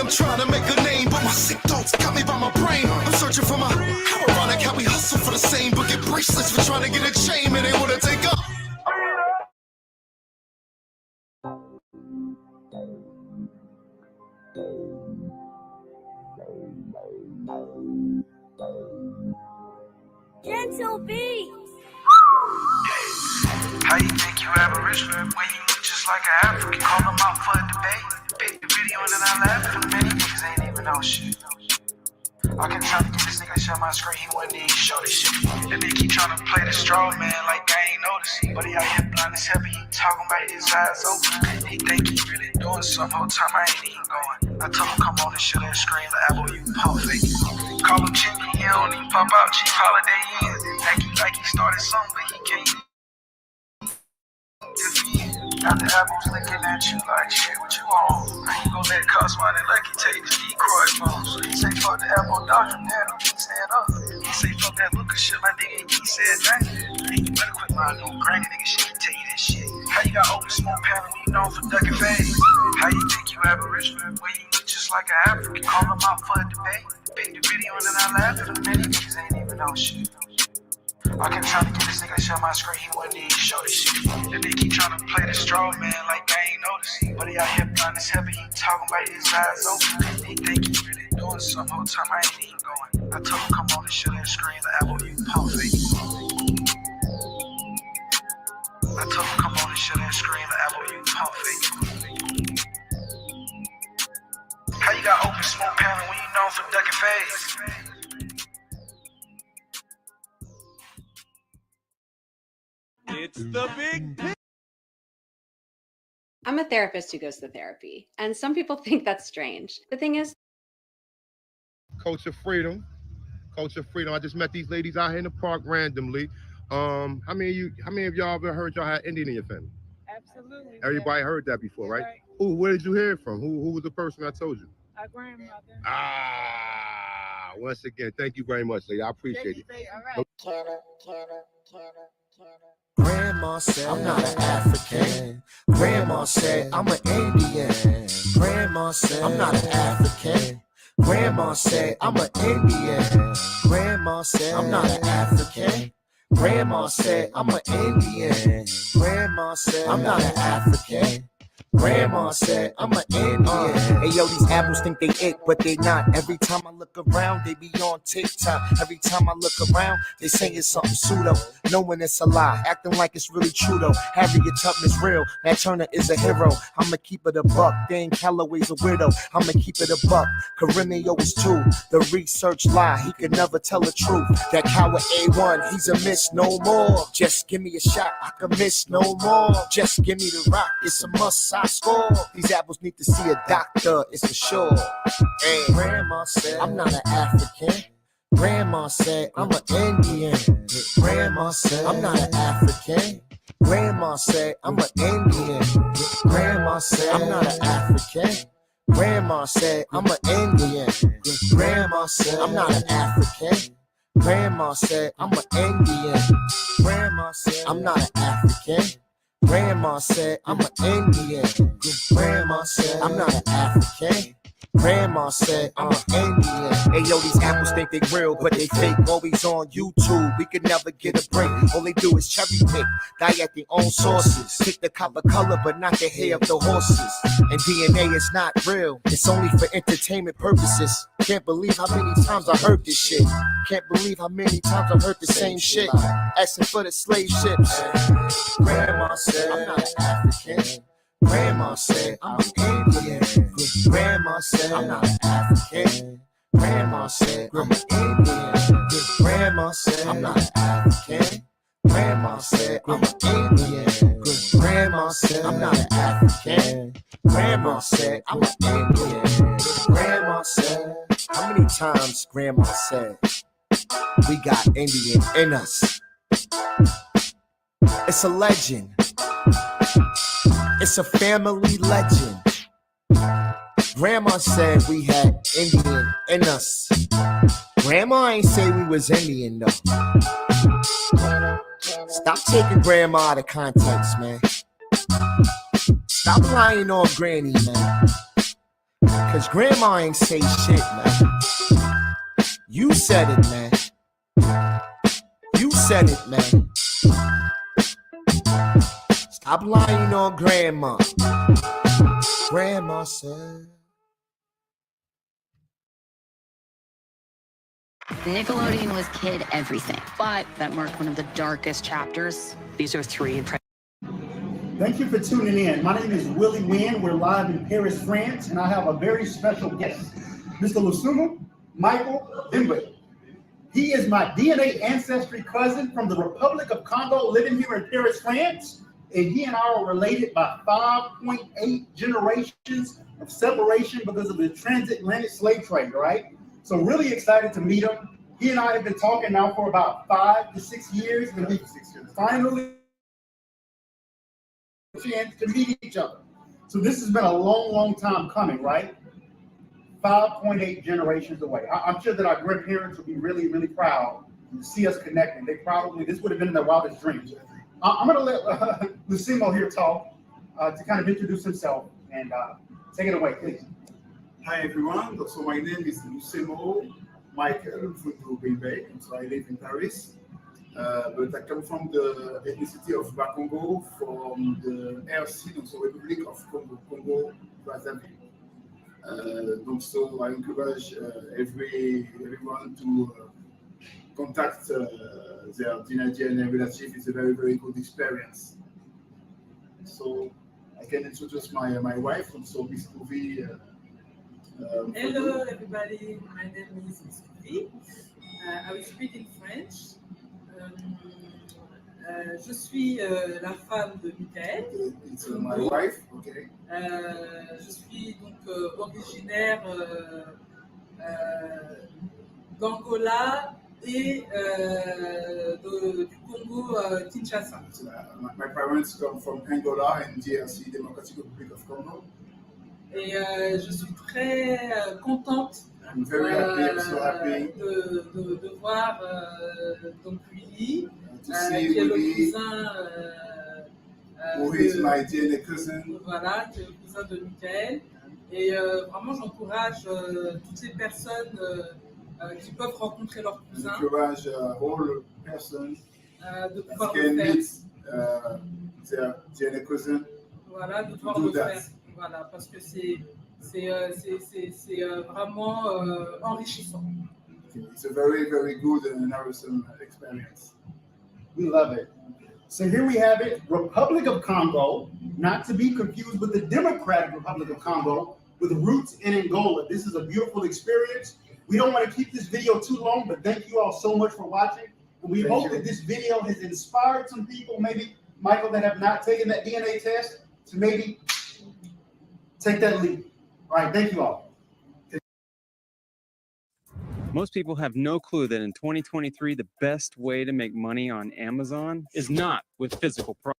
I'm trying to make a name, but my sick thoughts got me by my brain. I'm searching for my, how ironic how we hustle for the same, but get bracelets for trying to get a chain, and they wanna take up. Gentle beats. How you think you Aboriginal when you look just like an African? Call them out for a debate. Pick the video and then I laugh at them. Many niggas ain't even know shit. I can try to get this nigga to shut my screen, he wouldn't even show this shit. Then they keep trying to play the straw man like I ain't noticing. But he out here blind as hell, he talking about his eyes open. He think he really doing something, whole time I ain't even going. I told him come on and show that screen, the apple you pump fake. Call him Chinky, he don't even pop out, cheap holiday in. Act like he started something, but he can't. After apples looking at you like shit, what you on? I ain't gon' let cost money like he take the decoy phone. So he say fuck the apple doctrine, man, don't keep stand up. He say fuck that look of shit, my nigga, he said dang. Hey, you better quit lying on granny, nigga, shit, he tell you that shit. How you got open smoke panel when you known for ducking fades? How you think you Aboriginal when you look just like an African? Call them out for a debate. Pick the video and then I laugh at them. Many niggas ain't even know shit. I kept trying to get this nigga to show my screen, he wouldn't even show this shit. Then they keep trying to play the straw man like I ain't noticing. But he out here blind as hell, he talking about his eyes open. He think he really doing something, whole time I ain't even going. I told him come on and show that screen, the apple you pump fake. I told him come on and show that screen, the apple you pump fake. How you got open smoke panel when you known for ducking fades? It's the big pick. I'm a therapist who goes to therapy, and some people think that's strange. The thing is, Culture freedom. I just met these ladies out here in the park randomly. How many of y'all ever heard y'all had Indian in your family? Absolutely. Everybody heard that before, right? Who? Where did you hear it from? Who was the person that told you? Our grandmother. Once again, thank you very much, lady. I appreciate it. All right. Grandma said, I'm not an African. Grandma said, I'm an Indian. Grandma said, I'm not an African. Grandma said, I'm an Indian. Grandma said, I'm not an African. Grandma said, I'm an Indian. Grandma said, I'm not an African. Grandma said, I'm an Indian. Hey yo, these apples think they it, but they not. Every time I look around, they be on TikTok. Every time I look around, they saying it's something pseudo. Knowing it's a lie, acting like it's really true though. Harriet Tubman's real, Nat Turner is a hero. I'ma keep it a buck, Dan Calloway's a weirdo. I'ma keep it a buck, Caremio is too. The research lie, he could never tell the truth. That coward A1, he's a miss no more. Just give me a shot, I can miss no more. Just give me the rock, it's a must, I score. These apples need to see a doctor, it's for sure. Hey, Grandma said, I'm not an African. Grandma said, I'm an Indian. Grandma said, I'm not an African. Grandma said, I'm an Indian. Grandma said, I'm not an African. Grandma said, I'm an Indian. Grandma said, I'm not an African. Grandma said, I'm an Indian. Grandma said, I'm not an African. Grandma said, I'm an Indian. Grandma said, I'm not an African. Grandma said, I'm an Indian. Hey yo, these apples think they real, but they fake. Always on YouTube, we could never get a break. All they do is cherry pick, die at their own sources. Pick the copper color, but not the hair of the horses. And DNA is not real, it's only for entertainment purposes. Can't believe how many times I heard this shit. Can't believe how many times I heard the same shit. Asking for the slave ships. Grandma said, I'm not an African. Grandma said, I'm an Indian. Grandma said, I'm not an African. Grandma said, I'm an Indian. Grandma said, I'm not an African. Grandma said, I'm an Indian. Grandma said, I'm not an African. Grandma said, I'm an Indian. Grandma said, how many times Grandma said, we got Indian in us? It's a legend. It's a family legend. Grandma said we had Indian in us. Grandma ain't say we was Indian though. Stop taking grandma out of context, man. Stop lying on granny, man. Cause grandma ain't say shit, man. You said it, man. You said it, man. Stop lying on grandma. Grandma said. Nickelodeon was kid everything, but that marked one of the darkest chapters. These are three. Thank you for tuning in. My name is Willie Wynn. We're live in Paris, France, and I have a very special guest, Mr. Lusumu Michael Dimbe. He is my DNA ancestry cousin from the Republic of Congo, living here in Paris, France, and he and I are related by 5.8 generations of separation because of the transatlantic slave trade, right? So really excited to meet him. He and I have been talking now for about 5 to 6 years, and we finally chance to meet each other. So this has been a long, long time coming, right? 5.8 generations away. I'm sure that our grandparents will be really, really proud to see us connecting. This would have been their wildest dreams. I'm going to let Lucimo here talk to kind of introduce himself and take it away, please. Hi everyone, so my name is Lucimo Michael Dimbe, and so I live in Paris. But I come from the ethnicity of Bakongo, from the RC, so Republic of Congo, Brazzaville. So I encourage everyone to contact their Canadian relative. It's a very, very good experience. So I can introduce my wife, also Miss Kuvi. Hello everybody, my name is Miss Kuvi. I will speak in French. Je suis la femme de Michael. It's my wife, okay. Je suis donc originaire d'Angola et du Congo Kinshasa. So, my parents come from Angola and DRC, Democratic Republic of Congo. Et je suis très contente I'm very happy, I'm so happy de voir donc Willy, to see qui est le Willy, cousin who is my DNA cousin. Voilà, qui est le cousin de Michael. Et vraiment, j'encourage toutes les personnes qui peuvent rencontrer leur cousin. Encourage all persons de pouvoir can le faire. meet their DNA cousin. Voilà, de pouvoir le faire. Voilà, parce que c'est vraiment enrichissant. It's a very, very good and awesome experience. We love it. So here we have it, Republic of Congo, not to be confused with the Democratic Republic of Congo, with roots in Angola. This is a beautiful experience. We don't want to keep this video too long, but thank you all so much for watching. And we hope that this video has inspired some people, maybe, Michael, that have not taken that DNA test, to maybe take that leap. All right, thank you all. Most people have no clue that in 2023, the best way to make money on Amazon is not with physical products.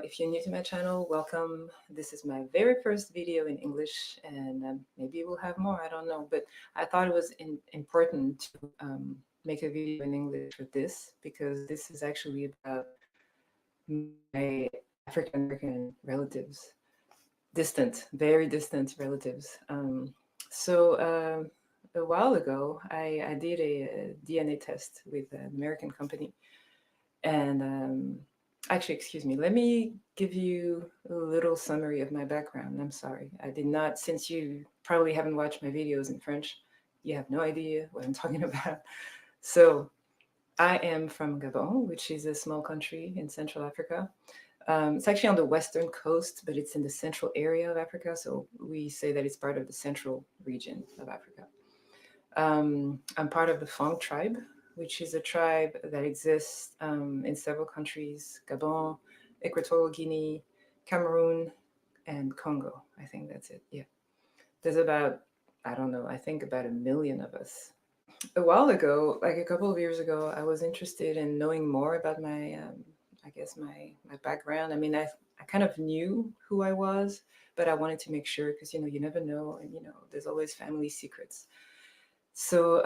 If you're new to my channel, welcome. This is my very first video in English, and maybe we'll have more, I don't know. But I thought it was important to make a video in English with this, because this is actually about my African American relatives, distant, very distant relatives. A while ago, I did a DNA test with an American company. And actually, excuse me, let me give you a little summary of my background. I'm sorry. I did not, since you probably haven't watched my videos in French, you have no idea what I'm talking about. So I am from Gabon, which is a small country in Central Africa. It's actually on the western coast, but it's in the central area of Africa. So we say that it's part of the central region of Africa. I'm part of the Fang tribe, which is a tribe that exists in several countries: Gabon, Equatorial Guinea, Cameroon, and Congo. I think that's it. Yeah. There's about, I don't know, I think about 1 million of us. A while ago, like a couple of years ago, I was interested in knowing more about my, I guess, my background. I mean, I kind of knew who I was, but I wanted to make sure, because, you never know. And, there's always family secrets. So,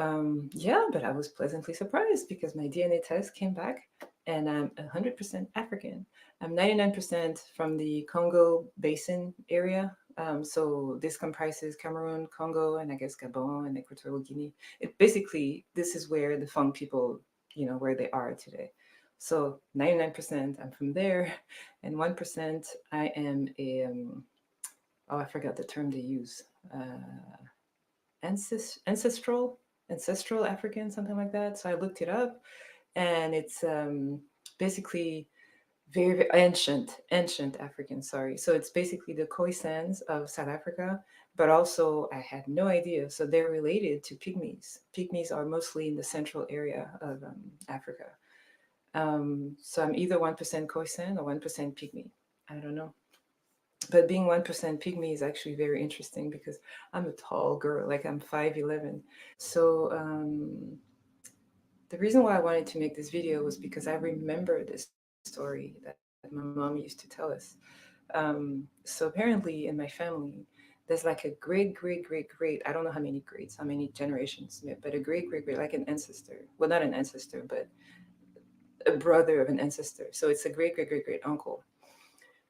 yeah, but I was pleasantly surprised because my DNA test came back and I'm 100% African. I'm 99% from the Congo Basin area, So this comprises Cameroon, Congo, and I guess Gabon and Equatorial Guinea. It basically, this is where the Fang people, where they are today. So 99% I'm from there, and 1% I am a, oh, I forgot the term they use. Ancestral African, something like that. So I looked it up, and it's basically very, very ancient African. Sorry. So it's basically the Khoisans of South Africa, but also I had no idea. So they're related to pygmies. Pygmies are mostly in the central area of Africa. So I'm either 1% Khoisan or 1% pygmy. I don't know. But being 1% pygmy is actually very interesting because I'm a tall girl, like I'm 5'11". So the reason why I wanted to make this video was because I remember this story that my mom used to tell us. So apparently in my family, there's like a great, I don't know how many greats, how many generations, but a great, like an ancestor. Well, not an ancestor, but a brother of an ancestor. So it's a great uncle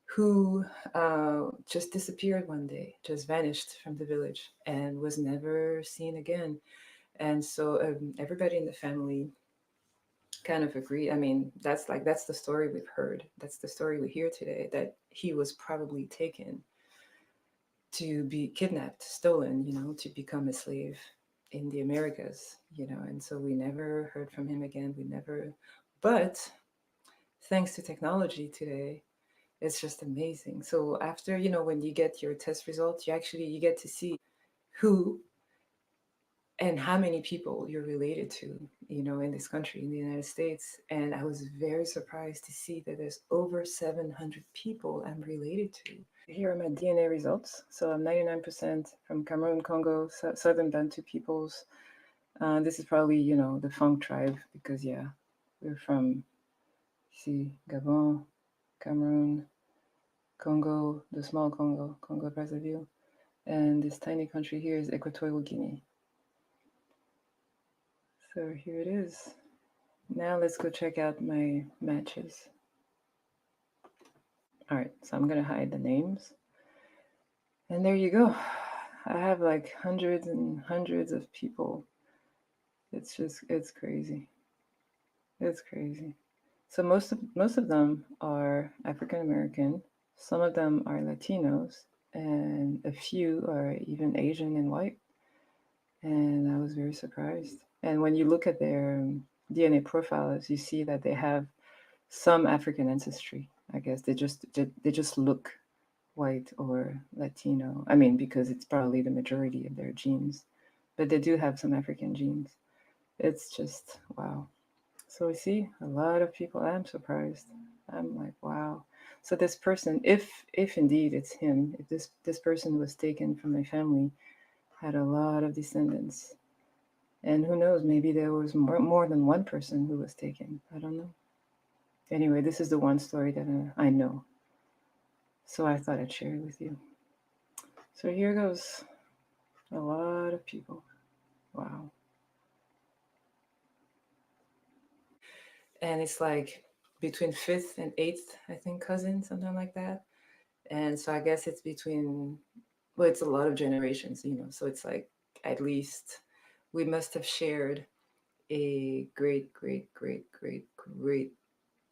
who just disappeared one day, just vanished from the village and was never seen again. And so everybody in the family kind of agree. I mean, that's the story we've heard. That's the story we hear today, that he was probably taken to be kidnapped, stolen, to become a slave in the Americas, and so we never heard from him again. But thanks to technology today, it's just amazing. So after, when you get your test results, you get to see who and how many people you're related to, in this country, in the United States. And I was very surprised to see that there's over 700 people I'm related to. Here are my DNA results. So I'm 99% from Cameroon, Congo, Southern Bantu peoples. This is probably, the Fang tribe because, yeah, we're from, see, Gabon, Cameroon, Congo, the small Congo, Congo Brazzaville. And this tiny country here is Equatorial Guinea. So here it is. Now let's go check out my matches. All right, so I'm gonna hide the names. And there you go. I have like hundreds and hundreds of people. It's crazy. It's crazy. So most of them are African American. Some of them are Latinos, and a few are even Asian and white. And I was very surprised. And when you look at their DNA profiles, you see that they have some African ancestry. I guess they just look white or Latino. I mean, because it's probably the majority of their genes, but they do have some African genes. It's just wow. So we see a lot of people. I'm surprised. I'm like, wow. So this person, if indeed it's him, if this person was taken from my family, had a lot of descendants. And who knows, maybe there was more than one person who was taken. I don't know. Anyway, this is the one story that I know. So I thought I'd share it with you. So here goes. A lot of people. Wow. And it's like between 5th and 8th, I think, cousin, something like that. And so I guess it's between, well, it's a lot of generations, so it's like at least we must have shared a great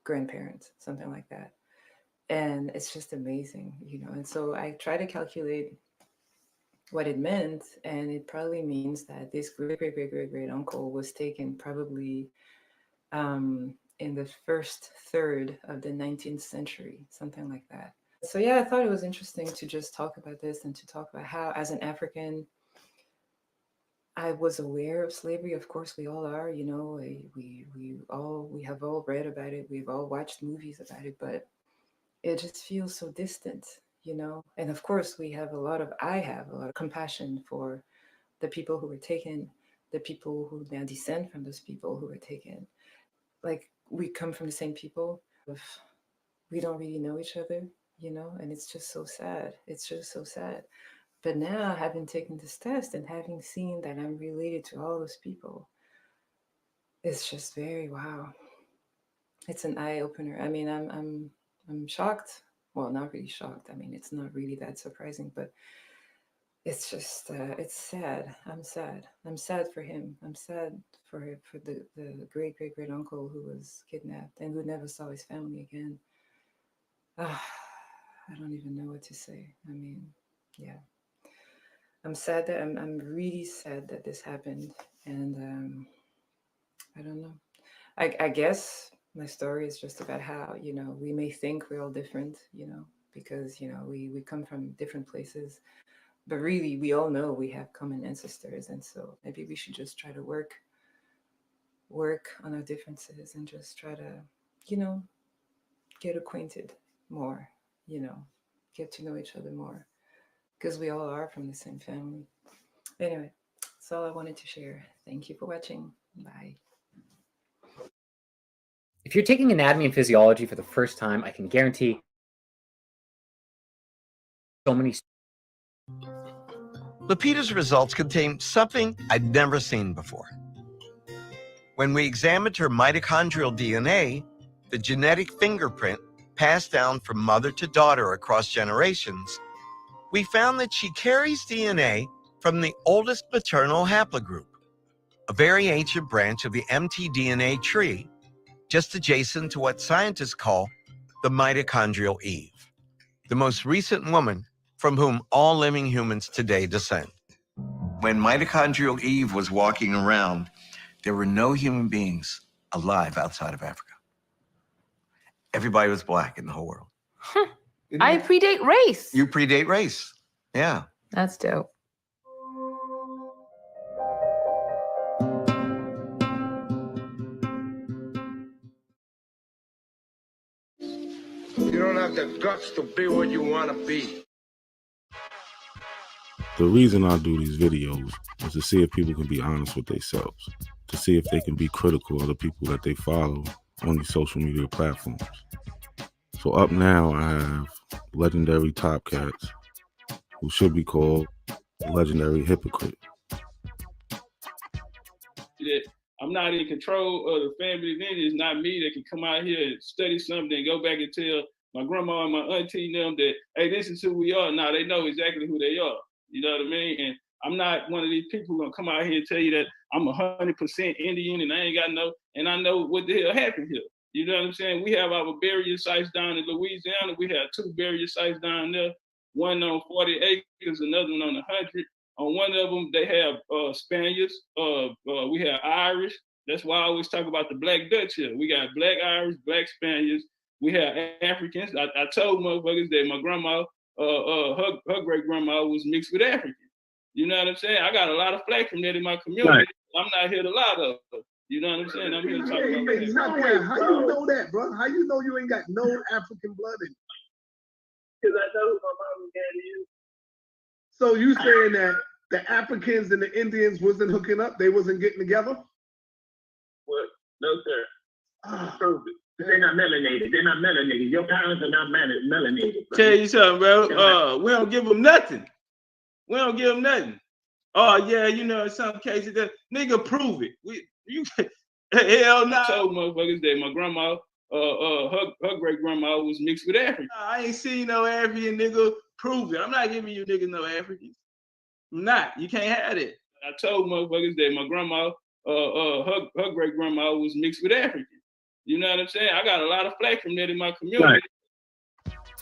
grandparent, something like that. And it's just amazing, And so I try to calculate what it meant, and it probably means that this great uncle was taken probably in the first third of the 19th century, something like that. So yeah, I thought it was interesting to just talk about this and to talk about how, as an African, I was aware of slavery. Of course, we all are. We have all read about it. We've all watched movies about it, but it just feels so distant, And of course, I have a lot of compassion for the people who were taken, the people who now descend from those people who were taken. Like, we come from the same people. We don't really know each other, and it's just so sad. It's just so sad. But now, having taken this test and having seen that I'm related to all those people, it's just very wow. It's an eye opener. I mean, I'm shocked. Well, not really shocked. I mean, it's not really that surprising, but it's just it's sad. I'm sad. I'm sad for him. I'm sad for the great great great uncle who was kidnapped and who never saw his family again. I don't even know what to say. I mean, yeah, I'm sad that I'm really sad that this happened, and I don't know. I guess my story is just about how, you know, we may think we're all different, you know, because, you know, we come from different places, but really we all know we have common ancestors. And so maybe we should just try to work on our differences and just try to, you know, get acquainted more, you know, get to know each other more, because we all are from the same family. Anyway, that's all I wanted to share. Thank you for watching. Bye. If you're taking anatomy and physiology for the first time, I can guarantee so many. Lupita's results contained something I'd never seen before. When we examined her mitochondrial DNA, the genetic fingerprint passed down from mother to daughter across generations, we found that she carries DNA from the oldest maternal haplogroup, a very ancient branch of the mtDNA tree, just adjacent to what scientists call the mitochondrial Eve, the most recent woman from whom all living humans today descend. When mitochondrial Eve was walking around, there were no human beings alive outside of Africa. Everybody was black in the whole world. Huh. I predate race. You predate race. Yeah. That's dope. You don't have the guts to be what you want to be. The reason I do these videos is to see if people can be honest with themselves, to see if they can be critical of the people that they follow on these social media platforms. So up now, I have legendary top cats who should be called legendary hypocrite. I'm not in control of the family lineage. It's not me that can come out here and study something and go back and tell my grandma and my auntie and them that, hey, this is who we are. Now they know exactly who they are. You know what I mean? And I'm not one of these people gonna come out here and tell you that I'm 100% Indian and I ain't got no, and I know what the hell happened here. You know what I'm saying? We have our burial sites down in Louisiana. We have 2 burial sites down there, one on 40 acres, another one on 100. On one of them, they have Spaniards. We have Irish. That's why I always talk about the Black Dutch here. We got Black Irish, Black Spaniards. We have Africans. I told motherfuckers that my grandma, her great grandma was mixed with African. You know what I'm saying? I got a lot of flack from that in my community. Right. I'm not here to lie to her. You know what I'm saying? I'm here to talk about that. How you know that, bro? How you know you ain't got no African blood in you? Because I know who my mom and daddy is. So you saying that the Africans and the Indians wasn't hooking up? They wasn't getting together? What? No, sir. Prove it. They're not melanated. They're not melanated. Your parents are not melanated. Bro. Tell you something, bro. We don't give them nothing. We don't give them nothing. Oh yeah, you know, in some cases, that nigga prove it. Hell no. I told motherfuckers that my grandma, her great grandma was mixed with African. I ain't seen no African, nigga. Prove it. I'm not giving you niggas no Africans. I'm not. You can't have it. I told motherfuckers that my grandma, her great grandma was mixed with African. You know what I'm saying? I got a lot of flack from that in my community. Right.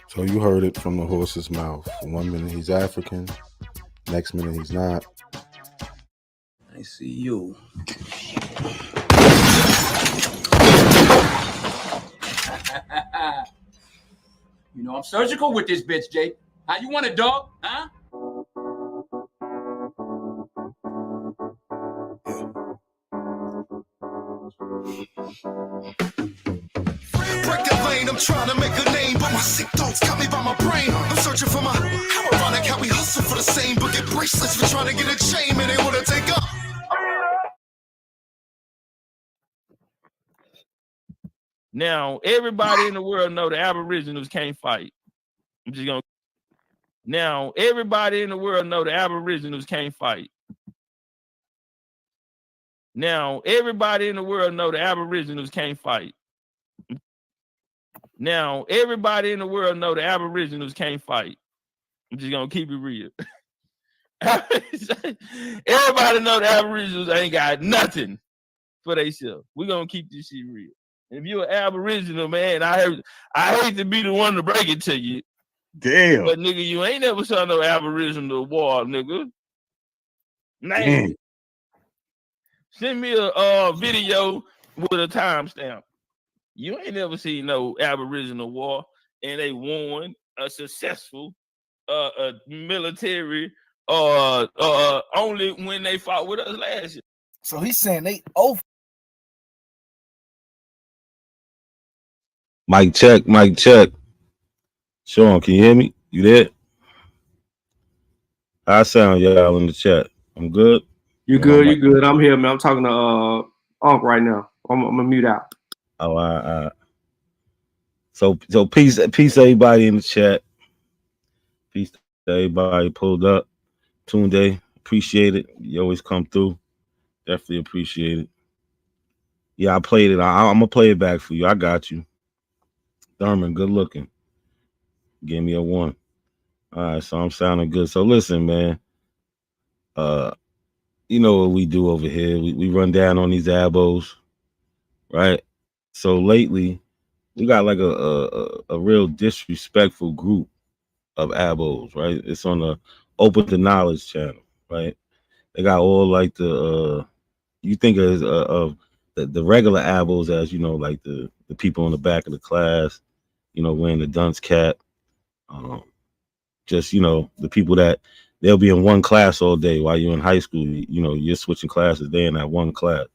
So you heard it from the horse's mouth. 1 minute he's African, next minute he's not. I see you. You know, I'm surgical with this bitch, Jake. How you want it, dog? Huh? Break the lane, I'm trying to make a name, but my sick thoughts got me by my brain. I'm searching for my, how ironic how we hustle for the same, but get bracelets for trying to get a chain, and they wanna take up. Now, everybody in the world know the Aboriginals can't fight. I'm just gonna. Now, everybody in the world know the Aboriginals can't fight. Now, everybody in the world know the Aboriginals can't fight. Now, everybody in the world know the Aboriginals can't fight. I'm just gonna keep it real. Everybody know the Aboriginals ain't got nothing for themselves. We're gonna keep this shit real. If you're an Aboriginal, man, I hate to be the one to break it to you. Damn. But nigga, you ain't never saw no Aboriginal war, nigga. Name. Send me a video with a timestamp. You ain't never seen no Aboriginal war, and they won a successful military only when they fought with us last year. So he's saying they over. Mic check, mic check. Sean, can you hear me? You there? I sound y'all in the chat. I'm good. You good? You good? I'm here, man. I'm talking to Unc right now. I'm gonna mute out. Oh, all right. So peace, everybody in the chat. Peace to everybody pulled up. Tunde, appreciate it. You always come through. Definitely appreciate it. Yeah, I played it. I'm gonna play it back for you. I got you. Thurman, good looking. Give me a 1. All right, so I'm sounding good. So listen, man. You know what we do over here. We run down on these abos, right? So lately, we got like a real disrespectful group of abos, right? It's on the Open to Knowledge channel, right? They got all like the you think of the regular abos as, you know, like the people in the back of the class, you know, wearing the dunce cap. Just, you know, the people that they'll be in one class all day while you're in high school. You know, you're switching classes. They're in that one class.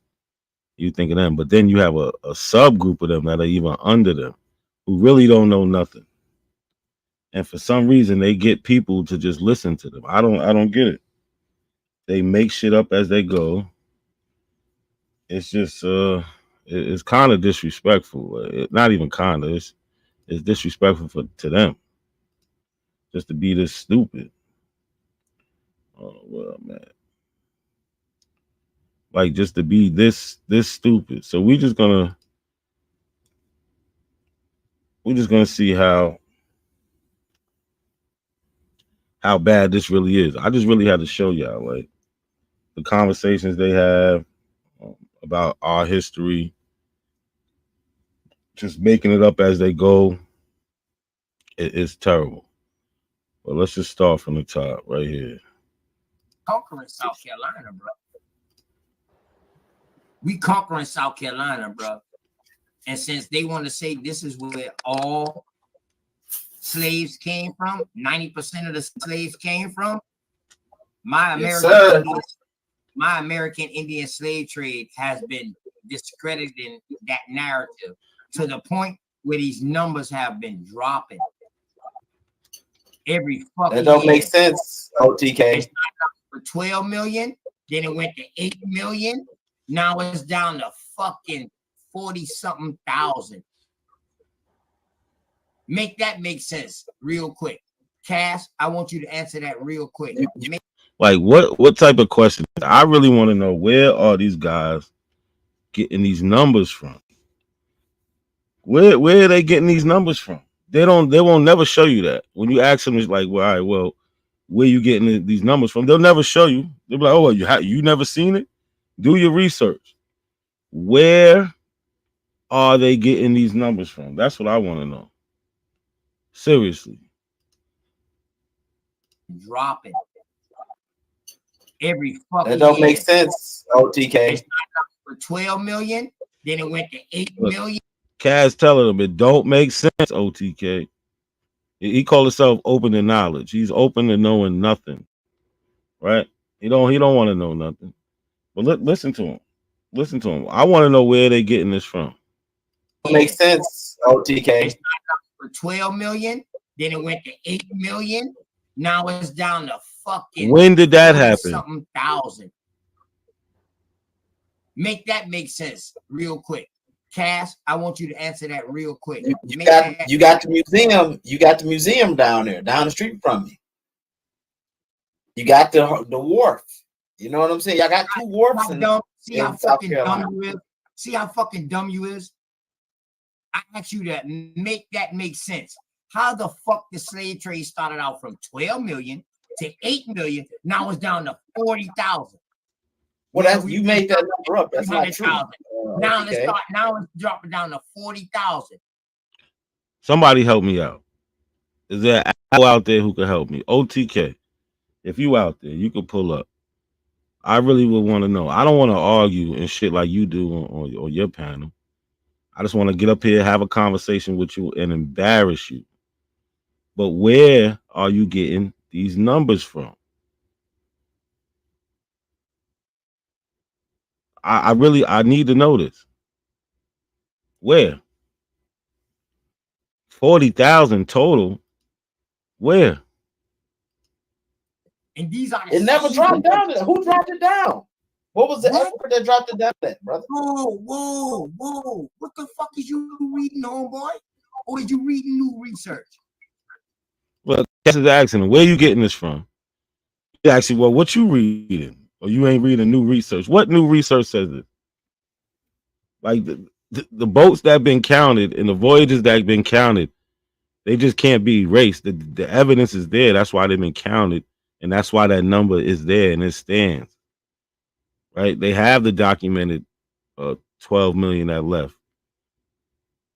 You think of them. But then you have a subgroup of them that are even under them who really don't know nothing. And for some reason, they get people to just listen to them. I don't get it. They make shit up as they go. It's just it's kind of disrespectful. Not even kind of. It's disrespectful to them. Just to be this stupid. Oh well, man. Like just to be this stupid. So we're just gonna see how bad this really is. I just really had to show y'all like the conversations they have about our history, just making it up as they go. It's terrible. But let's just start from the top right here. Conquering South Carolina, bro. We conquering South Carolina, bro. And since they want to say this is where all slaves came from, 90% of the slaves came from, my American Indian slave trade has been discrediting that narrative to the point where these numbers have been dropping every fucking year. That don't make sense, OTK. It started out for 12 million, then it went to 8 million. Now it's down to fucking 40-something thousand. Make that make sense real quick. Cass, I want you to answer that real quick. Like what type of question? I really want to know, where are these guys getting these numbers from? Where are they getting these numbers from? They won't never show you that. When you ask them, it's like, well, all right, well, where you getting these numbers from? They'll never show you. They'll be like, oh, well, you never seen it? Do your research. Where are they getting these numbers from? That's what I want to know. Seriously. Dropping every fucking That don't year. make sense, OTK. It started out for 12 million, then it went to 8 million. Kaz telling them it don't make sense, OTK. He called himself open to knowledge. He's open to knowing nothing. Right? He don't want to know nothing. But listen to him. Listen to him. I want to know where they're getting this from. Makes sense, OTK. It started out for 12 million, then it went to 8 million. Now it's down to fucking. When did that happen? Something thousand. Make that make sense real quick. Cass, I want you to answer that real quick. You got the museum. You got the museum down there, down the street from you. You got the wharf. You know what I'm saying? Y'all got 2 wharfs in See how South fucking Carolina. dumb you is? See how fucking dumb you is? I ask you to make that make sense. How the fuck the slave trade started out from 12 million to 8 million, now it's down to 40,000. Well, that's you made that number up. That's not true. Now okay. it's dropping down to 40,000. Somebody help me out. Is there an owl out there who can help me? OTK, if you out there, you can pull up. I really would want to know. I don't want to argue and shit like you do on your panel. I just want to get up here, have a conversation with you, and embarrass you. But where are you getting these numbers from? I need to know this. Where? 40,000 total. Where? And these are it never dropped down. Who dropped it down? What was the expert that dropped it down there, brother? Whoa. What the fuck is you reading, homeboy? Or is you reading new research? Well, Cass is asking, where you getting this from? He's asking, well, what you reading? Or you ain't reading new research. What new research says it? Like the boats that have been counted and the voyages that have been counted, they just can't be erased. The evidence is there. That's why they've been counted. And that's why that number is there and it stands. Right? They have the documented 12 million that left.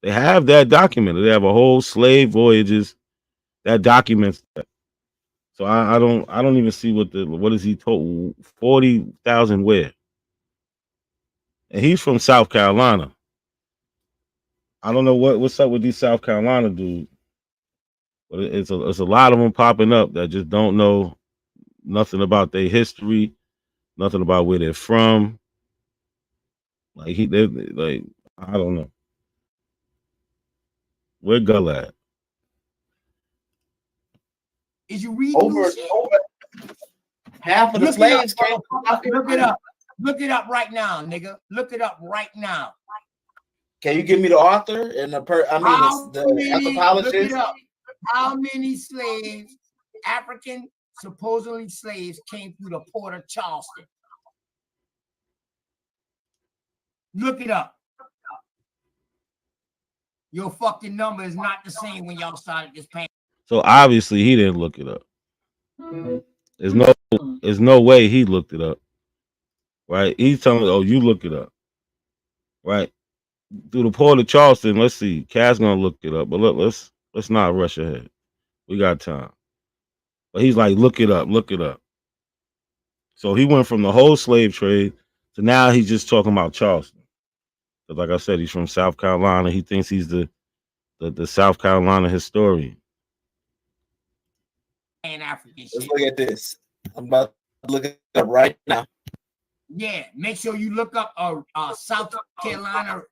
They have that documented. They have a whole slave voyages that documents that. So I don't even see what is he told 40,000 where? And he's from South Carolina. I don't know what's up with these South Carolina dudes, but it's a lot of them popping up that just don't know nothing about their history, nothing about where they're from. Like I don't know. Where Gull at? Is you reading over half of the slaves came from South Carolina. Look it up right now, nigga. Look it up right now. Can you give me the author and the anthropologist? Look it up. How many slaves, African supposedly slaves, came through the port of Charleston? Look it up. Your fucking number is not the same when y'all started this pandemic. So obviously he didn't look it up. There's no way he looked it up. Right? He's telling me, oh, you look it up. Right? Through the port of Charleston, let's see. Cass gonna look it up, but let's not rush ahead. We got time. But he's like, look it up. So he went from the whole slave trade to now he's just talking about Charleston. But like I said, he's from South Carolina. He thinks he's the South Carolina historian. And African shit. Let's look at this. I'm about to look it up right now. Yeah, make sure you look up South Carolina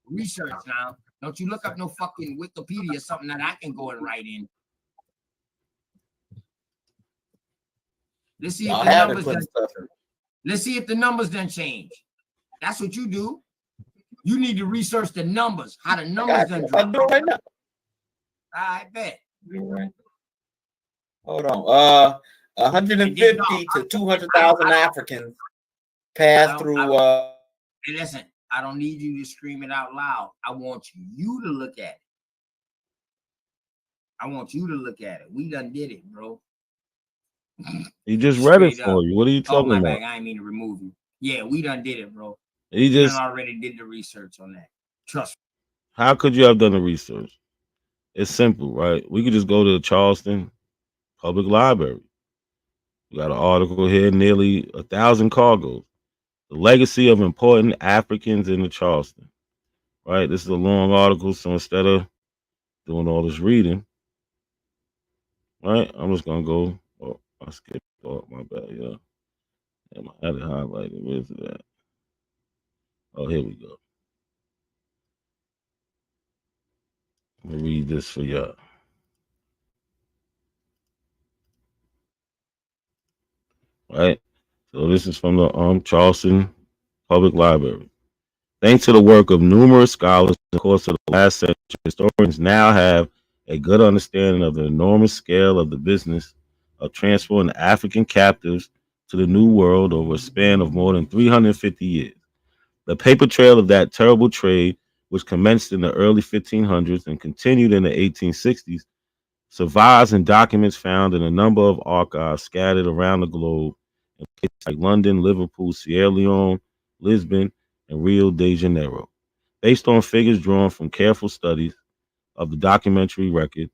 research now. Don't you look up no fucking Wikipedia, something that I can go and write in. Let's see if the numbers let's see if the numbers done change. That's what you do. You need to research the numbers, how the numbers done drop. I'm doing right now. I bet. Hold on. 150 to 200,000 Africans passed through. Hey, listen, I don't need you to scream it out loud. I want you to look at it. We done did it, bro. He just read it for you. What are you talking about? Bad. I didn't mean to remove you. Yeah, we done did it, bro. He just already did the research on that. Trust me. How could you have done the research? It's simple, right? We could just go to the Charleston Public Library. We got an article here, nearly 1,000 cargoes. The legacy of important Africans in the Charleston. Right? This is a long article, so instead of doing all this reading, right, I'm just gonna go. Oh, I skipped. Oh, my bad. Yeah, I had it highlighted. Where's it at? Oh, here we go. Let me read this for y'all. Right. So this is from the Charleston Public Library. Thanks to the work of numerous scholars in the course of the last century, historians now have a good understanding of the enormous scale of the business of transporting African captives to the New World over a span of more than 350 years. The paper trail of that terrible trade which commenced in the early 1500s and continued in the 1860s, survives in documents found in a number of archives scattered around the globe in places like London, Liverpool, Sierra Leone, Lisbon, and Rio de Janeiro. Based on figures drawn from careful studies of the documentary record,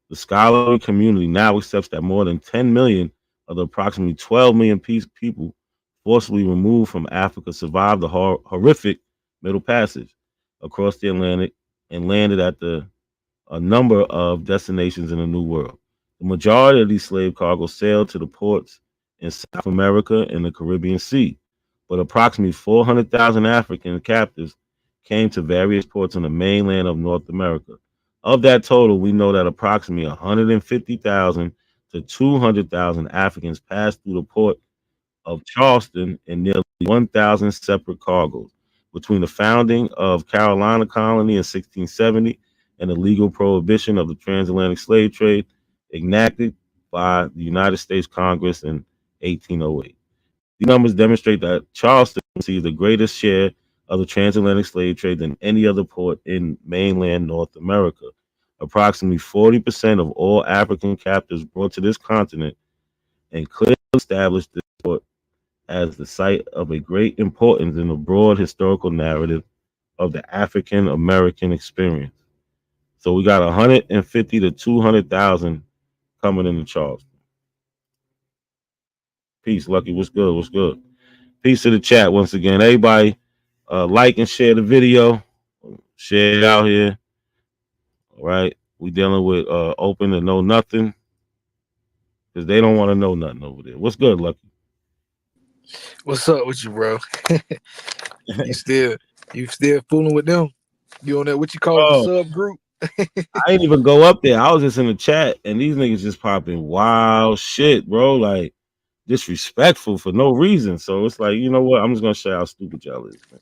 the scholarly community now accepts that more than 10 million of the approximately 12 million people forcibly removed from Africa survived the horrific Middle Passage across the Atlantic and landed at a number of destinations in the New World. The majority of these slave cargoes sailed to the ports in South America and the Caribbean Sea, but approximately 400,000 African captives came to various ports on the mainland of North America. Of that total, we know that approximately 150,000 to 200,000 Africans passed through the port of Charleston in nearly 1,000 separate cargoes. Between the founding of Carolina Colony in 1670 and the legal prohibition of the transatlantic slave trade enacted by the United States Congress in 1808. These numbers demonstrate that Charleston received the greatest share of the transatlantic slave trade than any other port in mainland North America. Approximately 40% of all African captives brought to this continent, and clearly established this port as the site of a great importance in the broad historical narrative of the African American experience. So we got 150 to 200,000 coming into Charleston. Peace, Lucky. What's good? What's good? Peace to the chat once again. Everybody, like and share the video. Share it out here. All right. We dealing with open and know nothing because they don't want to know nothing over there. What's good, Lucky? What's up with you, bro? you still fooling with them? You on that what you call it, the sub group? I ain't even go up there. I was just in the chat, and these niggas just popping wild shit, bro. Like disrespectful for no reason. So it's like, you know what? I'm just gonna show how stupid y'all is, man.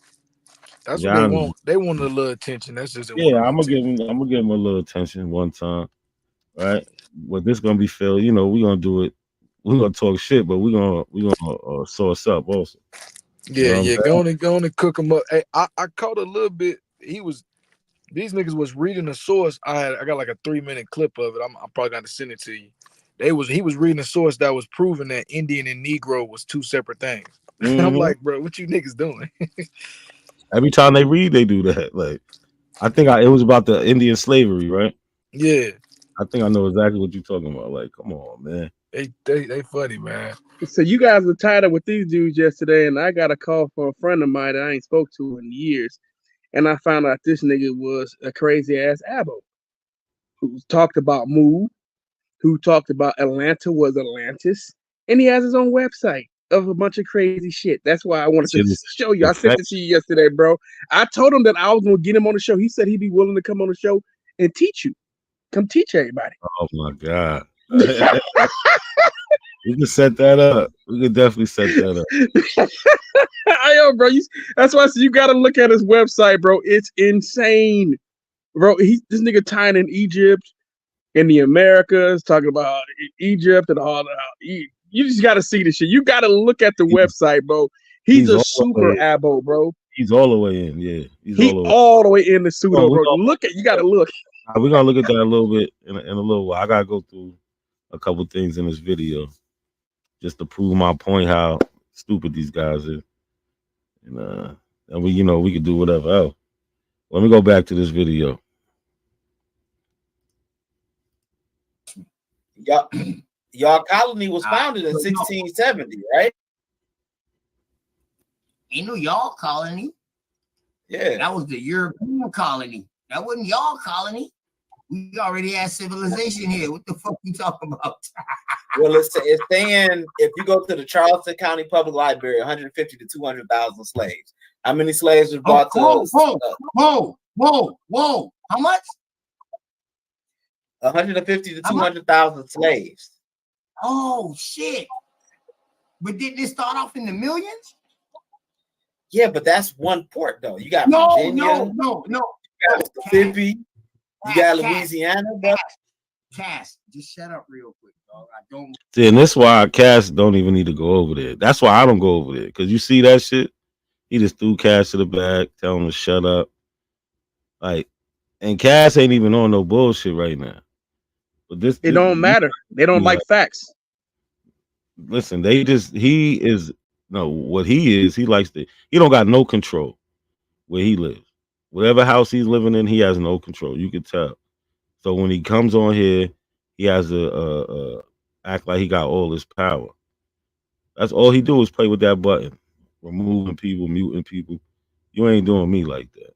That's what they want. They want a little attention. That's just yeah. I'm gonna give them a little attention one time, right? But this gonna be Phil. You know, we gonna do it. We're gonna talk shit, but we're gonna source up also. Yeah, you know go on and cook them up. Hey, I caught a little bit. These niggas was reading a source. I got like a 3-minute clip of it. I'm probably gonna send it to you. He was reading a source that was proving that Indian and Negro was two separate things. Mm-hmm. I'm like, bro, what you niggas doing? Every time they read, they do that. Like, I think it was about the Indian slavery, right? Yeah. I think I know exactly what you're talking about. Like, come on, man. They funny, man. So you guys were tied up with these dudes yesterday, and I got a call from a friend of mine that I ain't spoke to in years, and I found out this nigga was a crazy ass abo who talked about Move, who talked about Atlanta was Atlantis, and he has his own website of a bunch of crazy shit. That's why I wanted to show you. I sent it to you yesterday, bro. I told him that I was gonna get him on the show. He said he'd be willing to come on the show and teach you. Come teach everybody. Oh my God. We can set that up. We can definitely set that up. I know, bro. That's why I said you gotta look at his website, bro. It's insane, bro. This nigga tying in Egypt and the Americas, talking about Egypt and all that. You just gotta see this shit. You gotta look at the website, bro. He's a super abo, bro. He's all the way in, yeah. He's all the way in the pseudo, bro. You gotta look. We're gonna look at that a little bit in a little while. I gotta go through a couple things in this video just to prove my point how stupid these guys are. And we could do whatever else. Let me go back to this video. Y'all colony was founded in 1670, right? Ain't no y'all colony. Yeah. That was the European colony. That wasn't y'all colony. We already had civilization here. What the fuck you talking about? Well, it's saying if you go to the Charleston County Public Library, 150 to 200,000 slaves. How many slaves were brought to us? Whoa. How much? 150 to 200,000 slaves. Oh, shit. But didn't it start off in the millions? Yeah, but that's one port, though. You got Virginia. No. You got Mississippi. You got Louisiana. Cass, just shut up real quick, dog. I don't. See, and that's why Cass don't even need to go over there. That's why I don't go over there. Because you see that shit? He just threw Cass to the back, tell him to shut up. Like, and Cass ain't even on no bullshit right now. But It don't matter. They don't like facts. Listen, he is no what he is. He likes to. He don't got no control where he lives. Whatever house he's living in, he has no control. You can tell. So when he comes on here, he has to act like he got all this power. That's all he do is play with that button, removing people, muting people. You ain't doing me like that.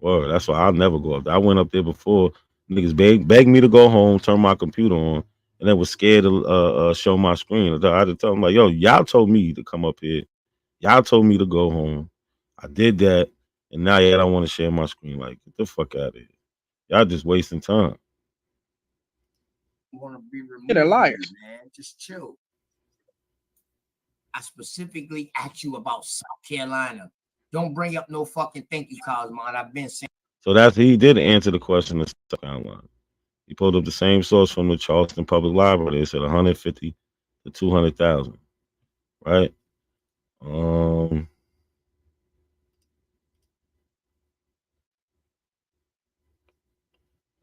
Word. That's why I'll never go up there. I went up there before. Niggas begged me to go home, turn my computer on, and then was scared to show my screen. I had to tell them like, yo, y'all told me to come up here. Y'all told me to go home. I did that, and now y'all don't want to share my screen. Like, get the fuck out of here. Y'all just wasting time. Want to be removed, they're liars. Man, just chill. I specifically asked you about South Carolina. Don't bring up no fucking thank you calls, man. I've been saying. So he did answer the question of South Carolina. He pulled up the same source from the Charleston Public Library. They said 150 to 200,000, right? Let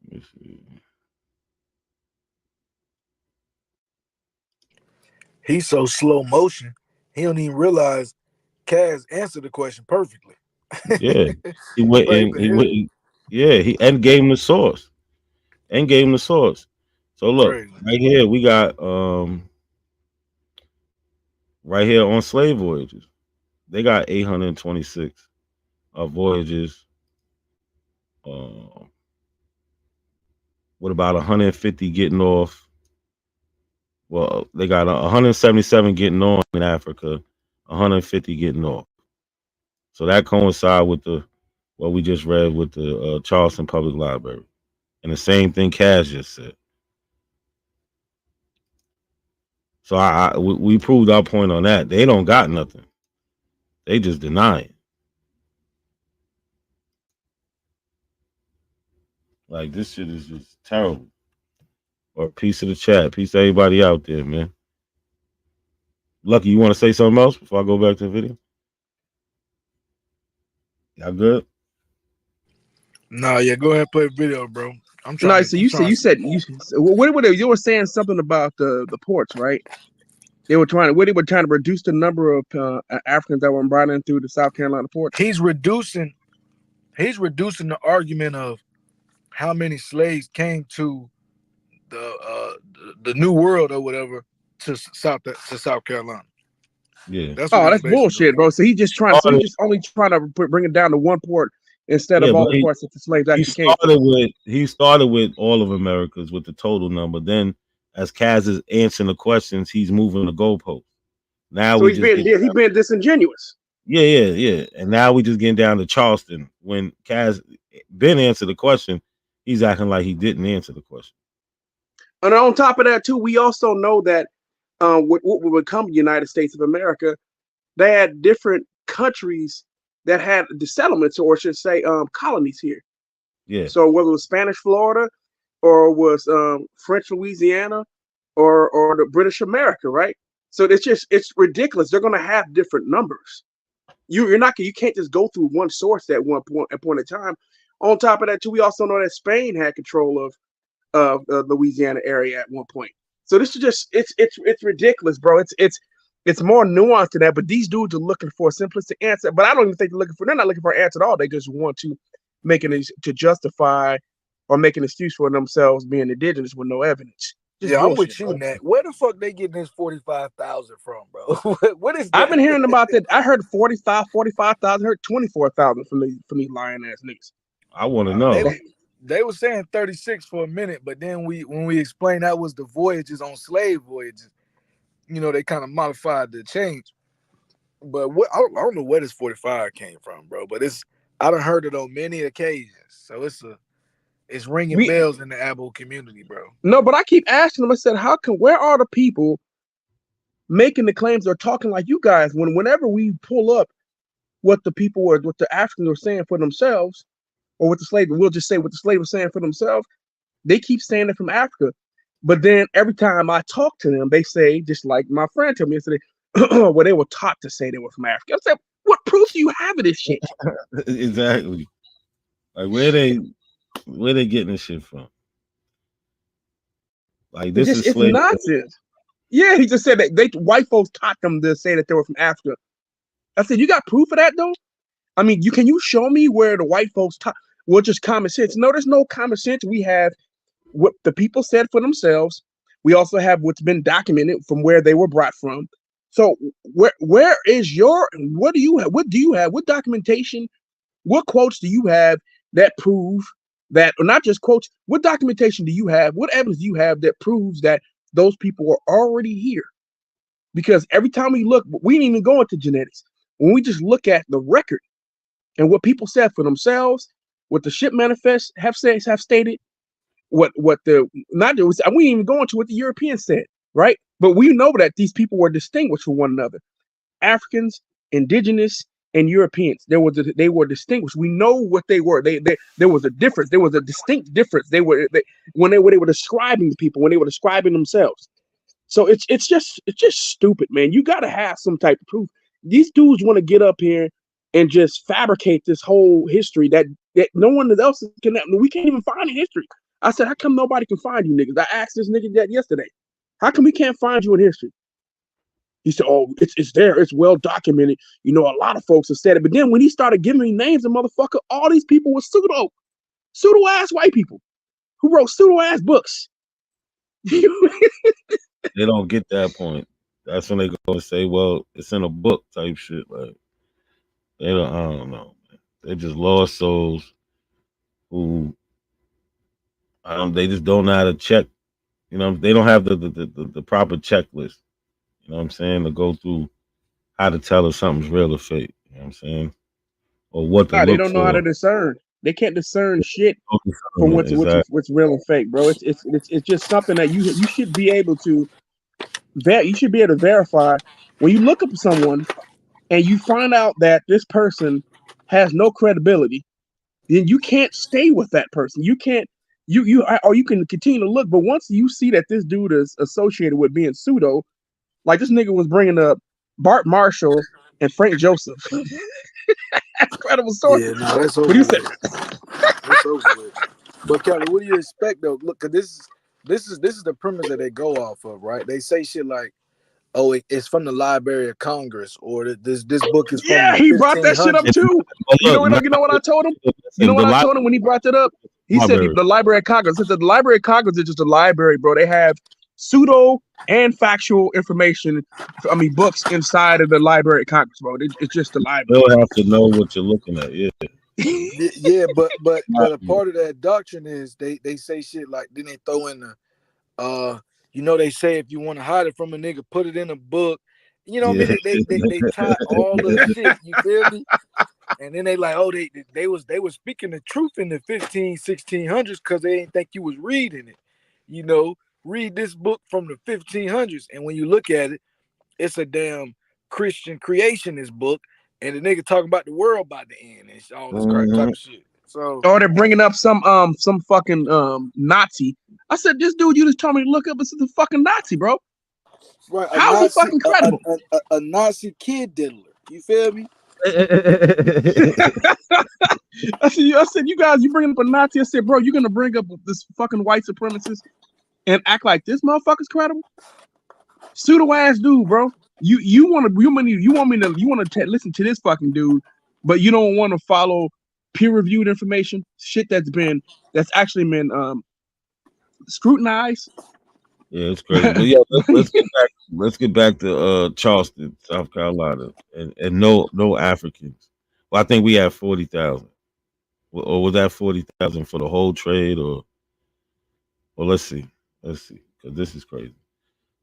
me see. He's so slow motion, he don't even realize Kaz answered the question perfectly. Yeah, he went in. He went. Yeah, he and gave him the source. And gave him the source. So look, Crazy. right here we got right here on slave voyages. They got 826 voyages. With about 150 getting off. Well, they got 177 getting on in Africa, 150 getting off. So that coincides with what we just read with the Charleston Public Library, and the same thing Cass just said. So we proved our point on that. They don't got nothing. They just deny it. Like, this shit is just terrible. Or peace of the chat. Peace to everybody out there, man. Lucky, you want to say something else before I go back to the video? Y'all good? Nah, yeah, go ahead and play the video, bro. I'm trying. No, so you said you were saying something about the ports, right? They were trying to reduce the number of Africans that were brought in through the South Carolina ports. He's reducing the argument of how many slaves came to the New World or whatever to South Carolina. Yeah, that's bullshit, bro. So he's just only trying to bring it down to one port instead of all the ports that the slaves actually came from. He started with all of Americas with the total number. Then, as Kaz is answering the questions, he's moving the goalpost. Now he's being disingenuous. Yeah. And now we just getting down to Charleston. When Kaz been answered the question, he's acting like he didn't answer the question. And on top of that, too, we also know that what would become the United States of America, they had different countries that had the settlements, or I should say, colonies here. Yeah. So whether it was Spanish Florida, or was French Louisiana, or the British America, right? So it's ridiculous. They're going to have different numbers. You can't just go through one source at one point in time. On top of that, too, we also know that Spain had control of the Louisiana area at one point. So this is just it's ridiculous, bro. It's more nuanced than that. But these dudes are looking for a simplistic answer. But I don't even think they're not looking for an answer at all. They just want to make it to justify or make an excuse for themselves being indigenous with no evidence. Just I'm bullshit, with you in that. Where the fuck they getting this 45,000 from, bro? What is that? I've been hearing about that. I heard 45,000, heard 24,000 from these lying ass niggas. I want to know. They were saying 36 for a minute, but then when we explained that was the voyages on slave voyages, they kind of modified the change. But I don't know where this 45 came from, bro. But I done heard it on many occasions, so it's ringing bells in the Abo community, bro. No, but I keep asking them. I said, where are the people making the claims or talking like you guys? Whenever we pull up what the Africans were saying for themselves, or what the slave, we'll just say what the slave was saying for themselves. They keep saying it from Africa, but then every time I talk to them, they say, just like my friend told me yesterday, well, they were taught to say they were from Africa. I said, what proof do you have of this shit? Exactly. Like where they getting this shit from? Like this is It's slave. nonsense. Yeah, he just said that white folks taught them to say that they were from Africa. I said, you got proof of that though? I mean, can you show me where the white folks taught? Well, just common sense. No, there's no common sense. We have what the people said for themselves. We also have what's been documented from where they were brought from. So where is what do you have? What do you have? What documentation? What quotes do you have that prove that, or not just quotes? What documentation do you have? What evidence do you have that proves that those people were already here? Because every time we look, we ain't even go into genetics. When we just look at the record and what people said for themselves, what the ship manifests have stated, what the not we ain't even go into what the Europeans said, right? But we know that these people were distinguished from one another. Africans, indigenous, and Europeans. They were distinguished. We know what they were. There was a difference. There was a distinct difference. When they were describing the people, when they were describing themselves. So it's just stupid, man. You got to have some type of proof. These dudes want to get up here and just fabricate this whole history that no one else can. We can't even find in history. I said, how come nobody can find you niggas? I asked this nigga that yesterday. How come we can't find you in history? He said, oh, it's there. It's well documented. You know, a lot of folks have said it. But then when he started giving me names of motherfucker, all these people were pseudo-ass white people who wrote pseudo-ass books. They don't get that point. That's when they go and say, well, it's in a book type shit. Like, I don't know. They're just lost souls who they just don't know how to check. You know, they don't have the proper checklist. You know what I'm saying? To go through how to tell if something's real or fake. You know what I'm saying? Or what to They look don't know for. how to discern. They can't discern shit from what's real and fake, bro. It's just something that you should be able to verify when you look up someone and you find out that this person has no credibility. Then you can't stay with that person. You can't or you can continue to look, but once you see that this dude is associated with being pseudo, like this nigga was bringing up Bart Marshall and Frank Joseph. That's credible sources. Yeah, no, that's over. What do you say? That's over with. But Kelly, what do you expect though? Look, cause this is the premise that they go off of, right? They say shit like, "Oh, it's from the Library of Congress," or this book is from the he brought that shit up 1500s. too. You know what I told him? You know what I told him when he brought that up? He said the Library of Congress. He said the Library of Congress is just a library, bro. They have pseudo and factual information. I mean, books inside of the Library of Congress, bro. It's just the library. You'll have to know what you're looking at. Yeah. Yeah, but a part of that doctrine is they say shit like, then they throw in the you know, they say if you want to hide it from a nigga, put it in a book. You know what I mean? They tie all the shit, you feel me? And then they like, oh, they was speaking the truth in the 1600s because they didn't think you was reading it. You know, read this book from the 1500s. And when you look at it, it's a damn Christian creationist book. And the nigga talking about the world by the end and all this crap type of shit. So, they're bringing up some fucking Nazi. I said, this dude you just told me to look up is a fucking Nazi, bro. Right? How is he fucking credible? A Nazi kid diddler. You feel me? I said, you guys, you bringing up a Nazi. I said, bro, you're gonna bring up this fucking white supremacist and act like this motherfucker's credible? Pseudo ass dude, bro. You want to listen to this fucking dude, but you don't want to follow peer reviewed information, shit that's actually been scrutinized. Yeah, it's crazy. But yeah, let's get back to Charleston, South Carolina, and no Africans. Well, I think we had 40,000. Or was that 40,000 for the whole trade? Or let's see, because this is crazy.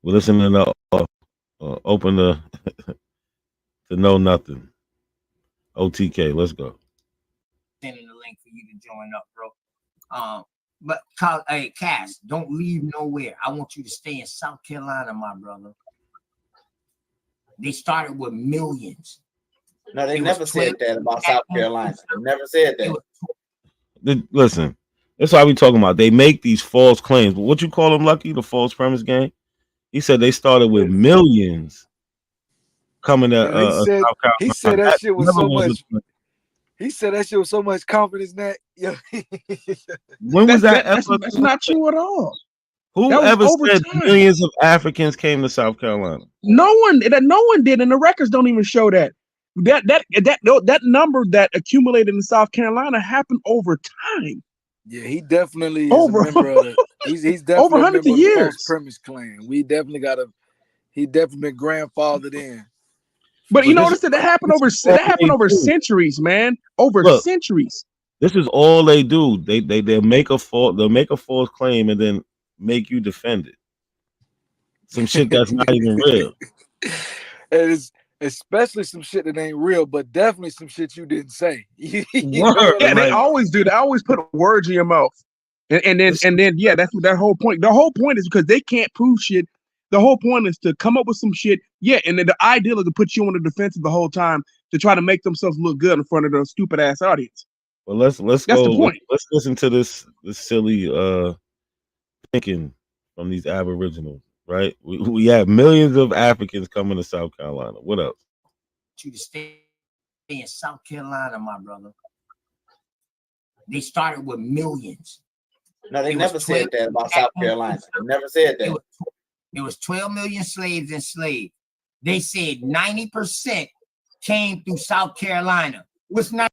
We're listening to open the to know nothing. OTK, let's go. Sending the link for you to join up, bro. But hey, Cass, don't leave nowhere. I want you to stay in South Carolina, my brother. They started with millions. No, they never said that about South Carolina. They never said that. Listen, that's why we talking about. They make these false claims. But what you call them, Lucky? The false premise game? He said they started with millions coming to he said that shit was so much. He said that shit with so much confidence that When was that ever? That's not true at all. Who That was ever over said time. millions of Africans came to South Carolina? No one did, and the records don't even show that. That number that accumulated in South Carolina happened over time. Yeah, he definitely is a member of the. He's definitely over a hundreds member of of the false years. premise clan. We definitely got a. He definitely been grandfathered in. But you notice that happened over centuries, man. Over centuries. This is all they do. They'll make a false claim and then make you defend it. Some shit that's not even real. And it's especially some shit that ain't real, but definitely some shit you didn't say. You know Word. what I Yeah, mean? they always do. They always put words in your mouth, and then yeah, that's what that whole point. The whole point is because they can't prove shit. The whole point is to come up with some shit. Yeah, and then the ideal is to put you on the defensive the whole time to try to make themselves look good in front of the stupid ass audience. Well, let's That's go. the point. Let's listen to this silly thinking from these Aboriginals. Right? We have millions of Africans coming to South Carolina. What else? You to stay in South Carolina, my brother. They started with millions. No, they never said that about South Carolina. They never said that. It was 12 million slaves enslaved. They said 90% came through South Carolina. What's not?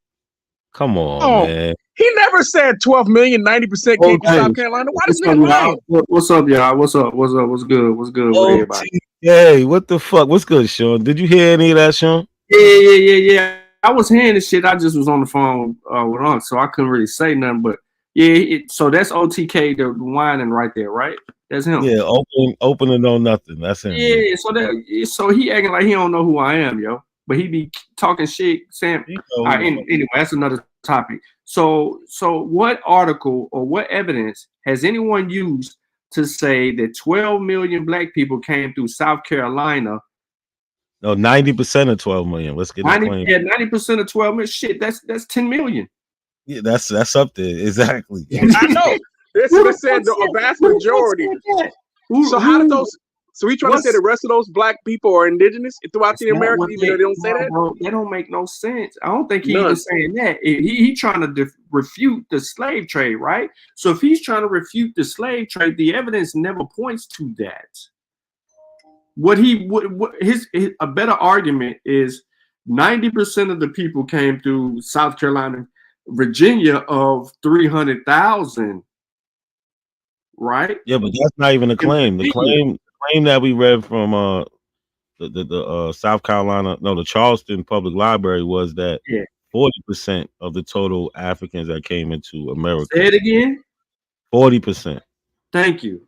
Come on, man. He never said 12 million, 90% came from South Carolina. Why does nigga lying? What's up, y'all? What's up? What's good with everybody? Hey, what the fuck? What's good, Sean? Did you hear any of that, Sean? Yeah. I was hearing this shit. I just was on the phone with Unc, so I couldn't really say nothing. But yeah, so that's OTK, the whining right there, right? That's him. Yeah, open and know nothing. That's him. Yeah, so he acting like he don't know who I am, yo. But he be talking shit, saying. Anyway, that's another topic. So what article or what evidence has anyone used to say that 12 million black people came through South Carolina? No, 90% of 12 million. Let's get 90% of 12 million. Shit, that's 10 million. Yeah, that's up there. Exactly. I know. This said a vast majority. So how did those? So he trying to say the rest of those black people are indigenous throughout the America, even though they don't say that? Bro, that don't make no sense. I don't think he's even saying that. He trying to refute the slave trade, right? So if he's trying to refute the slave trade, the evidence never points to that. A better argument is 90% of the people came through South Carolina, Virginia of 300,000. Right? Yeah, but that's not even a claim. The claim that we read from the South Carolina, the Charleston Public Library was that 40% of the total Africans that came into America. Say it again. 40%. Thank you.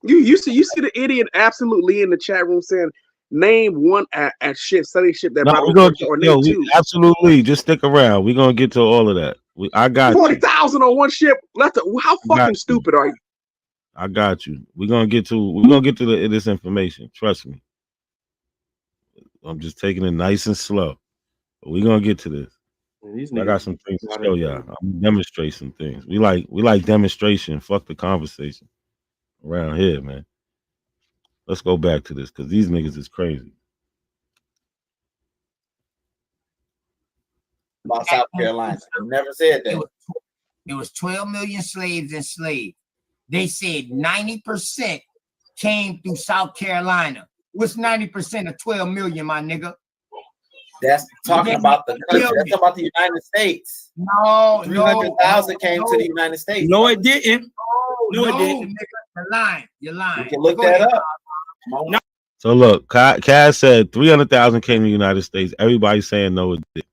You see the idiot absolutely in the chat room saying, name one study ship that brought or name two. Absolutely. Just stick around. We're gonna get to all of that. I got 40,000 on one ship. How fucking stupid are you? I got you. We're gonna get to this information. Trust me. I'm just taking it nice and slow. But we're gonna get to this. I got some things to show y'all. I'm gonna demonstrate some things. We like demonstration. Fuck the conversation around here, man. Let's go back to this because these niggas is crazy. About South Carolina. They never said that. It was 12 million slaves enslaved. They said 90% came through South Carolina. What's 90% of 12 million, my nigga? That's talking about the country. That's talking about the United States. No, 300,000 came to the United States. No, it didn't. No, it didn't. Nigga, you're lying. You can look that up. So look, Cass said 300,000 came to the United States. Everybody's saying no, it did.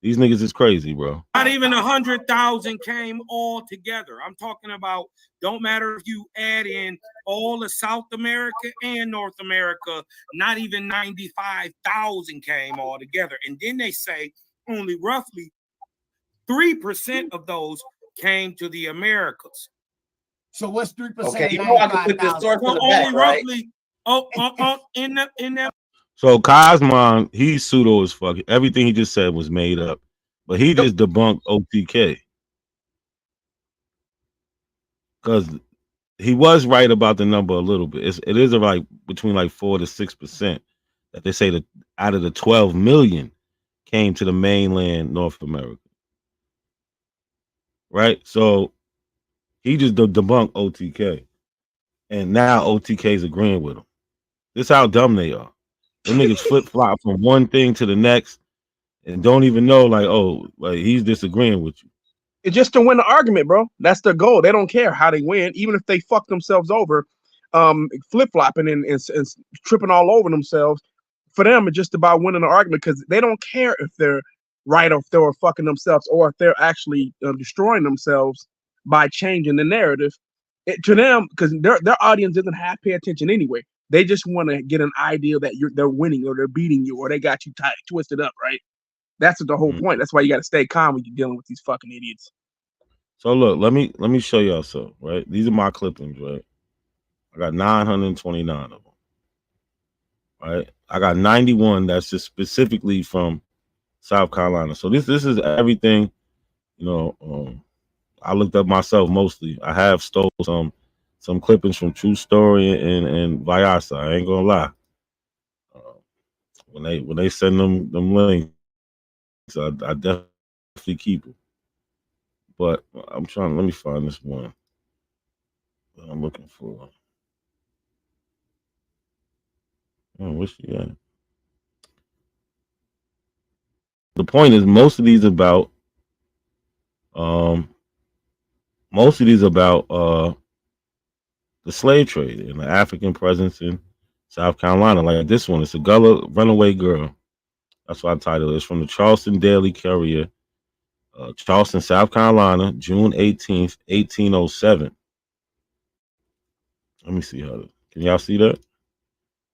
These niggas is crazy, bro. Not even 100,000 came all together. I'm talking about, don't matter if you add in all of South America and North America, not even 95,000 came all together. And then they say only roughly 3% of those came to the Americas. So what's 3%? Okay, you know I can put this source in the back, right? In that. So Cosmon, he's pseudo as fuck. Everything he just said was made up, but he just debunked OTK because he was right about the number a little bit. It is like between like 4 to 6% that they say that out of the 12 million came to the mainland North America. Right? So he just debunked OTK. And now OTK's agreeing with him. This is how dumb they are. Them niggas flip-flop from one thing to the next and don't even know, like, oh, like he's disagreeing with you. It's just to win the argument, bro. That's their goal. They don't care how they win, even if they fuck themselves over, flip-flopping and tripping all over themselves. For them, it's just about winning the argument because they don't care if they're right or if they're fucking themselves or if they're actually destroying themselves by changing the narrative. To them, because their audience doesn't have pay attention anyway. They just want to get an idea that they're winning or they're beating you or they got you twisted up, right? That's the whole point. That's why you got to stay calm when you're dealing with these fucking idiots. So look, let me show y'all something, right? These are my clippings, right? I got 929 of them, right? I got 91 that's just specifically from South Carolina. So this is everything, you know. I looked up myself mostly. I have stole some clippings from True Story and Viasa. I ain't gonna lie. When they send them links, I definitely keep them. But I'm trying. Let me find this one that I'm looking for. Oh, where's she at? The point is, most of these about the slave trade and the African presence in South Carolina. Like this one, it's a Gullah runaway girl. That's what I titled it. It's from the Charleston Daily Courier, Charleston, South Carolina, June 18th, 1807. Let me see how. Can y'all see that?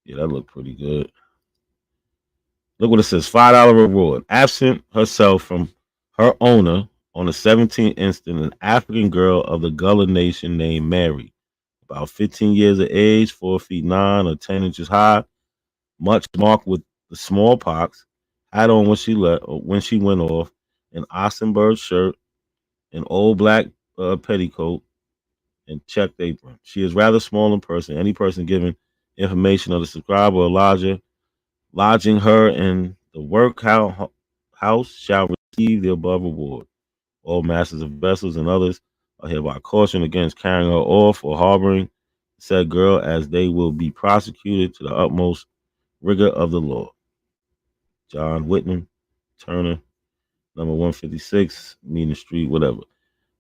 Yeah, that looked pretty good. Look what it says: $5 reward. Absent herself from her owner on the 17th instant, an African girl of the Gullah Nation named Mary, about 15 years of age, 4 feet 9 or 10 inches high, much marked with the smallpox, had on when she went off, an Oxenberg shirt, an old black petticoat, and checked apron. She is rather small in person. Any person given information of the subscriber or lodging her in the workhouse shall receive the above reward. All masters of vessels and others are hereby cautioned against carrying her off or harboring said girl, as they will be prosecuted to the utmost rigor of the law. John Whitman, Turner, number 156, Meaning Street, whatever.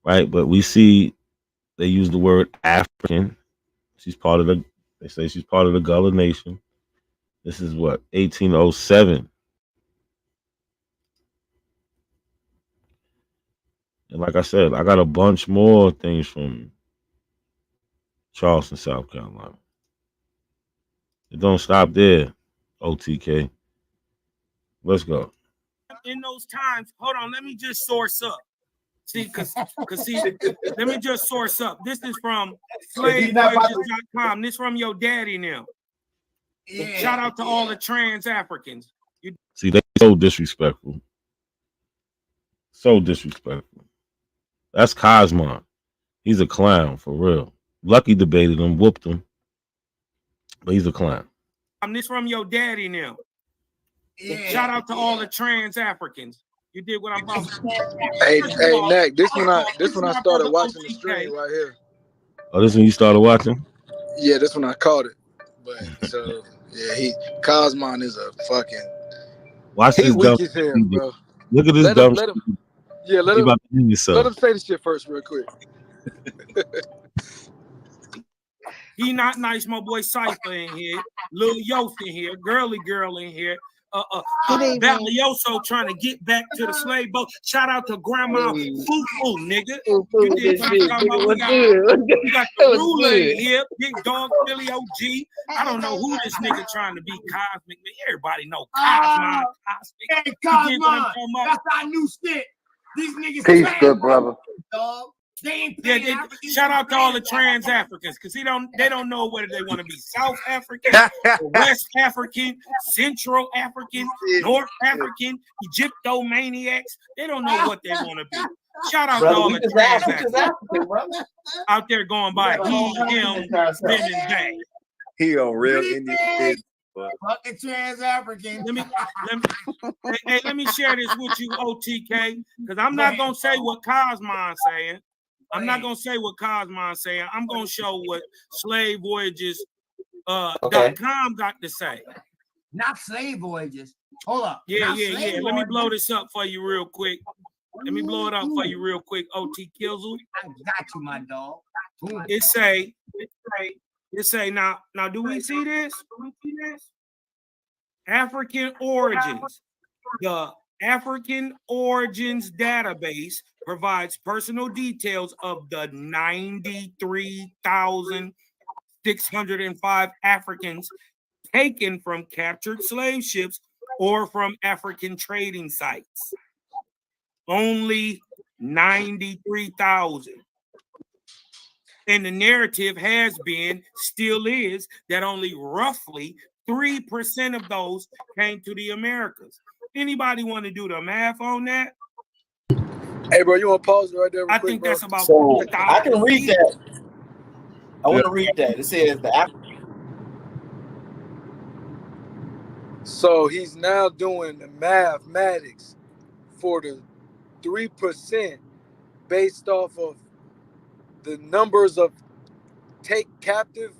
Right? But we see they use the word African. They say she's part of the Gullah Nation. This is what, 1807. And like I said, I got a bunch more things from Charleston, South Carolina. It don't stop there, OTK. Let's go. In those times, hold on, let me just source up. See, let me just source up. This is from slavewages.com. This from your daddy now. Yeah. Shout out to all the trans Africans. See, they so disrespectful. So disrespectful. That's Cosmon. He's a clown, for real. Lucky debated him, whooped him. But he's a clown. This from your daddy now. Yeah. Shout out to all the trans Africans. You did what I'm about to say. Hey, Nick, this when I started watching the stream right here. Oh, this when you started watching? Yeah, this when I caught it. But so yeah, Cosmon is a fucking watch this weak as hell, bro. Look at this dumb shit. Let him say the shit first real quick. He not nice, my boy Cypher in here, Lil Yost in here, Girly Girl in here. Valioso trying to get back to the slave boat. Shout out to Grandma Fufu, nigga. You did what I'm talking about. We got the ruler in here, Big Dog Philly OG. I don't know who this nigga trying to be cosmic. Man, everybody know Cosmon. Hey, Cosmon, that's our new shit. These niggas peace, good brother. Dog. Shout out to all the trans Africans, because they don't know whether they want to be South African, West African, Central African, North African, Egyptomaniacs. They don't know what they want to be. Shout out to all the trans Africans out there going by he, him, them, and they. He on real Indian. Fuck the trans African. Let me share this with you, OTK, because I'm not gonna say what Cosmon's saying. I'm not gonna say what Cosmon's saying. I'm gonna show what Slave Voyages .com got to say. Not Slave Voyages. Hold up. Yeah. Slave Let me blow Voyages. this up for you real quick. Let me blow it up for you real quick, OT Kizzle. I got you, my dog. It say now do we see this? African Origins. The African Origins database provides personal details of the 93,605 Africans taken from captured slave ships or from African trading sites. Only 93,000. And the narrative has been, still is, that only roughly 3% of those came to the Americas. Anybody want to do the math on that? Hey, bro, you want to pause it right there? I think that's about. So I can read that. I want to read that. It says the So he's now doing the mathematics for the 3% based off of the numbers of take captive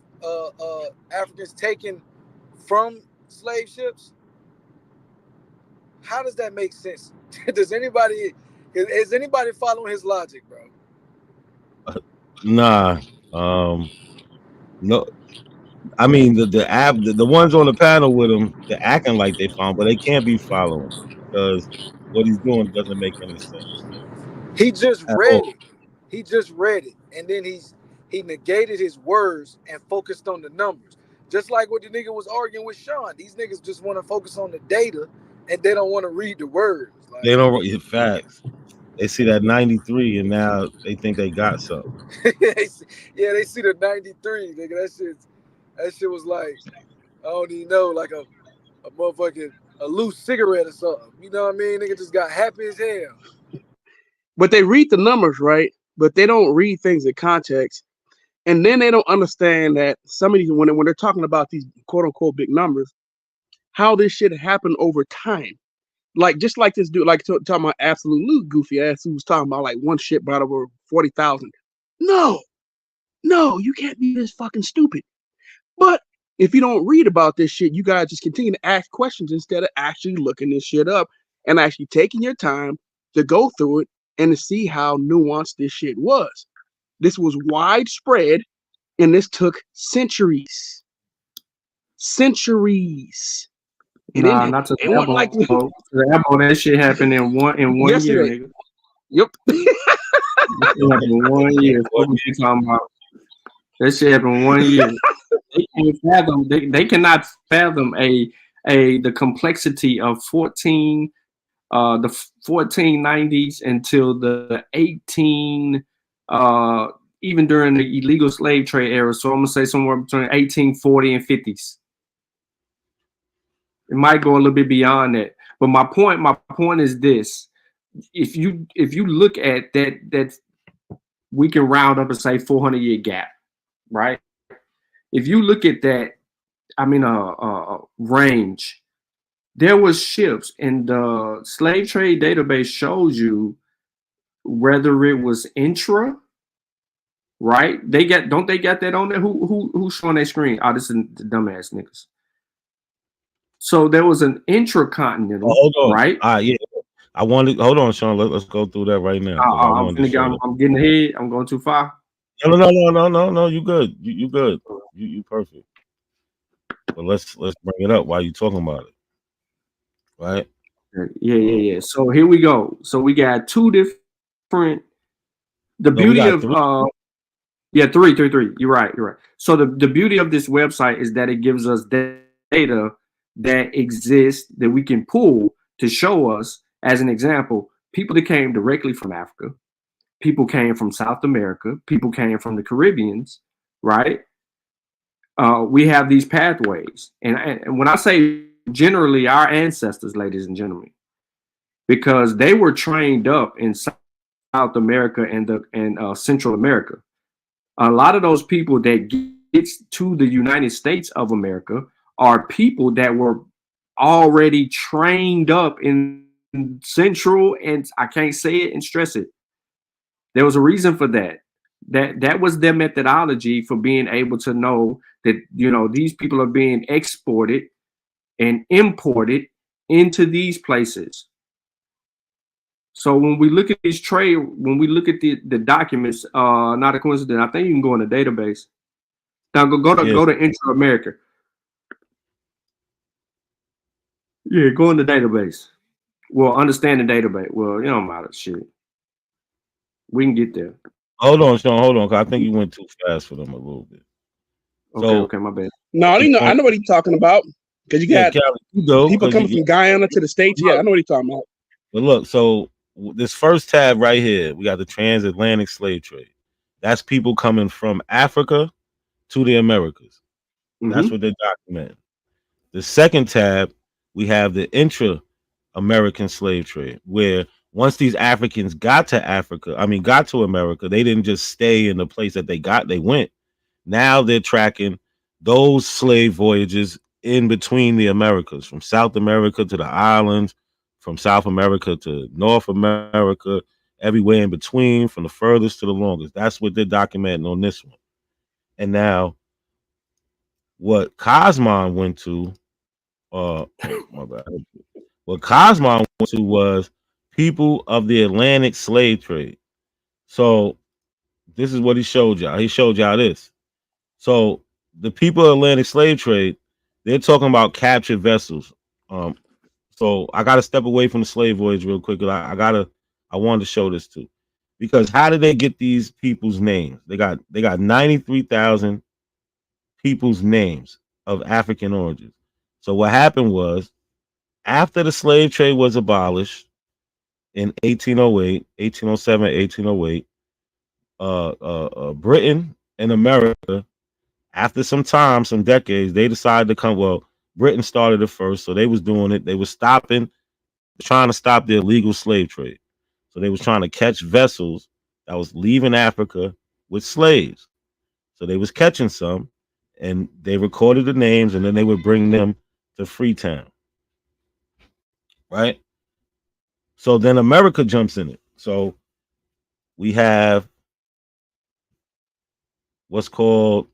Africans taken from slave ships. How does that make sense? Is anybody following his logic, bro? Nah. No. I mean the ones on the panel with him, they're acting like they found, but they can't be following because what he's doing doesn't make any sense. He just At read all. it. He just read it, and then he negated his words and focused on the numbers. Just like what the nigga was arguing with Sean. These niggas just want to focus on the data, and they don't want to read the words. Like, They don't read facts. They see that 93 and now they think they got something. they see the 93, nigga. That shit was like, I don't even know, like a motherfucking a loose cigarette or something. You know what I mean? Nigga just got happy as hell. But they read the numbers, right? But they don't read things in context. And then they don't understand that some of these, when they're talking about these quote unquote big numbers, how this shit happened over time. Like, just like this dude, like talking about absolute goofy ass who was talking about like one ship brought over 40,000. No, you can't be this fucking stupid. But if you don't read about this shit, you guys just continue to ask questions instead of actually looking this shit up and actually taking your time to go through it and to see how nuanced this shit was. This was widespread, and this took centuries. Nah, not to the elbow. Like the elbow, that shit happened in one year, nigga. Yep. That shit happened in 1 year. What was you talking about? That shit happened in 1 year. They can't fathom. They cannot fathom the complexity of the 1490s until the 18 even during the illegal slave trade era. So I'm gonna say somewhere between 1840 and 50s. It might go a little bit beyond that. But my point is this: if you look at that we can round up and say 400-year gap, right? If you look at that, range, there was ships, and the slave trade database shows you whether it was intra, right? Don't they got that on there? Who's showing their screen? Oh, this is the dumbass niggas. So there was an intracontinental, hold on. right? Yeah. Hold on, Sean. Let's go through that right now. I'm getting ahead. I'm going too far. No. You good. You good. You perfect. But let's bring it up while you talking about it. Right? Yeah. So here we go. So we got two different. The beauty of three. You're right. So the beauty of this website is that it gives us data that exists that we can pull to show us, as an example, people that came directly from Africa, people came from South America, people came from the Caribbeans, right? We have these pathways. And when I say generally our ancestors, ladies and gentlemen, because they were trained up in South America and Central America. A lot of those people that get to the United States of America are people that were already trained up in Central, and I can't say it and stress it. There was a reason for that. That was their methodology for being able to know that, you know, these people are being exported and imported into these places. So when we look at these trade, when we look at the documents, not a coincidence. I think you can go in the database. Now go to Intra America. Yeah, go in the database. Well, understand the database. Well, you don't matter. Shit, we can get there. Hold on, Sean. Hold on. 'Cause I think you went too fast for them a little bit. Okay, my bad. No, I know what he's talking about. Because you got people coming from Guyana to the States. Yeah, I know what he's talking about. But look, so this first tab right here, we got the transatlantic slave trade. That's people coming from Africa to the Americas. That's what they document. The second tab, we have the intra-American slave trade, where once these Africans got to America, they didn't just stay in the place that they went. Now they're tracking those slave voyages in between the Americas, from South America to the islands, from South America to North America, everywhere in between, from the furthest to the longest. That's what they're documenting on this one. And now, what Cosmon went to, my bad. What Cosmon went to was people of the Atlantic slave trade. So this is what he showed y'all. He showed y'all this. So the people of Atlantic slave trade, they're talking about captured vessels. So I got to step away from the slave voyage real quick. I wanted to show this too, because how did they get these people's names? They got 93,000 people's names of African origins. So what happened was, after the slave trade was abolished in 1808, 1807, 1808, Britain and America, after some time, some decades, they decided to come. Well, Britain started it first, so they was doing it. They was trying to stop the illegal slave trade. So they was trying to catch vessels that was leaving Africa with slaves. So they was catching some, and they recorded the names, and then they would bring them to Freetown. Right? So then America jumps in it. So we have what's called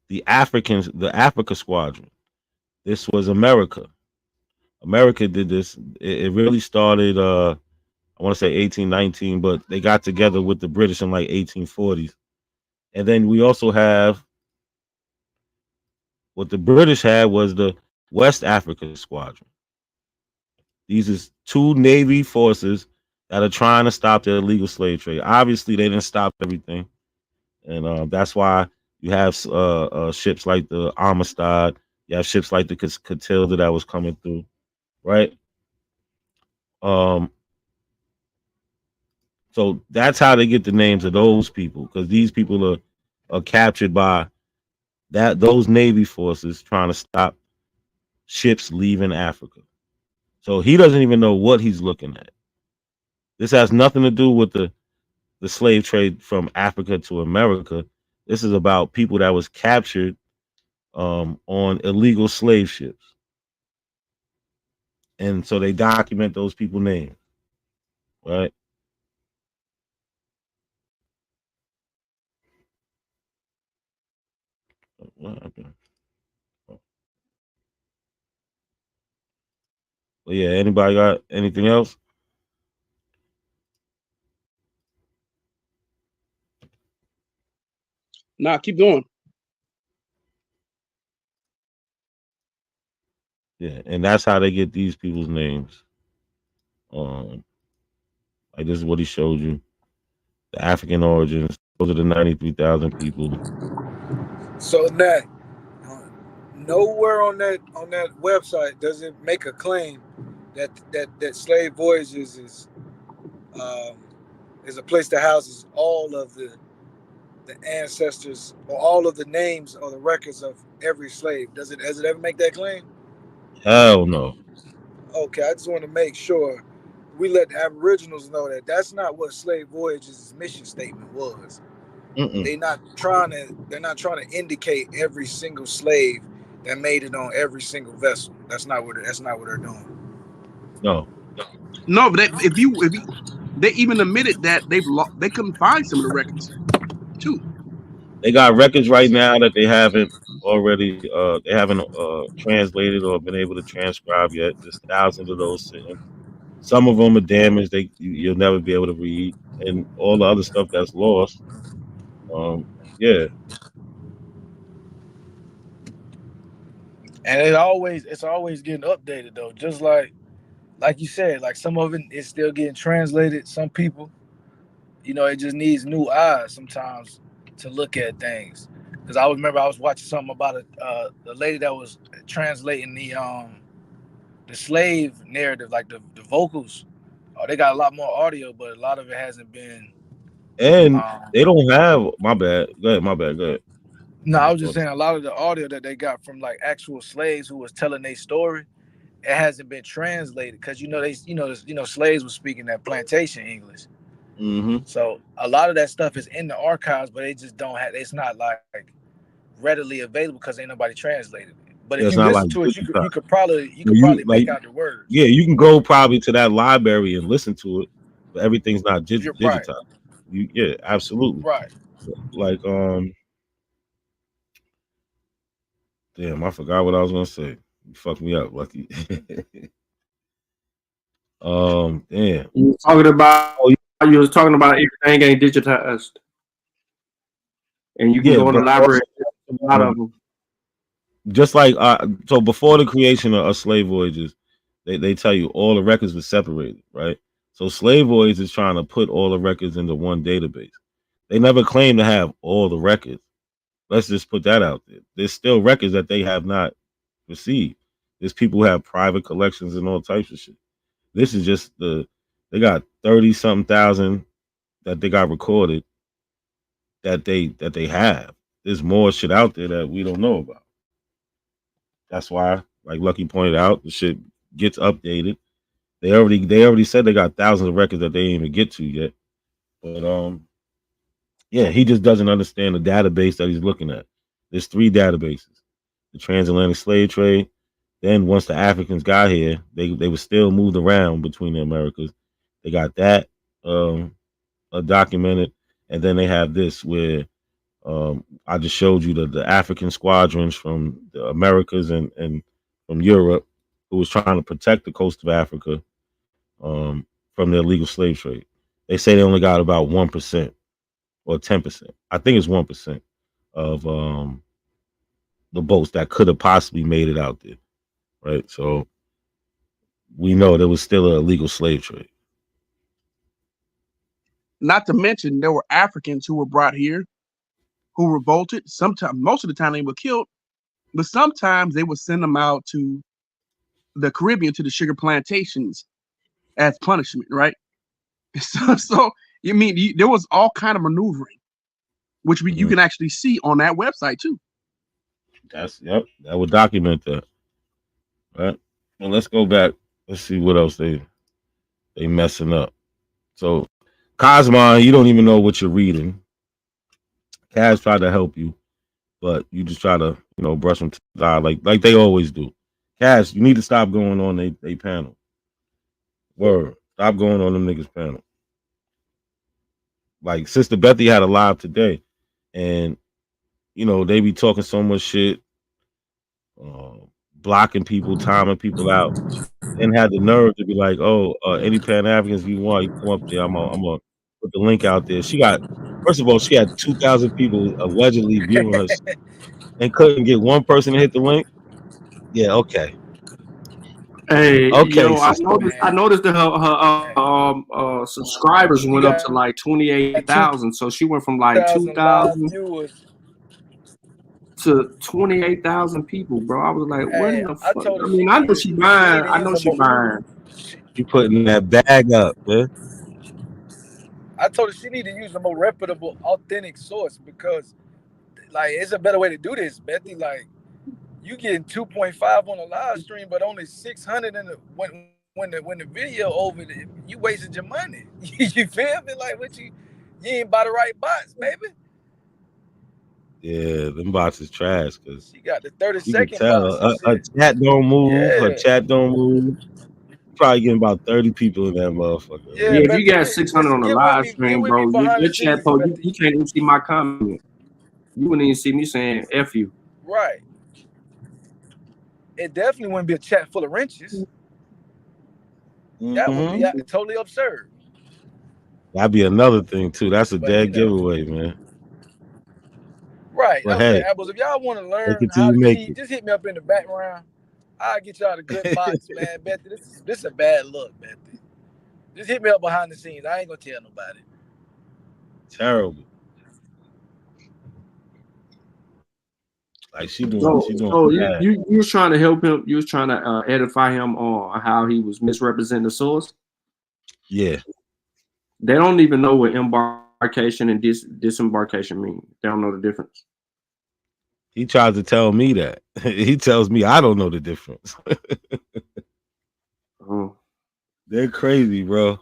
the Africa Squadron. This was America. America did this. It really started I want to say 1819, but they got together with the British in like 1840s. And then we also have what the British had was the West Africa Squadron. These is two Navy forces that are trying to stop the illegal slave trade. Obviously, they didn't stop everything, and that's why you have ships like the Amistad. You have ships like the Catilda that was coming through, right? So that's how they get the names of those people, because these people are captured by those Navy forces trying to stop ships leaving Africa. So he doesn't even know what he's looking at. This has nothing to do with the slave trade from Africa to America. This is about people that was captured on illegal slave ships. And so they document those people's names. Right? What happened? Well, yeah, anybody got anything else? Nah, keep going. Yeah, and that's how they get these people's names. Like this is what he showed you. The African origins. Those are the 93,000 people. So that nowhere on that website does it make a claim that slave voyages is a place that houses all of the ancestors or all of the names or the records of every slave. Does it ever make that claim? Hell no. Okay, I just want to make sure we let the Aboriginals know that that's not what slave voyages' mission statement was. they're not trying to indicate every single slave that made it on every single vessel. That's not what they're doing. No. No, but if they even admitted that they couldn't find some of the records too. They got records right now that they haven't already they haven't translated or been able to transcribe yet. There's thousands of those sitting. Some of them are damaged. You'll never be able to read, and all the other stuff that's lost. Yeah. And it's always getting updated though. Just like you said, like some of it is still getting translated. Some people, it just needs new eyes sometimes to look at things. Because I remember I was watching something about the lady that was translating the slave narrative, like the vocals. They got a lot more audio, but a lot of it hasn't been. And they don't have my bad. Go ahead, my bad. Go ahead. No, I was just saying a lot of the audio that they got from like actual slaves who was telling their story, it hasn't been translated because slaves were speaking that plantation English. Mm-hmm. So a lot of that stuff is in the archives, but they just don't have. It's not like readily available because ain't nobody translated it. But if you listen to it, you could probably make out the words. Yeah, you can go probably to that library and listen to it, but everything's not digitized. Yeah, absolutely. Right. Like damn, I forgot what I was gonna say. You fucked me up, Lucky. Damn. You was talking about everything ain't digitized, and you can go in the library. A lot of them. Just like so before the creation of slave voyages, they tell you all the records were separated, right? So slave voyages is trying to put all the records into one database. They never claim to have all the records. Let's just put that out there. There's still records that they have not received. There's people who have private collections and all types of shit. This is just they got 30-something thousand that they got recorded that they have. There's more shit out there that we don't know about. That's why, like Lucky pointed out, the shit gets updated. They already said they got thousands of records that they didn't even get to yet. But yeah, he just doesn't understand the database that he's looking at. There's 3 databases: the transatlantic slave trade. Then once the Africans got here, they were still moved around between the Americas. They got that documented, and then they have this where I just showed you the African squadrons from the Americas and from Europe who was trying to protect the coast of Africa from the illegal slave trade. They say they only got about 1% or 10%. I think it's 1% of the boats that could have possibly made it out there, right? So we know there was still an illegal slave trade. Not to mention there were Africans who were brought here who revolted. Sometimes, most of the time they were killed, but sometimes they would send them out to the Caribbean, to the sugar plantations as punishment, right? So you mean there was all kind of maneuvering, which you can actually see on that website too. That would document that. Right. Well, let's go back. Let's see what else they messing up. So Cosmon, you don't even know what you're reading. Kaz tried to help you, but you just try to, brush them to the eye like they always do. Kaz, you need to stop going on they panel. Word. Stop going on them niggas panel. Like Sister Bethy had a live today, and they be talking so much shit, blocking people, timing people out, and had the nerve to be like, "Oh, any Pan Africans you want, you come up there. I'm gonna put the link out there." First of all, she had 2,000 people allegedly viewing her, and couldn't get one person to hit the link. Yeah, okay. Hey, okay, I noticed that her subscribers went up to like 28,000. So she went from like 2,000 to 28,000 people, bro. I was like, what in the fuck? I mean, I know she buying. I know she buying. You putting that bag up, man. I told her she need to use a more reputable, authentic source because, like, it's a better way to do this, Bethy. Like, you getting 2.5 on a live stream, but only 600 when the video over, you wasted your money. You feel me? Like, you ain't buy the right bots, baby. Yeah, them bots is trash because She got the 30 you can second tell bots and her shit. chat don't move. Her Yeah. chat don't move. Probably getting about 30 people in that motherfucker. Yeah, Yeah, if Beth, you got 600 on the get with live me stream, bro, behind the your chat scenes, post, Beth. you can't even see my comment. You wouldn't even see me saying F you. Right. It definitely wouldn't be a chat full of wrenches. That would be totally absurd. That'd be another thing too. That's a But you dead know, giveaway, man. right. But I was saying, hey, Apples, if y'all want to take learn it till how you to make cheat, it. just hit me up in the background. I'll get y'all the good bots, man. Bethy, this is a bad look, Bethy. Just hit me up behind the scenes. I ain't gonna tell nobody. Terrible. Like she doing So bad. you was trying to help him. You was trying to edify him on how he was misrepresenting the source. Yeah. They don't even know what embarkation and disembarkation mean. They don't know the difference. He tries to tell me that. He tells me I don't know the difference. They're crazy, bro.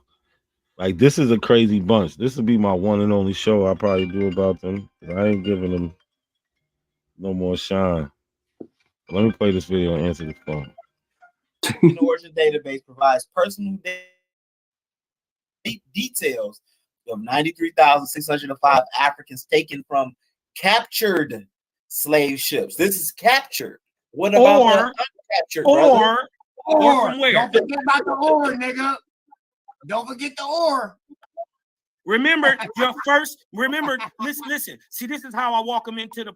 Like this is a crazy bunch. This will be my one and only show I probably do about them. I ain't giving them no more shine. Let me play this video and answer the phone. The origin database provides personal details of 93,605 Africans taken from captured slave ships. This is captured. What about the uncaptured, brother? Or from where? Don't forget about the or, nigga. Don't forget the or. Remember your first. Remember, listen. See, this is how I walk them into the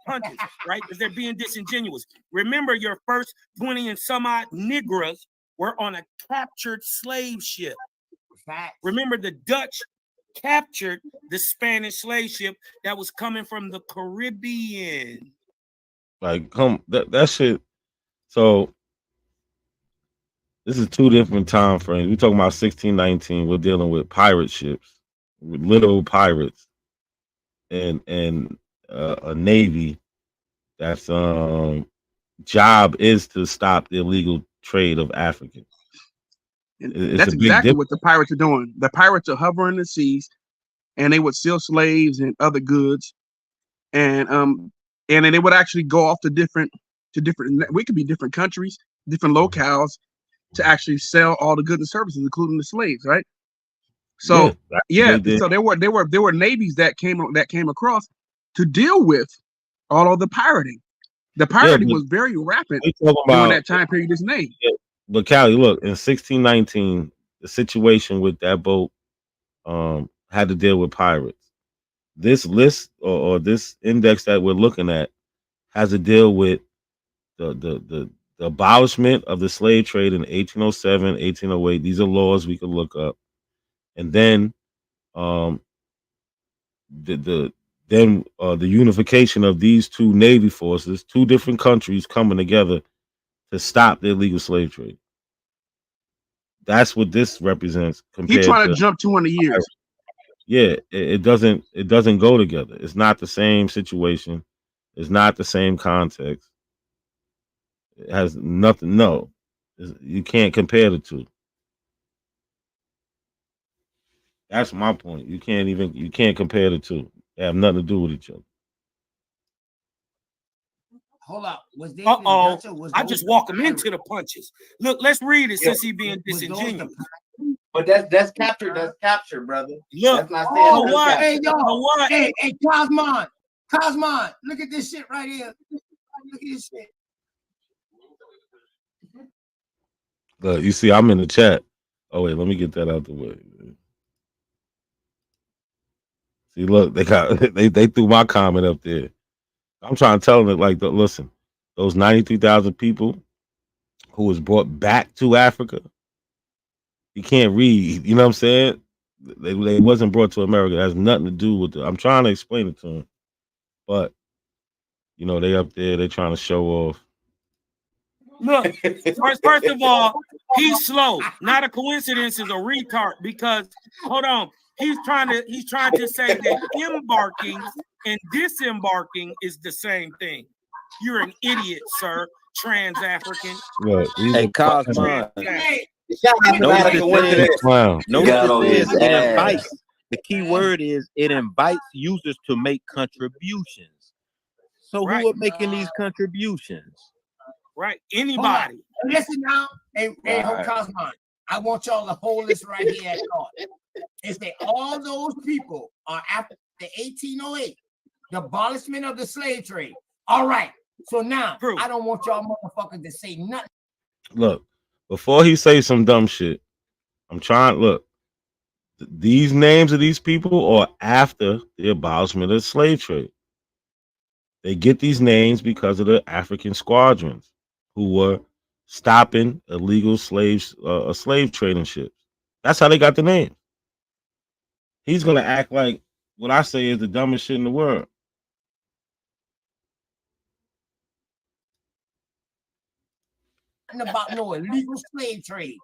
punches, right? Because they're being disingenuous. Remember, your first 20 and some odd Negroes were on a captured slave ship. Facts. Remember, the Dutch captured the Spanish slave ship that was coming from the Caribbean. Like, that shit. So this is two different time frames. We're talking about 1619. We're dealing with pirate ships, with literal pirates, and a navy that's job is to stop the illegal trade of Africans. It's That's a big exactly difference. what the pirates are doing. The pirates are hovering the seas, and they would steal slaves and other goods, and then they would actually go off to different. We could be different countries, different locales, to actually sell all the goods and services, including the slaves, right? So so there were navies that came across to deal with all of the pirating. The pirating was very rapid during that time period. This name. Yeah, but Callie, look, in 1619, the situation with that boat had to deal with pirates. This list or this index that we're looking at has to deal with the abolishment of the slave trade in 1807, 1808. These are laws we could look up. And then the unification of these two navy forces, two different countries coming together to stop the illegal slave trade. That's what this represents compared He trying to to jump 200 years. Yeah, it doesn't go together. It's not the same situation. It's not the same context. It has nothing. No, you can't compare the two. That's my point. You can't compare the two. They have nothing to do with each other. Hold up. Was they I just walk him into the punches. Look, let's read it since he being disingenuous. But that's captured. That's captured, brother. Look, that's not saying that's what? Hey, captured. yo, hey, Cosmon, look at this shit right here. Look at this shit. You see, I'm in the chat. Oh wait, let me get that out the way. See, look, they threw my comment up there. I'm trying to tell them like, listen, those 93,000 people who was brought back to Africa, you can't read. You know what I'm saying? They wasn't brought to America. It has nothing to do with it. I'm trying to explain it to them, but you know they up there. They trying to show off. Look, first of all, he's slow. Not a coincidence, is a retard. Because hold on, he's trying to say that embarking and disembarking is the same thing. You're an idiot, sir. Trans-African. Hey, Cosmon. Notice it says it invites. The key word is it invites users to make contributions. So Right. who are making these contributions? Right. Hold on. Anybody. Listen now. Hey, Right. Cosmon, I want y'all to hold this right here at thought. It's that all those people are after 1808, the abolishment of the slave trade. All right. So now I don't want y'all motherfuckers to say nothing. Look, before he say some dumb shit, I'm trying. Look, these names of these people are after the abolishment of the slave trade. They get these names because of the African squadrons who were stopping illegal slaves, slave trading ships. That's how they got the name. He's gonna act like what I say is the dumbest shit in the world. About no illegal slave trade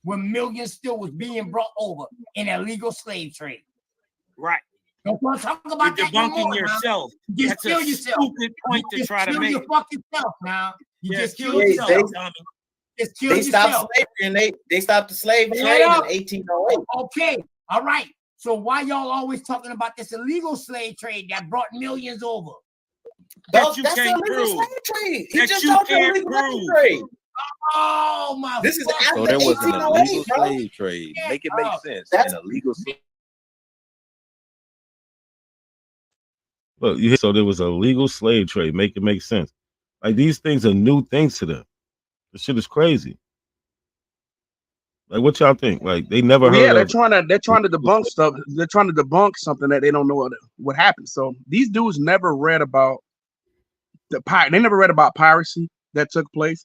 when millions still was being brought over in illegal slave trade. Right. Don't want to talk about You're that no debunking more, yourself. Now. You That's just kill a yourself. stupid point you to try to kill make. your fucking self now. You Yeah, just kill kill yourself, yourself. dummy. Just kill They yourself. stopped slavery and they stopped the slave Shut trade in up. 1808. Okay, all right. So why y'all always talking about this illegal slave trade that brought millions over? That you That's the can't illegal prove. slave trade. He That just you talked about can't illegal slave prove. trade. Oh my! This is So after there was an 1808, illegal bro. slave trade. Make it make sense. That's An illegal slave. Look, so there was a legal slave trade. Make it make sense. Like these things are new things to them. This shit is crazy. Like what y'all think? Like they never Well, yeah, heard they're of. trying to debunk stuff. They're trying to debunk something that they don't know what happened. So these dudes never read about they never read about piracy that took place.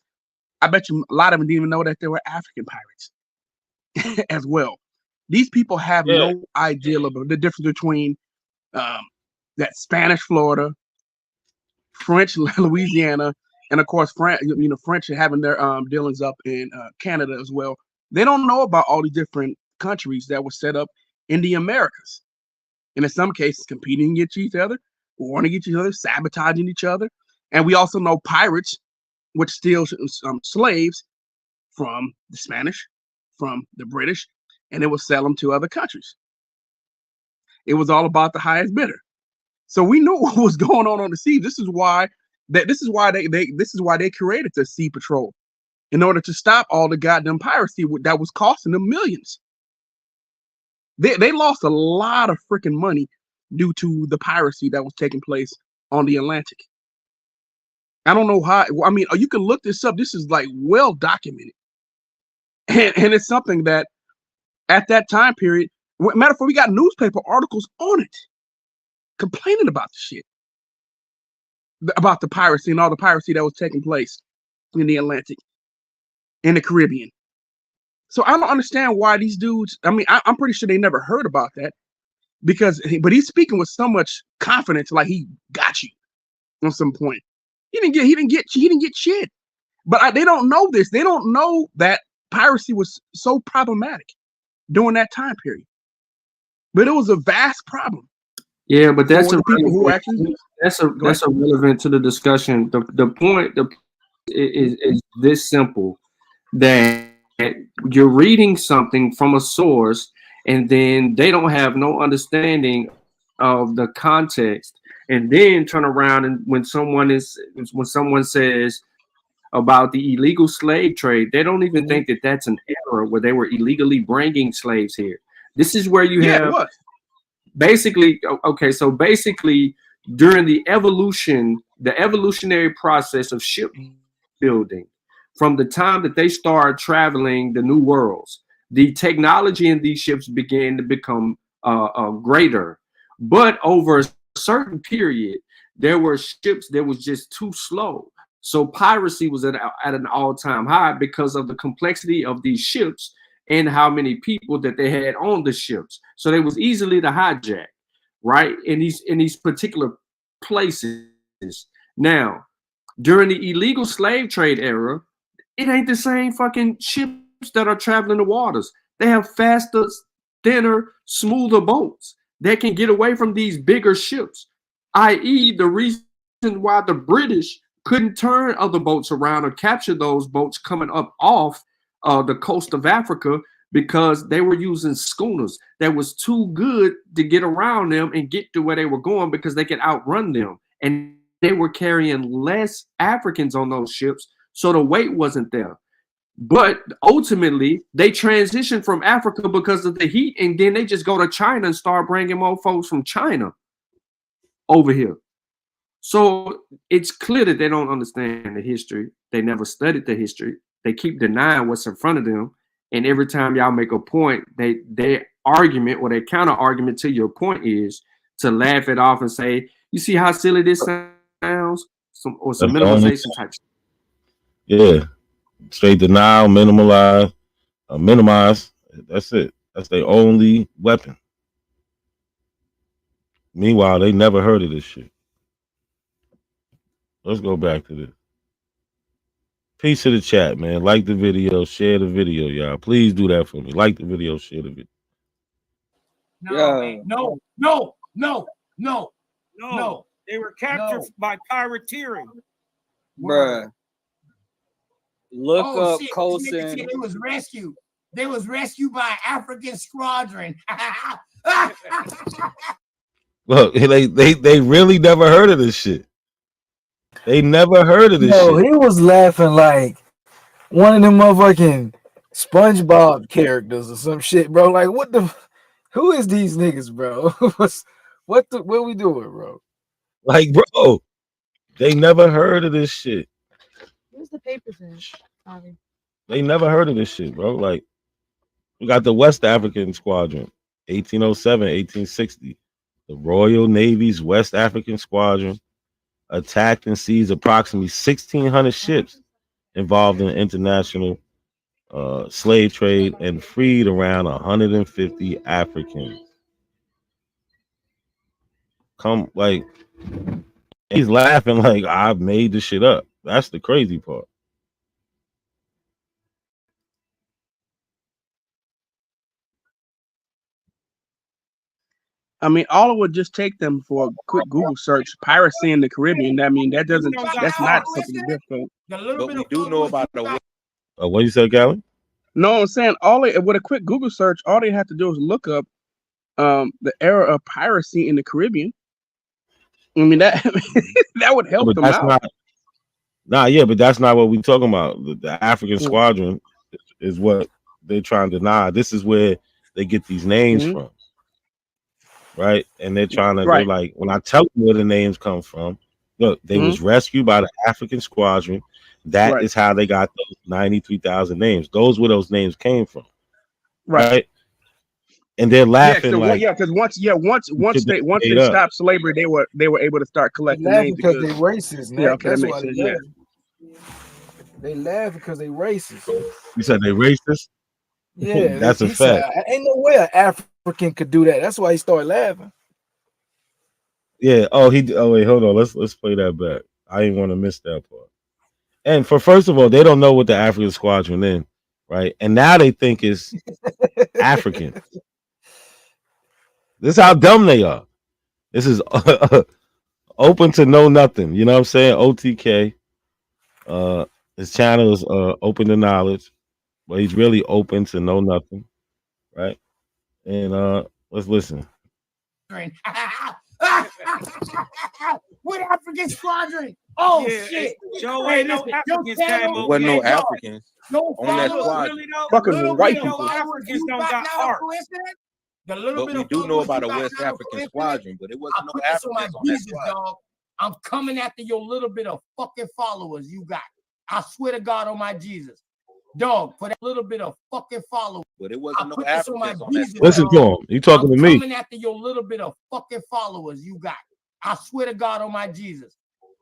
I bet you a lot of them didn't even know that there were African pirates as well. These people have no idea about the difference between that Spanish Florida, French Louisiana, and of course French are having their dealings up in Canada as well. They don't know about all these different countries that were set up in the Americas, and in some cases competing against each other, warring against each other, sabotaging each other. And we also know pirates, which steal slaves from the Spanish, from the British, and it would sell them to other countries. It was all about the highest bidder. So we knew what was going on the sea. This is why they created the Sea Patrol, in order to stop all the goddamn piracy that was costing them millions. They lost a lot of freaking money due to the piracy that was taking place on the Atlantic. I don't know how. I mean, you can look this up. This is like well documented, and it's something that at that time period, matter of fact, we got newspaper articles on it, complaining about the shit, about the piracy and all the piracy that was taking place in the Atlantic, in the Caribbean. So I don't understand why these dudes. I mean, I'm pretty sure they never heard about that but he's speaking with so much confidence, like he got you on some point. He didn't get shit. But they don't know this. They don't know that piracy was so problematic during that time period. But it was a vast problem. Yeah, but that's for the people who actually. that's irrelevant to the discussion. The point is this simple, that you're reading something from a source and then they don't have no understanding of the context, and then turn around and when someone says about the illegal slave trade, they don't even think that that's an error where they were illegally bringing slaves here. This is where you have basically, okay, so basically during the evolutionary process of shipbuilding, from the time that they started traveling the new worlds, the technology in these ships began to become greater. But over a certain period, there were ships that was just too slow. So piracy was at an all-time high because of the complexity of these ships and how many people that they had on the ships. So they was easily to hijack, right? In these particular places. Now, during the illegal slave trade era, it ain't the same fucking ships that are traveling the waters. They have faster, thinner, smoother boats that can get away from these bigger ships, i.e. the reason why the British couldn't turn other boats around or capture those boats coming up off the coast of Africa, because they were using schooners that was too good to get around them and get to where they were going because they could outrun them. And they were carrying less Africans on those ships, so the weight wasn't there. But ultimately, they transitioned from Africa because of the heat, and then they just go to China and start bringing more folks from China over here. So it's clear that they don't understand the history. They never studied the history. They keep denying what's in front of them. And every time y'all make a point, their argument or their counter argument to your point is to laugh it off and say, you see how silly this sounds? Some minimalization type shit. Yeah. Straight denial, minimize. That's it. That's their only weapon. Meanwhile, they never heard of this shit. Let's go back to this. Peace to the chat, man. Like the video, share the video, y'all. Please do that for me. Like the video, share the video. No. They were captured by privateering. Bruh. Look up Colson. It was rescued. They was rescued by African squadron. Look, they really never heard of this shit. They never heard of this shit. He was laughing like one of them motherfucking SpongeBob characters or some shit, bro. Like, who is these niggas, bro? what we doing, bro? Like, bro, they never heard of this shit. Where's the papers in? They never heard of this shit, bro. Like, we got the West African Squadron, 1807, 1860. The Royal Navy's West African Squadron attacked and seized approximately 1,600 ships involved in international slave trade and freed around 150 Africans. He's laughing like I've made this shit up. That's the crazy part. I mean, all it would just take them for a quick Google search, piracy in the Caribbean. I mean, that's not something difficult. But we do know about the. What you said, Callie? No, I'm saying with a quick Google search, all they have to do is look up the era of piracy in the Caribbean. I mean that would help them out. But that's not what we're talking about. The African Squadron is what they're trying to deny. This is where they get these names from. Right, and they're trying to. They're like, when I tell them where the names come from, look, they was rescued by the African Squadron. That is how they got those 93,000 names. Those where those names came from. Right, and they're laughing because once they stopped slavery, they were able to start collecting names because they racist. Yeah, that's why they laugh because they racist. You said they racist? Yeah, that's a fact. Ain't no way an African could do that. That's why he started laughing. Yeah. Oh, wait, hold on. Let's play that back. I didn't want to miss that part. And first of all, they don't know what the African Squadron is, right? And now they think it's African. This is how dumb they are. This is open to know nothing. You know what I'm saying? OTK. His channel is open to knowledge, but he's really open to know nothing, right? And let's listen. With African Squadron. Oh Yeah, shit! Joe, ain't no Africans came over. Wasn't no Africans on that squad. Fucking white people. Africans don't got heart. But we do know about a West African Squadron, but it wasn't no Africans on that squad. I'm coming after your little bit of fucking followers you got. I swear to God on my Jesus. Dog, for that little bit of fucking followers. But it wasn't no Africans on that squad. Listen to him. You talking to me. I'm coming after your little bit of fucking followers you got. I swear to God on my Jesus.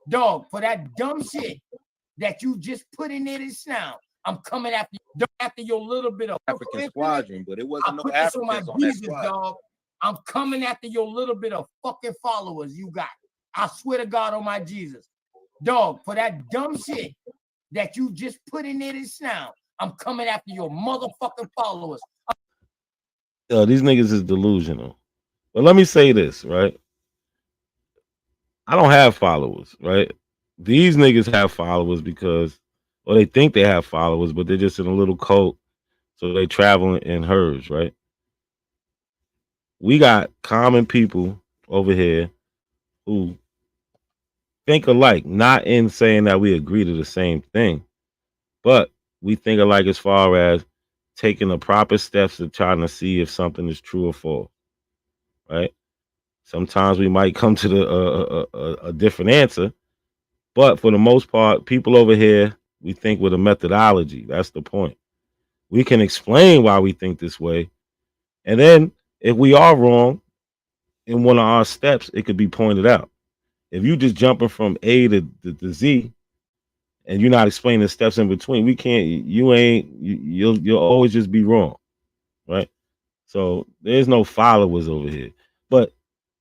Dog, for that dumb shit that you just put in there this now, I'm coming after your little bit of African Squadron, but it wasn't no Africans on that squad. Dog. I'm coming after your little bit of fucking followers you got. I swear to God on my Jesus. Dog, for that dumb shit that you just put in there this now, I'm coming after your motherfucking followers. These niggas is delusional. But let me say this, right? I don't have followers, right? These niggas have followers because, or they think they have followers, but they're just in a little cult, so they travel in herds, right? We got common people over here who think alike, not in saying that we agree to the same thing, but we think alike as far as taking the proper steps to trying to see if something is true or false, right? Sometimes we might come to a different answer, but for the most part, people over here, we think with a methodology. That's the point. We can explain why we think this way, and then if we are wrong in one of our steps, it could be pointed out. If you just jumping from A to Z, and you're not explaining the steps in between, we can't. You'll always just be wrong, right? So there's no followers over here. But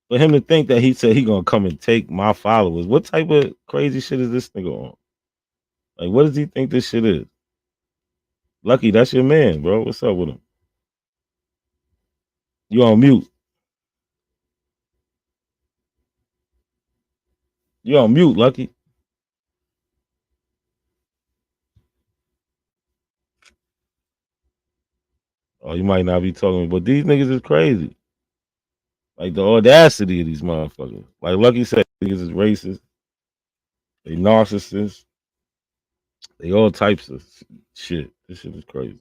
for him to think that he said he gonna come and take my followers, what type of crazy shit is this nigga on? Like, what does he think this shit is? Lucky, that's your man, bro. What's up with him? You on mute? You on mute, Lucky? Oh, you might not be talking, but these niggas is crazy. Like the audacity of these motherfuckers. Like Lucky said, niggas is racist. They narcissists. They all types of shit. This shit is crazy.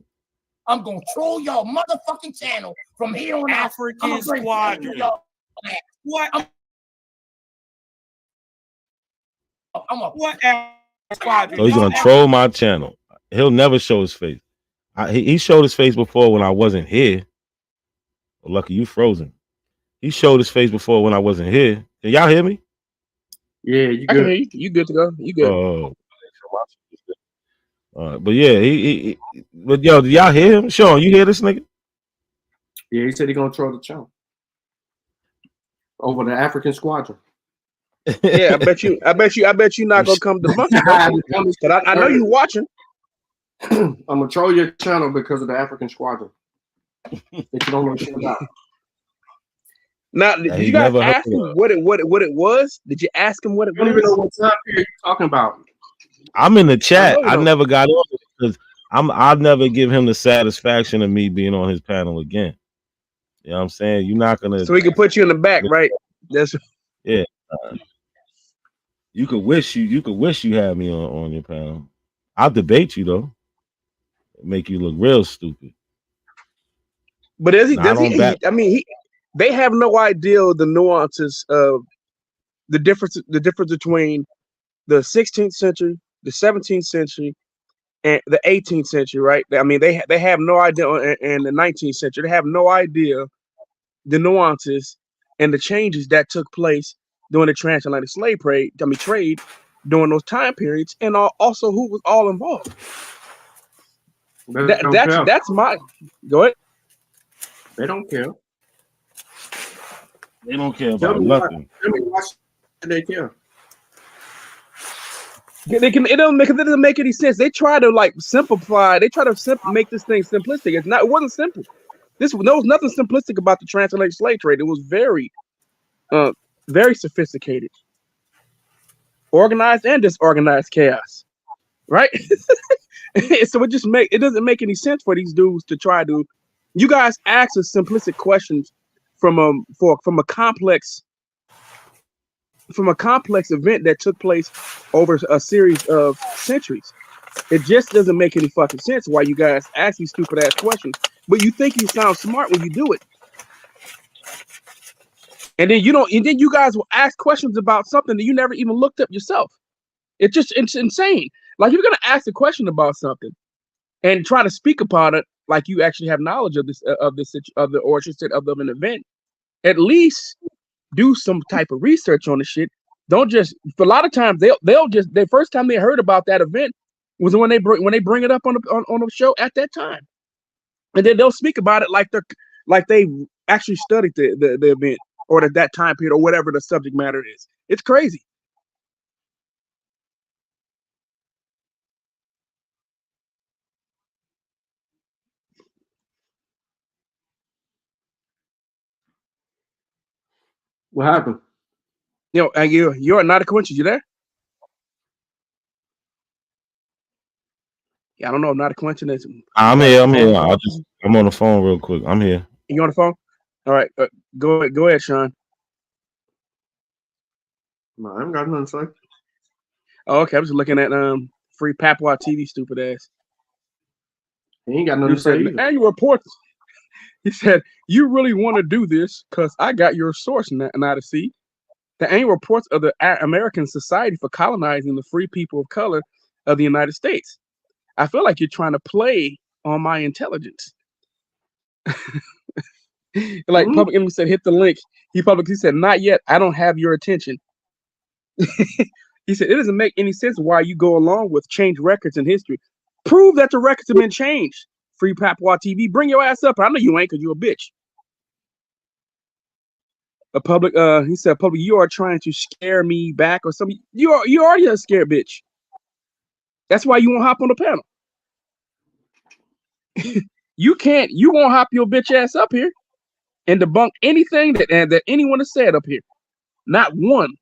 I'm gonna troll y'all motherfucking channel from here on out. African Squadron. What? What squadron? So he's gonna troll my channel. He'll never show his face. He showed his face before when I wasn't here. Oh, Lucky, you frozen. He showed his face before when I wasn't here. Can y'all hear me? Yeah, you I good. can hear you. You good to go. You good. Oh. But yeah, but yo, did y'all hear him? Sean, you hear this nigga? Yeah, he said he gonna troll the channel over the African Squadron. Yeah, I bet you not gonna come to Monkey. But I know you watching. I'm gonna troll your channel because of the African Squadron that you don't know shit about. Now, did you guys ask him what it was? Did you ask him what it was? I don't even know what time period you're talking about. I'm in the chat. I never got on it because I'll never give him the satisfaction of me being on his panel again. You know what I'm saying? You're not gonna. So he can put you in the back, right? That's yeah. You could wish you had me on your panel. I'll debate you though. Make you look real stupid. But does he? I mean, they have no idea the nuances of the difference between the 16th century, the 17th century, and the 18th century, right? I mean, they have no idea in the 19th century. They have no idea the nuances and the changes that took place during the transatlantic trade during those time periods, and also who was all involved. That's my go ahead. They don't care. They don't care about nothing. Why should they care? It doesn't make any sense. They try to simplify. They try to make this thing simplistic. It wasn't simple. There was nothing simplistic about the transatlantic slave trade. It was very, very sophisticated, organized and disorganized chaos, right? So it doesn't make any sense for these dudes to try to. You guys ask us simplistic questions from a complex event that took place over a series of centuries. It just doesn't make any fucking sense why you guys ask these stupid ass questions, but you think you sound smart when you do it. And then you guys will ask questions about something that you never even looked up yourself. It's insane. Like, you're gonna ask a question about something and try to speak upon it like you actually have knowledge of the origin of an event. At least do some type of research on the shit. Don't just. For a lot of times they'll just. The first time they heard about that event was when they bring it up on the show at that time, and then they'll speak about it like they actually studied the event or that time period or whatever the subject matter is. It's crazy. What happened? You're not a coincidence. You there? Yeah, I don't know. Not a coincidence. I'm here. I'm on the phone real quick. I'm here. You on the phone? All right. Go ahead, Sean. No, I haven't got nothing to say. Oh, okay. I was just looking at free Papua TV, stupid ass. He ain't got nothing to say said, either. annual reports. He said, "You really want to do this? Cause I got your source now to see." The annual reports of the American Society for Colonizing the Free People of Color of the United States. I feel like you're trying to play on my intelligence. Like Public Enemy said, hit the link. He said, "Not yet. I don't have your attention." He said, "It doesn't make any sense why you go along with change records in history. Prove that the records have been changed. Free Papua TV. Bring your ass up. I know you ain't, because you a bitch." He said, "Public, you are trying to scare me back or something. You already a scared bitch. That's why you won't hop on the panel. You won't hop your bitch ass up here and debunk anything that anyone has said up here. Not one.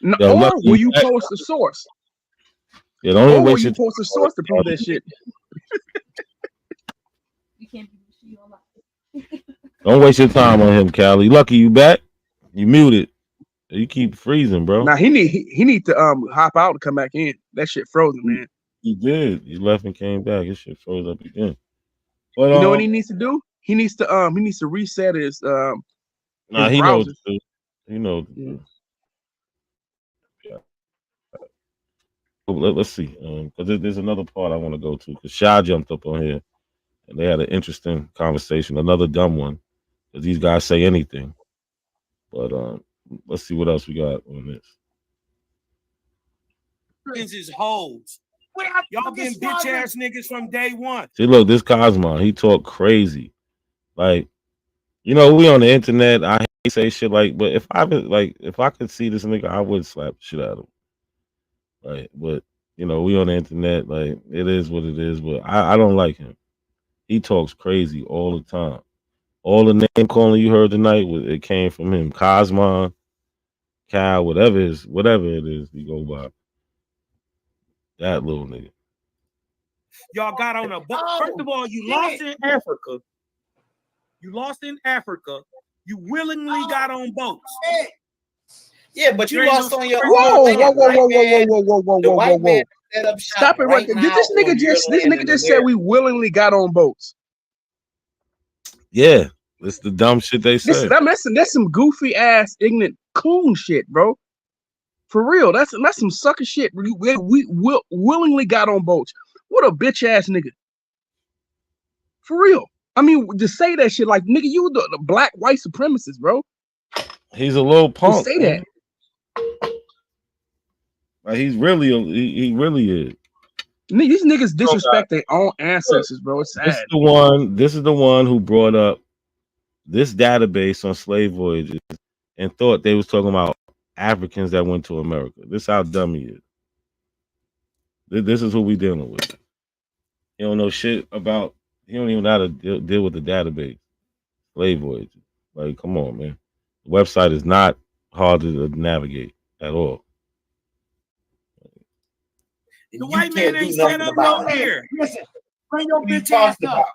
Yo, or will you post the source? Yeah, don't or even will waste you your post the source to prove that shit?" Don't waste your time on him, Callie. Lucky, you back? You muted. You keep freezing, bro. Now he need to hop out and come back in. That shit frozen, man. He did. He left and came back. His shit froze up again. But You know what he needs to do? He needs to reset his nah, his he browser. knows. He knows. Yeah. Let's see, because there's another part I want to go to. Because Shy jumped up on here, and they had an interesting conversation. Another dumb one, because these guys say anything. But let's see what else we got on this. Is hoes. Y'all been bitch ass niggas from day one. See, look, this Cosmo, he talk crazy. Like, we on the internet. I hate to say shit like, but if I could see this nigga, I would slap the shit out of him. Right, but we on the internet. Like, it is what it is. But I don't like him. He talks crazy all the time. All the name calling you heard tonight, it came from him. Cosmo, Cal, whatever it is, he go by. That little nigga. Y'all got on a boat. First of all, you lost in Africa. You willingly got on boats. Yeah, but you lost on your Whoa, own. Whoa. Stop it right there. This nigga just said we willingly got on boats. Yeah, it's the dumb shit they say. That's some goofy ass ignorant coon shit, bro. For real, that's some sucker shit. We willingly got on boats. What a bitch ass nigga. For real. I mean, to say that shit like, nigga, you the black white supremacist, bro. He's a little punk. To say that. Like, he really is. These niggas disrespect their own ancestors, bro. It's sad. This is the one who brought up this database on slave voyages and thought they was talking about Africans that went to America. This is how dumb he is. This is who we dealing with. He don't know shit about. He don't even know how to deal with the database. Slave voyages. Like, come on, man. The website is not hard to navigate at all. The white man ain't set up no here. Listen, bring your bitch ass up.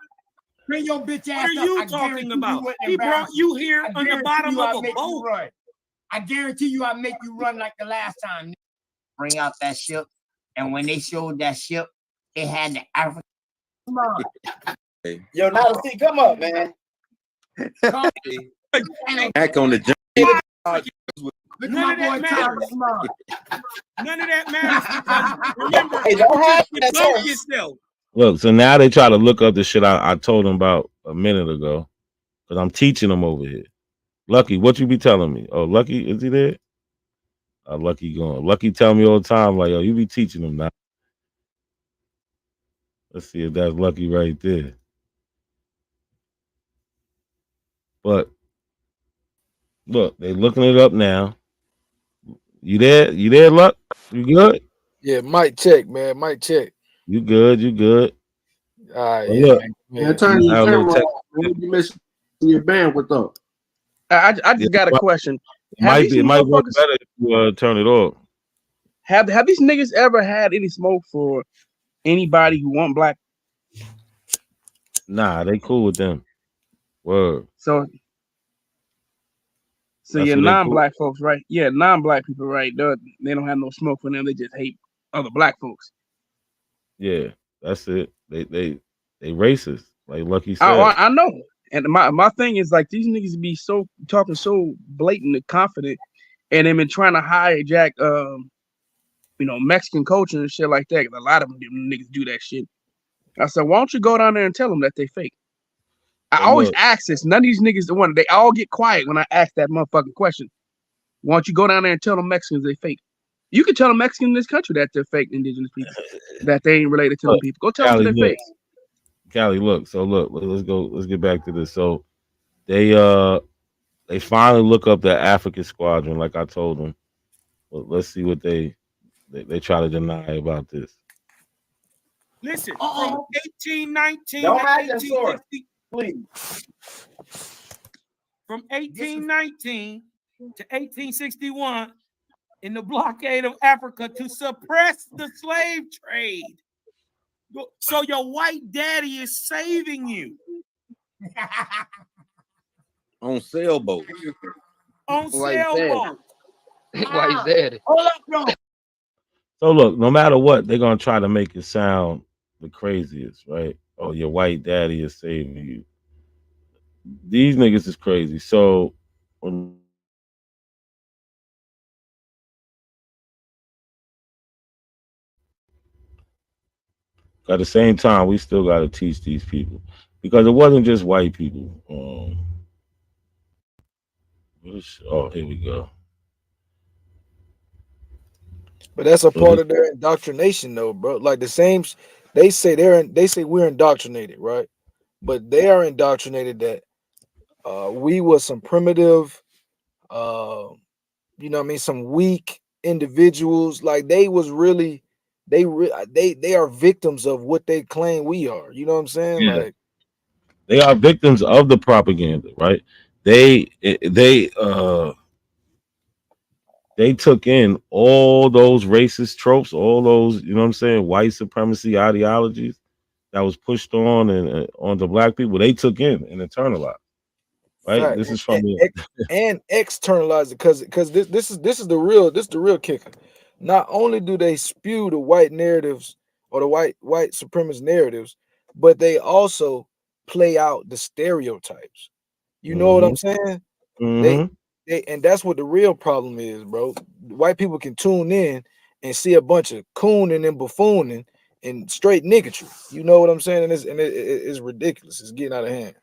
Bring your bitch ass up. What are you talking about? He brought you here on the bottom of a boat. I guarantee you I'll make you run like the last time. Bring out that ship. And when they showed that ship, they had the African. Come on. Yo, now see, come up, man. Back on the None of that matters. None of that matters. Remember, hey, don't have that yourself. Look, so now they try to look up the shit I told them about a minute ago, because I'm teaching them over here. Lucky, what you be telling me? Oh, Lucky, is he there? Lucky gone. Lucky tell me all the time, like, yo, you be teaching them now. Let's see if that's Lucky right there. But look, they looking it up now. You there? You there, Luck? You good? Yeah, mic check, man. Mic check. You good? You good? All right, yeah. Look, man. Turn your camera off, man. You missing your bandwidth up. I just got a question. It might work better if you turn it off. Have these niggas ever had any smoke for anybody who want black? Nah, they cool with them. Word. So So That's yeah, who they pull. non-black folks, right? Yeah, non-black people, right? They don't have no smoke for them. They just hate other black folks. Yeah, that's it. They racist, like Lucky I said. I know. And my thing is like these niggas be so talking so blatant and confident, and they've been trying to hijack Mexican culture and shit like that. A lot of them niggas do that shit. I said, why don't you go down there and tell them that they fake? I Hey, always look, ask this. None of these niggas the one. They all get quiet when I ask that motherfucking question. Why don't you go down there and tell them Mexicans they fake? You can tell them Mexicans in this country that they're fake indigenous people, that they ain't related to them look, people. Go tell them to Callie, their look, face. Callie, look. So look, let's go. Let's get back to this. So they finally look up the African squadron, like I told them. Well, let's see what they try to deny about this. Listen, from 1819 Don't to hide that sword, 1860, please. from 1819 to 1861, in the blockade of Africa to suppress the slave trade. So your white daddy is saving you. On sailboats. On White sailboat. White daddy. Hold up, bro. So look, no matter what, they're gonna try to make it sound the craziest, right? Oh, your white daddy is saving you. These niggas is crazy. So at the same time, we still got to teach these people because it wasn't just white people. Oh, here we go. But that's a So part this, of their indoctrination, though, bro. Like the same, they say we're indoctrinated, right? But they are indoctrinated that we were some primitive, uh, what I mean, some weak individuals. Like they was really, they are victims of what they claim we are. You know what I'm saying? yeah, Like they are victims of the propaganda, right? They took in all those racist tropes, all those, you know what I'm saying, white supremacy ideologies that was pushed on and onto black people. They took in and internalized. Right. fact This is from the and externalize it because this is the real kicker. Not only do they spew the white narratives or the white supremacist narratives, but they also play out the stereotypes. You know what I'm saying? They Mm-hmm. and that's what the real problem is, bro. White people can tune in and see a bunch of cooning and buffooning and straight niggatry. You know what I'm saying? And it's ridiculous. It's getting out of hand.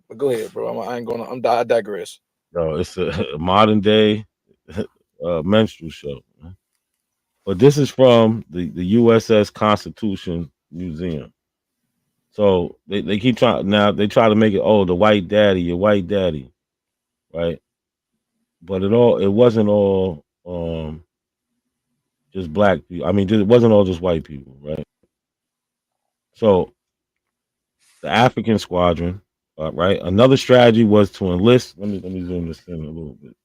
But go ahead, bro. I ain't gonna. I digress. No, it's a modern day menstrual show. But this is from the USS Constitution Museum. So they keep trying now. They try to make it the white daddy, your white daddy, right? But it wasn't all just black people. I mean, it wasn't all just white people, right? So the African squadron, right? Another strategy was to enlist. Let me zoom this in a little bit.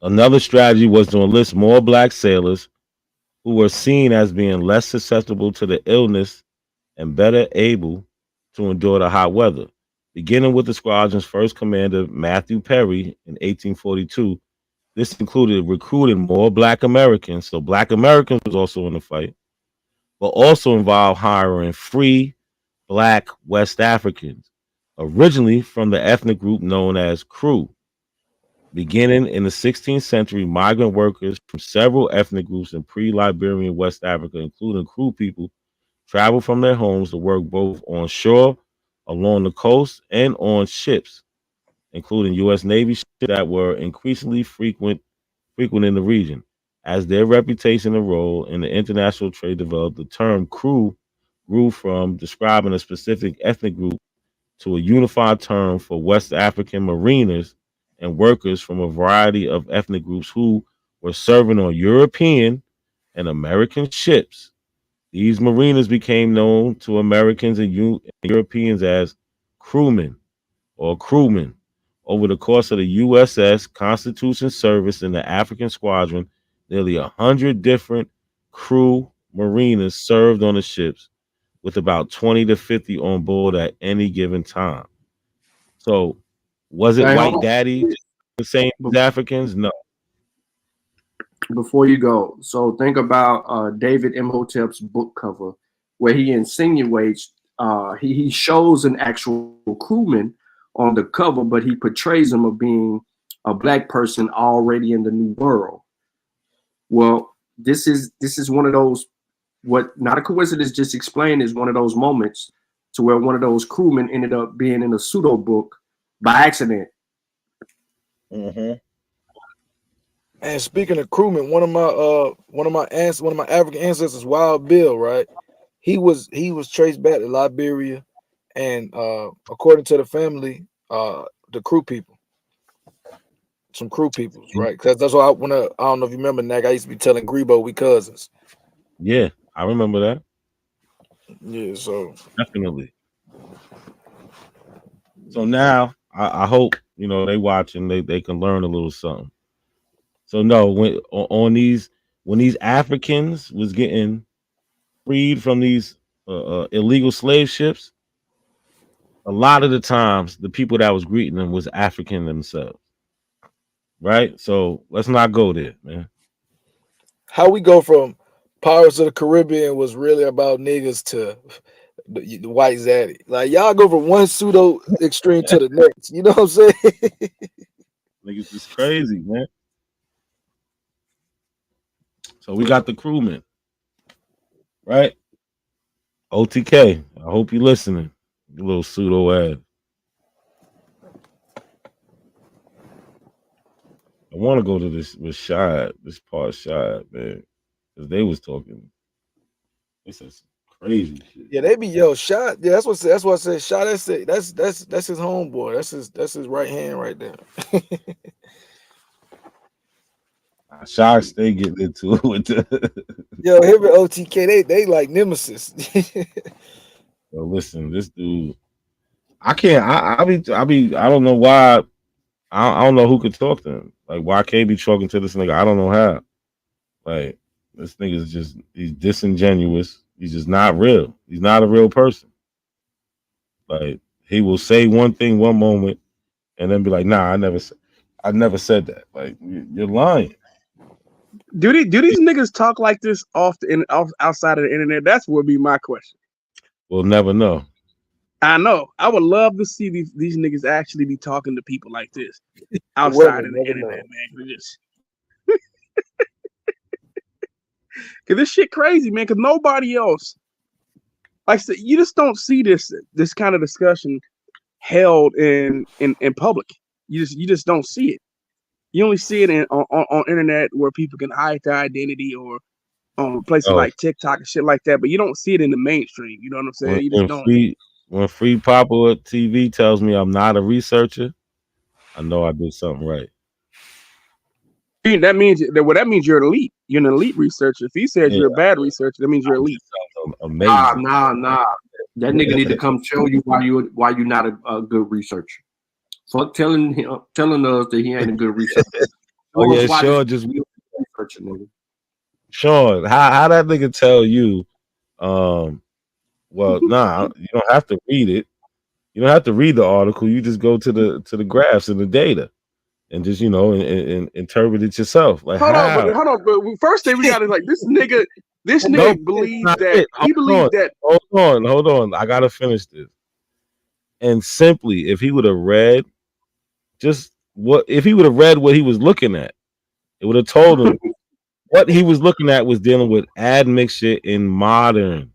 Another strategy was to enlist more black sailors who were seen as being less susceptible to the illness and better able to endure the hot weather. Beginning with the squadron's first commander, Matthew Perry, in 1842, this included recruiting more black Americans. So black Americans was also in the fight, but also involved hiring free black West Africans, originally from the ethnic group known as Kru. Beginning in the 16th century, migrant workers from several ethnic groups in pre-Liberian West Africa, including Kru people, traveled from their homes to work both on shore, along the coast, and on ships, including U.S. Navy ships that were increasingly frequent in the region. As their reputation and role in the international trade developed, the term Kru grew from describing a specific ethnic group to a unified term for West African mariners and workers from a variety of ethnic groups who were serving on European and American ships. These mariners became known to Americans and Europeans as crewmen or crewmen. Over the course of the USS Constitution service in the African Squadron, nearly 100 different crew mariners served on the ships. with about 20 to 50 on board at any given time. So, was it Hey, white hold on. daddy the same as Africans? No. Before you go, so think about David Imhotep's book cover, where he insinuates he shows an actual crewman on the cover, but he portrays him of being a black person already in the new world. Well, this is one of those, what not a coincidence, just explained, is one of those moments to where one of those crewmen ended up being in a pseudo book by accident. Mm-hmm. And speaking of crewmen, one of my African ancestors, Wild Bill, right? He was traced back to Liberia, and according to the family, the crew people, some crew people, right? Because that's why I don't know if you remember, Nag, I used to be telling Grebo we cousins. Yeah, I remember that. Yeah, so definitely. So now I hope they watching, they can learn a little something. So no, when these Africans was getting freed from these illegal slave ships, a lot of the times the people that was greeting them was African themselves. Right? So let's not go there, man. how we go from Pirates of the Caribbean was really about niggas to the white zaddy. Like y'all go from one pseudo extreme to the next. You know what I'm saying? Niggas is crazy, man. So we got the crewmen, right? OTK, I hope you listening. You little pseudo ad. I want to go to this with Shad, this part Shad, man. Because they was talking. They said some crazy shit. Yeah, they be shot. Yeah, that's what I said. Shot. That's it. That's his homeboy. That's his right hand right there. Shad stay getting into it with the Yo, him and OTK, they like nemesis. Yo, listen, this dude, I can't. I don't know why. I don't know who could talk to him. Like, why can't be talking to this nigga? I don't know how. Like, this nigga is just, he's disingenuous. He's just not real. He's not a real person. Like, he will say one thing one moment and then be like, nah, I never said that. Like, you're lying. Do these niggas talk like this outside of the internet? That's what would be my question. We'll never know. I know. I would love to see these niggas actually be talking to people like this outside of the internet, man. Just because this shit crazy, man. Because nobody else, like I said, you just don't see this kind of discussion held in public. You just don't see it. You only see it on internet where people can hide their identity, or on places like TikTok and shit like that. But you don't see it in the mainstream. You know what I'm saying? You just don't. When Free Popular TV tells me I'm not a researcher, I know I did something right. That means you're elite. You're an elite researcher. If he says you're a bad researcher, that means you're elite. Amazing. Nah. That nigga need to come tell you why you're not a good researcher. Fuck telling us that he ain't a good researcher. Oh yeah, sure. Just researcher, nigga. Sean, how that nigga tell you? Well, nah, you don't have to read it. You don't have to read the article. You just go to the graphs and the data, and just and interpret it yourself. Like, hold on. But first thing we got is like this nigga believes that he believes that. Hold on. I gotta finish this. And simply, if he would have read what he was looking at, it would have told him what he was looking at was dealing with admixture in modern.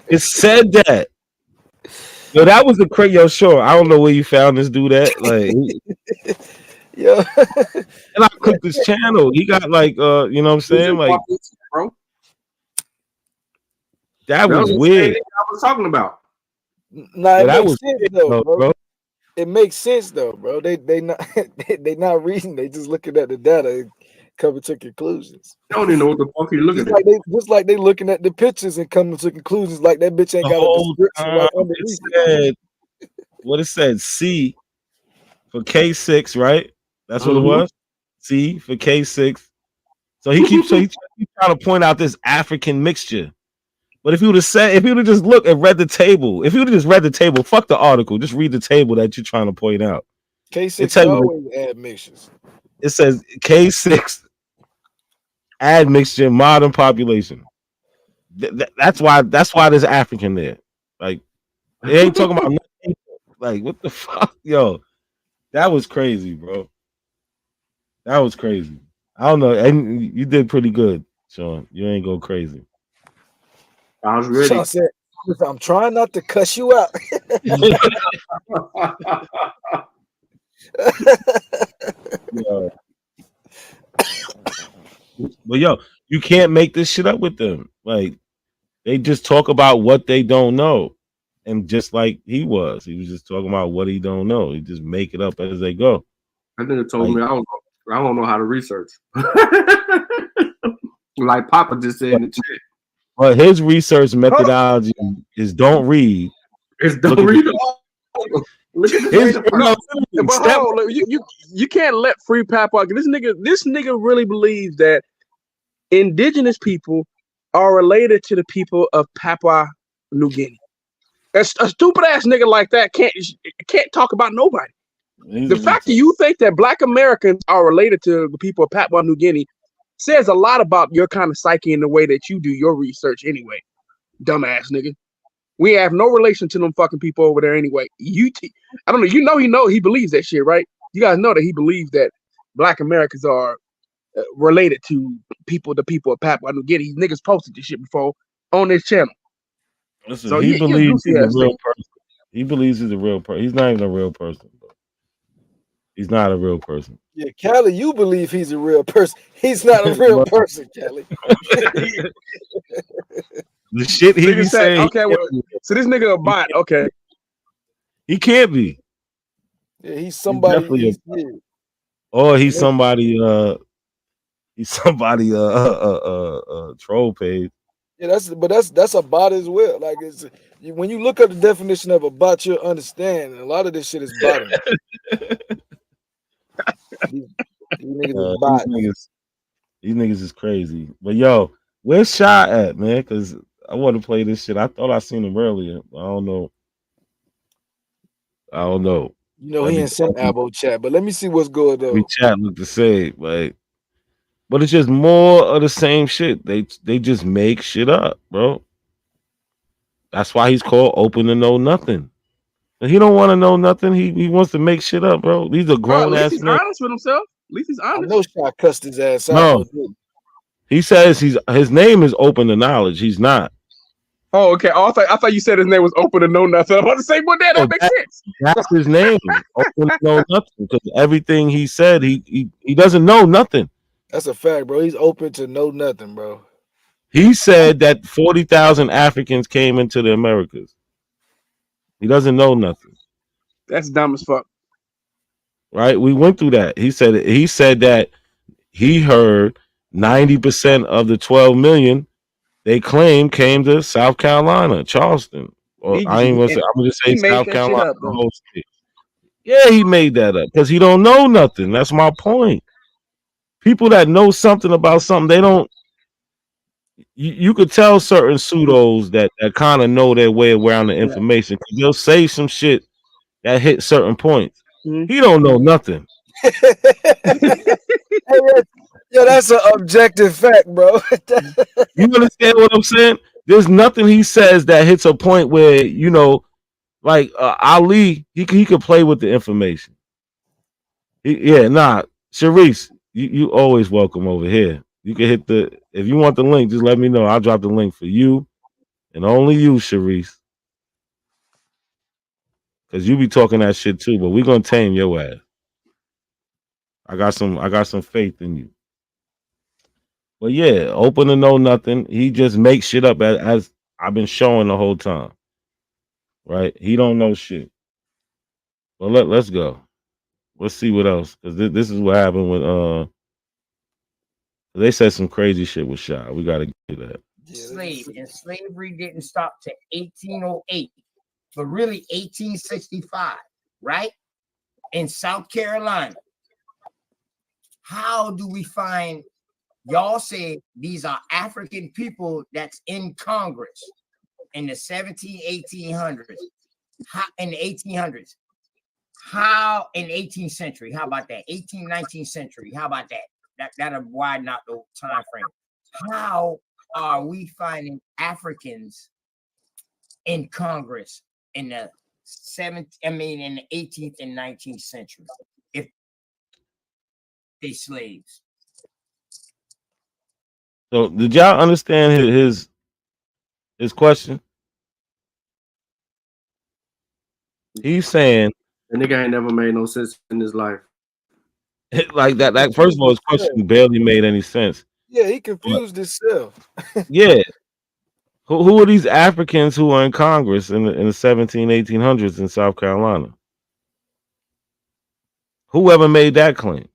It said that. Yo, that was a crazy. Yo, sure. I don't know where you found this dude at. Like, yo, and I clicked his channel. He got like, you know what I'm saying? Like, bro. That was weird. I was talking about. Nah, it makes sense though, bro. It makes sense though, bro. They not they not reading. They just looking at the data and coming to conclusions. I don't even know what the fuck you're looking at. Just like they looking at the pictures and coming to conclusions. Like that bitch ain't got a description right underneath. What it said, C for K6, right? That's what it was. C for K6. So he keeps trying to point out this African mixture. But if you would have said, if you would have just looked and read the table, if you would have just read the table, fuck the article, just read the table that you're trying to point out. K6 always admixtures. It says K6 admixture modern population. That's why there's African there. Like they ain't talking about nothing. Like what the fuck, yo. That was crazy, bro. That was crazy. I don't know. And you did pretty good, Sean. You ain't go crazy. I was ready. Sean said, I'm trying not to cuss you out. Yo. But yo, you can't make this shit up with them. Like they just talk about what they don't know. And just like he was just talking about what he don't know. He just make it up as they go. I think it told me I don't know how to research. Like Papa just said in the chat. But his research methodology is don't read. It's don't read at all. Look at you can't let free Papua. This nigga really believes that indigenous people are related to the people of Papua New Guinea. A stupid ass nigga like that can't talk about nobody. The fact that you think that Black Americans are related to the people of Papua New Guinea says a lot about your kind of psyche and the way that you do your research anyway. Dumbass nigga. We have no relation to them fucking people over there anyway. I don't know. He believes that shit, right? You guys know that he believes that Black Americans are related to the people of Papua New Guinea. Niggas posted this shit before on this channel. Listen, so he believes he's a real person. He believes he's a real person. He's not even a real person, bro. He's not a real person. Yeah, Kelly, you believe he's a real person. He's not a real person, Kelly. The shit he be saying. Okay, so this nigga a bot. Okay, he can't be. Yeah, he's somebody. Or he's somebody. He's somebody. Troll page. Yeah, that's a bot as well. Like when you look up the definition of a bot, you'll understand. A lot of this shit is botting. These niggas is crazy. But yo, where's Shy at, man? Because I want to play this shit. I thought I seen him earlier. I don't know. You know, he ain't sent Abo chat, but let me see what's good though. We chat look the same, like, but it's just more of the same shit. They just make shit up, bro. That's why he's called Open to Know Nothing. He don't want to know nothing. He wants to make shit up, bro. These are grown ass he's men. honest with himself. At least he's honest. I know Shot cussed his ass out. No, he says his name is Open to Knowledge. He's not. Oh, okay. Oh, I thought you said his name was Open to Know Nothing. I'm about to say, that makes sense. That's his name, Open to Know Nothing. Because everything he said, he doesn't know nothing. That's a fact, bro. He's open to know nothing, bro. He said that 40,000 Africans came into the Americas. He doesn't know nothing. That's dumb as fuck. Right? We went through that. He said that he heard 90% of the 12 million they claim came to South Carolina, Charleston. Or I'm gonna say South Carolina, the whole state. Yeah, he made that up because he don't know nothing. That's my point. People that know something about something, they don't. You could tell certain pseudos that kind of know their way around the information because they'll say some shit that hit certain points. He don't know nothing. Yeah, that's an objective fact, bro. You understand what I'm saying? There's nothing he says that hits a point where, you know, like Ali, he could play with the information. Sharice, you always welcome over here. You can hit if you want the link, just let me know. I'll drop the link for you and only you, Sharice. Because you be talking that shit too, but we're gonna tame your ass. I got some faith in you. But yeah, Open to Know Nothing. He just makes shit up as I've been showing the whole time. Right? He don't know shit. Well, let's go. Let's see what else. Because this is what happened with they said some crazy shit with Shy. We gotta get that. And slavery didn't stop to 1808, but really 1865, right? In South Carolina. How do we find, y'all say these are African people that's in Congress? in the 1800s, in the 1800s, how in the 18th century, how about that? 18th, 19th century, how about that? That'll widen out the time frame. How are we finding Africans in Congress in the in the 18th and 19th century if they slaves? So did y'all understand his question? He's saying the nigga ain't never made no sense in his life. like that. Like first of all, his question barely made any sense. Yeah, he confused himself. Yeah. Who are these Africans who are in Congress in the 1800s in South Carolina? Whoever made that claim?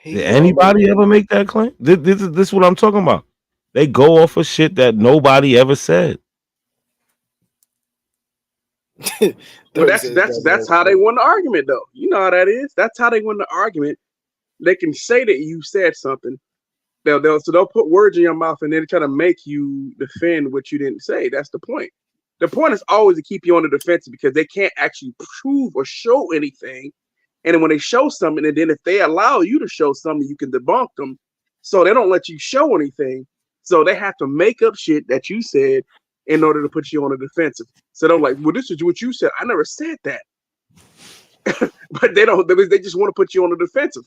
Did anybody ever make that claim? This is what I'm talking about. They go off of shit that nobody ever said. But that's how they won the argument, though. You know how that is. That's how they win the argument. They can say that you said something. They'll put words in your mouth and then try to make you defend what you didn't say. That's the point. The point is always to keep you on the defensive because they can't actually prove or show anything. And then when they show something, and then if they allow you to show something, you can debunk them. So they don't let you show anything. So they have to make up shit that you said in order to put you on the defensive. So they're like, well, this is what you said. I never said that. But they don't. They just want to put you on the defensive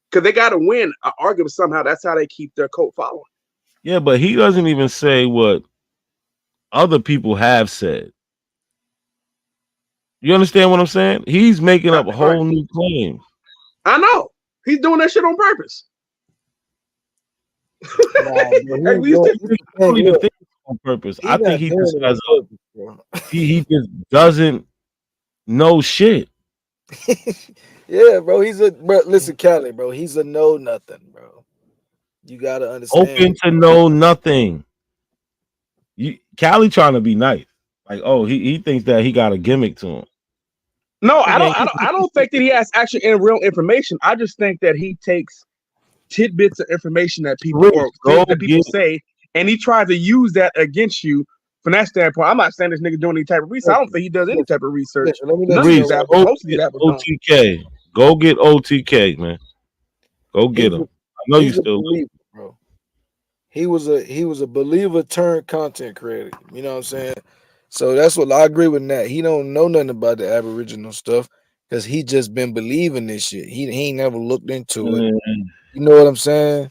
because they got to win an argument somehow. That's how they keep their cult following. Yeah, but he doesn't even say what other people have said. You understand what I'm saying? He's making up whole new claims. I know. He's doing that shit on purpose. I don't even think it's on purpose. I think he just has he just doesn't know shit. Yeah, bro. Listen, Cali, bro. He's a know nothing, bro. You gotta understand. Open to know nothing. Cali trying to be nice. Like, oh, he thinks that he got a gimmick to him. No, I don't think that he has actually real information. I just think that he takes tidbits of information that people say, and he tries to use that against you from that standpoint. I'm not saying this nigga doing any type of research. I don't think he does any type of research. Most of these apples don't. OTK. Go get OTK, man. Go get him. I know you still believer, bro. He was a believer turned content creator. You know what I'm saying? So that's what I agree with that. He don't know nothing about the Aboriginal stuff because he just been believing this shit. He ain't never looked into it. You know what I'm saying?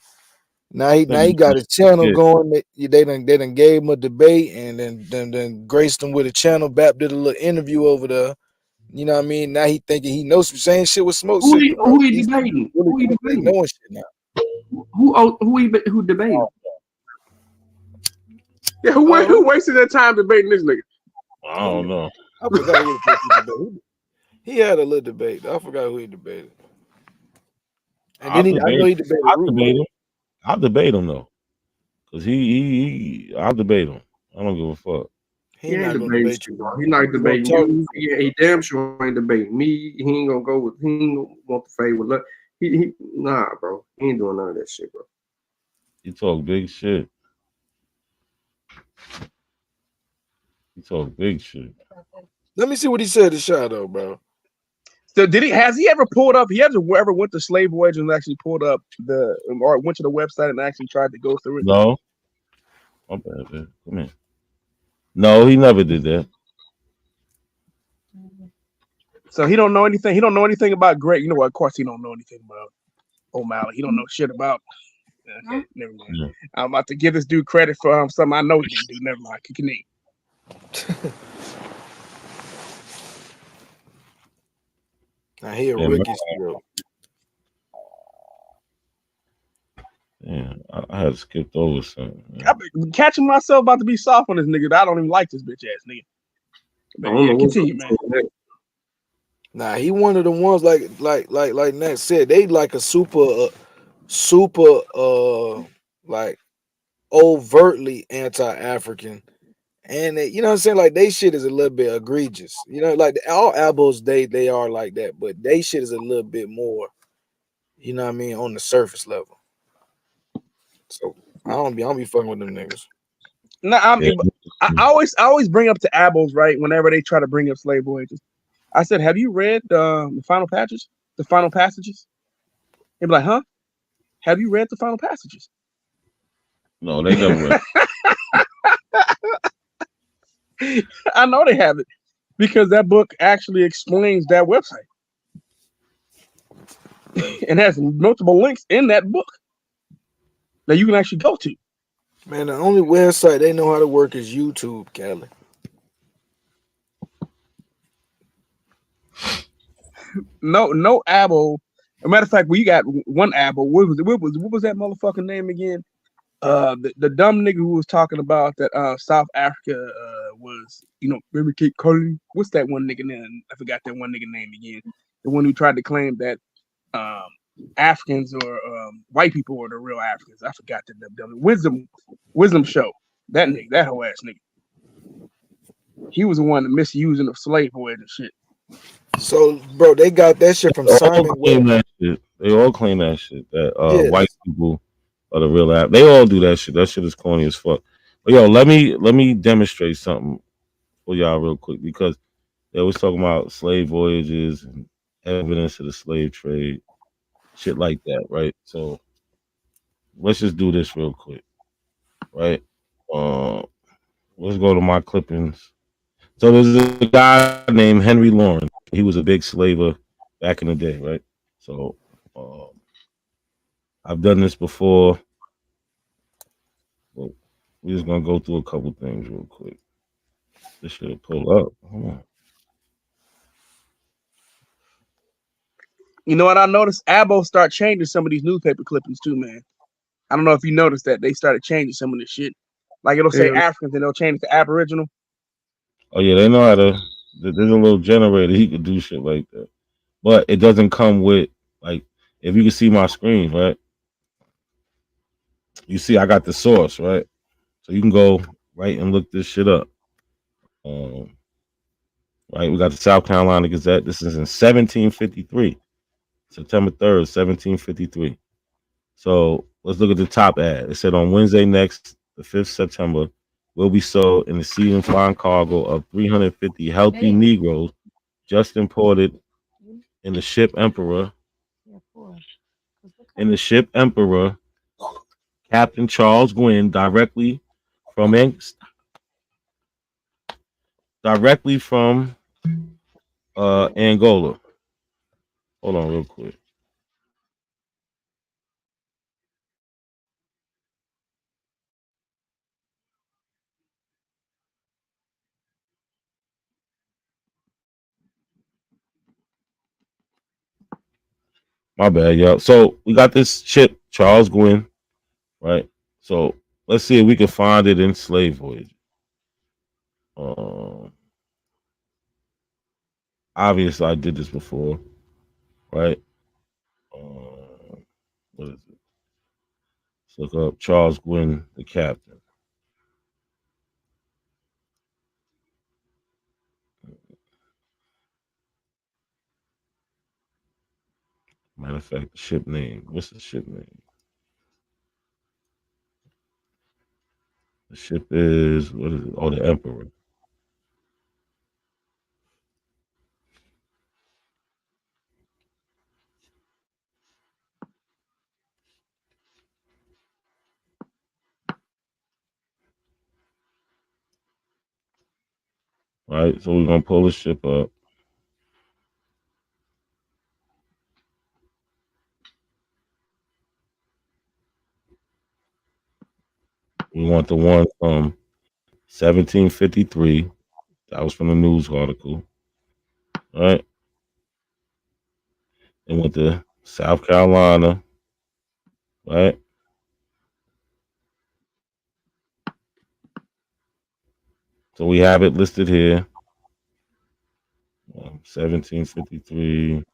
Now he got his channel going. They done gave him a debate and then graced him with a channel. Bap did a little interview over there. You know what I mean? Now he thinking he knows some same shit with Smoke. Who he debating? Who he debating? Knowing shit now. Who debating? Yeah, who wasted their time debating this nigga? I don't know. I forgot who he debated. He had a little debate. I forgot who he debated. And then I know he debated. I'll debate him though, because I'll debate him. I don't give a fuck. He ain't debating you, bro. He not debating you. He damn sure ain't debating me. He ain't gonna go with. He ain't gonna want to fade with luck. Nah, bro. He ain't doing none of that shit, bro. He talk big shit. Let me see what he said to Shadow, bro. So has he ever pulled up? He ever went to Slave Voyage and actually pulled up or went to the website and actually tried to go through it? No. My bad, man. Come here. No, he never did that. So he don't know anything. He don't know anything about Greg. You know what? Of course, he don't know anything about O'Malley. He don't know shit about. Okay, never mind. Yeah. I'm about to give this dude credit for something I know he didn't do. Never mind. Continue. I hear Ricky still. Yeah, I had skipped over something. I've been catching myself about to be soft on this nigga. I don't even like this bitch ass nigga. But yeah, continue, man. Nah, he one of the ones like Nat said. They like a super like overtly anti-African, and they, you know what I'm saying, like they shit is a little bit egregious. You know, like all albos they are like that, but they shit is a little bit more. You know what I mean, on the surface level. So I don't be fucking with them niggas. No, I always bring up to Abels, right? Whenever they try to bring up slave voyages, I said, "Have you read the final passages? The final passages?" He'd be like, "Huh? Have you read the final passages?" No, they never read. I know they haven't, because that book actually explains that website and has multiple links in that book that you can actually go to. Man, the only website they know how to work is YouTube, Cali. No Abel. As a matter of fact, we got one Abel. What was that motherfucking name again? The dumb nigga who was talking about that South Africa was, remember Cape Colony? What's that one nigga name? I forgot that one nigga name again. The one who tried to claim that Africans or white people were the real Africans. I forgot the wisdom show. That nigga, that whole ass nigga. He was the one that misusing the slave boys and shit. So, bro, they got that shit from Simon Webb. They all claim that shit. That white people are the real app. They all do that shit. That shit is corny as fuck. But yo, let me demonstrate something for y'all real quick, because they always talking about slave voyages and evidence of the slave trade, shit like that, right? So let's just do this real quick, right? Let's go to my clippings. So there's a guy named Henry Lawrence. He was a big slaver back in the day, right? So I've done this before. Well, we're just gonna go through a couple things real quick. This should pull up. Hold on. You know what I noticed? Abo start changing some of these newspaper clippings too, man. I don't know if you noticed that they started changing some of this shit. Like it'll say Africans and they'll change it to Aboriginal. Oh yeah, they know how to. There's a little generator. He could do shit like that, but it doesn't come with, like, if you can see my screen, right? You see, I got the source, right? So you can go right and look this shit up. Right, we got the South Carolina Gazette. This is in 1753, September 3rd, 1753. So let's look at the top ad. It said, on Wednesday next, the 5th September, will be sold in the sea and flying cargo of 350 healthy Negroes just imported in the ship Emperor. In the ship Emperor, Captain Charles Gwynn, directly from Angola. Hold on real quick. My bad, y'all. So we got this ship, Charles Gwynn, right? So let's see if we can find it in slave voyage. Obviously, I did this before, right? What is it? Let's look up Charles Gwynn, the captain. Matter of fact, the ship name. What's the ship name? The ship is, what is it? Oh, the Emperor. Right, so we're gonna pull the ship up. We want the one from 1753. That was from the news article. All right. And with the South Carolina, right? So we have it listed here. 1753.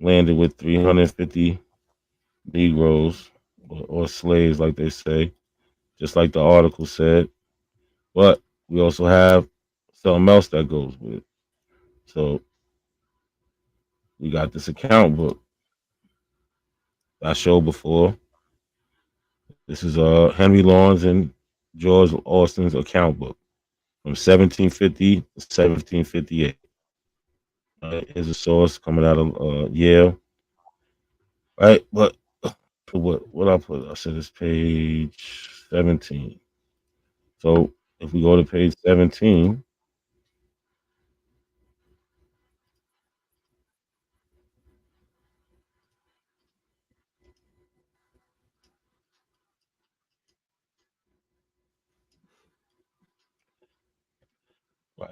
Landed with 350 Negroes or slaves, like they say, just like the article said. But we also have something else that goes with it. So we got this account book I showed before, This is Henry Lawrence and George Austin's account book from 1750 to 1758. Here's a source coming out of Yale. Right, but what I put? I said it's page 17. So if we go to page 17,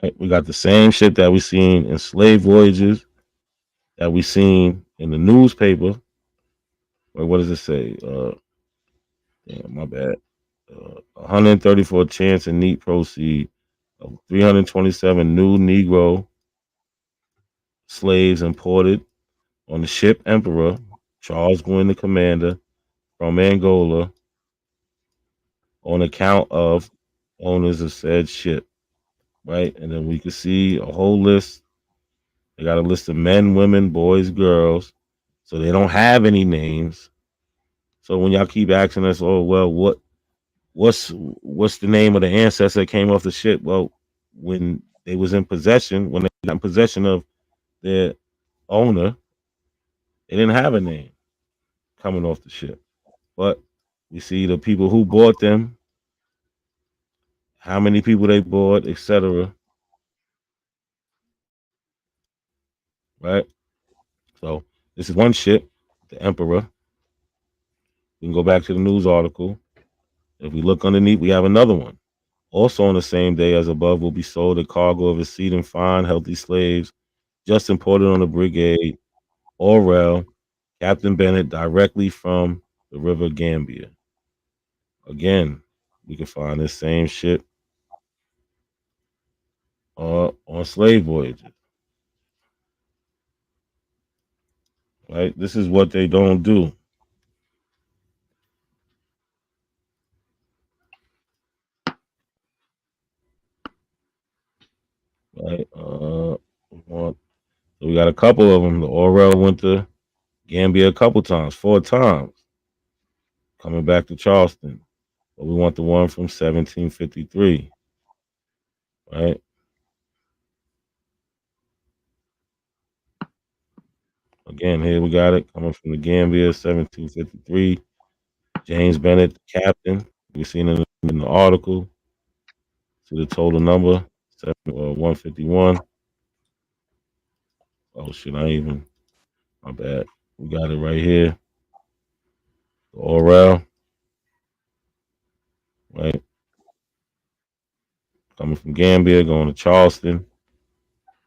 right, we got the same shit that we seen in slave voyages, that we seen in the newspaper. Wait, what does it say? Damn, my bad. 134 chance and neat proceed of 327 new Negro slaves imported on the ship Emperor, Charles Gwynn the commander, from Angola on account of owners of said ship. Right? And then we can see a whole list. They got a list of men, women, boys, girls. So they don't have any names. So when y'all keep asking us, oh well, what's the name of the ancestor that came off the ship? Well, when they was in possession, when they got in possession of their owner, they didn't have a name coming off the ship. But we see the people who bought them, how many people they bought, etc. Right? So this is one ship, the Emperor. We can go back to the news article. If we look underneath, we have another one. Also on the same day as above will be sold a cargo of exceeding fine, healthy slaves just imported on the brigade Orel, Captain Bennett, directly from the River Gambia. Again, we can find this same ship on slave voyages. Right? This is what they don't do. Right? So we got a couple of them. The Orel went to Gambia a couple times, 4 times, coming back to Charleston. But we want the one from 1753. Right? Again, here we got it coming from the Gambia, 1753. James Bennett, the captain. We've seen it in the article. See the total number, 151. Oh shit, my bad. We got it right here. The Orel, right? Coming from Gambia, going to Charleston,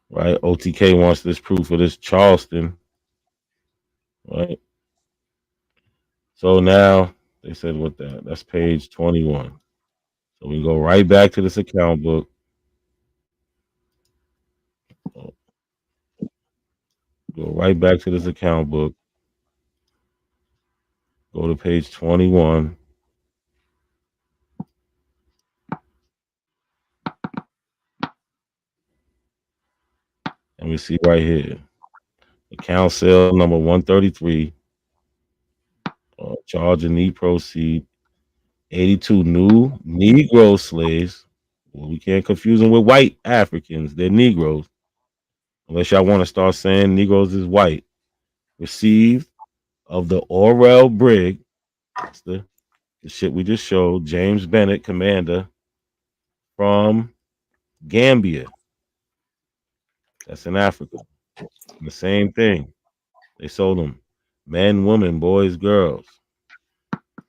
right? OTK wants this proof of this Charleston, right? So now they said what that's page 21. So we go right back to this account book. Go right back to this account book. Go to page 21. And we see right here, account sale number 133, charge and need proceed, 82 new Negro slaves. Well, we can't confuse them with white Africans. They're Negroes. Unless y'all want to start saying Negroes is white. Received of the Orel brig. That's the shit we just showed. James Bennett, commander from Gambia. That's in Africa. And the same thing. They sold them men, women, boys, girls.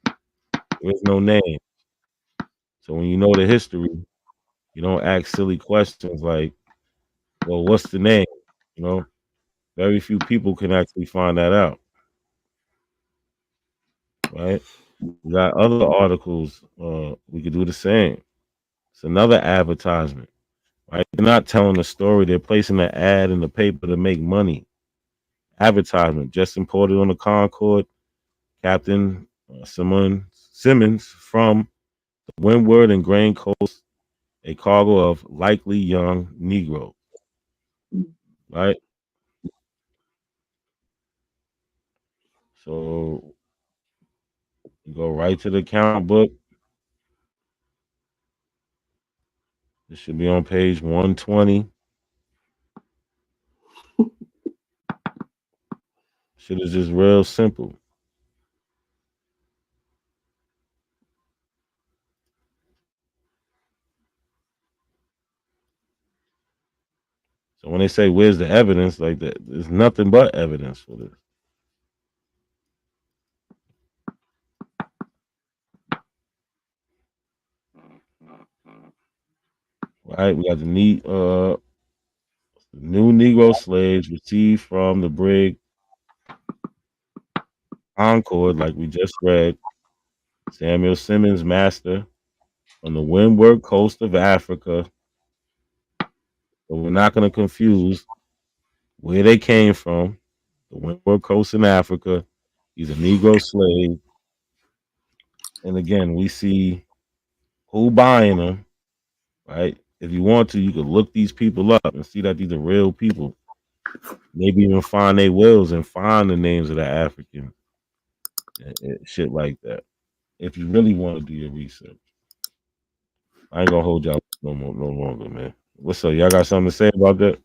There is no name. So when you know the history, you don't ask silly questions like, well, what's the name? You know, very few people can actually find that out. Right? We got other articles. We could do the same. It's another advertisement. Right? They're not telling the story. They're placing an ad in the paper to make money. Advertisement just imported on the Concord. Captain Simmons from the Windward and Grain Coast, a cargo of likely young Negro. Right? So You go right to the account book. It should be on page 120. Shit is just real simple. So when they say where's the evidence, like that, there's nothing but evidence for this. Right? We got the new Negro slaves received from the brig Concord, like we just read. Samuel Simmons, master, on the windward coast of Africa. But we're not going to confuse where they came from. The windward coast in Africa. He's a Negro slave. And again, we see who buying them, right? If you want to, you could look these people up and see that these are real people. Maybe even find their wills and find the names of the Africans. Shit like that. If you really want to do your research. I ain't gonna hold y'all no longer, man. What's up? Y'all got something to say about that?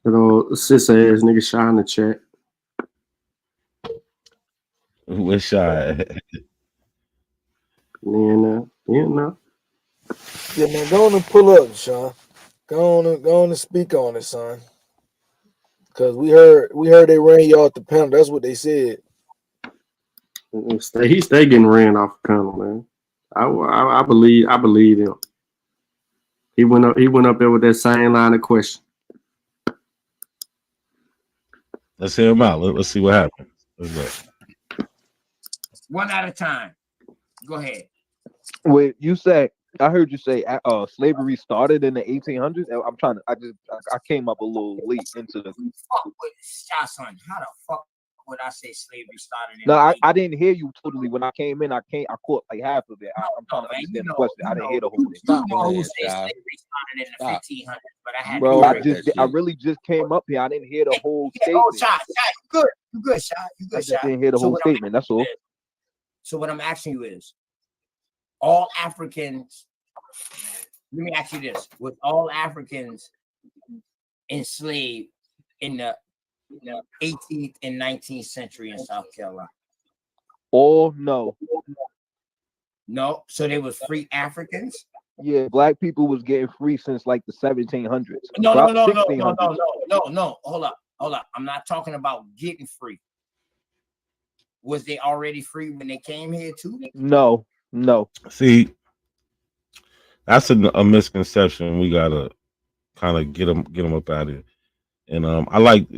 That old sis ass nigga Shy in the chat. What's Shy? Yeah, Yeah, man, go on and pull up, Sean. Go on and speak on it, son. Cause we heard they ran you off the panel. That's what they said. He stay getting ran off the panel, man. I believe him. He went up there with that same line of question. Let's hear him out. Let's see what happens. Let's go. One at a time. Go ahead. Wait, you said I heard you say slavery started in the 1800s. I'm trying to. I came up a little late into the. Fuck with son. How the fuck would I say slavery started? No, I didn't hear you totally when I came in. I caught like half of it. I'm trying to understand the question. I didn't hear the whole thing. You know who say slavery started in the 1500s, but I had bro. I really just came up here. I didn't hear the whole statement. Oh, Shy, you good, Shy. You good, Shy. I didn't hear the whole statement. That's all. So what I'm asking you is, all Africans. Let me ask you this: was all Africans enslaved in the 18th and 19th century in South Carolina? Oh no. No, so they was free Africans. Yeah, black people was getting free since like the 1700s. No. Hold up. I'm not talking about getting free. Was they already free when they came here too? No. See, that's a misconception. We gotta kind of get them up out of it. And I like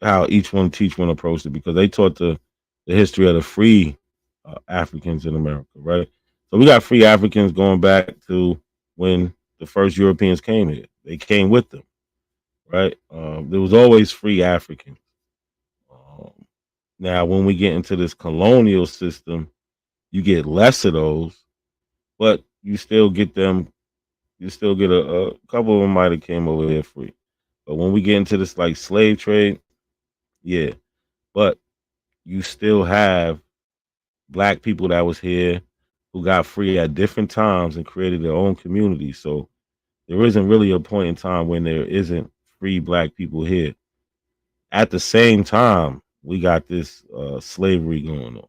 how each one teach one approached it because they taught the history of the free Africans in America, right? So we got free Africans going back to when the first Europeans came here. They came with them, right? There was always free Africans. Now, when we get into this colonial system, you get less of those, but you still get them. You still get a couple of them might have came over here free. But when we get into this like slave trade, yeah. But you still have black people that was here who got free at different times and created their own communities. So there isn't really a point in time when there isn't free black people here. At the same time, we got this slavery going on.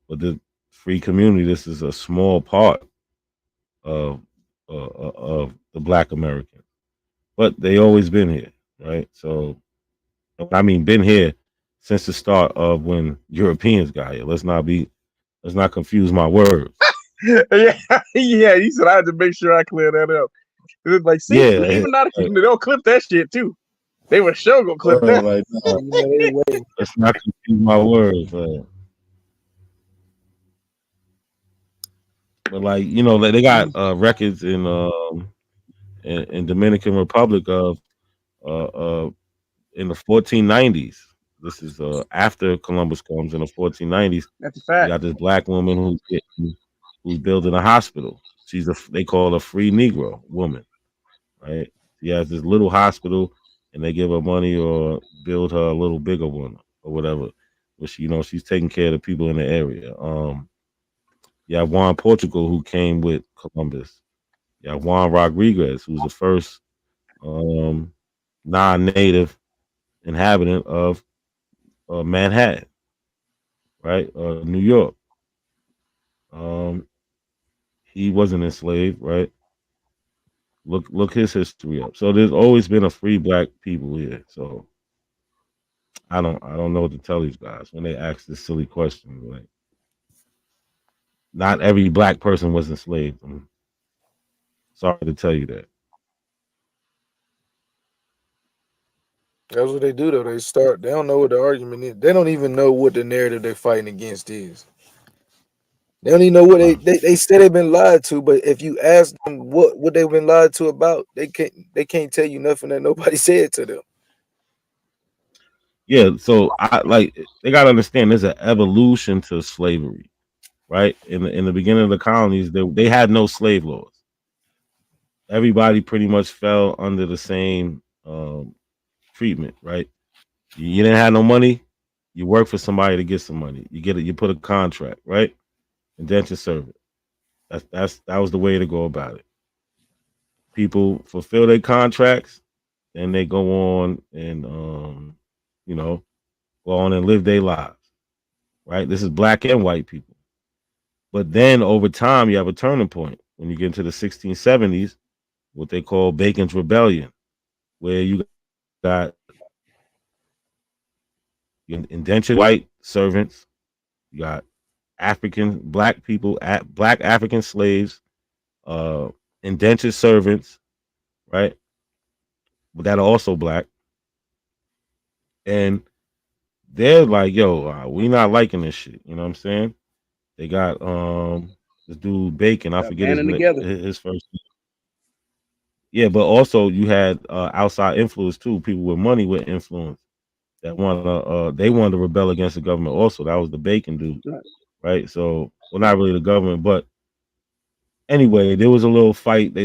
But the free community, this is a small part of the black American. But they always been here, right? So, I mean, been here since the start of when Europeans got here. Let's not confuse my words. yeah. He said I had to make sure I clear that up. It was like, see, even not they'll clip that shit too. They were sure gonna clip that. Like, let's not confuse my words. But like, you know, they got records in Dominican Republic of in the 1490s. This is after Columbus comes in the 1490s. That's a fact. You got this black woman who's building a hospital. They call her a free Negro woman, right? She has this little hospital, and they give her money or build her a little bigger one or whatever. but she's taking care of the people in the area. You have Juan Portugal, who came with Columbus. You have Juan Rodriguez, who's the first non-native inhabitant of Manhattan, right? New York. He wasn't enslaved, right? Look his history up. So there's always been a free black people here. So I don't know what to tell these guys when they ask this silly question. Like, not every black person was enslaved. I'm sorry to tell you that. That's what they do though. They don't know what the argument is. They don't even know what the narrative they're fighting against is. They don't even know what they say they've been lied to, but if you ask them what they've been lied to about, they can't tell you nothing that nobody said to them. Yeah, so they gotta understand there's an evolution to slavery, right? In the beginning of the colonies, they had no slave laws. Everybody pretty much fell under the same treatment, right? You didn't have no money, you work for somebody to get some money. You put a contract, right? Indentured servant. That was the way to go about it. People fulfill their contracts, and they go on and go on and live their lives. Right? This is black and white people. But then over time, you have a turning point when you get into the 1670s, what they call Bacon's Rebellion, where you got indentured white servants, you got black people, black African slaves, indentured servants, right? But that are also black. And they're like, yo, we not liking this shit. You know what I'm saying? They got this dude Bacon, I forget his first name. Yeah, but also you had outside influence too, people with money with influence that they wanted to rebel against the government also. That was the Bacon dude. Right? So, well, not really the government, but anyway, there was a little fight.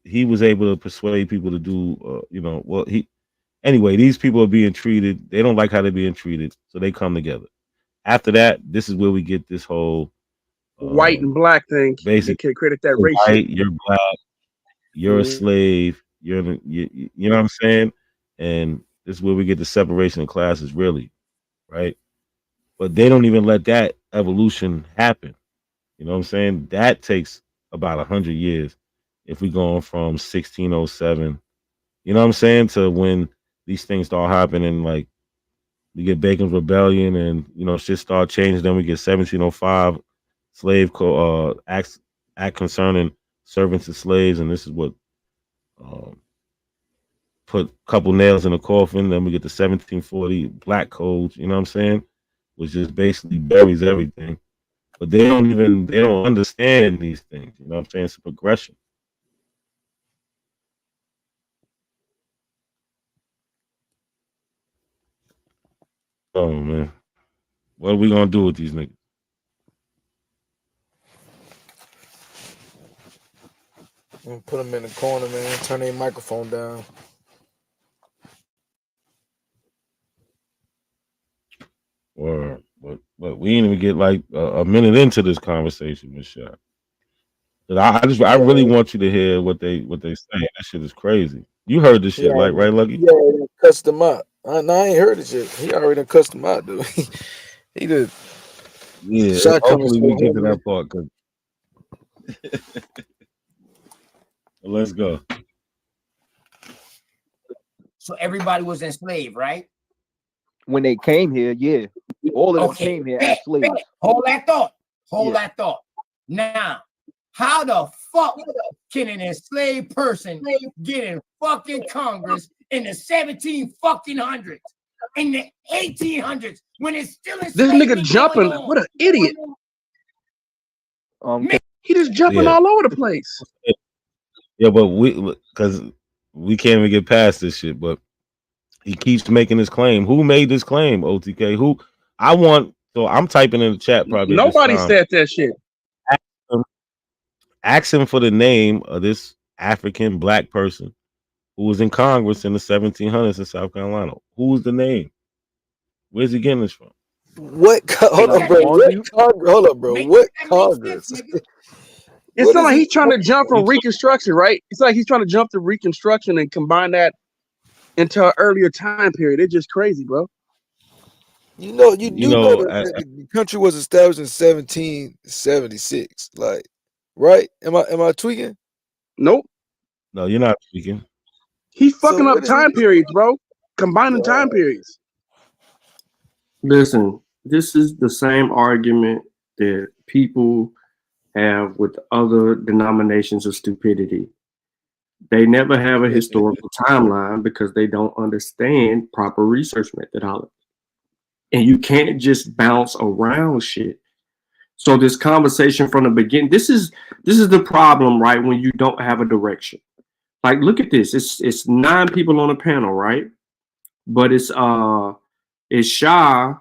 He was able to persuade people to do anyway, these people are being treated, they don't like how they're being treated, so they come together. After that, this is where we get this whole white and black thing. Basically, They credit that race white, shit. you're black, you're a slave, you know what I'm saying? And this is where we get the separation of classes, really, right? But they don't even let that evolution happen. You know what I'm saying? That takes about 100 years if we go from 1607, you know what I'm saying, to when these things start happening. Like, we get Bacon's Rebellion and, shit start changing. Then we get 1705 slave act concerning servants and slaves. And this is what put a couple nails in the coffin. Then we get the 1740 black codes, you know what I'm saying? Which just basically buries everything. But they don't understand these things. You know what I'm saying? It's a progression. Oh man. What are we gonna do with these niggas? Put them in the corner, man. Turn their microphone down. Or but we didn't even get like a minute into this conversation, Michelle. I really want you to hear what they say. That shit is crazy. You heard this shit, right, Lucky? He already cussed them out. I ain't heard it yet. He already cussed them out, dude. He did. Yeah, hopefully we get to that part. Let's go. So everybody was enslaved, right? When they came here, yeah. All of them came here as slaves. Hold that thought. Hold that thought. Now, how the fuck can an enslaved person get in fucking Congress in the 1700s, in the 1800s, when it's still enslaved? This nigga jumping. What an idiot. He just jumping all over the place. Yeah, but because we can't even get past this shit, but he keeps making this claim. Who made this claim, OTK? Who? So I'm typing in the chat probably. Nobody said that shit. Ask him for the name of this African black person who was in Congress in the 1700s in South Carolina. Who's the name? Where's he getting this from? Hold up, bro. Hold up, bro. What Congress? It's not like he's trying to jump from Reconstruction, right? It's like he's trying to jump to Reconstruction and combine that into an earlier time period. It's just crazy, bro. You know that the country was established in 1776. Like, right? Am I tweaking? Nope. No, you're not tweaking. He's fucking up time periods, bro. Combining time periods. Listen, this is the same argument that people have with other denominations of stupidity. They never have a historical timeline because they don't understand proper research methodology. And you can't just bounce around shit. So this conversation from the beginning, this is the problem, right? When you don't have a direction. Like, look at this. It's 9 people on the panel, right? But it's Shah,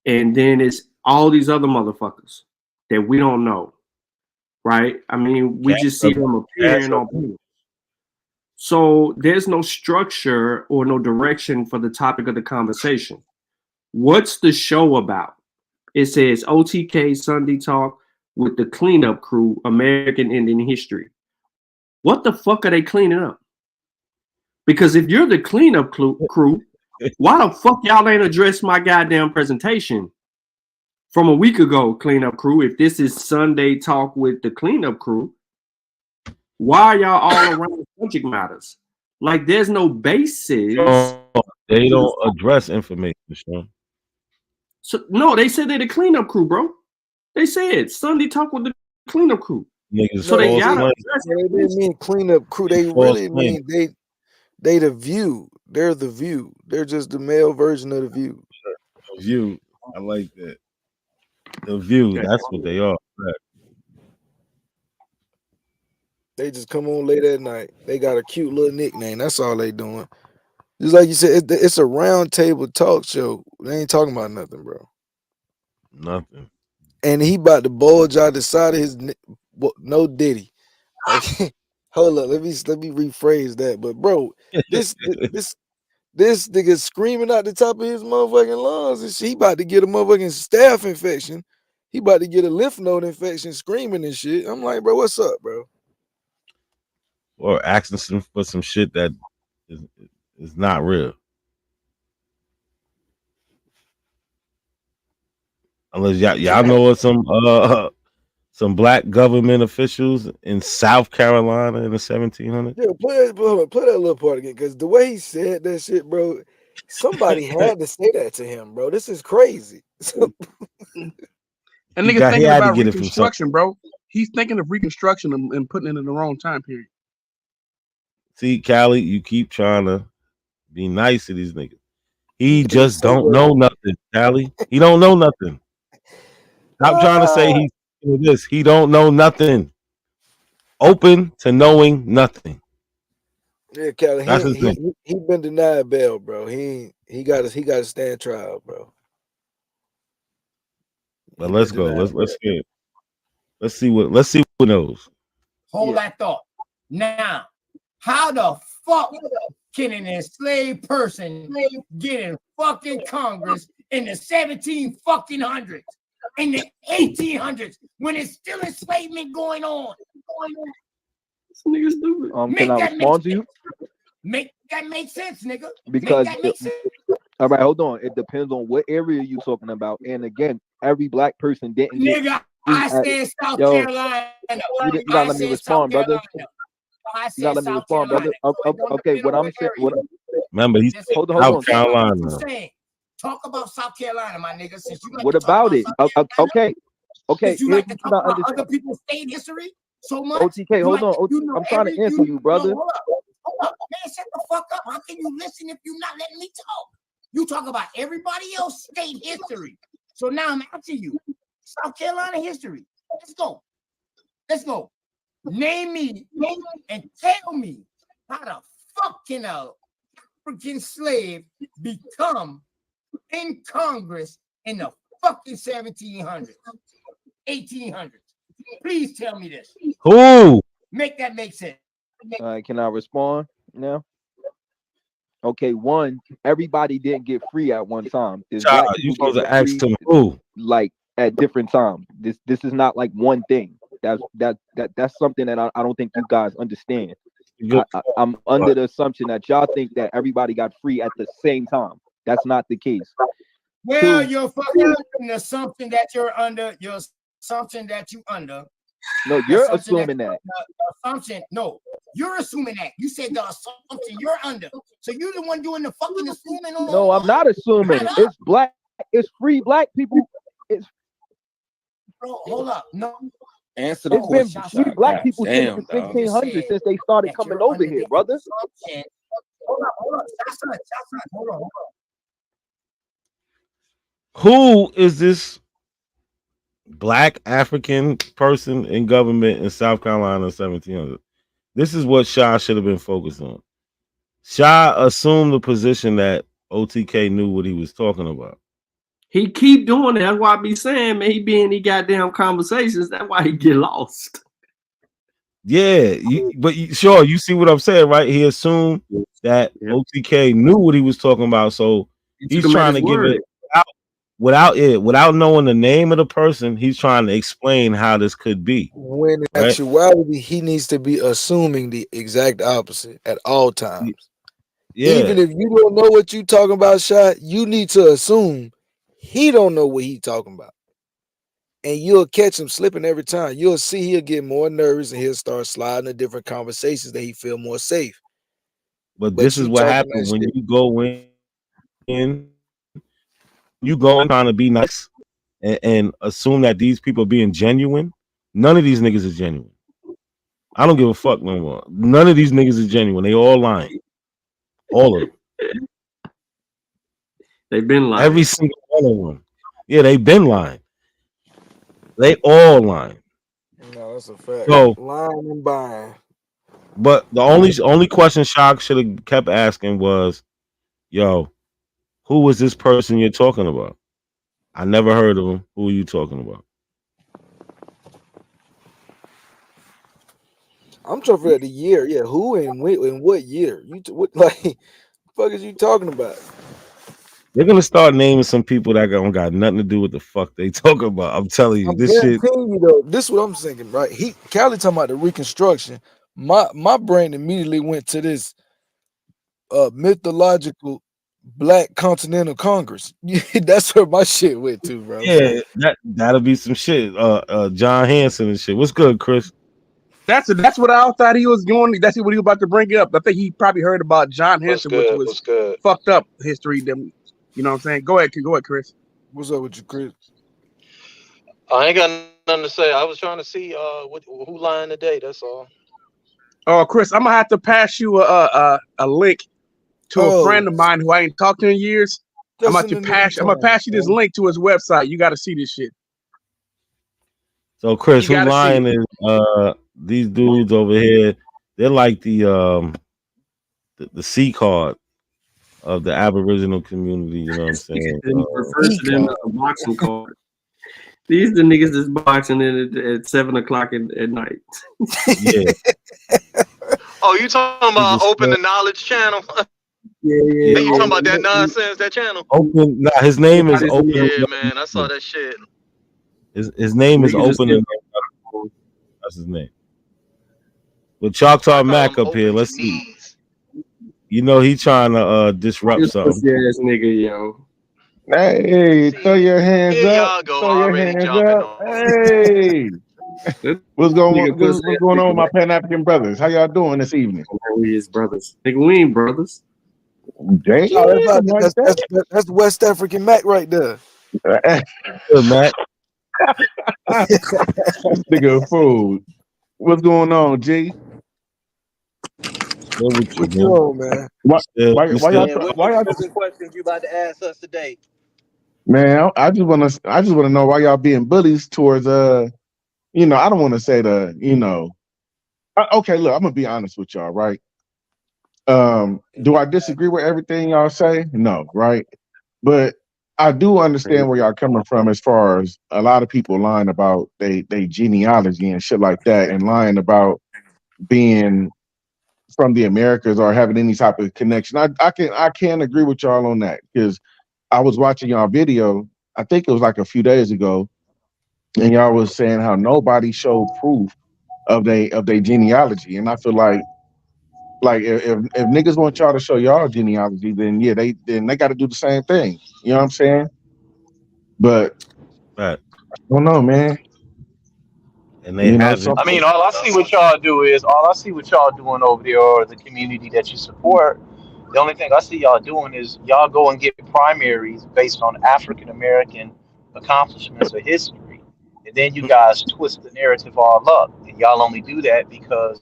and then it's all these other motherfuckers that we don't know, right? I mean, we just see them appearing on panels. So there's no structure or no direction for the topic of the conversation. What's the show about? It says OTK Sunday Talk with the cleanup crew, American Indian History. What the fuck are they cleaning up? Because if you're the cleanup crew, why the fuck y'all ain't addressed my goddamn presentation from a week ago, cleanup crew? If this is Sunday Talk with the cleanup crew, why are y'all all around subject matters? Like, there's no basis. They don't address information, Sean. So no, they said they're the cleanup crew, bro. They said Sunday Talk with the cleanup crew. Niggas so they got they didn't mean cleanup crew. They really mean they the View. They're the View. They're just the male version of the View. The View. I like that. The View. Okay. That's what they are. Right. They just come on late at night. They got a cute little nickname. That's all they doing. Just like you said, it's a round table talk show. They ain't talking about nothing, bro. Nothing. And he about to bulge out the side of his no Diddy. Like, hold up, let me rephrase that. But bro, this nigga screaming out the top of his motherfucking lungs and shit. He about to get a motherfucking staph infection. He about to get a lymph node infection, screaming and shit. I'm like, bro, what's up, bro? Or asking for some shit that is not real. Unless y'all know of some black government officials in South Carolina in the 1700s. Yeah, play that little part again, because the way he said that shit, bro, somebody had to say that to him, bro. This is crazy. And nigga thinking about Reconstruction, bro. He's thinking of Reconstruction and putting it in the wrong time period. See, Callie, you keep trying to be nice to these niggas. He just don't know nothing, Callie. He don't know nothing. Stop trying to say he's this. He don't know nothing. Open to knowing nothing. Yeah, Callie, he been denied bail, bro. He got to stand trial, bro. But let's go. Let's see what knows. Hold that thought. Now, how the fuck can an enslaved person get in fucking Congress in the 1700s, in the 1800s, when it's still enslavement going on? This nigga's stupid. Can I respond to you? Make that make sense, nigga. Because make sense. All right, hold on. It depends on what area you're talking about. And again, every black person didn't. Nigga, I said South Carolina. You gotta let me respond, brother. You gotta let me respond, brother. Okay, what I'm saying. Remember, he's hold South Carolina. Talk about South Carolina, my nigga. Since you like what about it? Okay. Since you like to talk about other people's state history so much. OTK, hold on. I'm trying to answer you, brother. Hold up. Man, shut the fuck up. How can you listen if you're not letting me talk? You talk about everybody else's state history. So now I'm asking you, South Carolina history. Let's go. Name me and tell me how the fuck can a African slave become in Congress in the fucking 1700s, 1800s? Please tell me this. Who? Make that make sense. Can I respond now? Okay, one, everybody didn't get free at one time. Is Child, black you people supposed to getting ask free them who. like at different times? This is not like one thing. That's something that I don't think you guys understand. I'm under the assumption that y'all think that everybody got free at the same time. That's not the case. Well, Two, you're fucking the assumption that you're under. Your assumption that you under. no, you're assuming that. The assumption. No, you're assuming that. You said the assumption you're under. So you're the one doing the fucking assuming. No, I'm not assuming. It's black. It's free black people. It's Bro, hold up. No. Answer the It's been question. free Shot. black God people since the damn, dog. 1600s, since they started coming over here, brother. Hold up. Hold on. Who is this black African person in government in South Carolina in 1700? This is what Shah should have been focused on. Shah assumed the position that OTK knew what he was talking about. He keep doing that. That's why I be saying, man, he be in these goddamn conversations. That's why he get lost. Yeah, sure, you see what I'm saying, right? He assumed that OTK knew what he was talking about, so he's trying to give it without knowing the name of the person. He's trying to explain how this could be. When in right? actuality, he needs to be assuming the exact opposite at all times. Yeah. Even if you don't know what you talking about, Shot, you need to assume he don't know what he talking about. And you'll catch him slipping every time. You'll see he'll get more nervous and he'll start sliding to different conversations that he feel more safe. But this is what happens when you go in, trying to be nice and assume that these people are being genuine. None of these niggas is genuine. I don't give a fuck no more. None of these niggas is genuine. They all lying. All of them. They've been lying. Every single one of them. Yeah, they've been lying. They all lying. No, that's a fact. So, lying and buying. But the only question Shock should have kept asking was, yo, who was this person you're talking about? I never heard of him. Who are you talking about? I'm trying to figure out the year. Yeah, who and when, in what year? What the fuck is you talking about? They're gonna start naming some people that don't got nothing to do with the fuck they talk about. I'm telling you, I'm this shit. guaranteeing you though. This is what I'm thinking, right? Callie talking about the Reconstruction. My brain immediately went to this mythological Black Continental Congress. That's where my shit went to, bro. Yeah, that'll be some shit. John Hanson and shit. What's good, Chris? That's what I thought he was going. That's what he was about to bring up. I think he probably heard about John Henson, which was fucked up history. Them, you know what I'm saying? Go ahead, Chris. What's up with you, Chris? I ain't got nothing to say. I was trying to see who lying today. That's all. Oh, Chris, I'm gonna have to pass you a link to a friend of mine who I ain't talked to in years. I'm gonna pass you this link to his website. You got to see this shit. So Chris, who lying is these dudes over here? They're like the C card of the Aboriginal community. You know what I'm saying? Refer to them as a boxing card. These the niggas that's boxing in at 7 o'clock at night. Yeah. Oh, you talking about Open the Knowledge channel? Yeah. You talking about that nonsense? That channel? Open. Nah, his name is Open. Yeah, man, I saw that shit. His name is Open. That's his name. With Choctaw Mac up here, let's see. You know he trying to disrupt something. Ass nigga, yo. Hey, throw your hands up. Throw your hands up. Hey. What's going on with my Pan African brothers? How y'all doing this evening? We is brothers. Nigga, we ain't brothers. Damn, that's West African Mac right there. Good, Mac. Nigga, fool. What's going on, G? What's going on, man? Why What y'all? questions you about to ask us today? Man, I just wanna know why y'all being bullies towards I don't want to say okay, look, I'm gonna be honest with y'all, right? Do I disagree with everything y'all say? No, right? But I do understand where y'all coming from as far as a lot of people lying about they genealogy and shit like that, and lying about being from the Americas or having any type of connection. I can agree with y'all on that because I was watching y'all video. I think it was like a few days ago, and y'all was saying how nobody showed proof of they genealogy, and I feel like if niggas want y'all to show y'all genealogy, then yeah, they got to do the same thing. You know what I'm saying? But right. I don't know, man. And they haven't. I mean, all I see what y'all doing over there, or the community that you support. The only thing I see y'all doing is y'all go and get primaries based on African American accomplishments or history, and then you guys twist the narrative all up. And y'all only do that because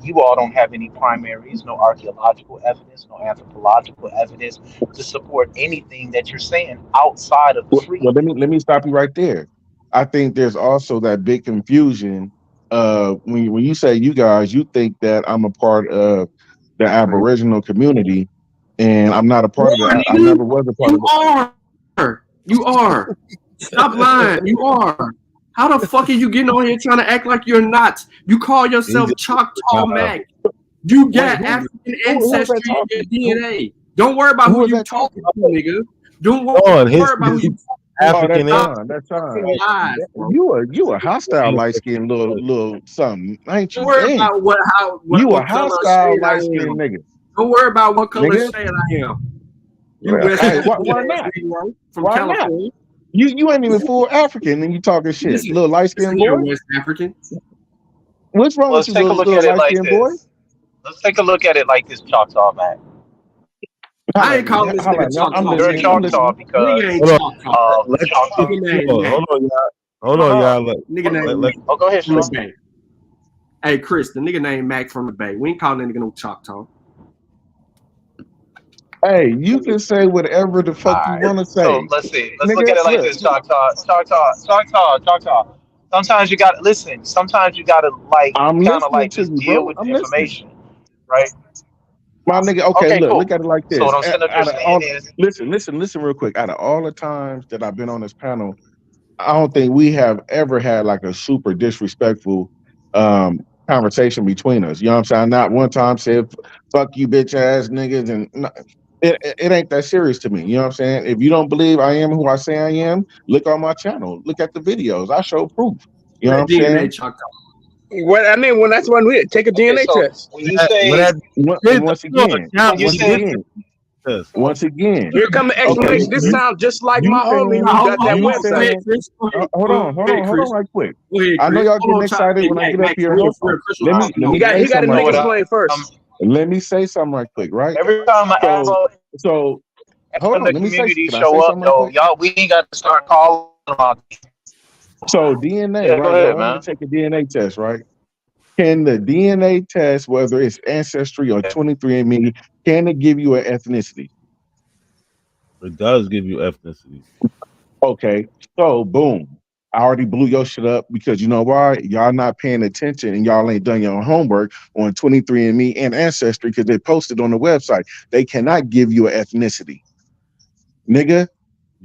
you all don't have any primaries, no archaeological evidence, no anthropological evidence to support anything that you're saying outside of the free. Well, let me stop you right there. I think there's also that big confusion. When you say you guys, you think that I'm a part of the Aboriginal community, and I'm not a part of that. I never was a part of it. You are. Stop lying. You are. How the fuck are you getting on here trying to act like you're not? You call yourself Choctaw Mac. You got African ancestry in your DNA. Don't worry about who you talking to, nigga. Don't worry about who you African. That's fine. You a hostile light skinned little something, ain't you? Don't worry Damn. about what You a color hostile shade I light skinned am. nigga. Don't worry about what color Nigga. shade I am. You Hey, West why not? from Why not? California. You ain't even full African and you talking shit. Listen, Little light skinned boy. you're West African. What's wrong Well, with let's you, take a look little at it light like skinned boy? this. Let's take a look at it like this, Choctaw man. I ain't calling this nigga Choctaw. You're a Choctaw because nigga ain't Choctaw. Choctaw. Hold on, y'all. Hold on, y'all. Nigga named Mac Oh, go ahead, from the Sean. Bay. Hey, Chris, the nigga named Mac from the Bay. We ain't calling that nigga no Choctaw. Hey, you can say whatever the fuck you want to say. So let's see. Let's look Nigga, at it like this, Choctaw. Sometimes you gotta listen. Sometimes you gotta I'm kind of listening to just you, deal bro. with the I'm listening. information, right? My nigga, okay, Okay, look cool. at it like So this. what I'm sitting up here Out of all, saying is, listen real quick. Out of all the times that I've been on this panel, I don't think we have ever had like a super disrespectful conversation between us. You know what I'm saying? Not one time said "fuck you, bitch ass niggas," and it ain't that serious to me. You know what I'm saying? If you don't believe I am who I say I am, look on my channel. Look at the videos. I show proof. You know what I'm saying? Well, I mean, when that's one we take a DNA so test. when you say Once again, Here come the okay, explanation. This sounds just like you my homie saying, who got that you website. saying, hold on, right quick. I know Chris. y'all Hold on, getting excited when I get up Mac, here. real, Hold on. Chris, Let me He got say to something make right quick. explain first. Let me say something right quick, right? every time an So hold from on. the Let me say. community Can I say show up, something right though, quick? y'all, we ain't got to start calling them out. So DNA, Yeah, go right? Y'all ahead, want me man. to take a DNA test, right? Can the DNA test, whether it's Ancestry or 23andMe, can it give you an ethnicity? It does give you ethnicity. Okay, so boom. I already blew your shit up because you know why? Y'all not paying attention and y'all ain't done your homework on 23andMe and Ancestry because they posted on the website. They cannot give you an ethnicity, nigga.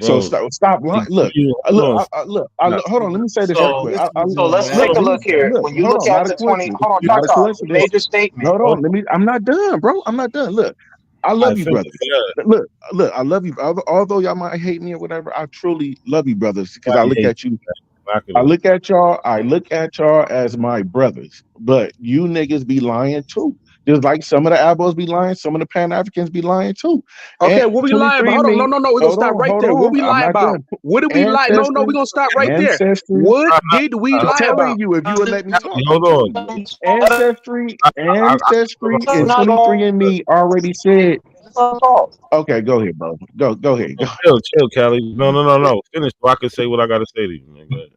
So Bro, stop lying. Look, hold on. Let me say this right So, quick. so let's take a look here. Look, When you hold look on. at Not a the 20, coincidence. hold on, Not a Choctaw, you coincidence. made your statement. Hold on. I'm not done, bro. I'm not done. Look, I love you, brothers. Look, I love you. Although y'all might hate me or whatever, I truly love you, brothers, because I look at you. I look at y'all as my brothers, but you niggas be lying too. Just like some of the Abos be lying, some of the Pan Africans be lying too. Okay, And what we lying about? Hold on, no. We're gonna stop right there. What we I'm lying not about? done. What did we lie? No, we're gonna stop right there. What did we I'm lie telling about? you, if you would let me talk, Hold I'm on. telling you. Ancestry, and 23andMe already said. Okay, go ahead, bro. Go ahead. Chill, Kelly. No. Finish so I can say what I gotta say to you, man. Go ahead.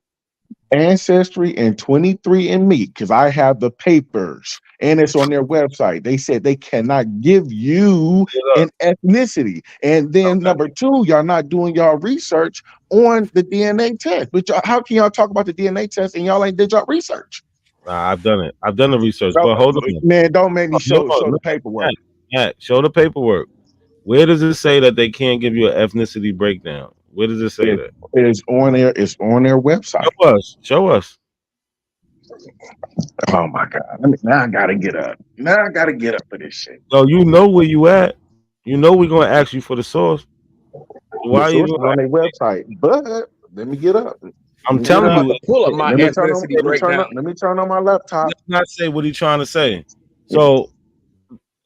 Ancestry and 23andMe, because I have the papers and it's on their website. They said they cannot give you an ethnicity. And then number two, y'all not doing y'all research on the DNA test. But how can y'all talk about the DNA test and y'all ain't did y'all research? Nah, I've done it. I've done the research, but hold on. Man, don't make me show the paperwork. Yeah, show the paperwork. Where does it say that they can't give you an ethnicity breakdown? Where does it say that? It's on their website. Show us. Oh my God! Now I gotta get up. Now I gotta get up for this shit. So you know where you at. You know we're gonna ask you for the source. The Why source you? is on their website, but let me get up. I'm telling I'm about you. to pull up my Let me turn on. ethnicity breakdown. Let me turn on my laptop. Let's not say what he's trying to say. So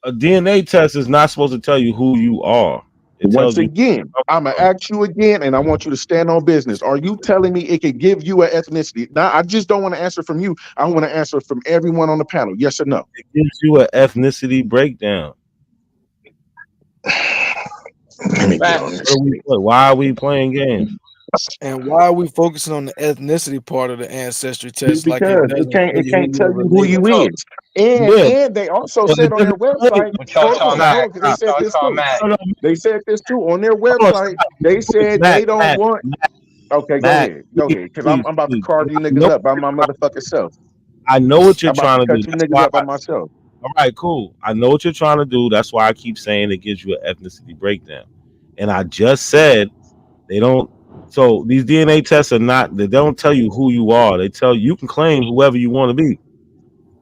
a DNA test is not supposed to tell you who you are. It Once tells you. again, I'm gonna ask you again, and I want you to stand on business. Are you telling me it could give you an ethnicity? Now, I just don't want to answer from you. I want to answer from everyone on the panel. Yes or no? It gives you an ethnicity breakdown. Let me get on this. Why are we playing games? And why are we focusing on the ethnicity part of the ancestry test? Like Because it can't tell you who you is. And they also said on their website, hold on, because they said this too. They said this too on their website. They said they don't want. Okay, go ahead, because I'm about to carve you niggas up by my motherfucking self. I know what you're I'm about trying to cut do. you niggas up by myself. All right, cool. I know what you're trying to do. That's why I keep saying it gives you an ethnicity breakdown. And I just said they don't. So these DNA tests are not. They don't tell you who you are. They tell you can claim whoever you want to be.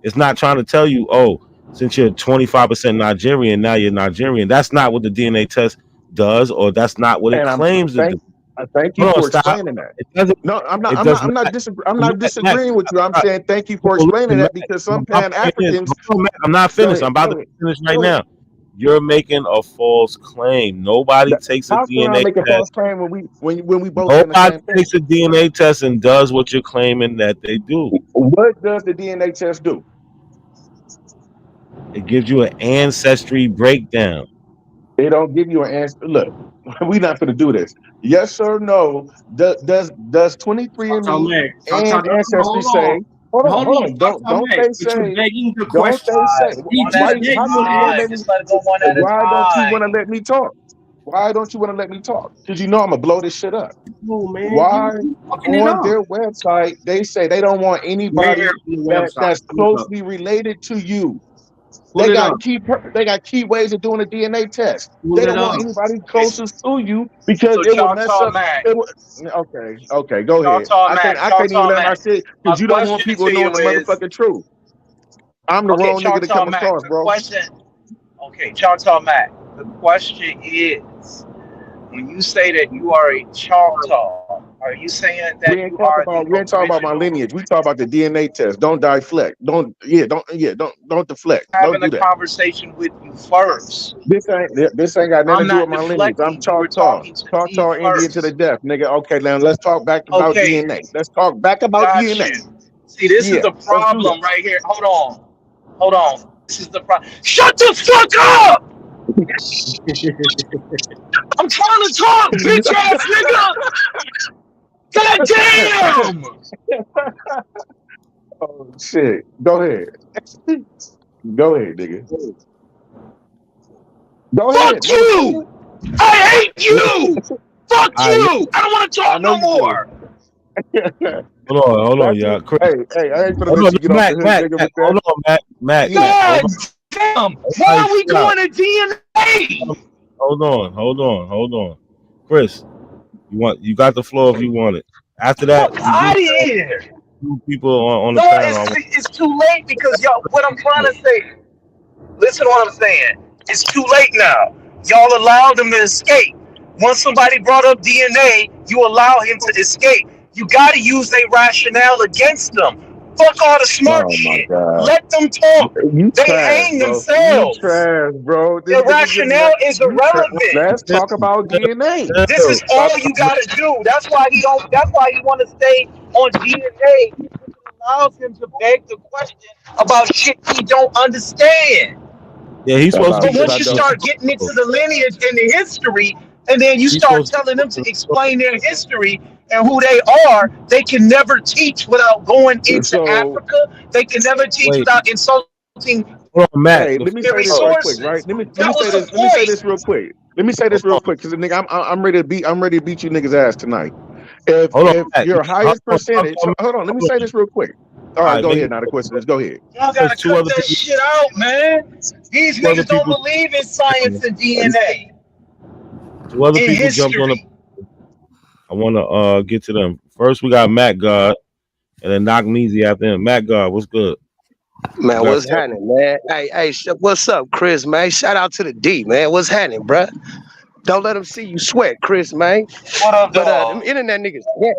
It's not trying to tell you, oh, since you're 25% Nigerian, now you're Nigerian. That's not what the DNA test does, or that's not what it claims to do. Thank you for explaining that. No, I'm not disagreeing with you. I'm saying thank you for explaining that, because some Pan Africans. I'm not finished. I'm about to finish right now. You're making a false claim. Nobody takes a How can I DNA make a test. false claim when we both saying the Nobody same thing? takes a DNA test and does what you're claiming that they do. What does the DNA test do? It gives you an ancestry breakdown. They don't give you an answer. Look, we're not going to do this. Yes or no? Does 23andMe and Ancestry say? Hold on. Don't they say? Don't they say? How come you won't let me? Why don't you want to let me talk? Why don't you want to let me talk? Because you know I'm gonna blow this shit up. Why on their website they say they don't want anybody that's closely related to you? They got key ways of doing a DNA test. They don't want anybody closest to you because it will mess up. Okay, go ahead. I can't even let my shit because you don't want people knowing the motherfucking truth. I'm the wrong nigga to come across, bro. Okay, Choctaw Mac. The question is, when you say that you are a Choctaw, are you saying that we ain't talking about my lineage. We talk about the DNA test. Don't deflect. Don't deflect. Don't do that. Conversation with you first. This ain't got nothing to do with my lineage. I'm Choctaw Indian to the death, nigga. Okay, now let's talk back about DNA. Let's talk back about DNA. See, this is the problem right here. Hold on. This is the problem. Shut the fuck up! I'm trying to talk, bitch ass nigga. God damn! Oh shit! Go ahead. Go ahead, nigga. Go ahead. Fuck you! I hate you! Fuck you! I don't want to talk no more. Hold on, y'all. Hey, I ain't gonna let you get off the hood, nigga. Hold on, Mac. God damn! Why are we going to DNA? Hold on. Chris, you got the floor if you want it. After that, out of here. People on the panel. It's too late because y'all. What I'm trying to say. Listen to what I'm saying. It's too late now. Y'all allowed him to escape. Once somebody brought up DNA, you allow him to escape. You got to use their rationale against them. Fuck all the smart shit. Let them talk. They hang themselves. You trash, bro. Their rationale is irrelevant. Let's talk about DNA. This is all you gotta do. That's why he want to stay on DNA. It allows him to beg the question about shit he don't understand. Yeah, he's supposed to. But once you start getting into the lineage and the history, and then you start telling them to explain their history and who they are, they can never teach without going into Africa. They can never teach without insulting. Hey, let me say this real quick, right? Let me say this real quick. Because nigga, I'm ready to beat you niggas ass tonight. If your highest percentage, hold on, let me say this real quick. All right, go ahead. Now the question is, go ahead. Y'all gotta cut that shit out, man. These niggas don't believe in science and DNA. Two other people jumped on the. I want to get to them. First, we got Matt God. and then knock me easy after him. Matt God, what's good? Man, what's happening, man? Hey, what's up, Chris, man? Shout out to the D, man. What's happening, bruh? Don't let them see you sweat, Chris, man. What up, But dog? them internet niggas, yeah.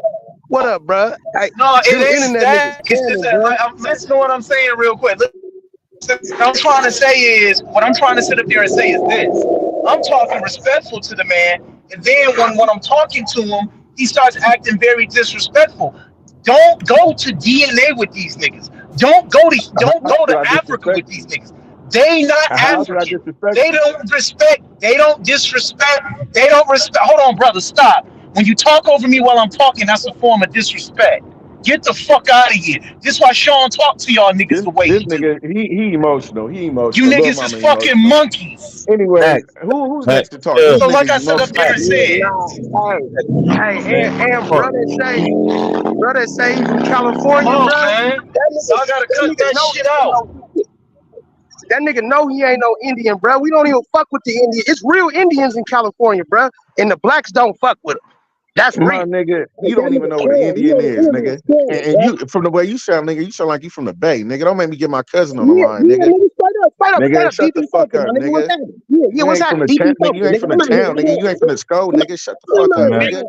What up, bruh? Hey, No, it them ain't internet that. niggas, It's just that bruh. I'm listening to what I'm saying real quick. What I'm trying to say is, what I'm trying to sit up there and say is this. I'm talking respectful to the man, and then when I'm talking to him, he starts acting very disrespectful. Don't go to DNA with these niggas. Don't go to Africa with these niggas. They not African. They don't respect. They don't disrespect. They don't respect. Hold on, brother. Stop. When you talk over me while I'm talking, that's a form of disrespect. Get the fuck out of here. This is why Sean talk to y'all niggas the way This he do. nigga, he emotional. He emotional. You Little niggas is mama fucking emotional. monkeys. Anyway, who's next to talk? This So like nigga I said up there and emotional. said, And brother say he from California, come on, bruh. man. Y'all gotta cut that shit out. That nigga know he ain't no Indian, bruh. We don't even fuck with the Indian. It's real Indians in California, bruh. And the blacks don't fuck with them. That's My real. nigga, you That don't even nigga know what an scared. Indian is, He nigga. scared, And bruh. you, from the way you sound, nigga, you sound like you from the Bay, nigga. Don't make me get my cousin on the Yeah, line, nigga. nigga, straight Nigga, up. shut the DB fuck talking, up, my nigga. What's nigga. happening? Yeah, You what's ain't from happening? the town, DB nigga. talking, You ain't nigga. from I'm the out here, town, nigga. You ain't from the school, nigga. Shut the fuck up, nigga.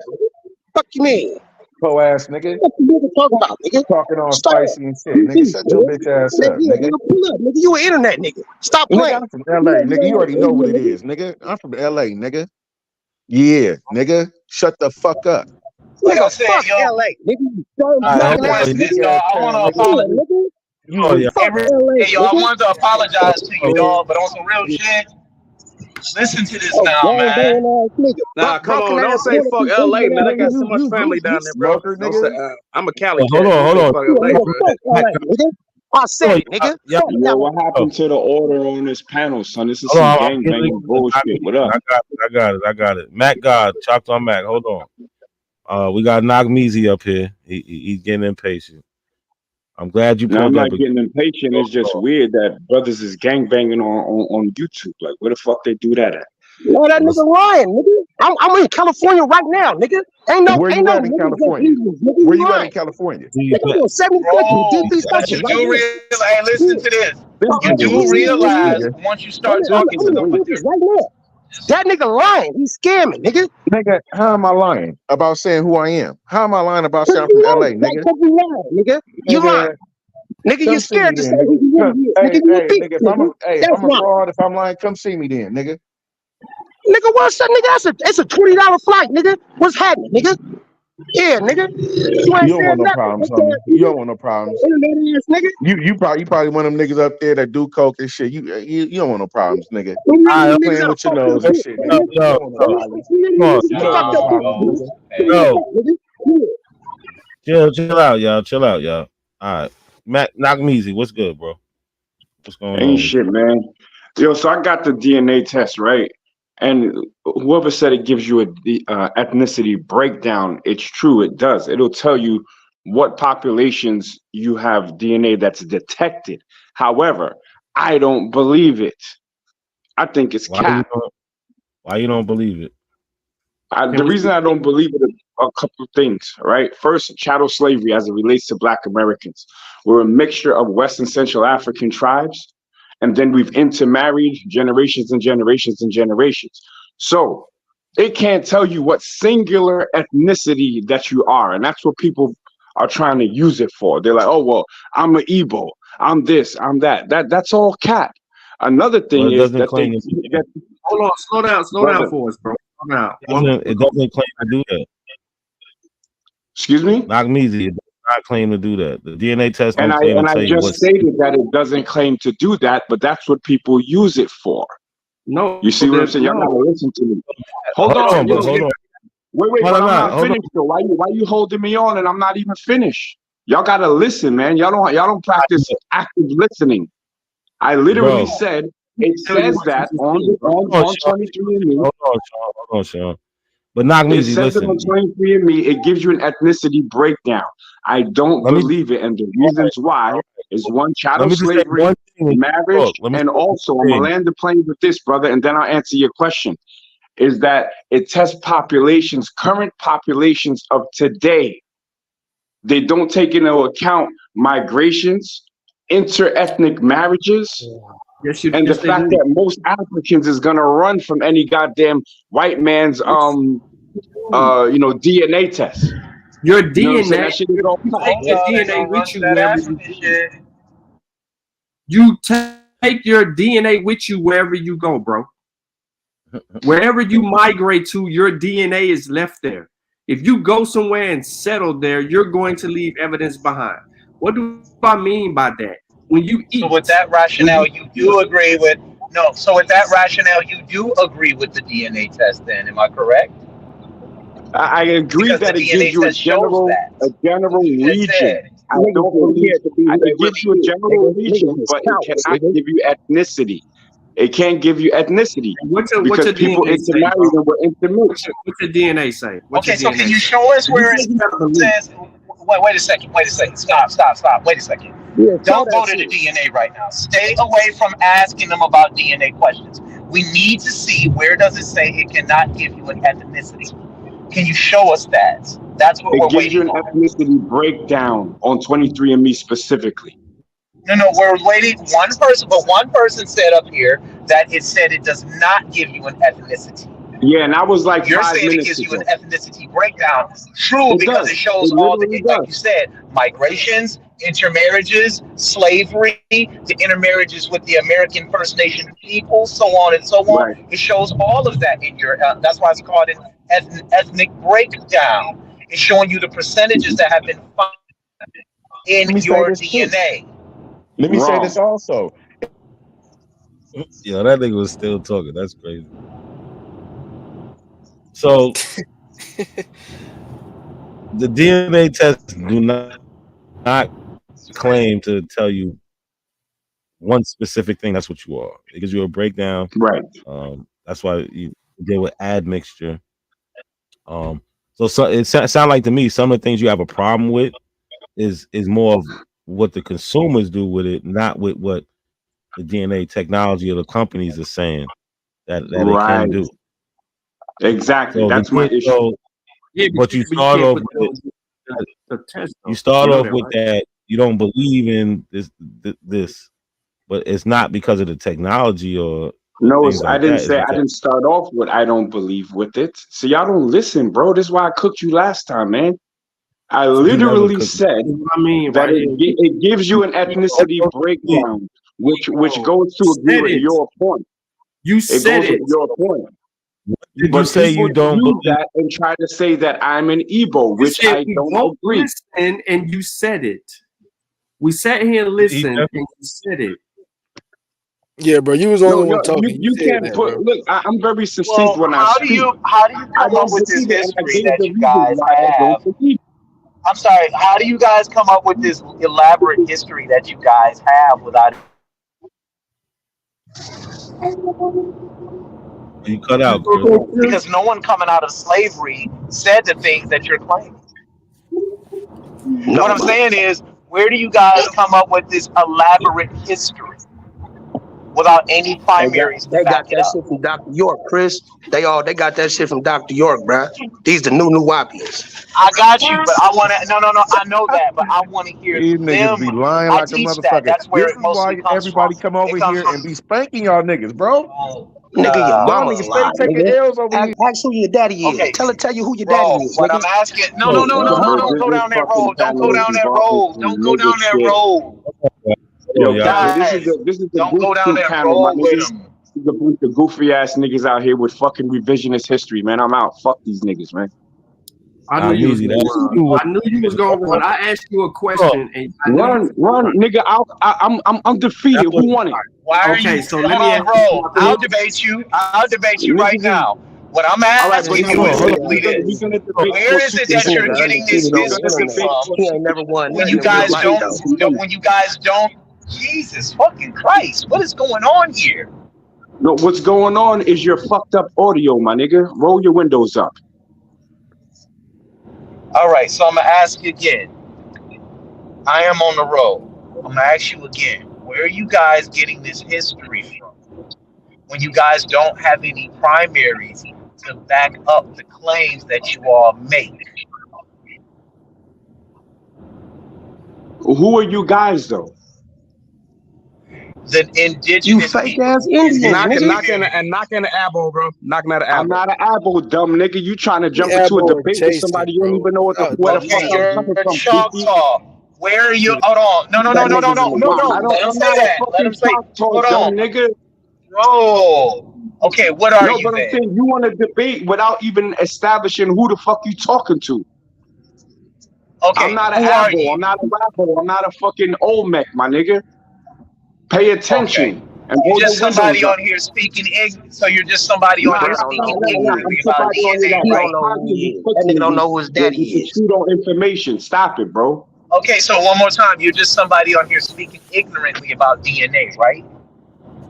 Fuck you mean? Po ass nigga. What you nigga talking about, nigga? Talking all Straight up. spicy and shit, nigga. Shut your bitch ass up, Yeah, nigga. nigga, pull up, nigga. You an internet nigga. Stop Nigga, playing. I'm from LA, nigga. You already know what it is, nigga. I'm from LA, nigga. Yeah, nigga. Shut the fuck up. Like I Nigga, said, fuck yo, LA, nigga. You dumb what I'm fucking doing ass is this, nigga. y'all. I want to apologize. Nigga. You Fuck LA, Hey, yo, I nigga. wanted to apologize to you, dog, but on some real shit, listen to this Oh, now, gang man. banging ass nigga. Nah, come Broken on. Don't ass say fuck LA, Indian man. ass I got so nigga. much family you down there, bro. smoker, Don't say. nigga. I'm a Cali cat. Hold Don't on. say fuck LA, Nigga, bro. fuck LA, nigga. I said it, nigga. Yeah, Fuck Yo, LA. what happened to the order on this panel, son? This is hold some on. I'm gang getting banging bullshit. What up? I got it. Matt God, chopped on Mac. Hold on. We got Nagmeezy up here. He's getting impatient. I'm glad you Now, I'm pulled up. not getting impatient. It's just weird that brothers is gang banging on YouTube. Like, where the fuck they do that at? No, that nigga lying, nigga. I'm in California right now, nigga. Where you at in niggas that California? Indians, nigga. Where You you at in lying. California? Nigga, I'm on 72nd Bro, DP but station you right do now. realize, hey, listen to this. This You nigga do weird as shit, realize nigga. once you I'm start talking to in the them with their trenches right now. That nigga lying. He's scamming, nigga. Nigga, how am I lying about saying who I am? How am I lying about saying I'm Cause from you LA, lying. Like, nigga? cause you lying, nigga. You lying. Nigga, Nigga, you come see me scared to say then, who nigga. you really is. Hey, Nigga, you a nigga, bitch, nigga. if That's I'm a why. fraud, if I'm lying, come see me then, nigga. Nigga, what's that, nigga? It's a $20 flight, nigga. What's happening, nigga? Yeah, nigga. You ain't You don't want saying no nothing. problems, What's homie. that, You nigga? don't want no problems. Internet ass nigga. You probably one of them niggas up there that do coke and shit. You don't want no problems, nigga. We need All these right, niggas Playing out with your fucked up nose and bitch, shit, nigga. nigga. You don't want no problems. We need come on. these You niggas don't want fucked no up problems, bitch, nigga. nigga. Yeah. Chill out, y'all. All right. Matt, Nagmeezy, what's good, bro? What's going Ain't on with you? shit, man. Yo, so I got the DNA test, right? And whoever said it gives you a ethnicity breakdown, it's true, it does. It'll tell you what populations you have DNA that's detected. However, I don't believe it. I think it's cap. Why you don't believe it? The reason I don't believe it is a couple of things, right? First, chattel slavery as it relates to Black Americans. We're a mixture of West and Central African tribes, and then we've intermarried generations and generations and generations. So it can't tell you what singular ethnicity that you are, and that's what people are trying to use it for. They're like, oh, well, I'm an Igbo, I'm this, I'm that. That's all cap. Another Well, thing it is doesn't that claim Hold on, slow down for us, bro. Slow down. it doesn't claim to do that. Excuse me? Nagmeezy, it does not claim to do that. The DNA test And don't claim to I tell you just what. stated that it doesn't claim to do that, but that's what people use it for. No, You see what I'm saying? Y'all gotta listen to me. Hold on. Hold on. Wait, Hold but on, I'm not hold on. finished though. Why you holding me on and I'm not even finished? Y'all gotta listen, man. Y'all don't practice active listening. I literally Bro. said it says that on 23andMe. Hold on, Sean. But It Nagmeezy, says it listen. on 23andMe. It gives you an ethnicity breakdown. I don't believe it, and the reasons why is one, chattel just say slavery, one thing. marriage, Look, and also I'm gonna land the plane with this, brother, and then I'll answer your question. Is that it tests populations, current populations of today. they don't take into account migrations, inter-ethnic marriages, and the fact that most Africans is gonna run from any goddamn white man's DNA test. Your You know what I'm saying? DNA, That shit is all take your DNA with you wherever you go. You take your DNA with you wherever you go, bro. Wherever you migrate to, your DNA is left there. If you go somewhere and settle there, you're going to leave evidence behind. What do I mean by that? When you eat. So with that rationale, you do agree with So with that rationale, you do agree with the DNA test. Then, am I correct? I agree Because that the it gives DNA you a test shows general region. I don't believe it gives you a general region, but it cannot give you ethnicity. It can't give you ethnicity because people intermarry and were intermixed. What's your DNA say? Okay, so can you show us where it says? Wait a second. Stop. Wait a second. Don't go to the DNA right now. Stay away from asking them about DNA questions. We need to see where does it say it cannot give you an ethnicity. Can you show us that? That's what we're waiting on. It gives you an ethnicity breakdown on 23andMe specifically. No, we're waiting. One person said up here that it said it does not give you an ethnicity. Yeah, and I was like, you're 5 saying it minutes gives you ago. an ethnicity breakdown. True, because it shows all the, like you said, migrations, intermarriages, slavery, the intermarriages with the American First Nation people, so on and so on. Right. It shows all of that in your. That's why it's called an ethnic breakdown. It's showing you the percentages that have been found in your DNA. Let me say this also. Yo, that nigga was still talking. That's crazy. So the DNA tests do not claim to tell you one specific thing. That's what you are. It gives you a breakdown. Right. That's why you deal with admixture. So it sounds like to me some of the things you have a problem with is more of what the consumers do with it, not with what the DNA technology or the companies are saying that it can do. Exactly. So that's my issue. But you start off with that you don't believe in this, but it's not because of the technology or no. Like I didn't say I didn't start off with I don't believe with it. So y'all don't listen, bro. This is why I cooked you last time, man. I literally said that it gives you an ethnicity breakdown, which goes to agree with your point. You said it. Your point. Did you say you don't believe that and try to say that I'm an Igbo, which I don't agree. Listen, and you said it. We sat here and listened, and you said it. Yeah, bro, you was the only one talking. You can't that, put. Bro. Look, I'm very succinct when I speak. How do you come up with this history that you guys have? I'm sorry. How do you guys come up with this elaborate history that you guys have without? You cut out, Chris. Because no one coming out of slavery said the things that you're claiming. What I'm saying is, where do you guys come up with this elaborate history without any primaries? They got that shit from Dr. York, Chris. They got that shit from Dr. York, bruh. These the new Wapians. I got you, but I want to. No. I know that, but I want to hear These them. niggas be lying like a motherfucker. That's where this it is mostly why comes everybody from. come over here and be spanking y'all niggas, bro. Nigga, your Y'all mama niggas lie, stay taking nigga. L's over here. Ask who your daddy is. Okay. Tell you who your daddy is. What nigga. I'm asking. No. Don't go down that road. Don't go down that road. Don't go down that road. Yo, guys, this is the don't go down that panel, my road with niggas. them. There's a bunch of goofy ass niggas out here with fucking revisionist history, man. I'm out. Fuck these niggas, man. I knew you was going to run. I asked you a question. And run, nigga. I'm defeated. Who won it? Why are you? So let me bro. I'll debate you. I'll debate you right now. What I'm asking you is simply this: where is it that you're getting this history from? He ain't never won. When you guys don't. Jesus fucking Christ! What is going on here? No, what's going on is your fucked up audio, my nigga. Roll your windows up. All right, so I'm gonna ask you again. I am on the road. I'm gonna ask you again. Where are you guys getting this history from? When you guys don't have any primaries to back up the claims that you all make. Who are you guys though? The indigenous You fake ass Indians, nigga. Knocking the elbow, bro. Knocking at the elbow. I'm not an apple, dumb nigga. You trying to jump He into a elbowing debate with Jason, somebody you don't bro. even know what the, where the fuck Okay, I'm you're coming a from, goofy? Choctaw. Where are you? Hold on. No. That nigga's in the No. wild. Let him I'm say not a that. Let him fucking say. Choctaw, Hold dumb on, nigga. bro. Okay, what are No, you but I'm then? saying you want to debate without even establishing who the fuck you talking to. Okay, I'm not an who are apple. you? I'm not a rapper. I'm not a fucking Olmec, my nigga. Pay attention and You're hold just your windows somebody up. on here speaking ignorant. So you're just somebody on Nah, here nah, nah, speaking nah, nah. I'm ignorantly about somebody on here DNA, that He right? don't know who constantly he is. That pushing nigga don't me know who his with daddy the is. pseudo information. Stop it, bro. Okay, so one more time, you're just somebody on here speaking ignorantly about DNA, right?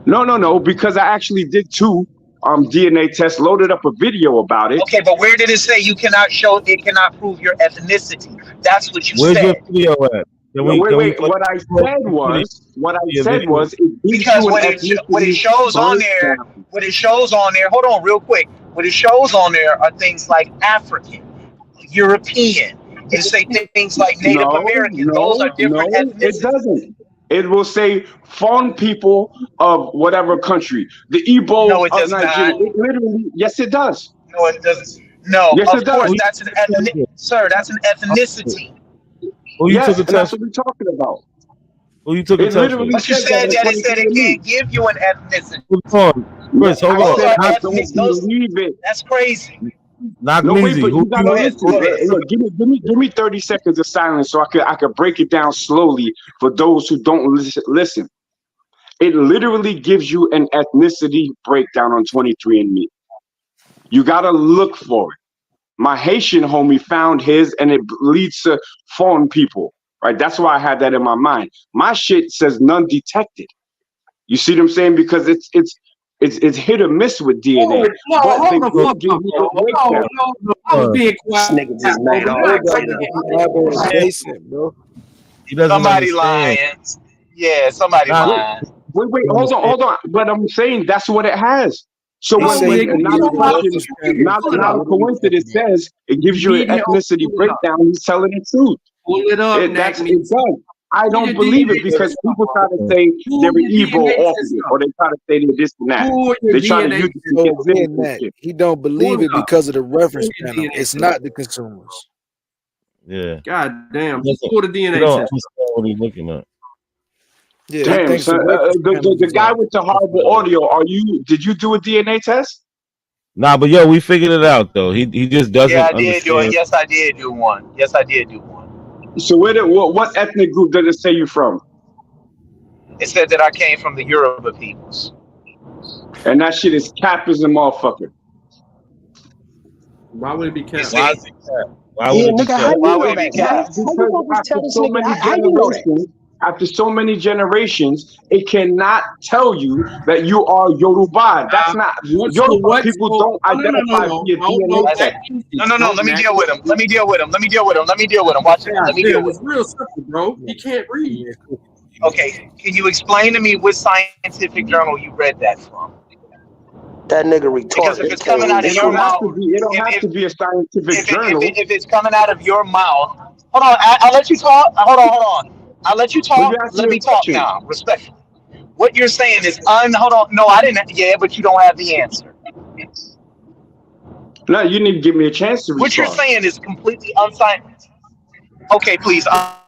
No, because I actually did two DNA tests, loaded up a video about it. Okay, but where did it say you cannot show it cannot prove your ethnicity? That's what you Where's your said. video at? Can No, we wait. play What I said was it gives Because you an what it ethnicity shows on there, breakdown. hold on real quick. What it shows on there are things like African, European, and say things like Native American. Those are different It ethnicities. doesn't. It will say foreign people of whatever country. The Igbo No, it of does Nigeria. not. It literally, yes, it does. No, it doesn't. No, Yes, of it does. course that's an sir, that's an ethnicity. Who you took Yes, a and that's test? what we're talking about. Who you took a It test for? literally But you says that said on that it said it 23andMe. can't give you an ethnicity. Hold on, Chris. Hold I on. Those said are I ethnic. don't Those believe it. that's crazy. Knock No, wait, Measy. but Who you gotta Go ahead. listen. Go ahead. Look, give me 30 seconds of silence so I could break it down slowly for those who don't listen. It literally gives you an ethnicity breakdown on 23andMe. You gotta look for it. My Haitian homie found his, and it leads to foreign people. Right? That's why I had that in my mind. My shit says none detected. You see what I'm saying? Because it's hit or miss with DNA, No, but they hold the will fuck give up, you yo. the breakdown. No, I was being quiet. This nigga just made all Relax. That nigga, he elbowing Jason, bro. He doesn't Somebody understand. lying. Yeah, somebody Nah, lying. Wait, hold on. But I'm saying that's what it has. So He No, said he nigga, can you not give a know you what? multiple fucking, standards. Pull it not up. a coincidence says it gives you an Need help? ethnicity Pull it up. breakdown. He's telling the truth. Pull it up, It Nack does. I Pull don't your believe it DNA because test people up, try bro. to say they're Pull your Igbo DNA off of test it, up. or they try to say they're this and that. Pull your They try to DNA use it to So get again, that citizenship. he don't Pull believe it it up. because of the reference Pull your panel. DNA It's test not up. the consumers. Yeah. God damn. He doesn't- Pull the he DNA don't test. understand what he's looking at. Yeah, he Damn, thinks son, the reference panel the is guy off. with the That's horrible what it is. audio. Did you do a DNA test? Nah, but yo, we figured it out though. He just Yeah, doesn't I did do it. understand. Yes, I did do one. Yes, I did do one. So what ethnic group did it say you from? It said that I came from the Yoruba peoples. And that shit is cap as a motherfucker. Why would it be You kept? Why see? is it cap? Why would Yeah, it be nigga, how cap? you Why would know it be that? How capped? you Because supposed to after tell this so nigga? many How you know that? generations, it cannot tell you that you are Yoruba. That's not Yoruba people don't identify via DNA test. No. Let me deal with him. Let me deal with him. Watch it. Let me deal with It's him. real simple, bro. He can't read. Okay. Can you explain to me what scientific journal you read that from? That nigga Because retarded. if He it's can't coming read out of It your don't shit. have mouth, to be. It don't have to be a scientific journal. if it's coming out of your mouth, hold on. I'll let you talk. Hold on. I'll let you But you talk. asked Let me a me talk question. now, respectfully. What you're saying is hold on. No, I didn't. Yeah, but you don't have the answer. No, you need to give me a chance to What you're respond. saying is completely unscientific. Okay, please, I'll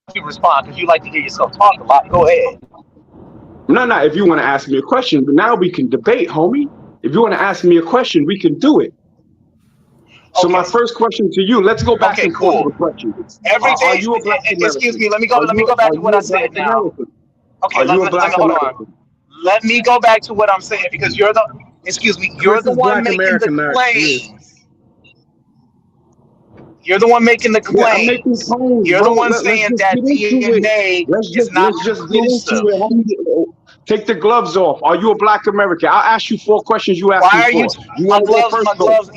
let you respond because you like to hear yourself talk a lot. Go ahead. No. If you want to ask me a question, but now we can debate, homie. If you want to ask me a question, we can do it. So my first question to you, let's go back Okay, and forth cool. with the question. Everything. Are you a black Excuse American? me. Let me go back Are to what you I a black said now. American? Okay, Are let you a me black hold American? on. Let me go back to what I'm saying because you're the. Excuse me. You're Chris the is one Black making the American, not is. claims. You're the one making the Yeah, I'm making claims. claims, You're the bro. one Let's saying just that get into it. DNA is not Let's just get into conclusive. it, homie. Take the gloves off. Are you a black American? I'll ask you 4 questions. You ask Why me are you? 4. You want to go first? My Go. gloves.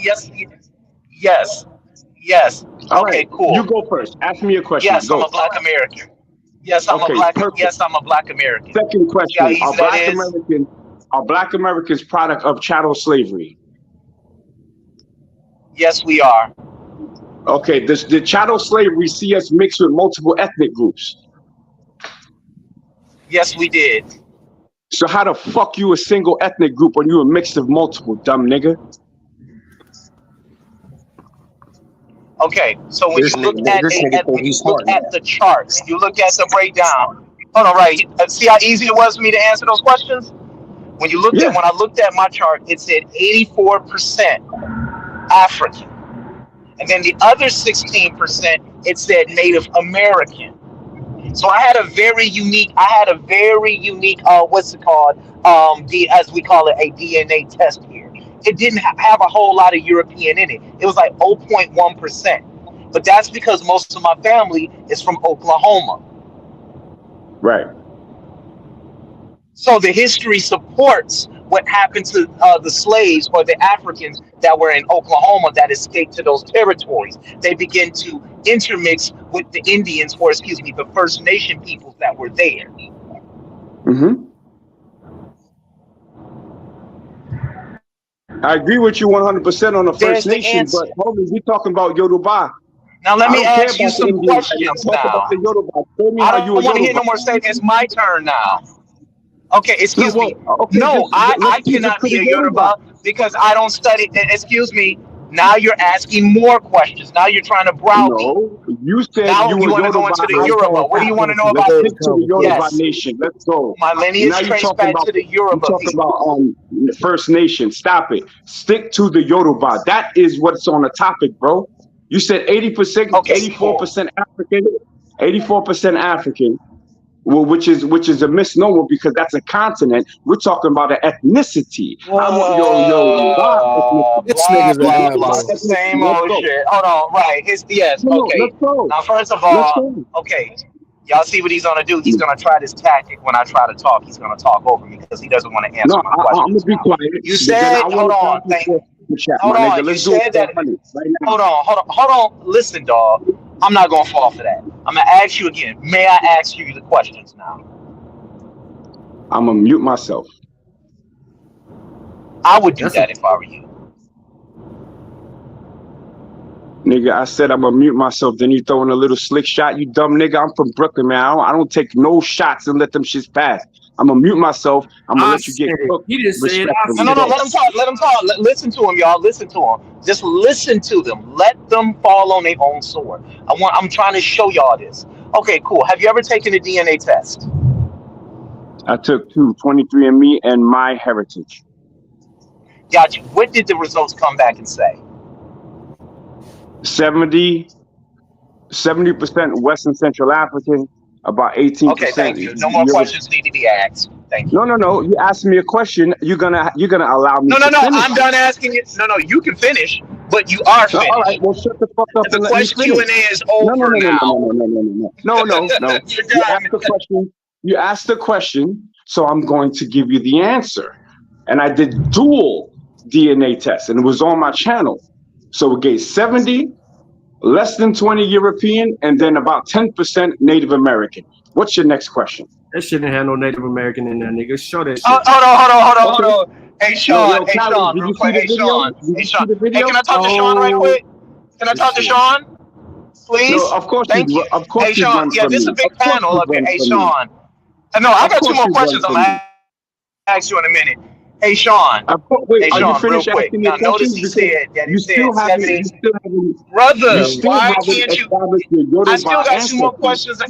Yes. All right, Okay, you cool. go first. Ask me a question. Yes, I'm a Go. black American. Yes, Okay, perfect. I'm a black American. Second See how question: easy that is? Are black Americans product of chattel slavery? Yes, we are. Okay, the chattel slavery see us mixed with multiple ethnic groups. Yes, we did. So how the fuck you a single ethnic group when you a mix of multiple, dumb nigga? Okay, so when This you look nigga, at this nigga think when he's you look smart at now. the charts, you look at the breakdown. Hold on, right? See how easy it was for me to answer those questions? When you looked at when I looked at my chart, it said 84% African, and then the other 16% it said Native American. So I had a very unique. What's it called? As we call it, a DNA test here. It didn't have a whole lot of European in it. It was like 0.1%. But that's because most of my family is from Oklahoma. Right. So the history supports what happened to the slaves or the Africans that were in Oklahoma that escaped to those territories. They began to intermix with the Indians, or excuse me, the First Nation peoples that were there. Mm-hmm. I agree with you 100% on the There's First the Nation, answer. but homie, we talking about Yoruba. Now let I me don't care ask you about the some Indians. questions Talk now. about the Yoruba. Tell me I how don't you a want to hear Yoruba. no more statements. It's my turn now. Okay, excuse me. Okay, No, let's I keep it cannot to the hear Yoruba. Yoruba because I don't study. Excuse me. Now you're asking more questions. Now you're trying to browbeat. No, you said Now you you were want to go Yoruba. into the I Yoruba. said What do you want to know let's about stick to the Yoruba Yes. nation. Let's go. My lineage Now you're traced talking back about to the Yoruba you talk people. about First Nation. Stop it. Stick to the Yoruba. That is what's on the topic, bro. You said 80%, Okay, 84% African, 84% African. Well, which is a misnomer because that's a continent. We're talking about an ethnicity. I want your Yoruba ethnicity. This Blah nigga's an blah ad, blah. bro. It's the same Let's old go. shit. Hold on, right? It's yes. No, Okay. let's go. Now, first of Let's all, go. okay, y'all see what he's gonna do? He's gonna try this tactic when I try to talk. He's gonna talk over me because he doesn't want to answer No, my I'm gonna questions. be Now, quiet. you But then I said, hold want to on, back and forth in the chat, hold my nigga. on. You Let's do it said that. 400 right now. Hold on. Listen, dog. I'm not gonna fall for that. I'm gonna ask you again. May I ask you the questions now? I'm gonna mute myself. I would do that if I were you. Nigga, I said I'm gonna mute myself. Then you throwing a little slick shot. You dumb nigga. I'm from Brooklyn, man. I don't take no shots and let them shits pass. I'm gonna mute myself. I'm gonna let you get cooked. He just said, respectfully. No. Let him talk. Let him talk. Listen to him, y'all. Listen to him. Just listen to them. Let them fall on their own sword. I'm trying to show y'all this. Okay, cool. Have you ever taken a DNA test? I took 23andMe and My Heritage. Got you. What did the results come back and say? 70% Western Central African, about 18%. Okay, thank you. No more questions need to be asked. Thank you. No. You asked me a question. You're gonna allow me No. to finish. I'm done asking you. No. You can finish, but you are finished. All right. Well, shut the fuck up The and let me question finish. Q&A is over now. No. You asked the question. You asked the question, so I'm going to give you the answer. And I did dual DNA tests, and it was on my channel. So it gave 70, less than 20 European, and then about 10% Native American. What's your next question? That shit didn't have no Native American in there, nigga. Show that shit. Hold on. Hey, Sean. Hey, Sean, Real quick. Hey, Sean. Hey, can I talk to Sean right quick? Can I talk to Sean? Please? No, of course. Thank you. Of course Hey, Sean. Yeah, this is a big panel up here. Hey, Sean. No, I got two more questions I'm going to ask you in a minute. Hey, Sean. Wait, Sean, are you finished real quick. asking me Now, notice questions? he said that You still haven't. 70. Brother, why can't you? I still got two more questions.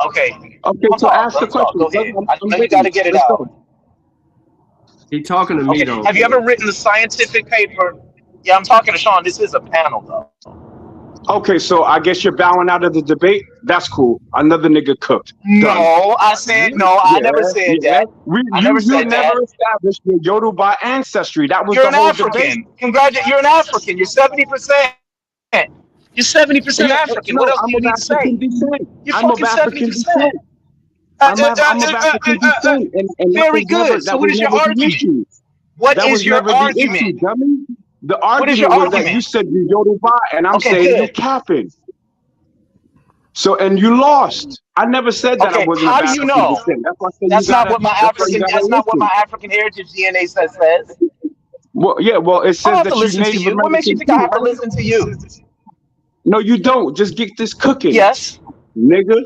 Okay. Okay, so ask the question. Go ahead. I know you got to get it out. He talking to me, though. Have you ever written a scientific paper? Yeah, I'm talking to Sean. This is a panel, though. Okay, so I guess you're bowing out of the debate. That's cool. Another nigga cooked. No, I said no. I never said that. I never said that. You never established your Yoruba ancestry. That was You're the an whole African. debate. Congratulations. You're an African. You're 70%. You're 70% African. What else do you need to say? You're fucking 70%. I'm of African descent, and very good. So what is your argument? What is your argument? The argument was that you said you Yoruba, and I'm saying you capping. So, and you lost. I never said that I wasn't how of do African you know? descent. That's not what my African. That's not what my African heritage DNA says. Well, yeah. Well, it says that you're Native American. What makes you think I have to listen to you? No, you don't. Just get this cooking. Yes, nigga.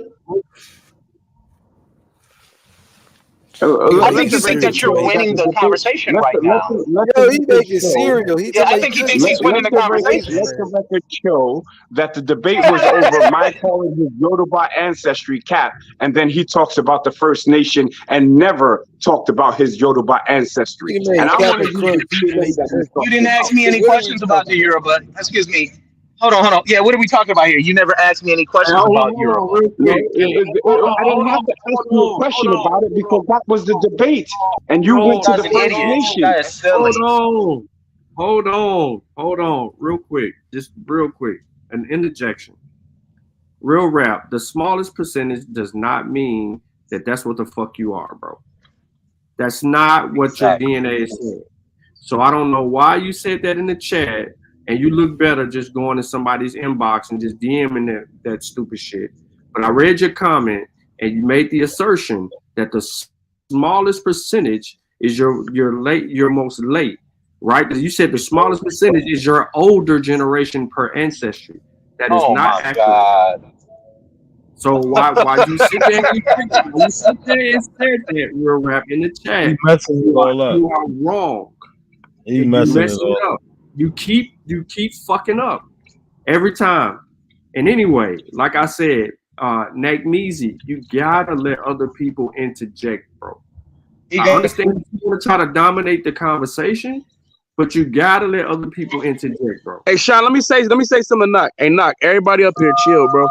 I think you think that you're winning the conversation right now. Yo, he making cereal. Yeah, I think he thinks he's winning the conversation. Let the record show that the debate was over my calling his Yoruba ancestry cap, and then he talks about the First Nation and never talked about his Yoruba ancestry. And I want to use the DNA that he's You didn't ask talking me any questions about the Yoruba. Excuse me. Hold on. Yeah, what are we talking about here? You never asked me any questions about Yoruba. No, I didn't have to ask you a question about it because that was the debate, and you went to the First Nation. Hold on, real quick, an interjection. Real rap, the smallest percentage does not mean that that's what the fuck you are, bro. That's not what your DNA is saying. So I don't know why you said that in the chat, and you look better just going to somebody's inbox and just DMing that stupid shit. But I read your comment, and you made the assertion that the smallest percentage is your most late, right? You said the smallest percentage is your older generation per ancestry. That is not accurate. God. So why you sit there and said that, real rap, in the chat? He messing it all up. You are wrong. He messing it it all up. You keep fucking up every time. And anyway, like I said, Nagmeezy, you gotta let other people interject, bro. I understand you want to try to dominate the conversation, but you gotta let other people interject, bro. Hey, Sean, let me say something to Knock. Hey, Knock, everybody up here, chill, bro.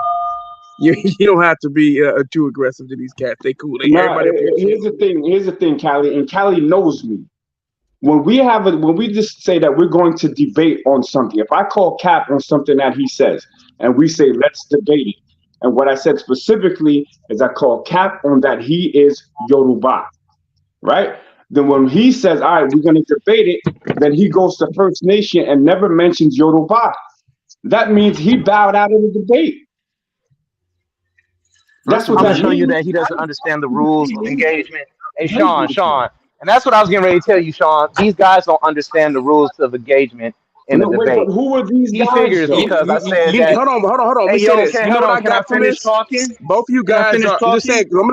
You don't have to be too aggressive to these cats. They cool. Everybody up here, here's the thing, Callie, and Callie knows me. When we just say that we're going to debate on something, if I call Cap on something that he says, and we say let's debate it, and what I said specifically is I call Cap on that he is Yoruba, right? Then when he says, all right, we're going to debate it, then he goes to First Nation and never mentions Yoruba. That means he bowed out of the debate. That's what I'm going to show you that he doesn't understand the rules of engagement. Hey, Sean, and that's what I was getting ready to tell you, Sean. These guys don't understand the rules of engagement in the debate. But who are these guys? He figures because I said that. Hold on. Hey, yo, can I finish talking? Both of you guys are. I'm just saying. I'm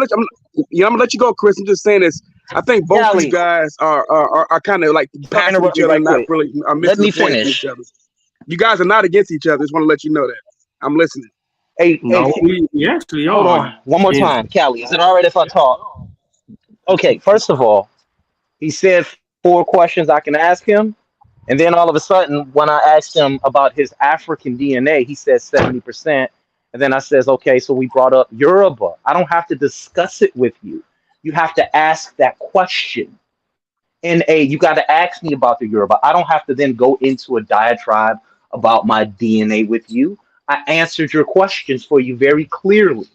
gonna let you go, Chris. I'm just saying this. I think both of you guys are kind of like passing each other, not really. Let me finish. Each other. You guys are not against each other. Just want to let you know that. I'm listening. Hey, we actually hold on. One more time, Callie. Is it all right if I talk? Okay. First of all, he said 4 questions I can ask him. And then all of a sudden, when I asked him about his African DNA, he said 70%. And then I says, okay, so we brought up Yoruba. I don't have to discuss it with you. You have to ask that question. You got to ask me about the Yoruba. I don't have to then go into a diatribe about my DNA with you. I answered your questions for you very clearly.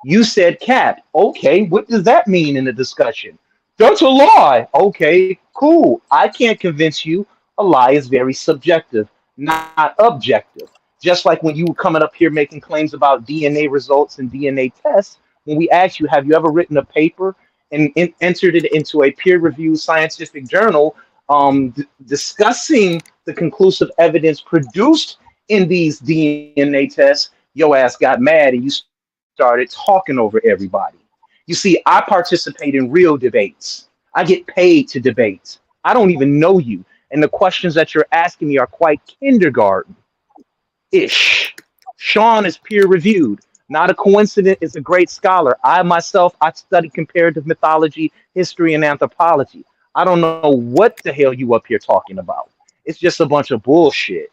You said Cap. Okay, what does that mean in the discussion? That's a lie. Okay, cool. I can't convince you. A lie is very subjective, not objective. Just like when you were coming up here making claims about DNA results and DNA tests, when we asked you, have you ever written a paper and entered it into a peer-reviewed scientific journal discussing the conclusive evidence produced in these DNA tests, your ass got mad and you started talking over everybody. You see, I participate in real debates. I get paid to debate. I don't even know you. And the questions that you're asking me are quite kindergarten-ish. Sean is peer-reviewed. Not a coincidence, is a great scholar. I study comparative mythology, history, and anthropology. I don't know what the hell you up here talking about. It's just a bunch of bullshit.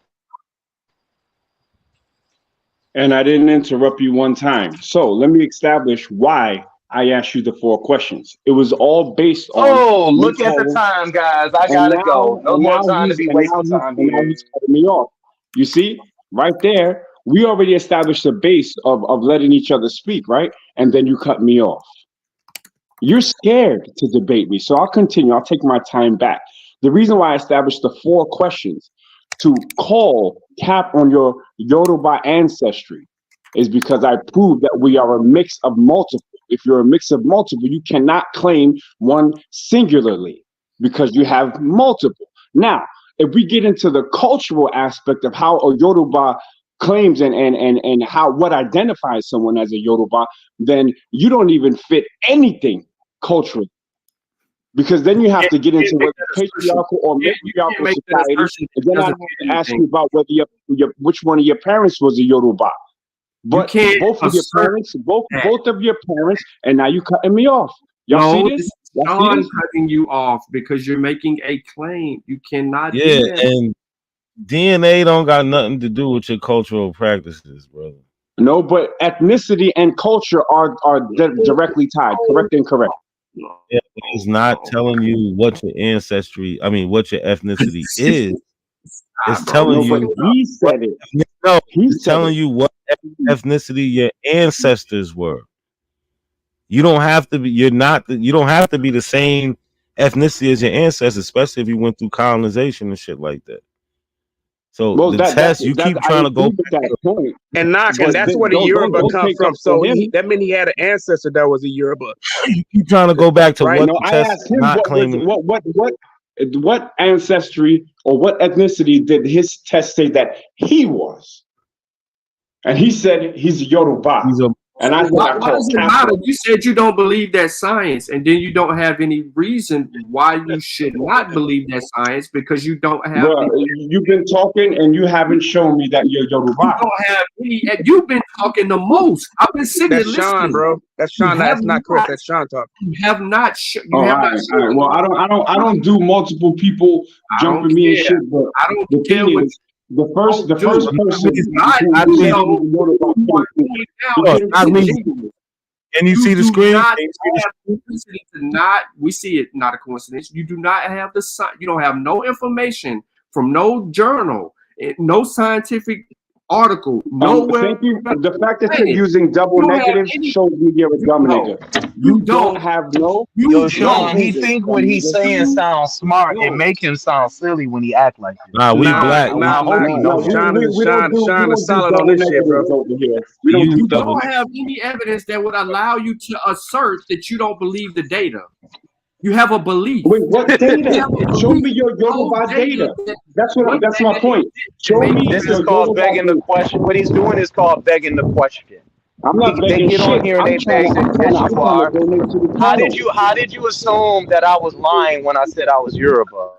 And I didn't interrupt you one time. So let me establish why I asked you the 4 questions. It was all based on. Oh, look at the time, guys. I gotta go. No more time to be wasting time. Now he's cutting me off. You see, right there, we already established the base of letting each other speak, right? And then you cut me off. You're scared to debate me. So I'll continue. I'll take my time back. The reason why I established the 4 questions to call Cap on your Yoruba ancestry is because I proved that we are a mix of multiple. If you're a mix of multiple, you cannot claim one singularly because you have multiple. Now, if we get into the cultural aspect of how a Yoruba claims and how what identifies someone as a Yoruba, then you don't even fit anything culturally. Because then you have to get into what Make patriarchal or you can't matriarchal make that society, assertion. and then I have to ask you about whether which one of your parents was a Yoruba. But both of your parents, both of your parents, and now you cutting me off. Y'all see this? Sean cutting you off because you're making a claim. You cannot do Yeah, that. and DNA don't got nothing to do with your cultural practices, brother. No, but ethnicity and culture are directly tied. Correct and correct. Yeah, it's not telling you what your ancestry, what your ethnicity is. It's telling but you. he said it. No, He it's said telling it. you what ethnicity your ancestors were. You don't have to be. You don't have to be the same ethnicity as your ancestors, especially if you went through colonization and shit like that. So Well, the test you keep trying to go. That point. And that's where the Yoruba come from. So that meant he had an ancestor that was a Yoruba. You keep trying to go back to right? what No, the I test asked him not claiming. what ancestry or what ethnicity did his test say that he was? And he said he's a Yoruba. And I said, why does it matter? You said you don't believe that science, and then you don't have any reason why you should not believe that science because you don't have. Bro, you've been talking and you haven't shown me that you're Yoruba. You don't have any. You've been talking the most. I've been sitting That's listening. Sean, bro. That's Sean. That's not Chris. That's Sean talking. You have not. All right. Well, I don't do multiple people jumping me and shit. But I don't the care thing what. is, the first person. Can you see the screen? We see it. Not a coincidence. You do not have the. You don't have no information from no journal, no scientific article. Nowhere. Thank you. The fact that you're using double negatives shows me you're a dumb nigga. You don't have no. Yo, Sean, he think what he's saying sounds smart and make him sound silly when he act like this. Nah, we black. Sean is solid on this shit, bro. We don't have any evidence that would allow you to assert that you don't believe the data. You have a belief. Wait, what data? Show me your Yoruba data. That's my point. Show me. This is called begging the question. What he's doing is called begging the question. I'm not begging They get on shit. here and they beg as you are. How did you assume that I was lying when I said I was Yoruba?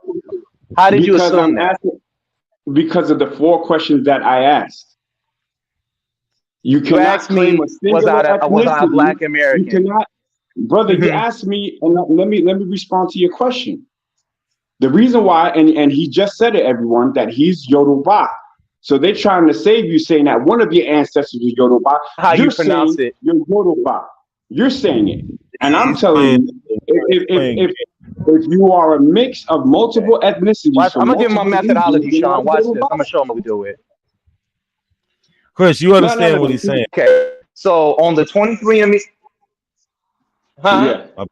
How did you assume that? Because of the 4 questions that I asked. You cannot claim a singular ethnicity. Was I a Black American? You cannot. Brother, you asked me, and let me respond to your question. The reason why, and he just said it, everyone, that he's Yoruba. So they're trying to save you, saying that one of your ancestors was Yoruba. How you pronounce it? You're Yoruba. You're saying it, and I'm telling you, if you are a mix of multiple ethnicities, I'm gonna give him my methodology, Sean. Watch this. I'm gonna show him what we do it. Chris, you understand what he's saying? Okay. So on the 23andMe. Huh? Yeah.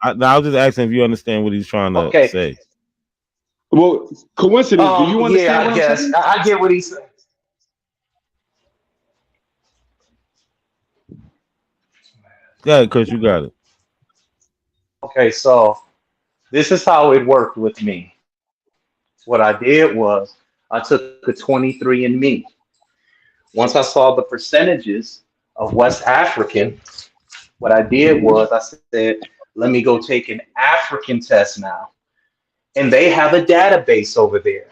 I was just asking if you understand what he's trying to say. Well, coincidence. Do you understand? Yeah, I guess I get what he's saying. Yeah, Chris, you got it. Okay, so this is how it worked with me. What I did was I took a 23andMe. Once I saw the percentages of West African, what I did was I said, let me go take an African test now. And they have a database over there.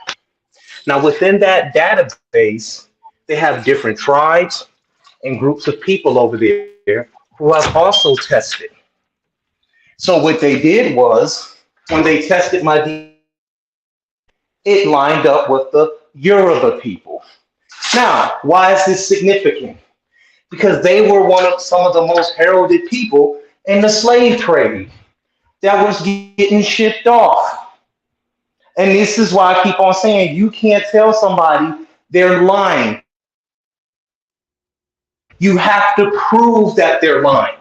Now, within that database, they have different tribes and groups of people over there who have also tested. So what they did was, when they tested my DNA, it lined up with the Yoruba people. Now, why is this significant? Because they were some of the most heralded people in the slave trade that was getting shipped off. And this is why I keep on saying you can't tell somebody they're lying. You have to prove that they're lying.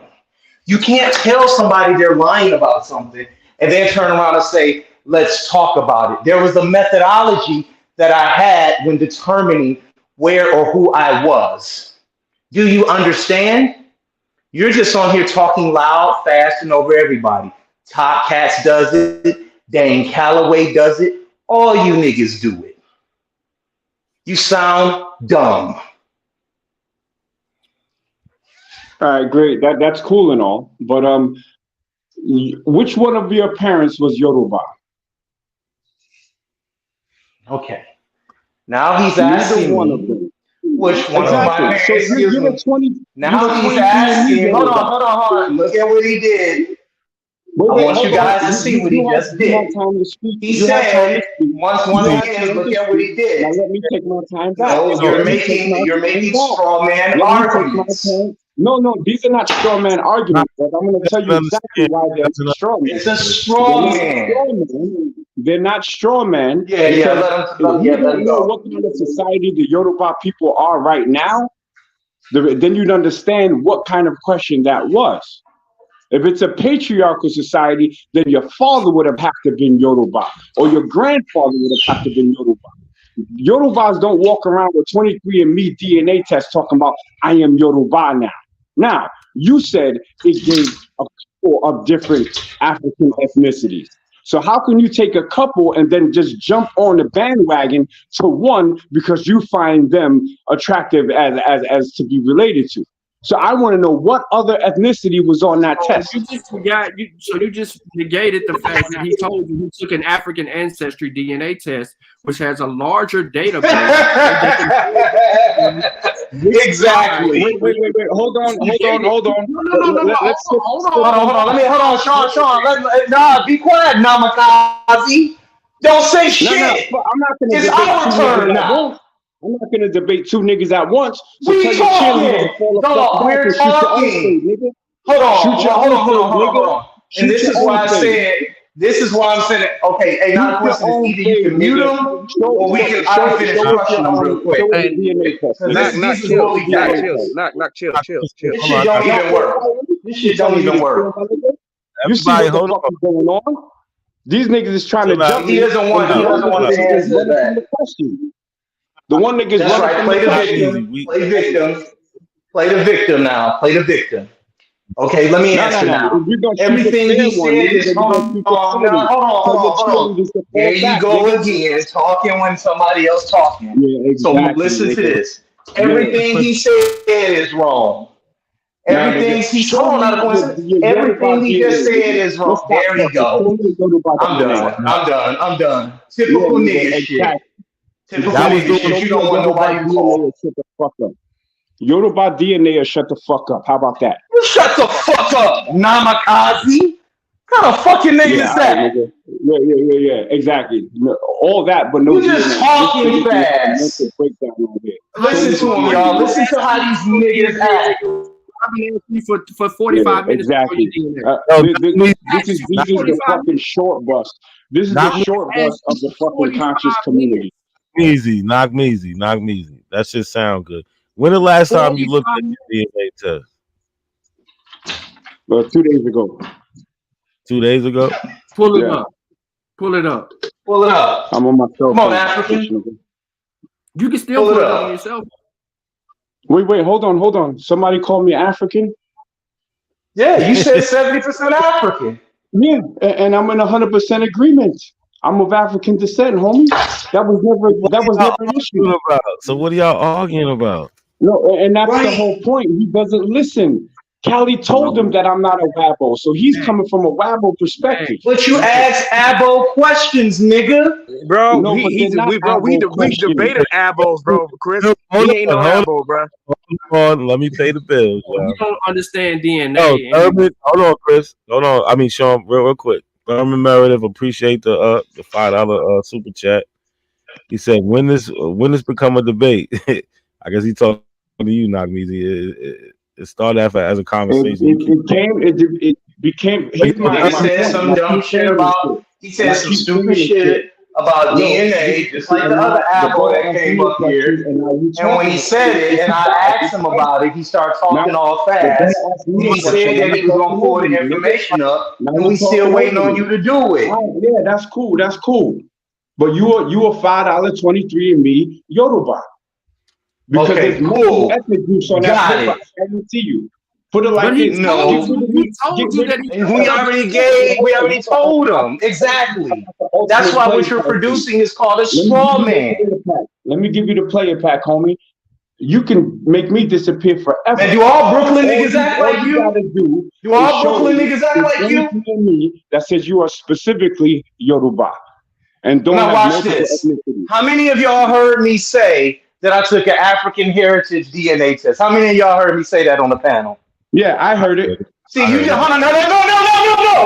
You can't tell somebody they're lying about something and then turn around and say, let's talk about it. There was a methodology that I had when determining where or who I was. Do you understand? You're just on here talking loud, fast, and over everybody. Top Cats does it. Dane Calloway does it. All you niggas do it. You sound dumb. All right, great. That's cool and all, but Which one of your parents was Yoruba? Okay. Now he's Neither asking one of me them. which one of my Exactly. So parents. Excuse you're me. a 20. Now You're a he's 23andMe asking. Hold Yoruba. on. Look at what he did. I Wait, want you hold on. guys to see what he just You have did. time to speak. He You have time to said, speak. once You have again, time look to at what speak. he did. Now let me take my time back. No, Let you're me take my making time back. straw man Let me take my arguments. time. No, these are not straw man arguments, but I'm going to tell you exactly why they're straw man. It's a straw man. They're not straw man. Yeah, Because let if you him don't know go. what kind of society the Yoruba people are right now, then you'd understand what kind of question that was. If it's a patriarchal society, then your father would have had to have been Yoruba, or your grandfather would have had to have been Yoruba. Yorubas don't walk around with 23andMe DNA tests talking about, I am Yoruba now. Now, you said it gave a couple of different African ethnicities. So how can you take a couple and then just jump on the bandwagon to one because you find them attractive as to be related to? So I want to know what other ethnicity was on that test. You just forgot. You just negated the fact that he told you he took an African ancestry DNA test, which has a larger database. Exactly. Wait. Hold on. No. Hold on. Sean. Be quiet, Namakaze. Don't say shit. No, I'm not gonna It's debate our two turn niggas at now. once. I'm not gonna debate two niggas at once. So We tell your cheerleader to fall the fuck talking. back We're and shoot your own talking. fade, nigga. Hold on. And this is why I said. Okay, hey, not a coincidence. Either you can mute him, or I can finish crushing them real quick. This is what we got. Chill. This shit don't even work. You see what the fuck is going on? These niggas is trying to jump. He doesn't want to answer that. The one nigga's That's right. running Play from the the victim. Play the victim now. Play the victim. Okay, let me answer now. Everything he said is hold on. There you go again, talking when somebody else talking. Yeah, exactly, so listen to this. Everything he said is wrong. Everything he hold on, everything he just said is wrong. There we go. I'm done. Typical nigga shit. Typical nigga shit. You don't want nobody to call. Shut the fuck up. Yoruba DNA or shut the fuck up. How about that? You shut the fuck up, Namakaze. What kind of fucking name is that? Yeah. Exactly. All that, but no. You just talking fast. Listen to him, y'all. Listen to how these niggas act. I've been asking you for 45 minutes. Exactly. This is the fucking short bus. This is the short bus of the fucking conscious community. Knock me easy. That shit sound good. When the last time you looked at your DNA test? 2 days ago. 2 days ago? Pull it up. Pull it up. I'm on my cell phone. Come on, African. You can still pull it up on yourself. Wait, hold on. Somebody called me African? Yeah, you said 70% African. Yeah, and I'm in 100% agreement. I'm of African descent, homie. That was never an issue. So what are y'all arguing about? No, and that's the whole point. He doesn't listen. Cali told him that I'm not a Wabo, so he's coming from a Wabo perspective. But you ask Abo questions, nigga. Bro, No, we debated Abos, bro. Chris, he ain't no Abo, bro. Hold on, let me pay the bills. You don't understand DNA. No, Thurman, hold on, Chris. Hold on. I mean, Sean, real quick. Thurman Meredith, appreciate the $5 super chat. He said, "When this become a debate?" I guess he talking to you, Nagmeezy. It started off as a conversation. It became. He said some dumb shit about. He said some stupid shit about DNA, just like the other Apple that came up here. And when he said it, and I asked him about it, he started talking all fast. He said that he was gonna pull the information up, and we still waiting on you to do it. Yeah, that's cool. But you are $5 23andMe Yoruba. Because there's multiple ethnic groups on that paper. I guarantee you. Put it like this. No, we already told him. Exactly. That's why what you're producing is called a straw man. Let me give you the player pack, homie. you can make me disappear forever. Man, do all Brooklyn niggas act like you? Gotta do all Brooklyn niggas act like you? Me that says you are specifically Yoruba and don't now have watch multiple this. ethnicities. How many of y'all heard me say that I took an African heritage DNA test? How many of y'all heard me say that on the panel? Yeah, I heard it. See, you just no,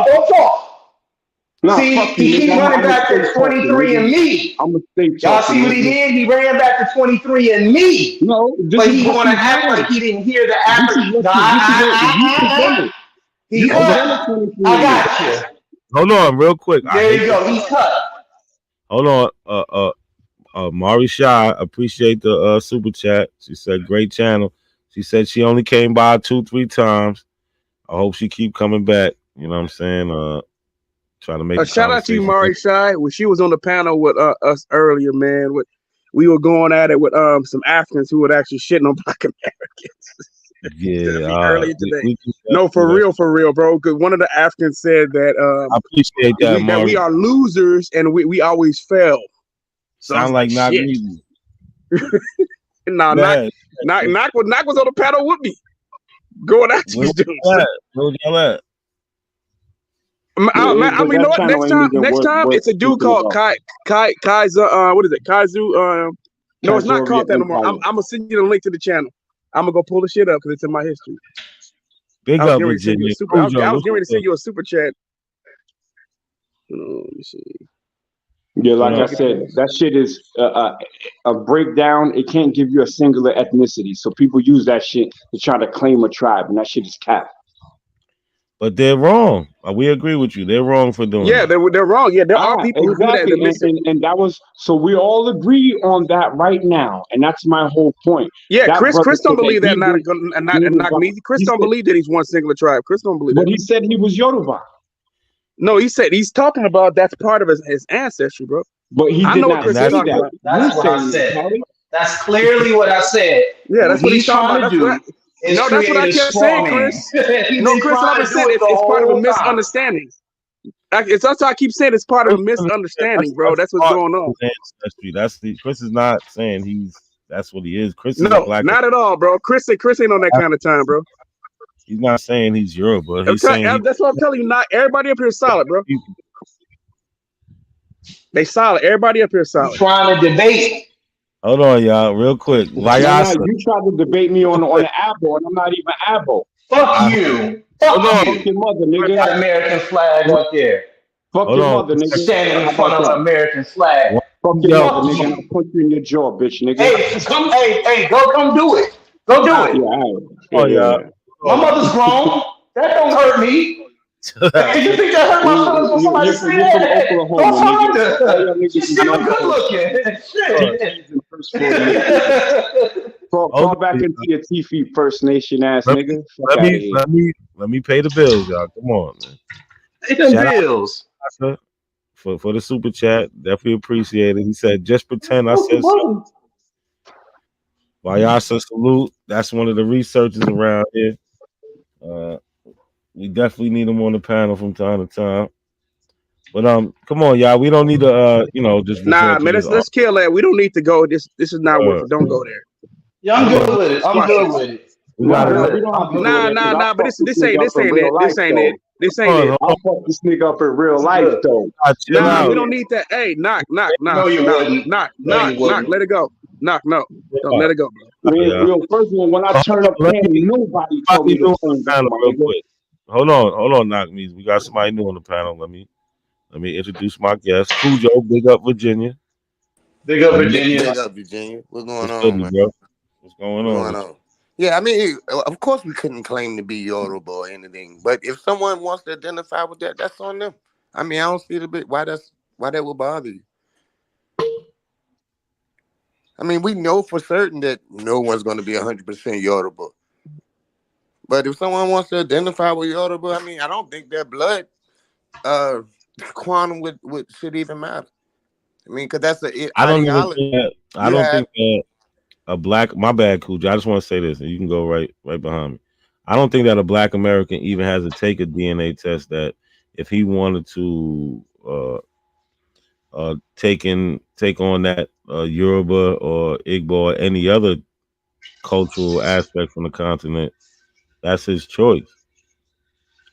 don't talk. No, see, he keep running back to 23andMe. I'm a stay Y'all see what he did? He ran back to 23andMe. No, but he want to act like he didn't hear the African. He cut. I got you. Hold on, real quick. There you go. He's cut. Hold on. Mari Shah, appreciate the super chat. She said, great channel. She said she only came by 2-3 times. I hope she keep coming back. You know what I'm saying? Trying to make a shout out to you, Mari Shai. When she was on the panel with us earlier, man, we were going at it with some Africans who were actually shitting on Black Americans. Yeah, earlier today. No, for real, bro. Because one of the Africans said that I appreciate that, that we are losers and we always fail. So sound like not me. Nah, Knock was on the panel with me. Going at these dudes. Where y'all at? I mean, you know what? Next time, it's a dude called Kaiser. What is it? Kaizu. No, it's not called that no more. I'm gonna send you the link to the channel. I'm gonna go pull the shit up because it's in my history. Big up, Virginia. I was getting ready to send you a super chat. Let me see. Yeah, like I said, that shit is a breakdown. It can't give you a singular ethnicity. So people use that shit to try to claim a tribe, and that shit is cap. But they're wrong. We agree with you. They're wrong for doing that. They're wrong. Yeah, there are people exactly. who do that. And that was, so we all agree on that right now. And that's my whole point. Yeah, that Chris don't believe that. Chris don't believe that he's one singular tribe. Chris don't believe that. But he said he was Yoruba. No, he said he's talking about that's part of his ancestry, bro. But he did not say that. That's what I said. That's clearly what I said. Yeah, that's what he's trying to do. No, that's what I kept saying, Chris. No, Chris, what I've said it's part of a misunderstanding. It's also I keep saying it's part of a misunderstanding, bro. That's what's going on. Chris is not saying that's what he is. Chris is black. Not at all, bro. Chris ain't on that kind of time, bro. He's not saying he's Yoruba. He's saying that's what I'm telling you. Not everybody up here is solid, bro. They solid. Everybody up here is solid. Trying to debate. Hold on, y'all, real quick. You tried to debate me on the Abo, and I'm not even Abo. Fuck you. Fuck your mother, nigga. That American flag up there. Fuck your mother, nigga. Standing in front of an American flag. Fuck your mother, nigga. I'll punch you in your jaw, bitch, nigga. Hey, go come do it. Go do it. Yeah. My mother's grown. That don't hurt me. You think that hurt my feelings when somebody say that? She's still good looking. Fall back into your T-feet First Nation ass nigga. Let me pay the bills, y'all. Come on, man. Pay the bills. For the super chat, definitely appreciate it. He said, just pretend I said something. Vayasa salute. That's one of the researchers around here. We definitely need him on the panel from time to time. But come on, y'all. We don't need to just man, let's kill that. We don't need to go. This is not worth it. Don't go there. Yeah, I'm good with it. I'm good with it. Nah, but this ain't it. I'll fuck this nigga up in real life, though. Nah, we don't need that. Hey, knock. Let it go. Knock, no. Don't let it go, bro. First of all, when I turn up, nobody told me to turn down real quick. Hold on, Knock Me. We got somebody new on the panel. Let me introduce my guest. Cujo, big up Virginia. Big up Virginia. What's going on, man? Bro? What's going on? Yeah, I mean, of course we couldn't claim to be Yoruba or anything, but if someone wants to identify with that, that's on them. I mean, I don't see the bit why that would bother you. I mean, we know for certain that no one's going to be 100% Yoruba. But if someone wants to identify with Yoruba, I mean, I don't think their blood quantum should even matter. I mean, because that's I don't think that a black, my bad, Cujo. I just want to say this, and you can go right behind me. I don't think that a black American even has to take a DNA test that if he wanted to take on that Yoruba or Igbo or any other cultural aspect from the continent, that's his choice.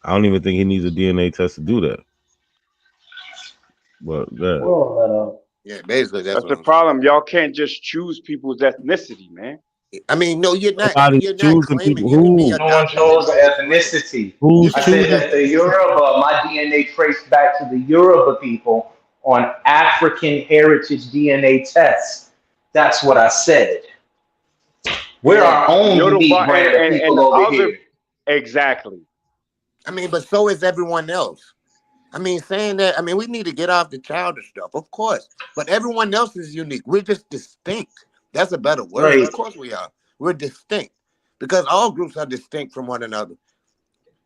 I don't even think he needs a DNA test to do that. But Yeah, basically that's That's what the I'm saying. problem. Y'all can't just choose people's ethnicity, man. I mean, no, you're not nobody's choosing claiming people. you to be Who? No one adopted into chose those ranks. ethnicity. Who's I said choosing? that the Yoruba, my DNA traced back to the Yoruba people on African heritage DNA tests. That's what I said. We're Yeah. our own Yoruba unique brand of and people over other here. exactly. I mean, but so is everyone else. I mean, saying that, I mean, we need to get off the childish stuff, of course. But everyone else is unique. We're just distinct. That's a better word. Right. Of course we are. We're distinct because all groups are distinct from one another.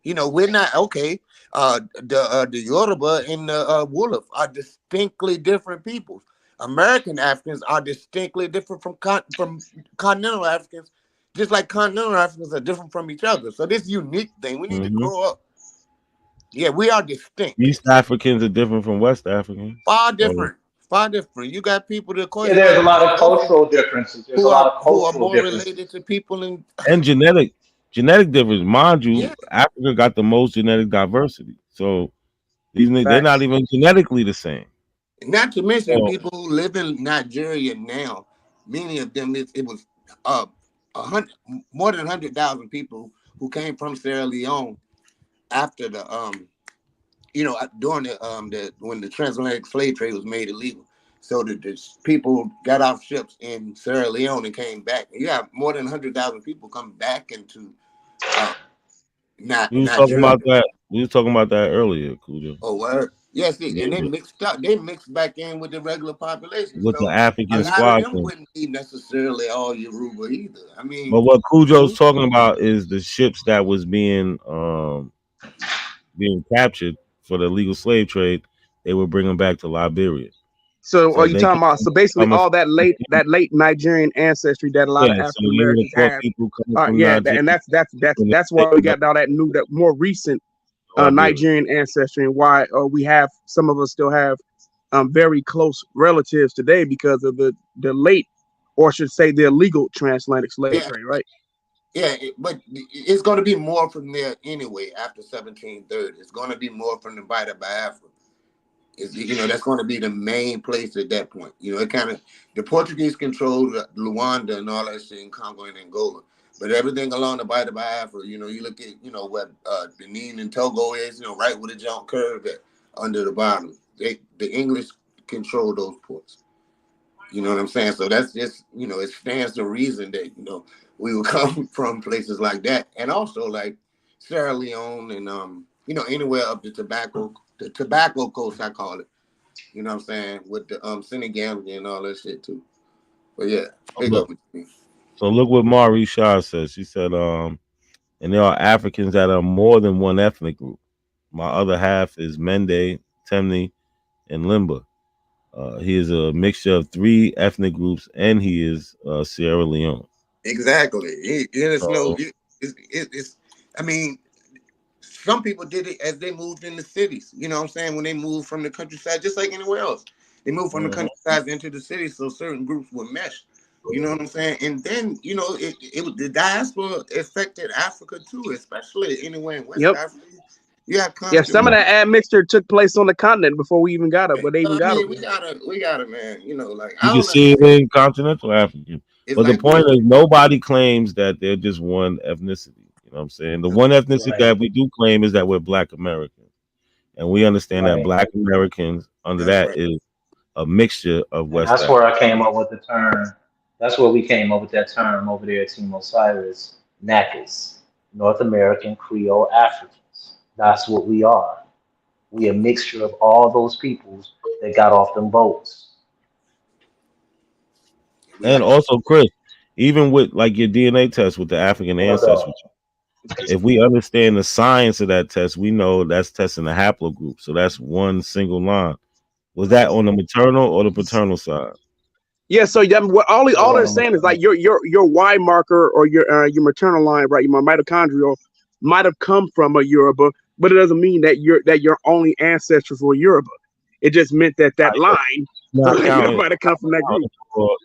You know, we're not okay. The Yoruba and the Wolof are distinctly different peoples. American Africans are distinctly different from continental Africans, just like continental Africans are different from each other. So this unique thing, we need to grow up. Yeah, we are distinct. East Africans are different from West Africans. Far So, different. Far different. You got people that, of course, Yeah, you there's a got lot people of also cultural differences. There's a who lot are of cultural more differences. related to people in and genetic difference. Mind you, yeah. Africa got the most genetic diversity. So they're not Facts. even genetically the same. Not to mention So, people who live in Nigeria now. Many of them, it was uh, more than 100,000 people who came from Sierra Leone after the during the when the transatlantic slave trade was made illegal. So the people got off ships in Sierra Leone and came back. You have more than 100,000 people come back into we was talking about Nigeria. that. We was talking about that earlier, Cujo. Oh, word. Yes, Yeah, and they mixed up. They mixed back in with the regular population. with the So a African lot of squad them thing. wouldn't be necessarily all Yoruba either. I mean, But what Cujo's talking about is the ships that was being captured for the illegal slave trade. They were bringing back to Liberia. So So are you they talking about? So basically, coming all from, that late Nigerian ancestry that a lot yeah. of So African you would have Americans thought have. people coming from Yeah, Nigeria. and when that's they why we came got all that new, that more recent to Liberia. Nigerian ancestry, and why we have some of us still have very close relatives today because of the late, or I should say, the illegal transatlantic slave yeah, trade, right? yeah, but it's going to be more from there anyway after 1730. It's going to be more from the Bight of Biafra. That's going to be the main place at that point. It kind of, the Portuguese controlled Luanda and all that shit in Congo and Angola, but everything along the Bight of Biafra, you look at what Benin and Togo is, right with the jump curve at under the bottom. The English control those ports. You know what I'm saying? So that's just, it stands to reason that, we will come from places like that. And also like Sierra Leone and, anywhere up the tobacco coast, I call it. You know what I'm saying? With the Senegal and all that shit too. But yeah, big up with me. So look what Mari Shah says. She said, and there are Africans that are more than one ethnic group. My other half is Mende, Temne, and Limba. He is a mixture of 3 ethnic groups, and he is Sierra Leone. Exactly. So, It's, I mean, some people did it as they moved in the cities. You know what I'm saying? When they moved from the countryside, just like anywhere else. They moved from the countryside into the city, so certain groups would mesh. You know what I'm saying? And then, the diaspora affected Africa too, especially anywhere in West Yep. Africa. You have Yeah, some of constant. that admixture took place on the continent before we even got it, but they even I got mean, it. we gotta, man. Like you I can don't see it understand. in continental African. It's But the like point is, nobody claims that they're just one ethnicity. You know what I'm saying? The one ethnicity that we do claim is that we're Black Americans. And we understand that Black Americans under that is a mixture of And West that's where Africa. I came up with the term. That's where we came up with that term over there at Timo Cyrus, NACAS, North American Creole Africans. That's what we are. We a mixture of all those peoples that got off them boats. And also, Chris, even with like your DNA test with the African What up, though? ancestry, if we understand the science of that test, we know that's testing the haplogroup. So that's one single line. Was that on the maternal or the paternal side? Yeah, so what all they're saying is like your Y marker or your maternal line, right? Your mitochondrial might have come from a Yoruba, but it doesn't mean that your only ancestors were Yoruba. It just meant that line not So counting. everybody come from that group.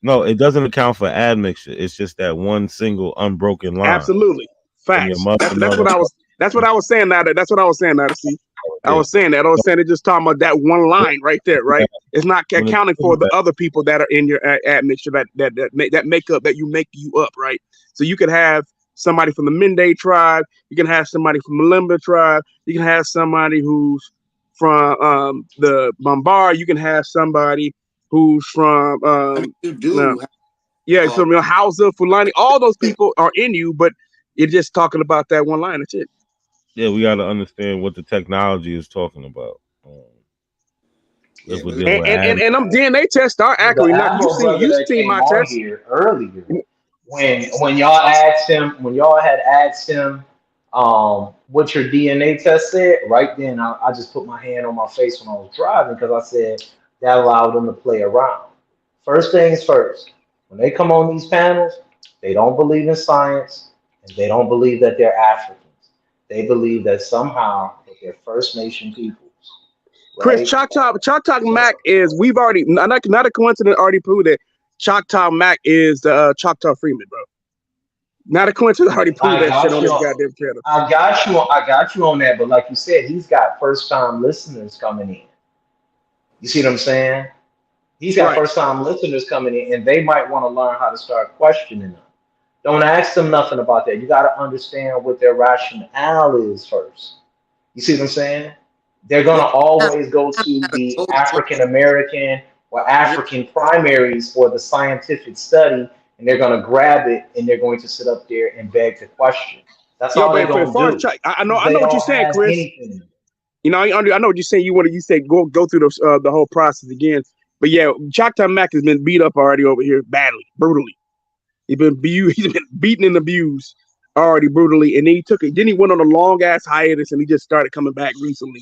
No, it doesn't account for admixture. It's just that one single unbroken line. Absolutely, From your facts. mother, That's what I was. That's what I was saying. Now that's what I was saying. Now to see, I was saying that. I was saying it just talking about that one line right there. Right. It's not accounting for the other people that are in your admixture that make up that you make you up. Right. So you could have somebody from the Mende tribe. You can have somebody from the Limba tribe. You can have somebody who's from the Bambar. You can have somebody who's from you do. yeah, so Hausa, Fulani, all those people are in you, but you're just talking about that one line. That's it. Yeah, we got to understand what the technology is talking about. If we're dealing with And them DNA tests are The accurate. Now Afro brother you that seen came my on test. here earlier, when y'all had asked him what your DNA test said, right then I just put my hand on my face when I was driving because I said that allowed them to play around. First things first, when they come on these panels, they don't believe in science and they don't believe that they're Africans. They believe that somehow that they're First Nation peoples. Chris, Right? Choctaw Mac is, we've already, not a coincidence, already proved that Choctaw Mac is Choctaw Freeman, bro. Not a coincidence, already proved that shit on this goddamn channel. I got you on that, but like you said, he's got first time listeners coming in. You see what I'm saying? He's got first time listeners coming in, and they might want to learn how to start questioning them. Don't ask them nothing about that. You got to understand what their rationale is first. You see what I'm saying? They're going to always go to the African American or African primaries for the scientific study, and they're going to grab it and they're going to sit up there and beg to question. That's all they're going to do. I know what you're saying, Chris. You know, I know what you're saying. You say go through the whole process again. But yeah, Choctaw Mac has been beat up already over here badly, brutally. He's been beaten and abused already brutally, and then then he went on a long ass hiatus, and he just started coming back recently.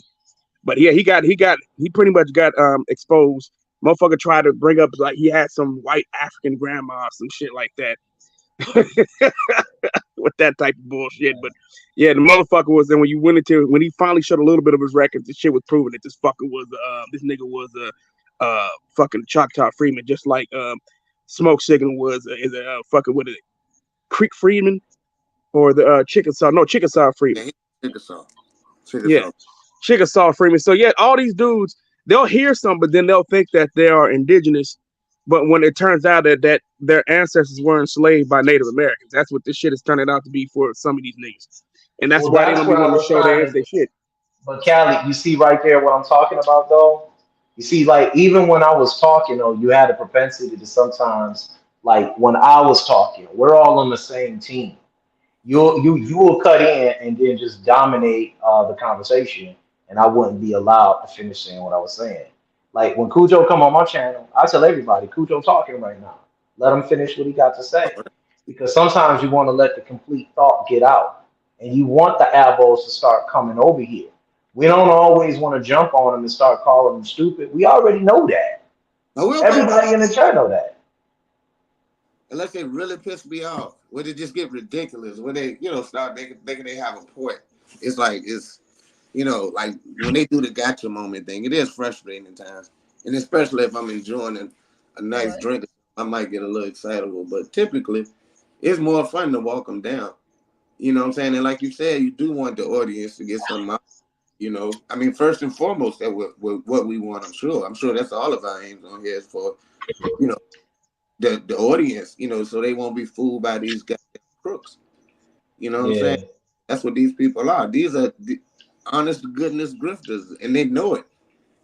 But yeah, he pretty much got exposed. Motherfucker tried to bring up like he had some white African grandma, some shit like that. With that type of bullshit. But yeah, the motherfucker was then when he finally showed a little bit of his records, the shit was proving that this fucker was this nigga was a fucking Choctaw Freeman, just like Smoke Signal was is a fucking with a Creek Freeman or the Chickasaw Freeman. Chickasaw Freeman. So yeah, all these dudes, they'll hear some, but then they'll think that they are indigenous. But when it turns out that their ancestors were enslaved by Native Americans, that's what this shit is turning out to be for some of these niggas. And that's why they don't want to show their shit. But Callie, you see right there what I'm talking about though? You see, like even when I was talking though, you had a propensity to sometimes, like when I was talking, we're all on the same team. You will cut in and then just dominate the conversation, and I wouldn't be allowed to finish saying what I was saying. Like when Cujo come on my channel, I tell everybody, Cujo talking right now. Let him finish what he got to say. Because sometimes you want to let the complete thought get out. And you want the elbows to start coming over here. We don't always want to jump on them and start calling them stupid. We already know that. Everybody in the chat know that. Unless they really piss me off, where they just get ridiculous, when they, start thinking they have a point. It's like, like when they do the gotcha moment thing, it is frustrating at times. And especially if I'm enjoying a nice drink, I might get a little excitable. But typically, it's more fun to walk them down. You know what I'm saying? And like you said, you do want the audience to get something out. I mean, first and foremost, that what we want, I'm sure. I'm sure that's all of our aims on here is for, the audience, so they won't be fooled by these goddamn crooks. You know what I'm saying? That's what these people are. These are honest to goodness grifters, and they know it.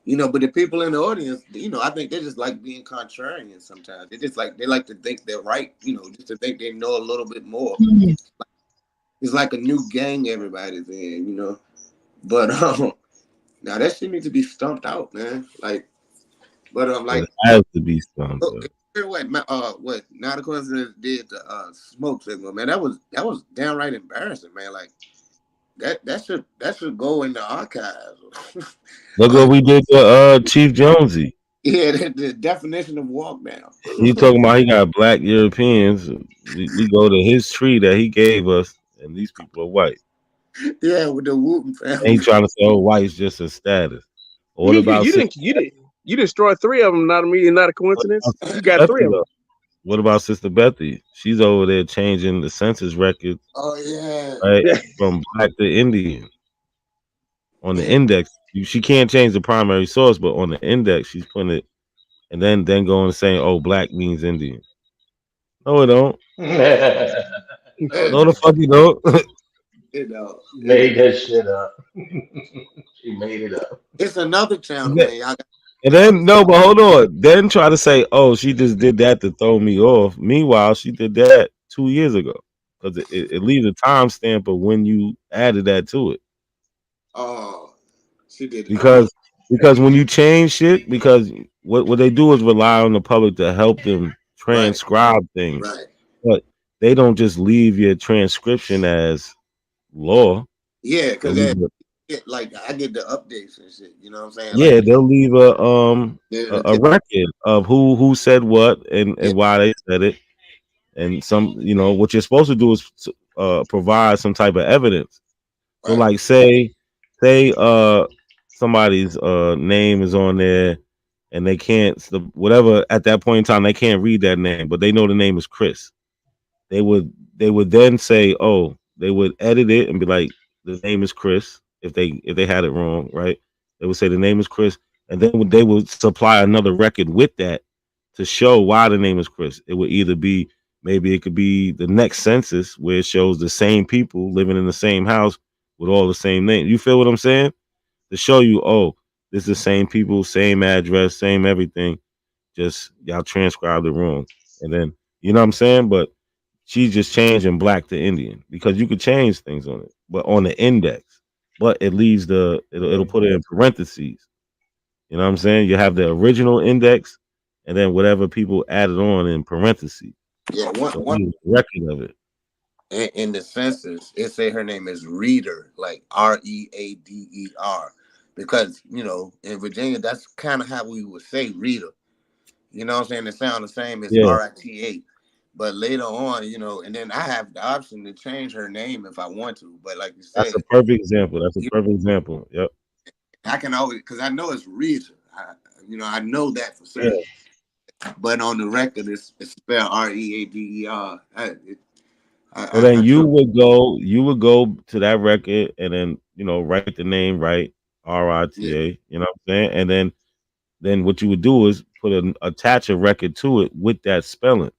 But the people in the audience, I think they just like being contrarian sometimes. They like to think they're right, just to think they know a little bit more. It's like a new gang everybody's in, But now that shit needs to be stumped out, man. Like, but it has to be stumped out. What now the coincidence did to Smoke Signal, man. That was downright embarrassing, man. Like that should go in the archives. Look what we did to Chief Jonesy. Yeah, the definition of walk down. He talking about he got black Europeans. We go to his tree that he gave us, and these people are white. Yeah, with the Wooten family. Ain't trying to say white's just a status. What about you didn't You destroyed 3 of them. Not a meeting, not a coincidence. You got 3 of them. What about Sister Bethy? She's over there changing the census record. Oh yeah. Right, from black to Indian on the index. She can't change the primary source, but on the index, she's putting it, and then going and saying, "Oh, black means Indian." No, it don't. No, the fuck you don't. Made that shit up. She made it up. It's another channel, man. Y'all got And then no, but hold on. Then try to say, "Oh, she just did that to throw me off." Meanwhile, she did that 2 years ago because it leaves a timestamp of when you added that to it. Oh, she did. Because when you change shit, because what they do is rely on the public to help them transcribe things, Right. but they don't just leave your transcription as law. Yeah, because They'll leave like I get the updates and shit. You know what I'm saying? yeah, Like, they'll leave a record of who said what and why they said it, and some what you're supposed to do is provide some type of evidence. So like say somebody's name is on there and they can't whatever at that point in time they can't read that name, but they know the name is Chris. They would then say, oh, they would edit it and be like, the name is Chris. If they had it wrong, right? They would say the name is Chris, and then they would supply another record with that to show why the name is Chris. It would either be maybe it could be the next census where it shows the same people living in the same house with all the same name. You feel what I'm saying? To show you, oh, this is the same people, same address, same everything. Just y'all transcribed it wrong, and then you know what I'm saying. But she's just changing black to Indian because you could change things on it, but on the index, but it leaves it'll put it in parentheses. You know what I'm saying? You have the original index, and then whatever people added on in parentheses. Yeah, So one record of it. in the census, it say her name is Reader, like Reader, because in Virginia that's kind of how we would say Reader. You know what I'm saying? It sounds the same as RITA. But later on, and then I have the option to change her name if I want to. But like you said, that's a perfect example. Yep. I can always, because I know it's Reader. I know that for certain. Yeah. But on the record, it's spelled Reader. So then you would go to that record and then write the name right, RITA. Yeah. You know what I'm saying? And then what you would do is attach a record to it with that spelling.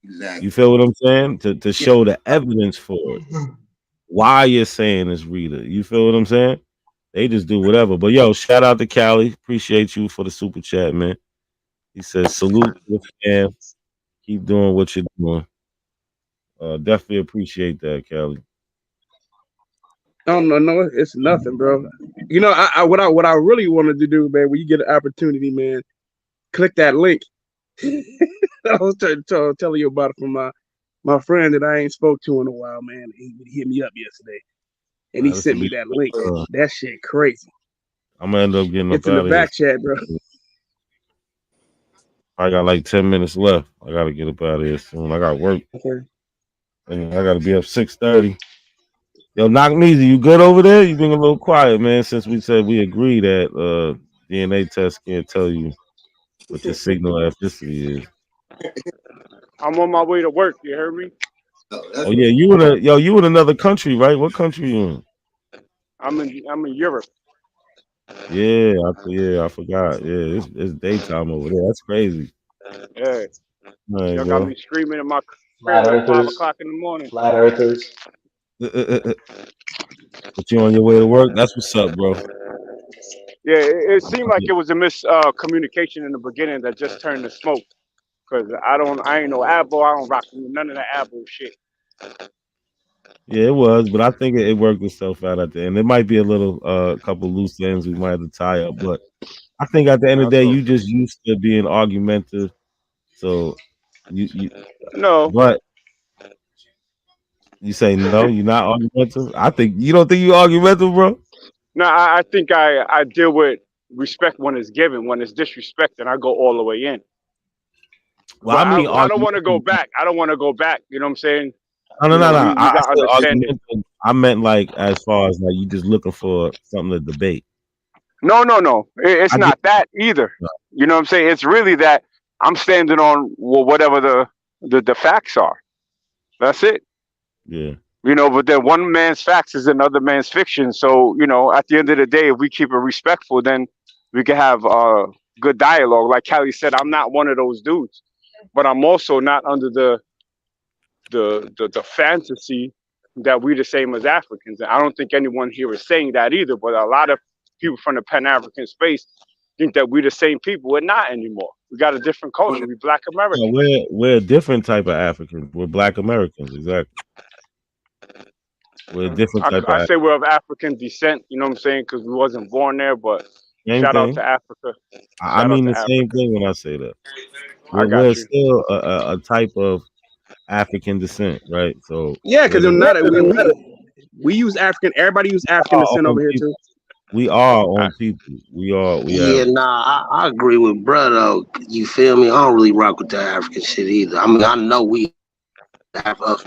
Exactly. You feel what I'm saying? To show the evidence for it. Why you're saying it's Rita. You feel what I'm saying? They just do whatever. But yo, shout out to Cali. Appreciate you for the super chat, man. He says salute to the fam. Keep doing what you're doing. Definitely appreciate that, Cali. No, it's nothing, bro. What I really wanted to do, man, when you get an opportunity, man, click that link. I was telling you about it from my friend that I ain't spoke to in a while, man. He hit me up yesterday, and he sent me that link. That shit crazy. I'm gonna end up getting it's in the back chat, bro. I got like 10 minutes left. I gotta get up out of here soon. I got work. Okay. And I gotta be up 6:30. Yo, Knock Measy, you good over there? You being a little quiet, man, since we said we agree that DNA test can't tell you what your signal ethnicity is. I'm on my way to work. You heard me? Oh yeah, you in another country, right? What country you in? I'm in Europe. Yeah, I forgot. Yeah, it's daytime over there. That's crazy. Yeah. Right, y'all bro. got me screaming in my crib at 5 o'clock in the morning. Flat earthers. But you on your way to work? That's what's up, bro. Yeah, it seemed like it was a miscommunication in the beginning that just turned to smoke. Cause I ain't no Apple. I don't rock none of the Apple shit. Yeah, it was, but I think it worked itself out at the end. It might be a little couple loose ends we might have to tie up, but I think at the end of the day, you just used to being argumentative. So you no, but you say no, you're not argumentative. You don't think you argumentative, bro? No, I think I deal with respect when it's given. When it's disrespected, I go all the way in. Well, I mean, I don't want to go back. I don't want to go back. You know what I'm saying? No. I I meant like as far as like you just looking for something to debate. No, no, no. It's not that either. You know what I'm saying? It's really that I'm standing on whatever the facts are. That's it. Yeah. You know, but then one man's facts is another man's fiction. So, you know, at the end of the day, if we keep it respectful, then we can have good dialogue. Like Callie said, I'm not one of those dudes, but I'm also not under the fantasy that we're the same as Africans. And I don't think anyone here is saying that either, but a lot of people from the Pan-African space think that we're the same people. We're not anymore. We got a different culture. We Black Americans. No, we're a different type of Africans. We're Black Americans, exactly. We're a different type I of. say we're of African descent. You know what I'm saying? Because we wasn't born there, but Same shout out thing. to Africa. I mean the same thing when I say that. We're you. still a type of African descent, right? So Yeah, because we use African. Everybody use African descent over here too. We are our own people. We Yeah, have. nah, I agree with bro though. You feel me? I don't really rock with that African shit either. I mean, I know we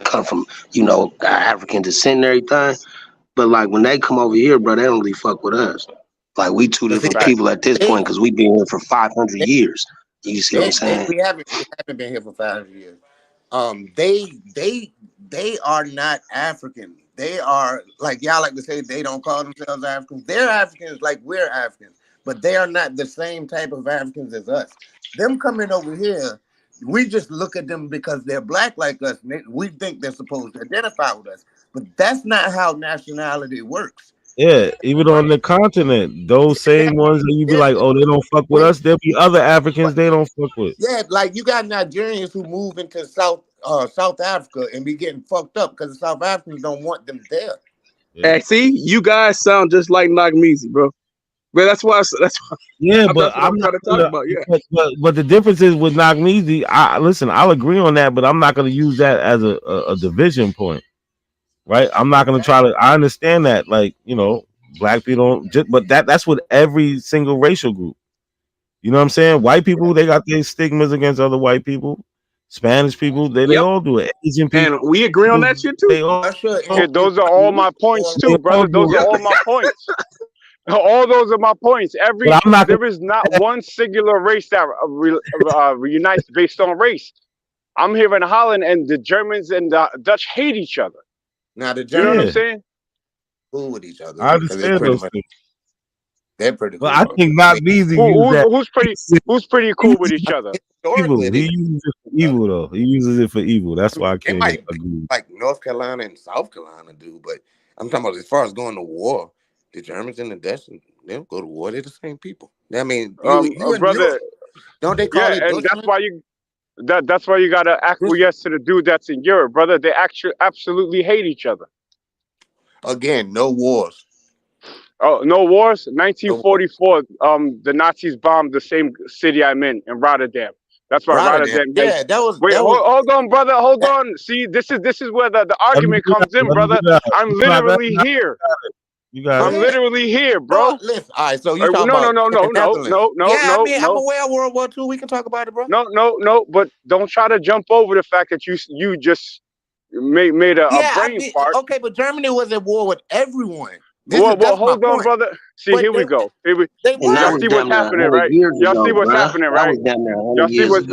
come from, you know, African descent and everything, but like when they come over here, bro, they don't really fuck with us. Like we two different people at this point because we've been here for 500 years. You see what I'm saying? We haven't been here for 500 years. They are not African. They are, like y'all like to say, they don't call themselves Africans. They're Africans like we're Africans, but they are not the same type of Africans as us. Them coming over here, we just look at them because they're black like us. We think they're supposed to identify with us, but that's not how nationality works. Yeah, even on the continent, those same ones that you be like, oh, they don't fuck with us. There'll be other Africans they don't fuck with. Yeah, like you got Nigerians who move into South Africa and be getting fucked up because the South Africans don't want them there. Yeah. Hey, see, you guys sound just like Nagmeezy, bro. But that's why. Yeah, but I'm not trying to talk about. Yeah, but the difference is with Nagmeezy. I'll agree on that, but I'm not going to use that as a division point. Right, I'm not gonna try to. I understand that, like, you know, black people don't. But that's with every single racial group. You know what I'm saying? White people, they got their stigmas against other white people. Spanish people, they all do it. Asian people, and we agree on that shit too. Yeah, those are all my points too, brother. Those are all my points. All those are my points. There is not one singular race that reunites based on race. I'm here in Holland, and the Germans and the Dutch hate each other. Now the You know Germans what I'm saying? Cool with each other. I understand those things. They're pretty cool. But I think Nagmeezy who's pretty cool with each other. Evil. He uses it for evil, though. He uses it for evil. That's why I can't agree. Like North Carolina and South Carolina do, but I'm talking about as far as going to war, the Germans and the Dutch, they don't go to war. They're the same people. I mean, you brother, don't they call it? And that's why you. That's why you gotta acquiesce to the dude that's in Europe, brother. They actually absolutely hate each other. Again, no wars. Oh, no wars. 1944. The Nazis bombed the same city I'm in Rotterdam. That's why Rotterdam. Yeah, that was. Wait, hold on, brother. Hold on. See, this is where the argument comes in, brother. I'm literally here. I'm literally here, bro. Listen, all right. So you talking about no. I mean, I'm aware of World War II. We can talk about it, bro. No. But don't try to jump over the fact that you just made a brain fart. Okay, but Germany was at war with everyone. Well, hold on, brother. See, here we go. Y'all see what's happening, right? Y'all see what's happening, right? Y'all see what's.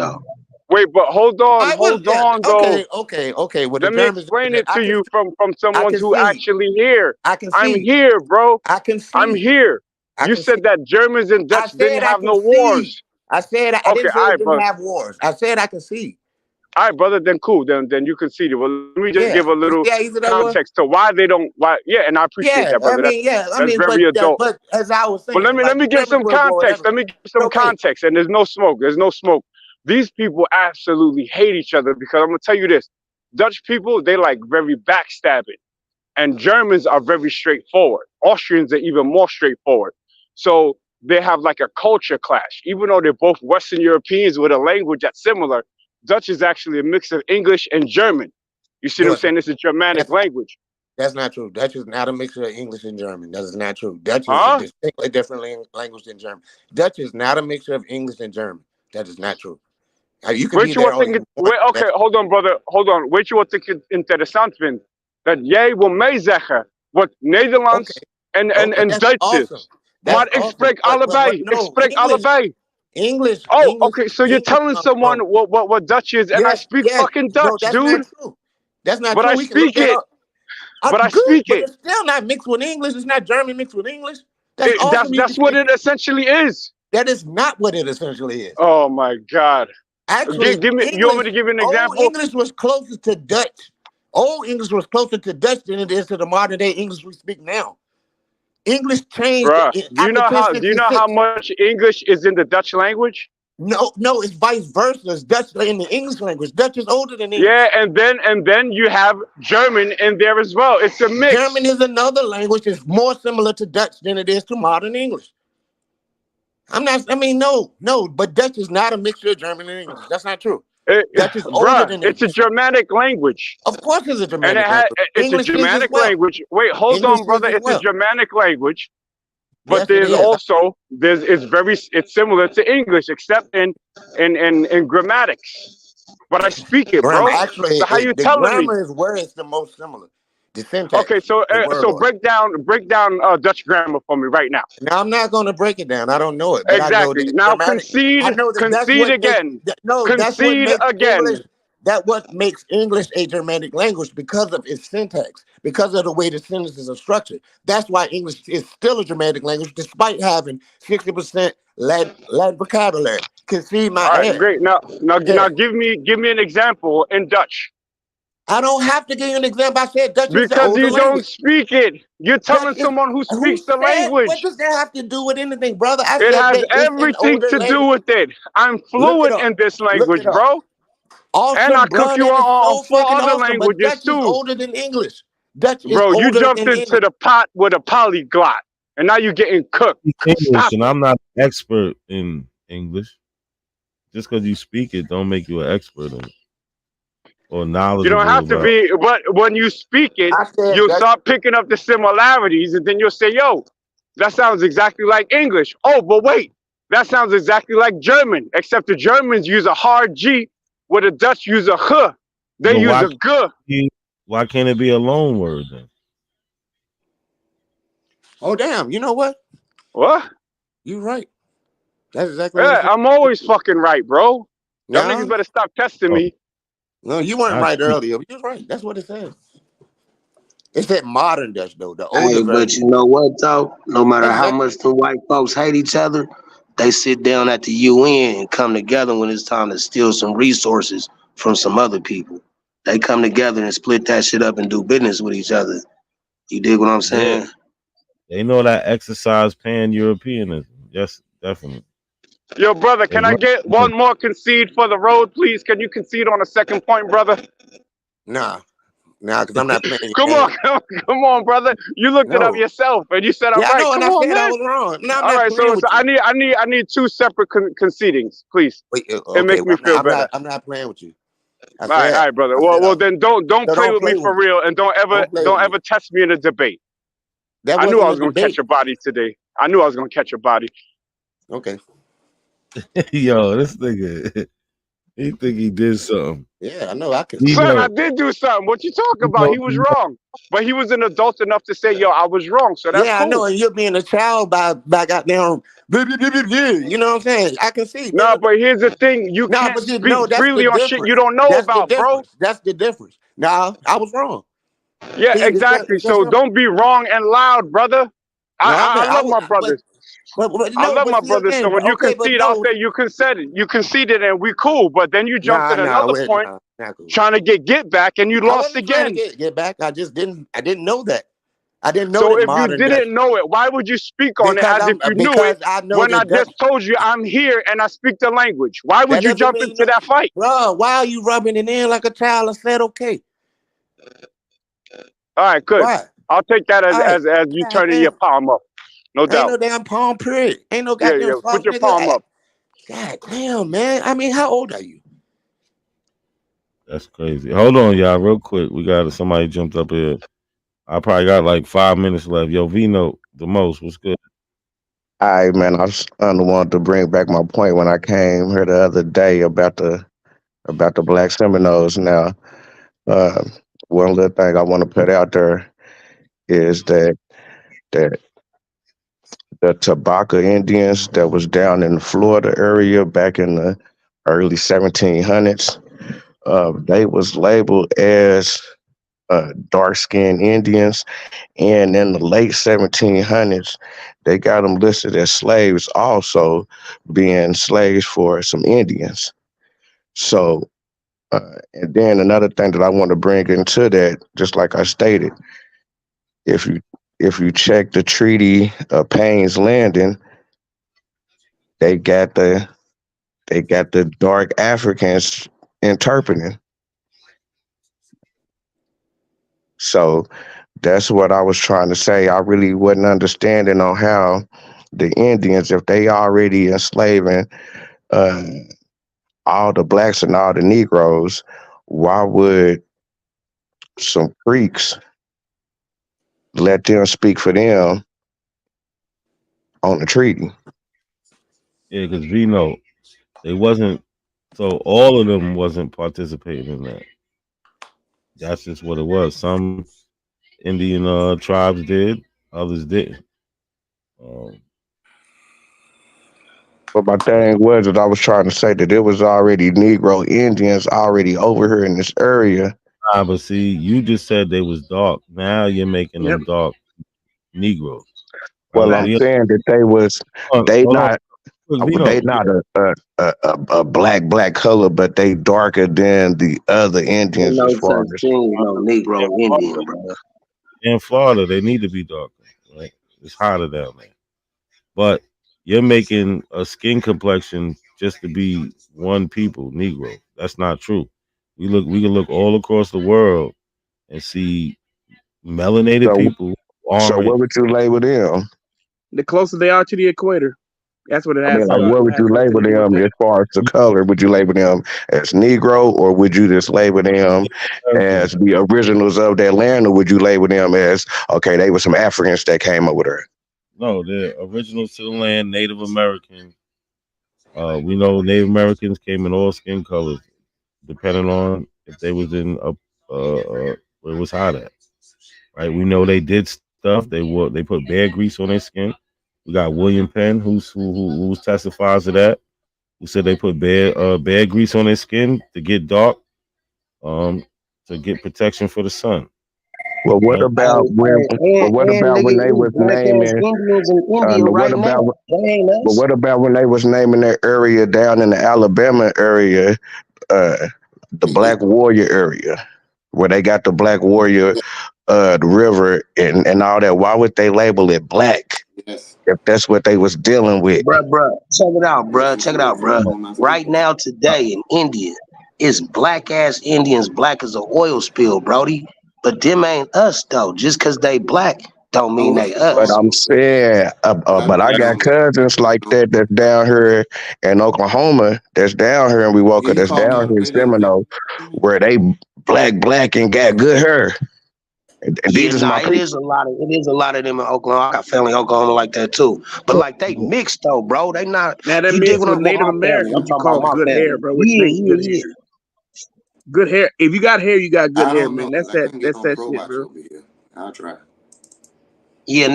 Wait, but hold on, though. Okay. Well, let me explain it to you from someone who actually here. I'm here, bro. I can see. I'm here. You said that Germans and Dutch didn't have no wars. I said I didn't say they didn't have wars. I said I can see. All right, brother. Then cool. Then you can see it. Well, let me just give a little context to why they don't. Why? Yeah, and I appreciate that, brother. That's very adult. But as I was saying, but let me give some context. Let me give some context. And there's no smoke. These people absolutely hate each other because I'm gonna tell you this: Dutch people, they like very backstabbing, and Germans are very straightforward. Austrians are even more straightforward. So they have like a culture clash. Even though they're both Western Europeans with a language that's similar, Dutch is actually a mix of English and German. You see what I'm saying? It's a Germanic language. That's not true. Dutch is not a mixture of English and German. That is not true. Dutch is a distinctly different language than German. Dutch is not a mixture of English and German. That is not true. You can oké, hold on, brother. Hold on. Weet je wat ik interessant vind? Dat jij wil meezeggen wat Nederlands en Duits is. That's ik awesome. spreek allebei. No, Ik spreek English. allebei. English. Oh, English, okay. So you're English, telling someone what Dutch is, and I yes, speak yes. fucking No, Dutch, that's dude. not true. That's not But true. I We can look speak that it. up. But I Good, speak but it. it's still not mixed with English. It's not German mixed with English. That's awesome. That's what it essentially is. That is not what it essentially is. Oh my God. Actually, Give me. English, You want me to give you an Old example? English was closer to Dutch. Old English was closer to Dutch than it is to the modern day English we speak now. English changed Bruh, after do you know how 1066. much English is in the Dutch language? No, it's vice versa. It's Dutch in the English language. Dutch is older than English. Yeah, and then you have German in there as well. It's a mix. German is another language that's more similar to Dutch than it is to modern English. No, but Dutch is not a mixture of German and English. That's not true. Dutch is older than English. It's a Germanic language. Of course it's a And Germanic language. it's English a is as Germanic well. language. Wait, hold English on, brother. is as It's well. a Germanic language. But Yes, it there's is. also it's similar to English, except in grammatics. But I speak it, Grammar. bro. Actually, So how you the telling me? grammar is where it's the most similar. The syntax. Okay, so the word so order. break down Dutch grammar for me right now. Now I'm not going to break it down. I don't know it, but I know Exactly. that Now grammatic. I know that that's concede what again. makes. No, that's what Concede makes again. English. That what makes English a Germanic language because of its syntax, because of the way the sentences are structured. That's why English is still a Germanic language, despite having 60% Latin vocabulary. Concede my All right, ass. great. Now Yeah. give me an example in Dutch. I don't have to give you an example. I said Dutch is the Because older you don't language. speak it. You're telling Dutch is, someone who speaks the said, language. what does that have to do with anything, brother? I It said has that it's an everything older to do language. with it. I'm Look it fluent up. in this Look language, it up. bro. Awesome, And I bro. cook you That is on so 4 fucking other awesome. But languages Dutch is too. older than English. Dutch is Bro, you older jumped than into English. the pot with a polyglot. And now you're getting cooked. English, Stop and it. I'm not an expert in English. Just because you speak it, don't make you an expert in it or knowledgeable. You don't have to be, but when you speak it, you'll start picking up the similarities, and then you'll say, yo, that sounds exactly like English. Oh, but wait, that sounds exactly like German, except the Germans use a hard G, where the Dutch use a H. They But use a G. why can't it be a loan word then? Oh, damn. You know what? What? You're right. That's exactly what Yeah, it is. I'm always fucking right, bro. Y'all Yeah. niggas better stop testing me. No, you weren't right earlier. You're right. That's what it says. It said modern Dutch, though. The older Hey, but version. you know what though? No matter That's how exactly. much the white folks hate each other, they sit down at the UN and come together when it's time to steal some resources from some other people. They come together and split that shit up and do business with each other. You dig what I'm saying? Yeah. They know that exercise pan-Europeanism. Yes, definitely. Yo, brother, can They I run- get one more concede for the road, please? Can you concede on a second point, brother? Nah, because I'm not playing your Come game. on, come on, brother. You looked it up No. yourself, and you said I'm Yeah, I right. know, and Come I on, said I man. was wrong. No, I'm All not right, playing so with I you. need two separate concedings, please. Wait, It okay, makes me feel better. I'm not playing with you. All right, brother. Well, then don't So play with me for real, and don't ever test me in a debate. That I knew I wasn't was a gonna debate. catch a body today. I knew I was gonna catch a body. Okay. Yo, this nigga, he think he did something. Yeah, I know. I can. Son, I did do something. What you talking about? He was wrong, but he was an adult enough to say, "Yo, I was wrong." So that's Yeah, cool. I know, and you're being a child by goddamn. You know what I'm saying? I can see. No, but here's the thing: you No, can't but speak that's freely the on difference. shit you don't know That's about, the bro. difference. That's the difference. No, I was wrong. Yeah, See, exactly. it's So just don't be wrong and loud, brother. I love my brothers. I love my brothers. So when you concede, I'll say you conceded. You conceded, and we cool. But then you jumped at another point, trying to get back, and you lost again. Get back. I didn't know that. I didn't know So that if you modern Dutch. didn't know it, why would you speak on it as if you knew it? I know when I that just told you I'm here and I speak the language. Why would That you doesn't jump mean into that fight? Bro, why are you rubbing it in like a child? I said okay. All right, good. Why? I'll take that All right. as you turning your palm up. No Ain't doubt. no damn palm period. Ain't no goddamn soft Put your nigga. palm up. God damn, man. I mean, how old are you? That's crazy. Hold on, y'all, real quick. We got somebody jumped up here. I probably got like 5 minutes left. Yo, Vino, the most. What's good? All right, man. I was wanted to bring back my point when I came here the other day about the Black Seminoles. Now, one little thing I want to put out there is that the Tabaka Indians that was down in the Florida area back in the early 1700s. They was labeled as dark-skinned Indians, and in the late 1700s, they got them listed as slaves, also being slaves for some Indians. So, and then another thing that I want to bring into that, just like I stated, if you check the Treaty of Payne's Landing, they got the dark Africans interpreting. So that's what I was trying to say. I really wasn't understanding on how the Indians, if they already enslaving uh, all the blacks and all the Negroes, why would some Creeks let them speak for them on the treaty? Yeah, because Vino, they wasn't. So all of them wasn't participating in that. That's just what it was. Some Indian tribes did, others didn't. But my thing was that I was trying to say that it was already Negro Indians already over here in this area. But see, you just said they was dark. Now you're making them dark Negroes. Well, I'm saying that they not a black color, but they darker than the other Indians as far as Negro Indian, bro. In Florida, they need to be darker. Right? It's hotter down there. But you're making a skin complexion just to be one people, Negro. That's not true. We can look all across the world and see melanated people. So what would you label them? The closer they are to the equator, that's what it I has. mean, like, what would you label them as far as the color? Would you label them as Negro, or would you just label them as the originals of that land, or would you label them as, okay, they were some Africans that came over there? No, they're originals to the land, Native American. We know Native Americans came in all skin colors, depending on if they was in where it was hot at. Right? We know they did stuff. They put bear grease on their skin. We got William Penn, who testifies to that, who said they put bear grease on their skin to get dark, to get protection for the sun. Well, what about when they was naming? What about when they was naming that area down in the Alabama area, the Black Warrior area, where they got the Black Warrior, the river and all that? Why would they label it black if that's what they was dealing with? Bruh, check it out, bruh. Right now, today in India, it's black ass Indians, black as an oil spill, Brody. But them ain't us though. Just cause they black don't mean they us. But I'm saying, but I got cousins like that that's down here in Oklahoma, that's down here in Wewoka, that's down here in Seminole, where they black and got good hair. And these is my it is a lot of them in Oklahoma. I got family in Oklahoma like that too. But like they mixed though, bro. They not. Now that mixed with Native Americans, you call good hair, bro. Which makes good hair. Good hair. If you got hair, you got good hair, man. That's that shit, bro. I'll try. Yeah,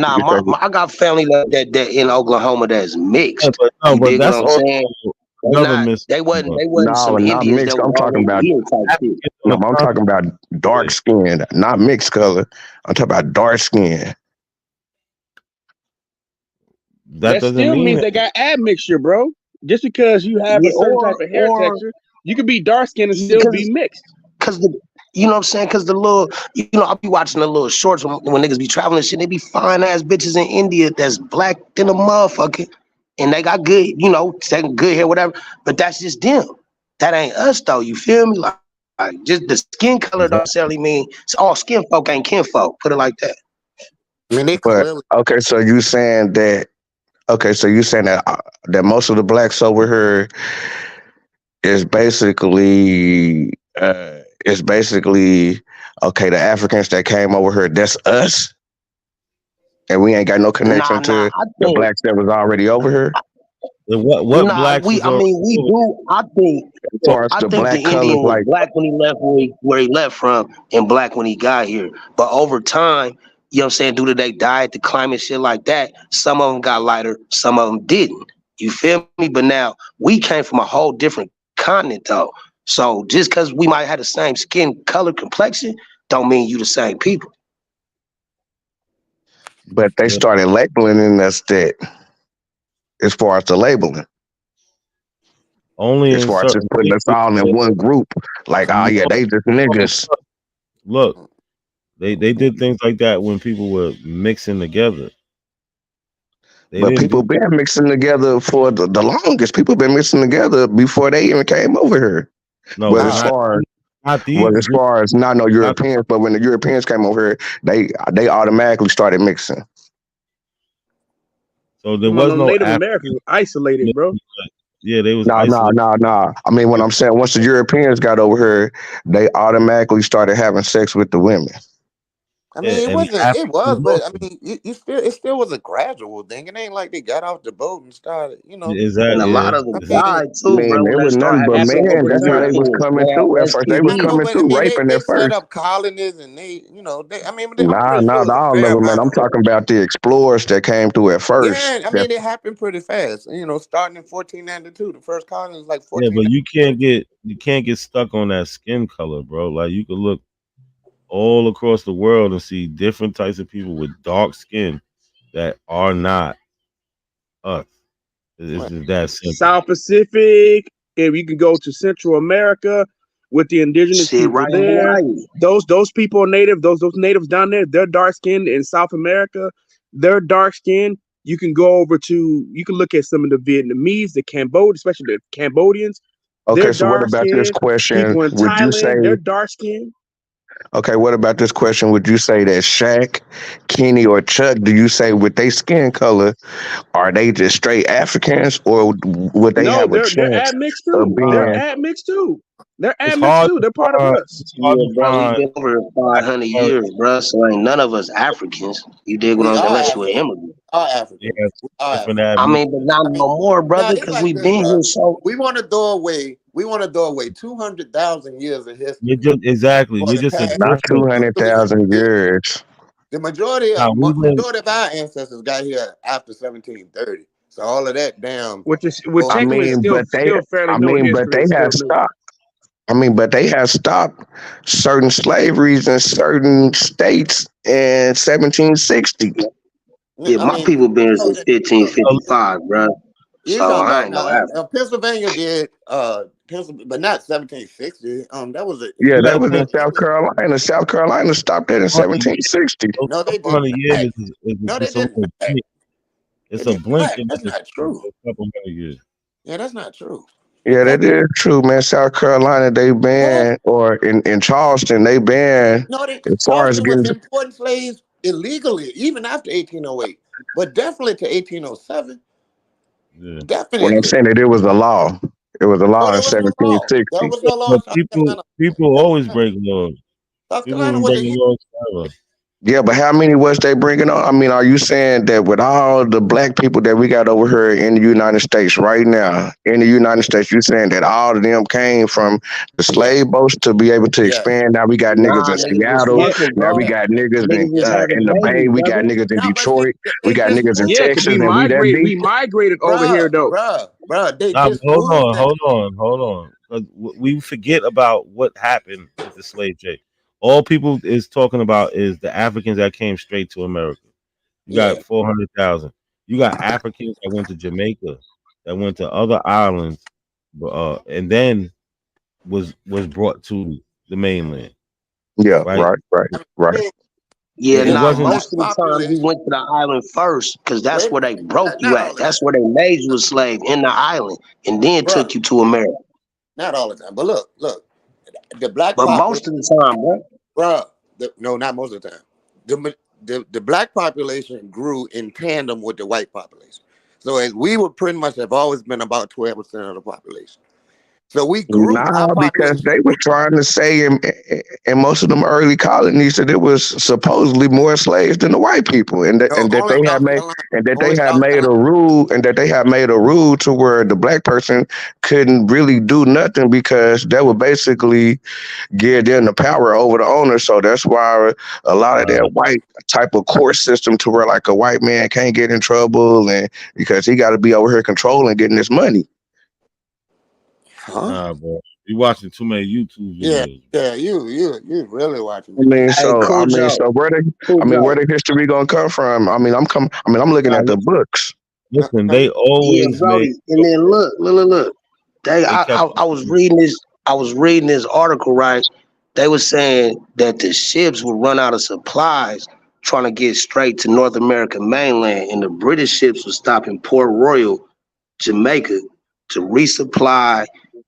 I got family that in Oklahoma that's mixed. Yeah, but that's all they wasn't some not Indians mixed. that I'm talking about no, I'm talking about dark skin, not mixed color. I'm talking about dark skin. That still means they got admixture, bro. Just because you have a certain type of hair texture, you could be dark skinned and still be mixed. You know what I'm saying? Because the little, I'll be watching the little shorts when niggas be traveling and shit. They be fine ass bitches in India that's black than a motherfucker. And they got good, second good hair, whatever. But that's just them. That ain't us though. You feel me? Like just the skin color don't necessarily mean all skin folk ain't kinfolk. Put it like that. I mean, okay, so you saying that? Okay, so you saying that most of the blacks over here is basically okay, the Africans that came over here, that's us, and we ain't got no connection to the blacks that was already over here. What blacks? We do. I think the Indian was black when he left where he left from, and black when he got here. But over time, You know what I'm saying? Due to their diet, the climate, shit like that. Some of them got lighter, some of them didn't. You feel me? But now we came from a whole different continent though. So just because we might have the same skin color complexion, don't mean you the same people. But they started labeling us that as far as the labeling. Only As in far as just certain putting us all in one group. Like, oh yeah, they just niggas. Look, they did things like that when people were mixing together. They But didn't people do been mixing together for the longest. People been mixing together before they even came over here. no, Well, but as far as not these. not no Europeans, but when the Europeans came over here, they automatically started mixing. So there Well, was no, no Native Americans were isolated, bro. Yeah, they was No. isolated. I mean, what I'm saying, once the Europeans got over here, they automatically started having sex with the women. I mean, it and the wasn't. It was, Africans but I also. mean, it still was a gradual thing. It ain't like they got off the boat and started. You know, And a Exactly. lot Yeah. of them I mean, died I too, mean, bro, it when they was started nothing but happening man. over That's how they was Europeans. coming They had through at first. They was I STD. know, coming but I through mean, raping they at set first. up colonies and they, you know, they. I mean, I'm Nah, pretty sure it was a all fair of them, man. amount I'm of work. talking about the explorers that came through at first. Yeah, I mean, it happened pretty fast. You know, starting in 1492, the first colony was like Yeah, but 1492. you can't get stuck on that skin color, bro. Like you could look all across the world and see different types of people with dark skin that are not us. It's just that simple. South Pacific, and you can go to Central America with the indigenous Shit, people right in there. Hawaii. Those people are native. Those natives down there, they're dark skinned. In South America, they're dark skinned. You can go over to. You can look at some of the Vietnamese, the Cambodians, especially the Cambodians. They're Okay, so what dark about this skinned. question? People in Would you say? Thailand, they're dark skinned. Okay, what about this question? Would you say that Shaq, Kenny, or Chuck? Do you say with their skin color, are they just straight Africans, or would they No, have a they're chance admixed of too. They're being? admixed too. They're It's admixed hard too. to They're part of find. us. It's hard Yeah, to bro, we've find. been over here 500 years, bro. So ain't none of us Africans. You dig what We I'm saying? are Unless you an African. immigrant. Are Yeah, African. We are different African. I admixture. mean, but not I mean, no more, now brother, it's because like we've this, been bro. here so. We want to throw away. We want to throw away 200,000 years of You're history just exactly. for You're the just a past Not different. 200,000 years. years. The majority Nah, we've been. of our ancestors got here after 1730. So all of that damn Which I bullshit. technically is mean, still fairly new in but history. they It's still have new. stopped. I mean, but they have stopped certain slaveries in certain states in 1760. Yeah, I my mean, people been here no, since look, 1555, bro. you So talking I about ain't no African. Pennsylvania did but not 1760. That was Yeah, that was in 11. South Carolina. South Carolina stopped that in 1760. Those no, they couple did hundred not. years is No, they just a did little not. blink. They It's a did blink not. in That's not true. a couple hundred years. Yeah, that's not true. Yeah, That that is true, man. South Carolina, they what? banned, or in Charleston, they banned No, as far as Charleston was getting. importing slaves illegally, even after 1808, but definitely to 1807. Yeah. What I'm Definitely. saying that it was a law. It was a No, law in there was no law. There 1760. was no law in But South Carolina. people There was always not. break laws. South People Carolina been was a breaking laws forever. Yeah, but how many was they bringing on? I mean, are you saying that with all the black people that we got over here in the United States right now, in the United States, you saying that all of them came from the yes, slave boats to be able to yes, expand? Now we got niggas Nah, in niggas was Seattle. yes, working, Now we bro. yes. got niggas Niggas was in having the Bay. babies, We got brother. niggas in No, but see, Detroit. We it got just niggas in proves, Yeah, because Texas, and we that deep. we migrated over here bruh, though. bruh. They Nah, but just proved that. hold on. 'Cause we forget about what happened with the slave trade. All people is talking about is the Africans that came straight to America. You Yeah, got 400,000. You got Africans that went to Jamaica, that went to other islands, and then was brought to the mainland, Yeah, right? right. Yeah, It nah, the wasn't. black most of the time you population. went to the island first because that's Wait a where they minute, broke you not at. all the time, That's where they made you a slave in the island and then bruh. took you to America. Not all the time, but look, the black But population, most of the time, bro. bruh. No, not most of the time. The black population grew in tandem with the white population. So as we would pretty much have always been about 12% of the population. So we grew our Nah, because population. they were trying to say in most of them early colonies that it was supposedly more slaves than the white people, and No, that only they had South made Carolina. and that they Only had South made a Carolina. rule and that they had made a rule to where the black person couldn't really do nothing because that would basically give them the power over the owner. So that's why a lot of that white type of court system to where like a white man can't get in trouble and because he got to be over here controlling getting this money. Huh? Nah, bro. You watching too many YouTube Yeah, videos. yeah. You really watching I me. mean, Hey, cool Joe. Cool where Joe. the history gonna come from? I'm looking Nah, at the books. listen, they Yeah, always make. Brody. And then look. They kept. I was reading this. I was reading this article, right? They were saying that the ships would run out of supplies trying to get straight to North American mainland, and the British ships would stop in Port Royal, Jamaica, to resupply.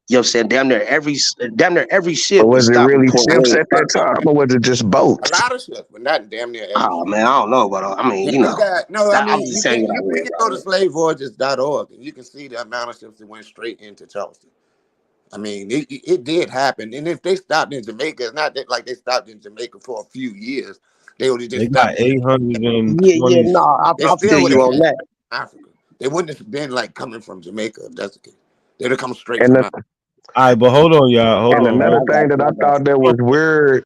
You know what I'm saying? Damn near every But ship would was it stop in really Port ships Royal. at that time, or was it just A boats? lot of shit, but not damn near every Oh shit. man, I don't know, but I mean, Yeah, you you know, got no. I I'm mean, just saying what I you read can about go to it. slavevoyages.org and you can see the amount of ships that went straight into Charleston. I mean, it did happen. And if they stopped in Jamaica, it's not that like they stopped in Jamaica for a few years. They would have They just got stopped in. Yeah, 820. no, They I still feel would you have on came that. from Africa. They wouldn't have been like coming from Jamaica if that's the case. They'd have come straight And from the, Africa. All right, but hold on, y'all. Hold and on, another right? I thing got that you. I I got thought that was weird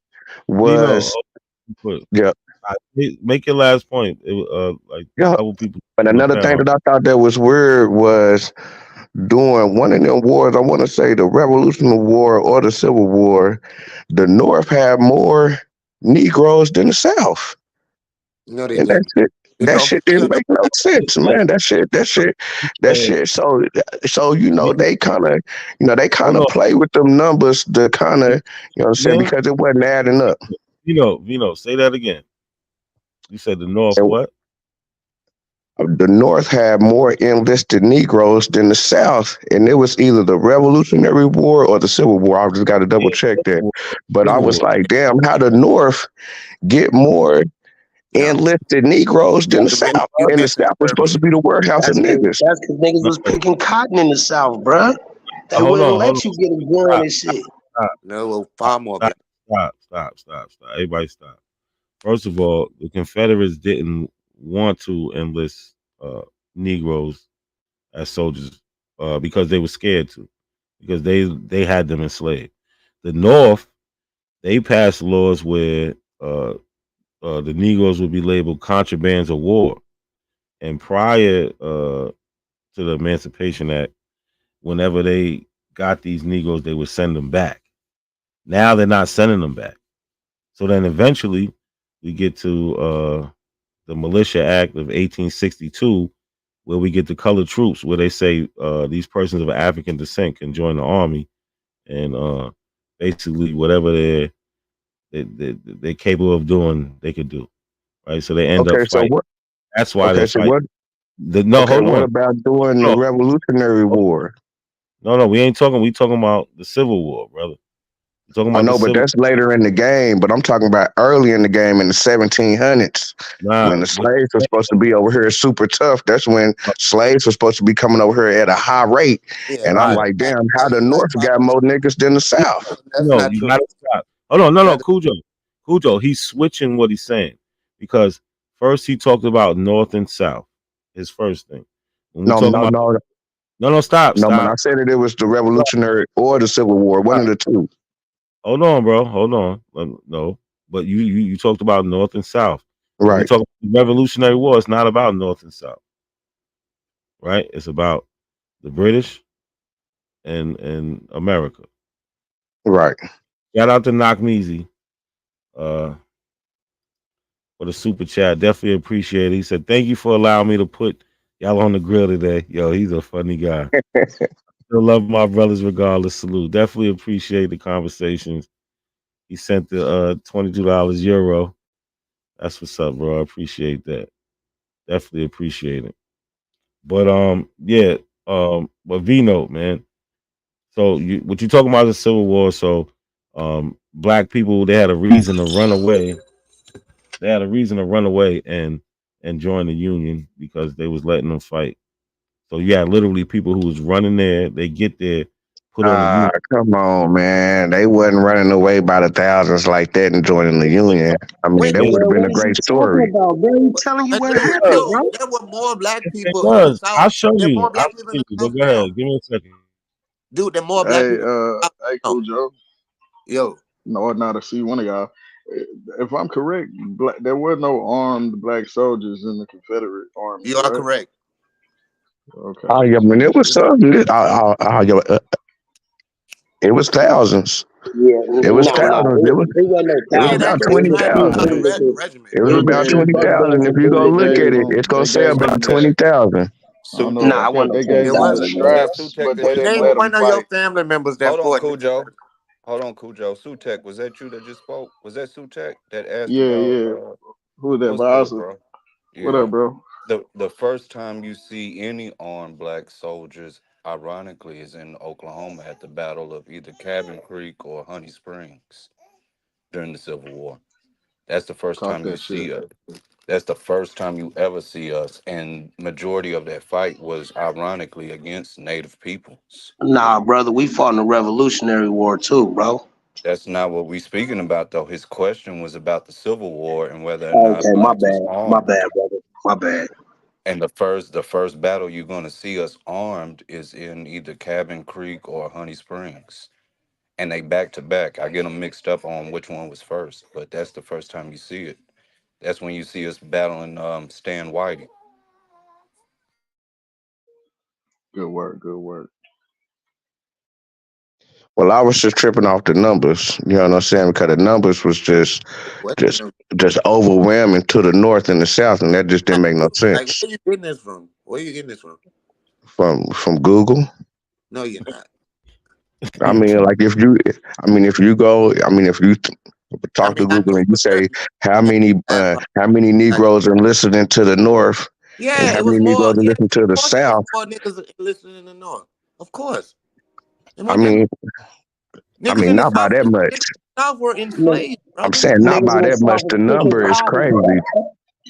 Vino, was yeah, make your last point. Like a yeah. couple people But jump another in thing on. that I thought that was weird was during one of them wars. I want to say the Revolutionary War or the Civil War. The North had more Negroes than the South. No, they And that didn't. shit, The that North shit didn't killed them. make no sense, man. That shit. So they kind Hold of on, play with them numbers to kind of, you know what I'm saying, again. because it wasn't adding up. Vino, say that again. You said the North And what? the North had more enlisted Negroes than the South, and it was either the Revolutionary War or the Civil War. I just got to double Yeah, check that. Civil But I Civil was War. like, damn, how the North get more No, enlisted Negroes than the That's South? you And the missing South was supposed to everything. be the warehouse of niggas. that's because niggas was No, picking cotton in the South, bruh. They hold wouldn't on. let you get a gun Stop, and shit. stop, No, far more stop, people. stop. Everybody stop. First of all, the Confederates didn't want to enlist Negroes as soldiers because they were scared to, because they had them enslaved. The North, they passed laws where the Negroes would be labeled contrabands of war. And prior to the Emancipation Act, whenever they got these Negroes, they would send them back. Now they're not sending them back. So then eventually we get to the Militia Act of 1862, where we get the colored troops, where they say these persons of African descent can join the army, and basically whatever they're capable of doing, they could do. Right, so they end up Okay, so fighting. what? That's why they Okay, so fight. what? No, Okay, hold what on. about during the No, Revolutionary War? no, we ain't talking. We talking about the Civil War, brother. We talking I about the know, but Civil. that's later in the game. But I'm talking about early in the game in the 1700s when Nah, the slaves were supposed to be over here super tough. That's when slaves were supposed to be coming over here at a high rate. Yeah, And but I'm right. like, damn, how the black North got population. more niggas than the South? That's No, not you true. gotta stop. Hold on, no, That, Cujo. He's switching what he's saying because first he talked about North and South. His first thing. When we No, talking no, about no, stop, no. When I stop. said it was the Revolutionary or the Civil War, one of the two. Hold on, bro. Hold on. No, but you talked about North and South. When we Right, talk about the Revolutionary War, it's not about North and South, right? It's about the British and America. right. Shout out to Knock Measy uh, for the super chat. Definitely appreciate it. He said, "Thank you for allowing me to put y'all on the grill today." Yo, he's a funny guy. Still love my brothers regardless. Salute. Definitely appreciate the conversations. He sent the $22 euro. That's what's up, bro. I appreciate that. Definitely appreciate it. But yeah, but Vino, man. So what you talking about is the Civil War. So black people, they had a reason to run away. They had a reason to run away and join the Union because they was letting them fight. So you had literally people who was running there. They get there, put on the union. Come on, man. They wasn't running away by the thousands like that and joining the union. I mean, that would have been a great story. About, bro? He's telling you what happened, bro. There were more black It people in the was. South. I'll show There are you. more black people in the But South go now. ahead. Give me a second. Dude, there are more black people. Hey, cool Joe. Yo. No, not to see one of y'all. If I'm correct, there were no armed black soldiers in the Confederate Army. You are correct. Okay. Oh, yeah, I mean, it was some. It was thousands. Yeah, It was no, thousands. it wasn't no It was thousands. about It was 20,000. regiment. It was about 20,000. If you go look at it, it's gonna say about 20,000. Nah, I wasn't They no gave them the 20,000, bro. straps, but they didn't Name let them one of your fight. family members that Hold on, fought. Cujo. Hold on, Cujo. Sutek, was that you that just spoke? Was that Sutek that asked Yeah, about yeah. Who is that, what's good, Bowser? bro? What Yeah. up, bro? The first time you see any armed black soldiers, ironically, is in Oklahoma at the Battle of either Cabin Creek or Honey Springs during the Civil War. That's the first Talk time you that see shit. us. That's the first time you ever see us, and majority of that fight was ironically against Native peoples. Nah, brother, we fought in the Revolutionary War too, bro. That's not what we speaking about, though. His question was about the Civil War and whether or not Okay, blacks was my armed. bad, brother, my bad. And the first battle you're going to see us armed is in either Cabin Creek or Honey Springs, and they back to back. I get them mixed up on which one was first, but that's the first time you see it. That's when you see us battling Stan Whitey. Good work, good work. Well, I was just tripping off the numbers. You know what I'm saying? Because the numbers was just just overwhelming to the north and the south, and that just didn't make no Like, sense. where you getting this from? Where you getting this from? From Google. No, you're not. I mean, like if you go, if you talk to Google and you say how many Negroes are listening to the north and Yeah, how it many was more. Negroes are Yeah, listening to the of course it was south, more niggas listening in the North. Of course. It I wasn't that mean, niggas in the not by South. that Niggas much. in the South were enslaved, I'm brother. saying not by that much. The number is crazy.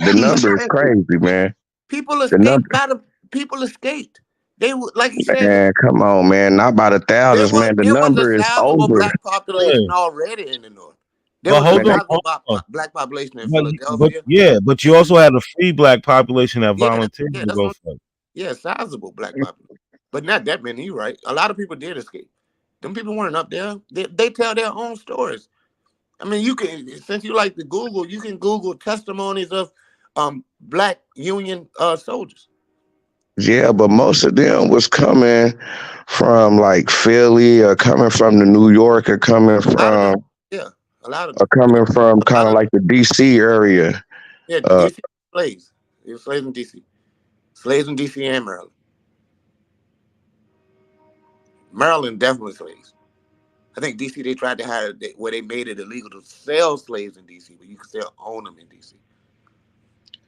The number is crazy, man. People The number, escaped. People escaped. They were, like he said, man. Come on, man. Not by the thousands, man. The there was a number is sizable over. black population already in the North. There But was a hold on. sizable black population in But Philadelphia. yeah, but you also had a free black population that Yeah, volunteered to that's go what. fight. Yeah, sizable black population, but not that many. You're right. A lot of people did escape. Them people weren't up there. They tell their own stories. I mean, you can, since you like to Google, you can Google testimonies of black Union soldiers. Yeah, but most of them was coming from like Philly or coming from the New York or coming from Yeah, a lot of or them. coming from kind of like the DC area. Yeah, DC slaves. They were slaves in DC. Slaves in DC and Maryland. Maryland definitely slaves. I think DC they tried to hire where they made it illegal to sell slaves in DC, but you can still own them in DC.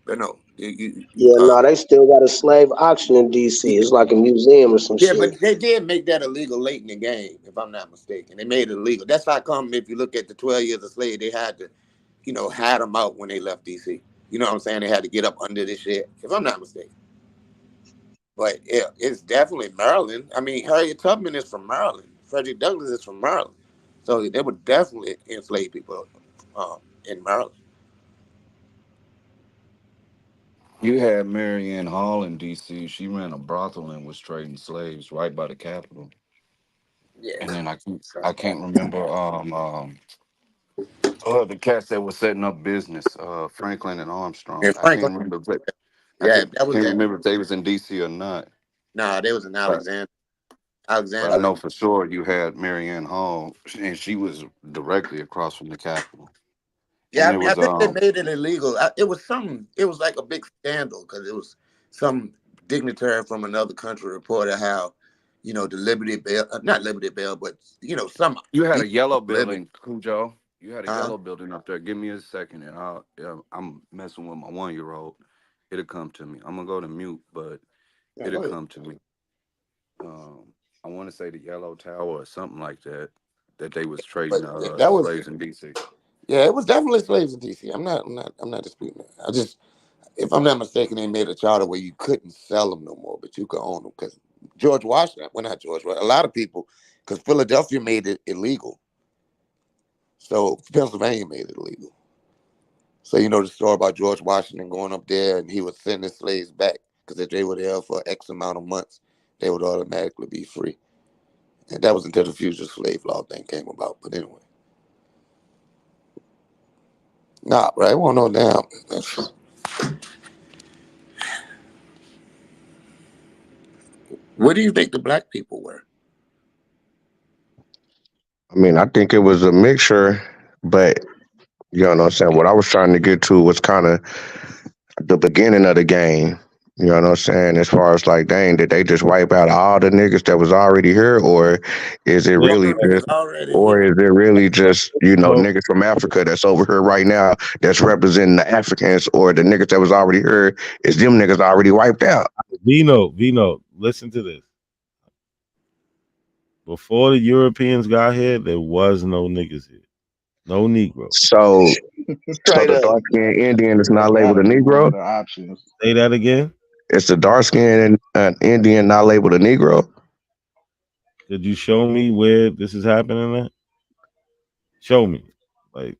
But no, Yeah, no, they still got a slave auction in DC. It's like a museum or some yeah, shit. but they did make that illegal late in the game, if I'm not mistaken. They made it illegal. That's how come if you look at the 12 years of slave, they had to, had them out when they left DC. You know what I'm saying? They had to get up under this shit, if I'm not mistaken. But yeah, it's definitely Maryland. I mean, Harriet Tubman is from Maryland. Frederick Douglass is from Maryland. So they would definitely enslave people in Maryland. You had Marianne Hall in D.C. She ran a brothel and was trading slaves right by the Capitol. Yeah. And then I can't remember the cats that were setting up business, Franklin and Armstrong. And I can't Franklin, remember, but I yeah, can't, that was can't that. remember if they was in D.C. or not. Nah, they was in But Alexandria. but I Alexandria. know for sure you had Marianne Hall, and she was directly across from the Capitol. And Yeah, it I was think they made it illegal. It was something. It was like a big scandal because it was some dignitary from another country reported how, the Liberty Bell, not Liberty Bell, but some. you had a People yellow living. building, Cujo. You had a Huh? yellow building up there. Give me a second, and I'm messing with my 1-year-old. It'll come to me. I'm gonna go to mute, but Yeah, it'll go ahead. come to me. I want to say the Yellow Tower or something like that. That they was But trading that was. slaves in D.C. Yeah, it was definitely slaves in DC. I'm not disputing that. I just, if I'm not mistaken, they made a charter where you couldn't sell them no more, but you could own them because George Washington, well, not George, but a lot of people because Philadelphia made it illegal. So Pennsylvania made it illegal. So you know the story about George Washington going up there and he was sending slaves back because if they were there for X amount of months, they would automatically be free. And that was until the fugitive slave law thing came about. But anyway. Nah, right? I won't know now. What do you think the black people were? I mean, I think it was a mixture, but you know what I'm saying? What I was trying to get to was kind of the beginning of the game. You know what I'm saying? As far as like, dang, did they just wipe out all the niggas that was already here, or is it really just, or is it really just niggas from Africa that's over here right now that's representing the Africans, or the niggas that was already here is them niggas already wiped out? Vino, listen to this. Before the Europeans got here, there was no niggas here, no Negroes. So the dark skinned Indian is not labeled a Negro. Say that again. It's the dark skinned Indian not labeled a Negro. Could you show me where this is happening at? Show me. Like,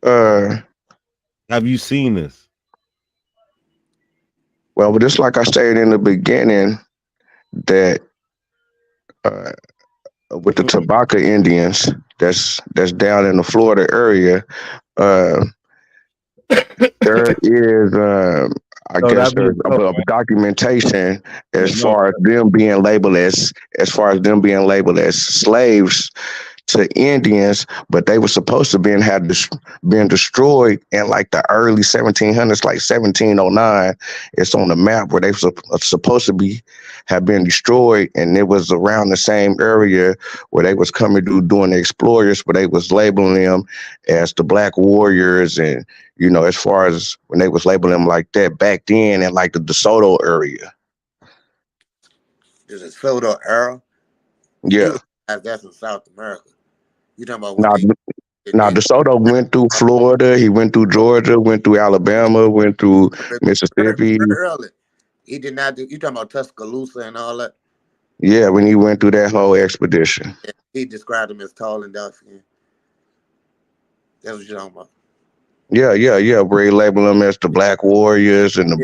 have you seen this? Well, just like I stated in the beginning, that with the Tabaka Indians, that's down in the Florida area, there is, I guess, there's a documentation as far as them being labeled as slaves to Indians, but they were supposed to been destroyed in like the early 1700s, like 1709. It's on the map where they were supposed to have been destroyed, and it was around the same area where they was coming to doing the explorers, where they was labeling them as the Black Warriors, and as far as when they was labeling them like that back then in like the DeSoto area. Is it DeSoto era? Yeah. That's in South America. You talking about now DeSoto went through Florida, he went through Georgia, went through Alabama, went through Mississippi. Early. He did not do. You talking about Tuscaloosa and all that? Yeah, when he went through that whole expedition. Yeah, he described him as tall and dark skinned. That's what you're talking about. Yeah. Where he labeled them as the Black Warriors and the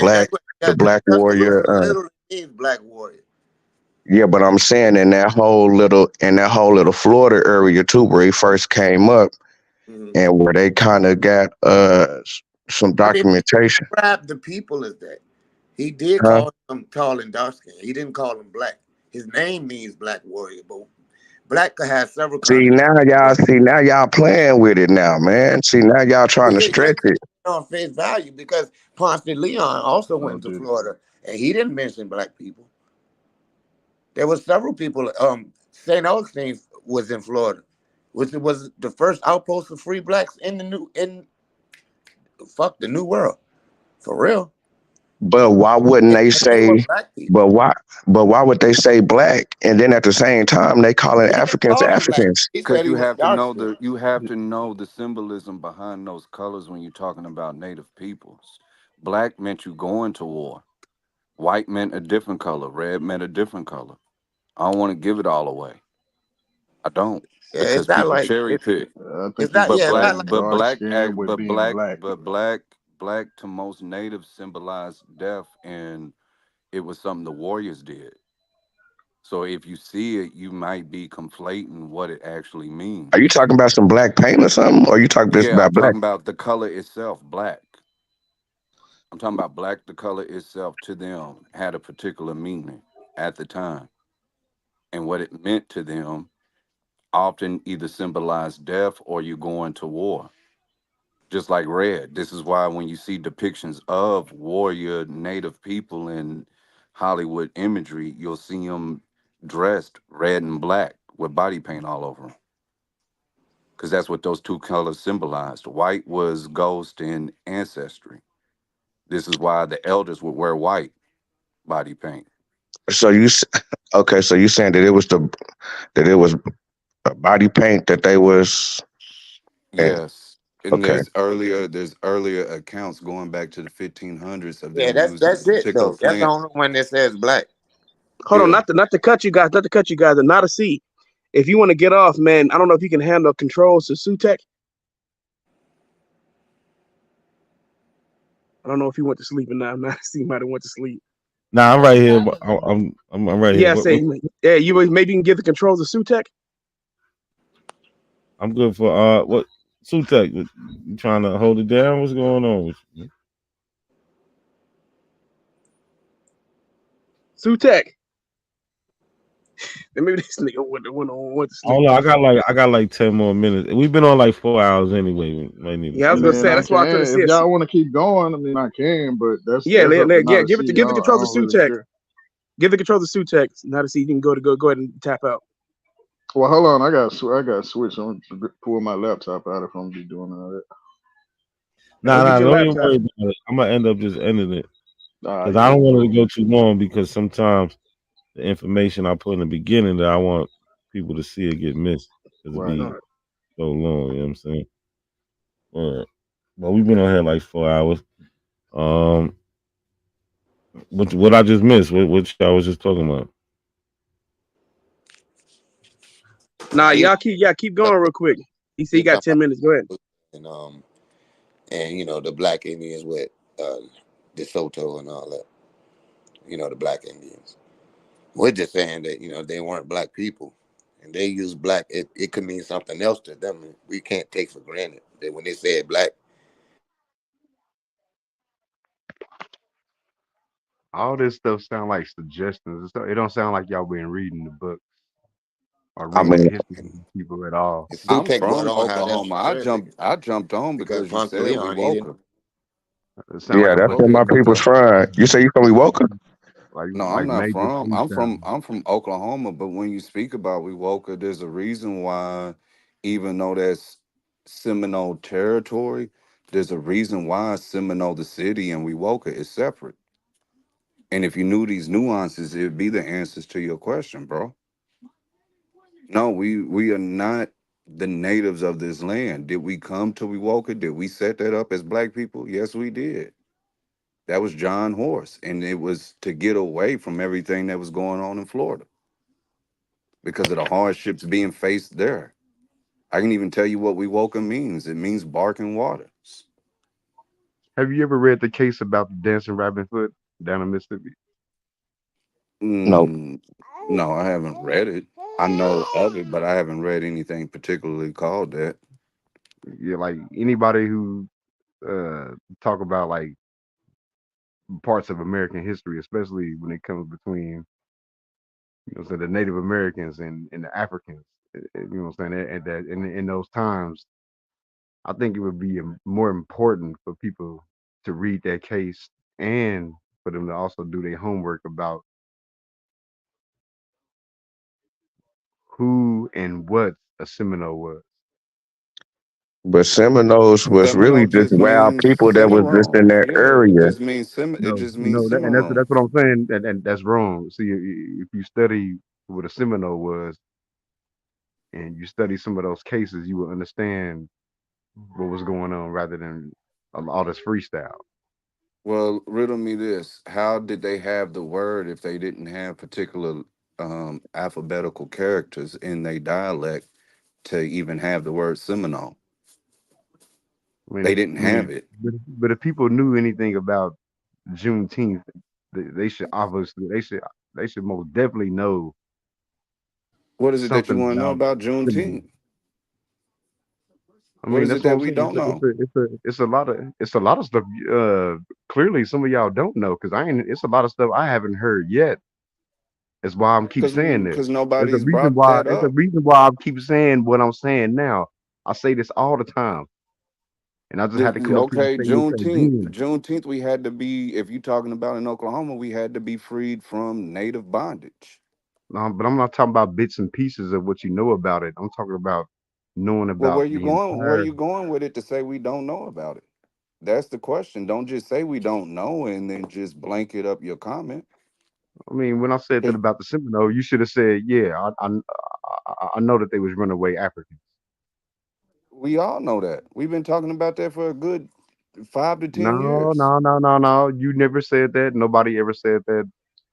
Black Warrior. Literally means Black Warrior. Yeah, but I'm saying in that whole little Florida area too, where he first came up, and where they kind of got some documentation. He described the people as that. He did call them tall and dark skinned. He didn't call them black. His name means Black Warrior, but black could have several. Now y'all playing with it now, man. See, now y'all trying to stretch it on face value, because Ponce de Leon also went to Florida and he didn't mention black people. There were several people. St. Augustine was in Florida, which was the first outpost of free blacks in the New World, for real. But why wouldn't they say? But why would they say black, and then at the same time they calling Africans Africans? Because you have to know the symbolism behind those colors when you're talking about native peoples. Black meant you going to war. White meant a different color. Red meant a different color. I don't want to give it all away. I don't. Yeah, because it's not people like cherry pick. It's not. Yeah, Black to most natives symbolized death, and it was something the warriors did. So if you see it, you might be conflating what it actually means. Are you talking about some black paint or something? Or are you talking just about I'm black? talking about the color itself, black. I'm talking about black. The color itself to them had a particular meaning at the time, and what it meant to them often either symbolized death or you going to war. Just like red. This is why when you see depictions of warrior native people in Hollywood imagery, you'll see them dressed red and black with body paint all over them. Because that's what those two colors symbolized. White was ghost and ancestry. This is why the elders would wear white body paint. So you saying that it was a body paint that they was. Yes. And Okay. there's earlier accounts going back to the 1500s of them that's using it though. That's the only one that says black. Hold on, not to cut you guys, and not a C. If you want to get off, man, I don't know if you can handle controls to Sutek. I don't know if he went to sleep or not. Not C might have went to sleep. Nah, I'm right here. I'm right here. Yeah, yeah, you maybe you can give the controls to Sutek. I'm good for what Sutek, you trying to hold it down? What's going on with you? Sutek. Maybe this nigga went to sleep. Oh no, I got like 10 more minutes. We've been on like 4 hours anyway. Yeah, I was gonna say that's why I could have said. If y'all want to keep going, I mean I can, but that's yeah, up to yeah. give the controls to Sutek. Give the controls to Sutek. Not to see you can go ahead and tap out. Well, hold on. I got to switch. I'm gonna pull my laptop out if I'm gonna be doing all that. Nah, don't even worry about it. I'm gonna end up just ending it because I don't want it to go too long. Because sometimes the information I put in the beginning that I want people to see it get missed because it be so long. You know what I'm saying? All right. Well, we've been on here like 4 hours. What I just missed? What I was just talking about? Nah, y'all keep going real quick. He said he got 10 minutes. Go ahead. And you know the Black Indians with DeSoto and all that. You know the Black Indians. We're just saying that they weren't black people, and they use black. It could mean something else to them. We can't take for granted that when they said black. All this stuff sound like suggestions. It don't sound like y'all been reading the books or I reading the mean, history of these people at all. I'm from Oklahoma. I jumped on because you said we woke up. yeah, that's where my people's from. You say you from Wewoka? No, I'm not from. I'm from Oklahoma. But when you speak about Wewoka, there's a reason why, even though that's Seminole territory, there's a reason why Seminole, the city, and Wewoka is separate. And if you knew these nuances, it'd be the answers to your question, bro. No, we are not the natives of this land. Did we come to Wewoka? Did we set that up as black people? Yes, we did. That was John Horse, and it was to get away from everything that was going on in Florida because of the hardships being faced there. I can even tell you what Wewoka means. It means barking waters. Have you ever read the case about the dancing Robin Hood down in Mississippi? No. No, I haven't read it. I know of it, but I haven't read anything particularly called that. Yeah, like anybody who talk about like parts of American history, especially when it comes between so the Native Americans and the Africans, you know what I'm saying, and that in those times, I think it would be more important for people to read that case and for them to also do their homework about who and what a Seminole was. But Seminoles was really Seminole just just wild means people that was just in cimarron. that Yeah, it area. just means it No, just means no, and cimarron. that's what I'm saying, and that's wrong. See, if you study what a Seminole was, and you study some of those cases, you will understand what was going on rather than all this freestyle. Well, riddle me this. How did they have the word if they didn't have particular alphabetical characters in their dialect to even have the word Seminole? They didn't have it. But if people knew anything about Juneteenth, they should obviously they should most definitely know What is it that you something want to know about about Seminole. Juneteenth? I What mean, is that's it what that I'm we saying. don't know? It's a lot of stuff. Clearly, some of y'all don't know because it's a lot of stuff I haven't heard yet. That's why I'm keep saying this. Because There's a nobody's reason brought why. that There's a up. reason why I keep saying what I'm saying now. I say this all the time, and I just had to come up here and Okay, say this again. Juneteenth, we had to be, if you're talking about in Oklahoma, we had to be freed from native bondage. But I'm not talking about bits and pieces of what you know about it. I'm talking about knowing Well, about the where entire. you going with it to say we don't know about it? That's the question. Don't just say we don't know and then just blanket up your comment. I mean, when I said that about the Seminole, you should have said, "Yeah, I know that they was runaway Africans." We all know that. We've been talking about that for a good 5 to 10 No, years. no, no, no, no. You never said that. Nobody ever said that.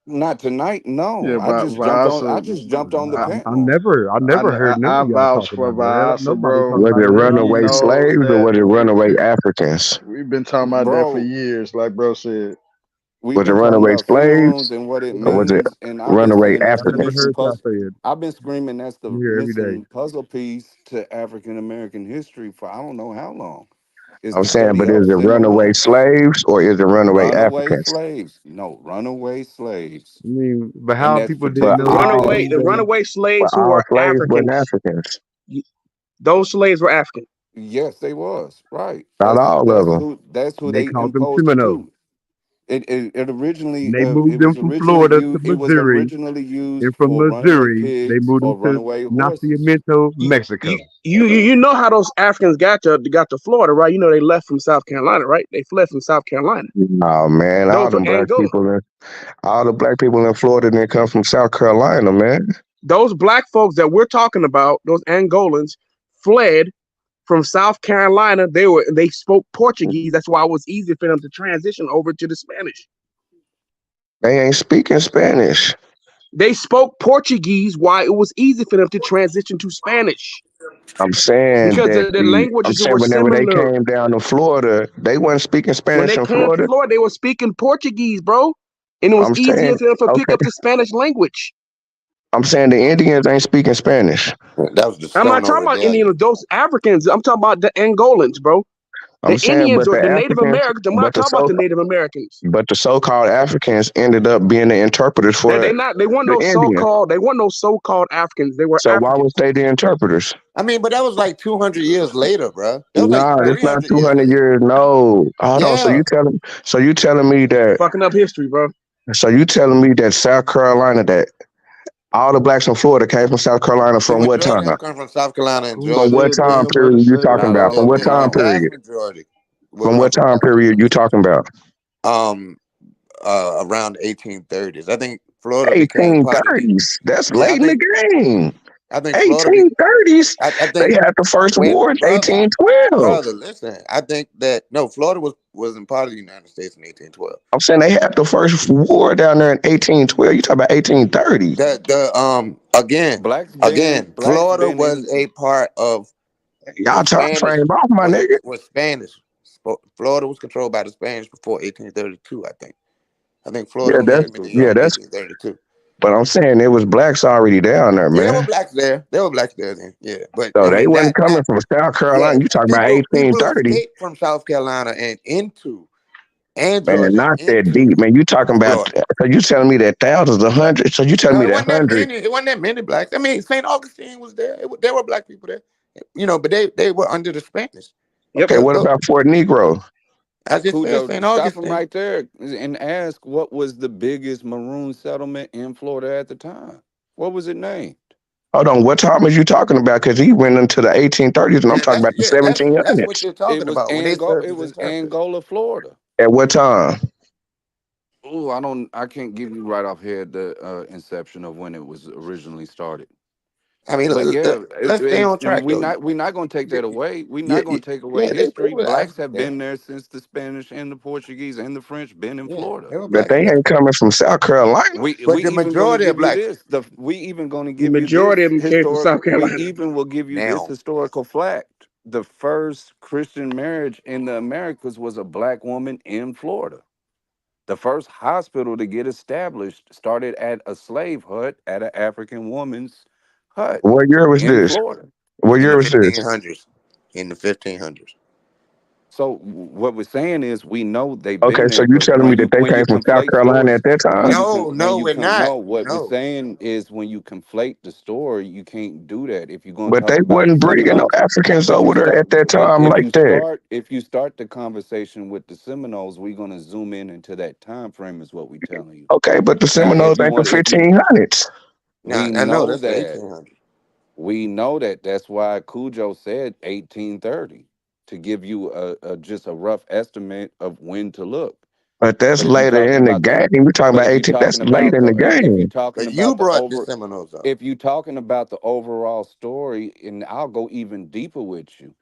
Not tonight, no. Yeah, I but just jumped on. I Vasa, just jumped on the I panel. never heard none I of y'all vouch talking for about that. Vasa, Nobody bro. talking Was it about none of He runaway that. knows slaves or that was it runaway Africans? we've been talking about that for Bro, years, like bro said. we've Was it been talking runaway about slaves funerals and what it or was it means, and I've been runaway saying I that's the never Africans? missing heard y'all puzzle. say it. I've been screaming that's the You hear every day. missing puzzle piece to African American history for I don't know how long. Is I'm the saying, study but of is it runaway Seminoles. slaves or is it runaway Runaway Africans? slaves. No, runaway slaves. I mean, but And how that's people didn't But know that particularly till all The these days? runaway but slaves who all were slaves weren't Africans. Africans. Those slaves were African. yes, they was. Right. Not all of them. That's who They they called them imposed it Seminoles. to. It And originally they moved them from Florida to it was Missouri, originally and used from for runaway Missouri they pigs moved them or to runaway horses. Nacimiento, You, Mexico. you know how those Africans got to Florida, right? You know they left from South Carolina, right? They fled from South Carolina. Oh man, Those were Angola. all the black people in Florida didn't come from South Carolina, man. Those black folks that we're talking about, those Angolans, fled from South Carolina. They spoke Portuguese. That's why it was easy for them to transition over to the Spanish. They ain't speaking Spanish. They spoke Portuguese, why it was easy for them to transition to Spanish I'm saying because that the I'm languages saying were whenever they similar. came down to Florida, they wasn't speaking When Spanish they in came to Florida. Florida, they were speaking Portuguese, bro, and it was I'm easier saying, for them to pick okay. up the Spanish language. I'm saying the Indians ain't speaking Spanish. That was the I'm not Sono talking about rebellion. Indians, those Africans. I'm talking about the Angolans, bro. I'm The saying, Indians but or the the Native Africans, Americans. I'm but not the talking about so the Native Americans. but the so-called Africans ended up being the interpreters for They weren't the no Indians. so-called Africans. They were So why was Africans. they the interpreters? I mean, but that was like 200 years later, bro. That was like Nah, it's not 300 years 200 later. years. No, hold on. Yeah. So you telling me that? Fucking up history, bro. So you telling me that South Carolina, that all the blacks in Florida came from South Carolina The from what majority of time? them come from South Carolina and Who From Georgia. what said that? time Somebody period you said talking Not that. about? all From of what them, The time no. vast period? majority will From come what from time South Carolina. period you talking about? Around 1830s. I think Florida became part of the. 1830s. That's Yeah, late in the game. I think Florida. 1830s. I They think had the first wait, war in brother, 1812. listen. I think that no, Florida wasn't part of the United States in 1812. I'm saying they had the first war down there in 1812. You talking about 1830? Again, Blacks Florida been was in a part of Y'all time frame off, my nigga. was Spanish. Florida was controlled by the Spanish before 1832. I think Florida became in New York in That's. 1832. But I'm saying it was blacks already down there, Yeah, there were man. blacks there. There were blacks there then. Yeah, but So I they mean wasn't coming that from South yeah, Carolina. You talking about people 1830? escaped from South Carolina and into and Man, Georgia not that deep, into man. You talking about? Florida. So you telling me that thousands of hundreds? So you telling No, me it that wasn't that hundreds? many. It wasn't that many blacks. I mean, St. Augustine was there. There were black people there. But they were under the Spanish. Okay, what about Fort Negro? I just said Cujo, St. stop him Augustine. right there and ask what was the biggest maroon settlement in Florida at the time? What was it named? Hold on, what time is you talking about? Because he went into the 1830s, and I'm talking about the That's what 1700s. you're talking about when they served It as was interpreters. Angola, Florida. At what time? Oh, I can't give you right off here the inception of when it was originally started. I mean, But yeah, let's stay on track though. we're not going to take that away. We're Yeah, not going to take away yeah, they history. were Blacks African have there. been there since the Spanish and the Portuguese and the French been in Yeah, Florida. they were But blacks they there. ain't coming from South Carolina. But We the even going to majority of give you blacks this. We even going to The give you majority this of them came from historical. South We Carolina. even will give you this now. historical fact. The first Christian marriage in the Americas was a black woman in Florida. The first hospital to get established started at a slave hut at an African woman's hut What year was in this? Florida. What In year the was this? 1500s. In the 1500s. So what we're saying is we know they've Okay, been so there, you but telling me that they when came you from South conflate Carolina at stories, that time? No, we're not. no, what we're No. saying is when you conflate the story, you can't do that. If you're going to But talk they about the wasn't bringing no Seminoles, Africans if you over there start at that time like that. if you start the conversation with the Seminoles, we're going to zoom in into that time frame is what we're telling you. Okay, but the Now, Seminoles ain't the if you 1500s. Now we I know know that's the that 1800s. we know that that's why Cujo said 1830 to give you just a rough estimate of when to look. But that's But if you're later talking in the about the game. We're talking but about if you're 18. That's talking late about in the the if you're game. talking But you about the brought the over Seminoles up. if you're talking about the overall story, and I'll go even deeper with you.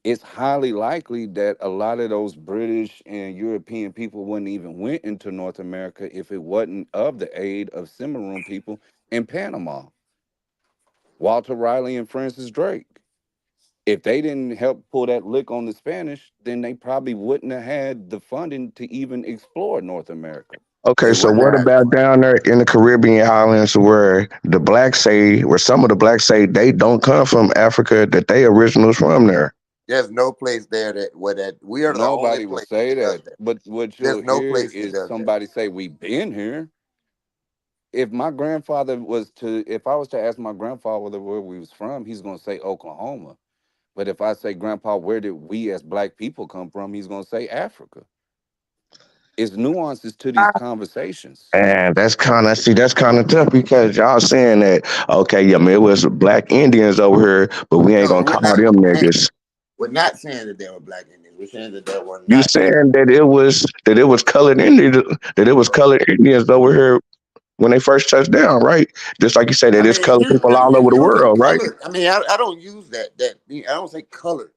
it's highly likely that a lot of those British and European people wouldn't even went into North America if it wasn't of the aid of Cimarron people in Panama, Walter Riley and Francis Drake. If they didn't help pull that lick on the Spanish, then they probably wouldn't have had the funding to even explore North America. Okay, They so wouldn't what have. about down there in the Caribbean islands where the blacks say, where some of the blacks say they don't come from Africa, that they originals from there? There's no place there that we are the only Nobody will place say that does that, that. but what There's you'll no hear place that is does that. somebody say, "We've been here." If my grandfather was to, if I was to ask my grandfather where we was from, he's gonna say Oklahoma. But if I say, Grandpa, where did we as black people come from? He's gonna say Africa. It's nuances to these conversations. And that's kind of tough because y'all saying that, okay, yeah, man, it was black Indians over here, but we ain't No, gonna call them niggas. we're not saying that they were black Indians. We're saying that they were You not. saying that it was colored Indians, that it was colored Indians over here when they first touched down, right? Just like you said, I that it's mean, colored people all over the using world, right? color. I mean, I don't use that. I don't say color.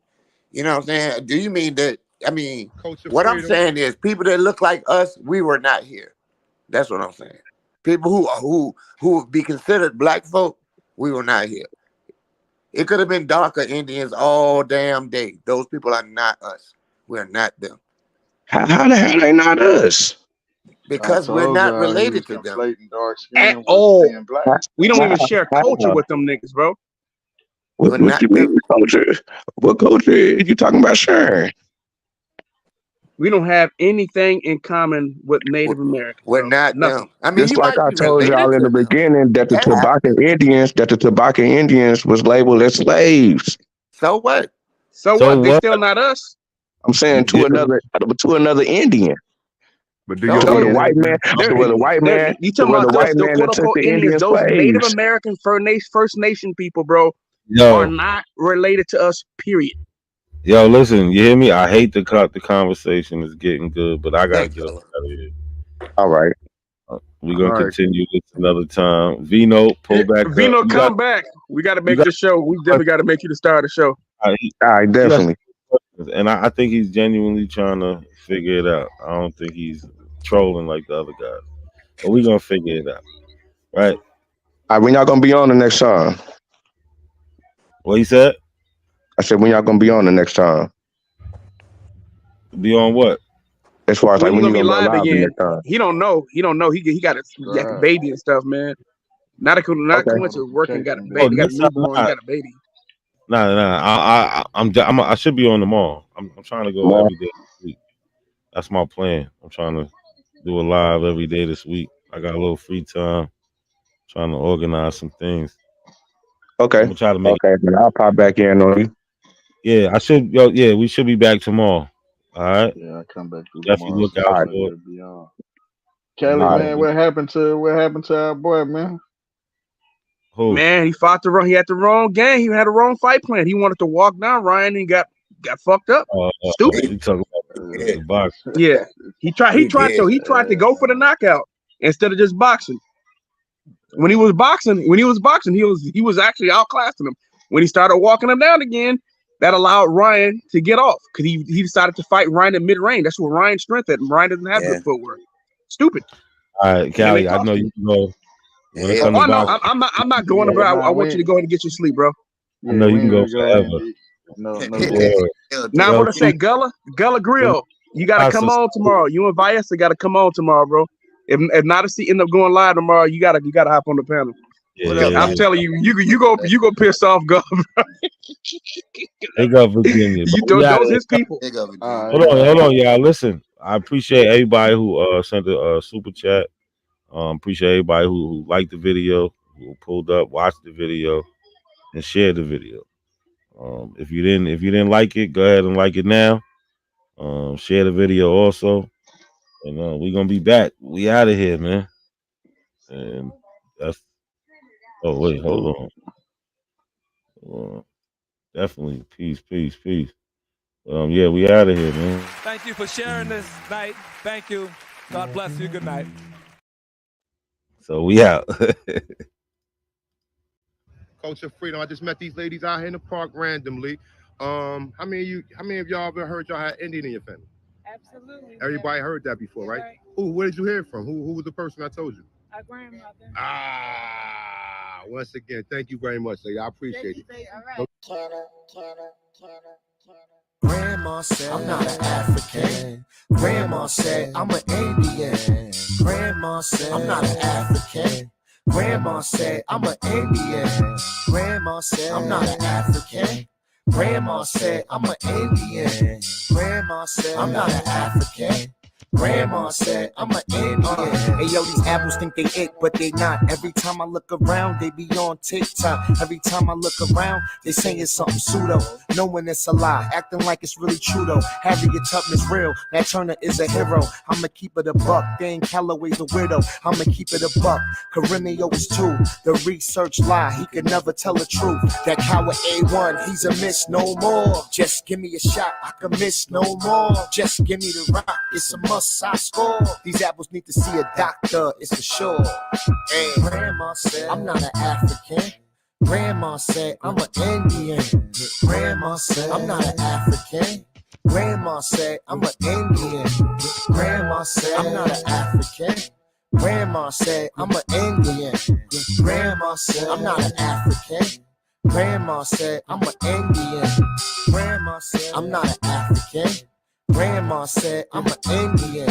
You know what I'm saying? Do you mean that? I mean, Culture what I'm freedom. saying is people that look like us, we were not here. That's what I'm saying. People who would be considered black folk, we were not here. It could have been darker Indians all damn day. Those people are not us. We're not them. How the hell they not us? I Because we're told not y'all he related was to them. conflating dark At skin with all. being black. We don't even share culture How? with them niggas, bro. We're What not you them. mean culture? What culture are you talking about sharing? We don't have anything in common with Native Americans. We're Bro. not Nothing. them. I mean, Just you like might I be told related y'all in to the them. beginning that the Yeah. Tobacco Indians was labeled as slaves. So what? So what? They still not us. I'm saying to another Indian. But do So your So whether Indians white man, They're, so whether white man, you so talking whether about white those man quote that took unquote the Indians, Indian those Native slaves. American First Nation people, bro, are Yo, not related to us, period. yo, listen, you hear me? I hate to cut the conversation. It's getting good, but I gotta thank get up you. out of here. All right. We're All gonna right. continue this another time. Vino, pull back up. Vino, You got, come back. We got to you make got. the show. We definitely got to make you the star of the show. He All right, got definitely. some questions, and I think he's genuinely trying to figure it out. I don't think he's trolling like the other guys, but we're gonna figure it out, right? All right, when y'all gonna be on the next time? What he said? I said when y'all gonna be on the next time? Be on what? As far as like When you when gonna you be gonna go live live the again? next time? He don't know. He don't know. He got a God, baby and stuff, man. Not Okay. much of working. Got a notification Oh, baby. didn't Got a next time, newborn. He got a baby. nah. I should be on tomorrow. I'm trying to go Tomorrow. every day this week. That's my plan. I'm trying to do a live every day this week. I got a little free time. Trying to organize some things. Okay. I'm gonna try to make it. Okay. Then I'll pop back in on you. Yeah, I should. Yo, yeah, we should be back tomorrow. All right. Yeah, I come back through Definitely tomorrow, look so out All I right. might for be it. able to be on. And Kelly, All right. man, what happened to our boy, man? Who? Man, he fought the wrong. He had the wrong game. He had a wrong fight plan. He wanted to walk down Ryan and got fucked up. Stupid. You talking about the box? Yeah, he tried He to did. go for the knockout instead of just boxing. When he was boxing, he was actually outclassing him. When he started walking him down again, that allowed Ryan to get off because he decided to fight Ryan in mid range. That's what Ryan's strength at. And Ryan doesn't have Yeah. good footwork. Stupid. All right, And then they Callie. I cost know him. you can go when it Yeah. comes to Oh no, boxing. I'm not going. Yeah, But I nah, want you to go ahead and get your sleep, bro. I yeah, know we you can ain't go really go in forever. deep. No Word. Now I'm Yo, gonna say Gullah when Grill. You gotta I come on tomorrow. You and Vias gotta come on tomorrow, bro. If not to see end up going live tomorrow, you gotta hop on the panel. I'm telling you, you go piss off Gullah. Big up Virginia. You But we out those of his here. people. Hold on, y'all. Listen, I appreciate everybody who sent a super chat. Appreciate everybody who liked the video, who pulled up, watched the video, and shared the video. If you didn't like it, go ahead and like it now. Share the video also, and we gonna be back. We out of here, man. And that's. Oh wait, hold on. Definitely, peace. Yeah, we out of here, man. Thank you for sharing this night. Thank you. God bless you. Good night. So we out. Culture freedom. I just met these ladies out here in the park randomly. How many of y'all ever heard y'all had Indian in your family? Absolutely. Everybody heard that before, right? Right. Who? Where did you hear it from? Who was the person I told you? Our grandmother. Once again, thank you very much, lady. I appreciate it. All right. Grandma said, I'm not an African. Grandma said, I'm an Indian. Grandma said, I'm not an African. Grandma said, I'm an Indian. Grandma said, I'm not an African. Grandma said, I'm an Indian. Grandma said, I'm not an African. Grandma said, I'm an Indian. Hey yo, these apples think they it, but they not. Every time I look around, they be on TikTok. Every time I look around, they saying something pseudo. Knowing it's a lie, acting like it's really true though. Harriet Tubman's real, Nat Turner is a hero. I'ma keep it a buck, Dan Calloway's a weirdo. I'ma keep it a buck, Carinio is too. The research lie, he could never tell the truth. That coward A1, he's a miss no more. Just give me a shot, I can miss no more. Just give me the rock, it's a must. I score. These apples need to see a doctor, it's for sure. Hey, Grandma said, I'm not an African. Grandma said, I'm an Indian. Grandma said, I'm not an African. Grandma said, I'm an Indian. Grandma said, I'm not an African. Grandma said, I'm an Indian. Grandma said, I'm not an African. Grandma said, I'm an Indian. Grandma said, I'm not an African. Grandma said, I'm an Indian.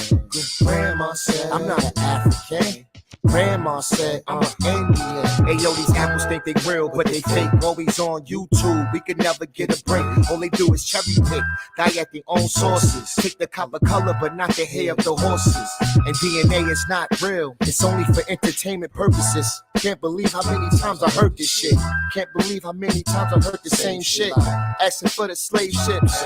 Grandma said, I'm not an African. Grandma said, I'm an Indian. Hey yo, these apples think they real, but they fake. Always on YouTube, we could never get a break. All they do is cherry pick, die at their own sources. Pick the copper color, but not the hair of the horses. And DNA is not real, it's only for entertainment purposes. Can't believe how many times I heard this shit. Can't believe how many times I heard the same shit. Asking for the slave ships.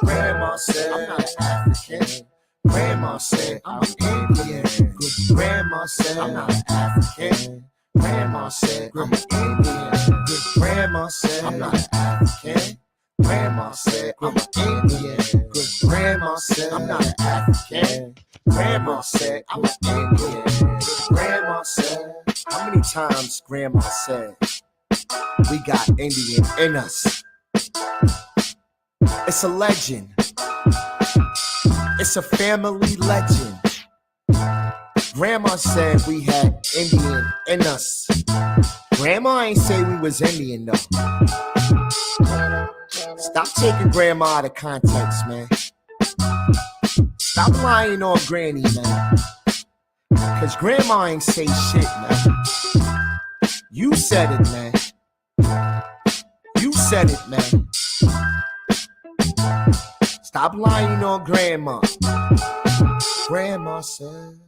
Grandma said, I'm not an African. Grandma said, I'm an Indian. Grandma said, I'm not an African. Grandma said, I'm an Indian. Grandma said, I'm not an African. Grandma said, I'm an Indian. Grandma said, I'm not an African. Grandma said, I'm an Indian. Grandma said, how many times Grandma said, we got Indian in us? It's a legend. It's a family legend. Grandma said we had Indian in us. Grandma ain't say we was Indian though. Stop taking Grandma out of context, man. Stop lying on Granny, man. Cause Grandma ain't say shit, man. You said it, man. You said it, man. Stop lying on Grandma. Grandma said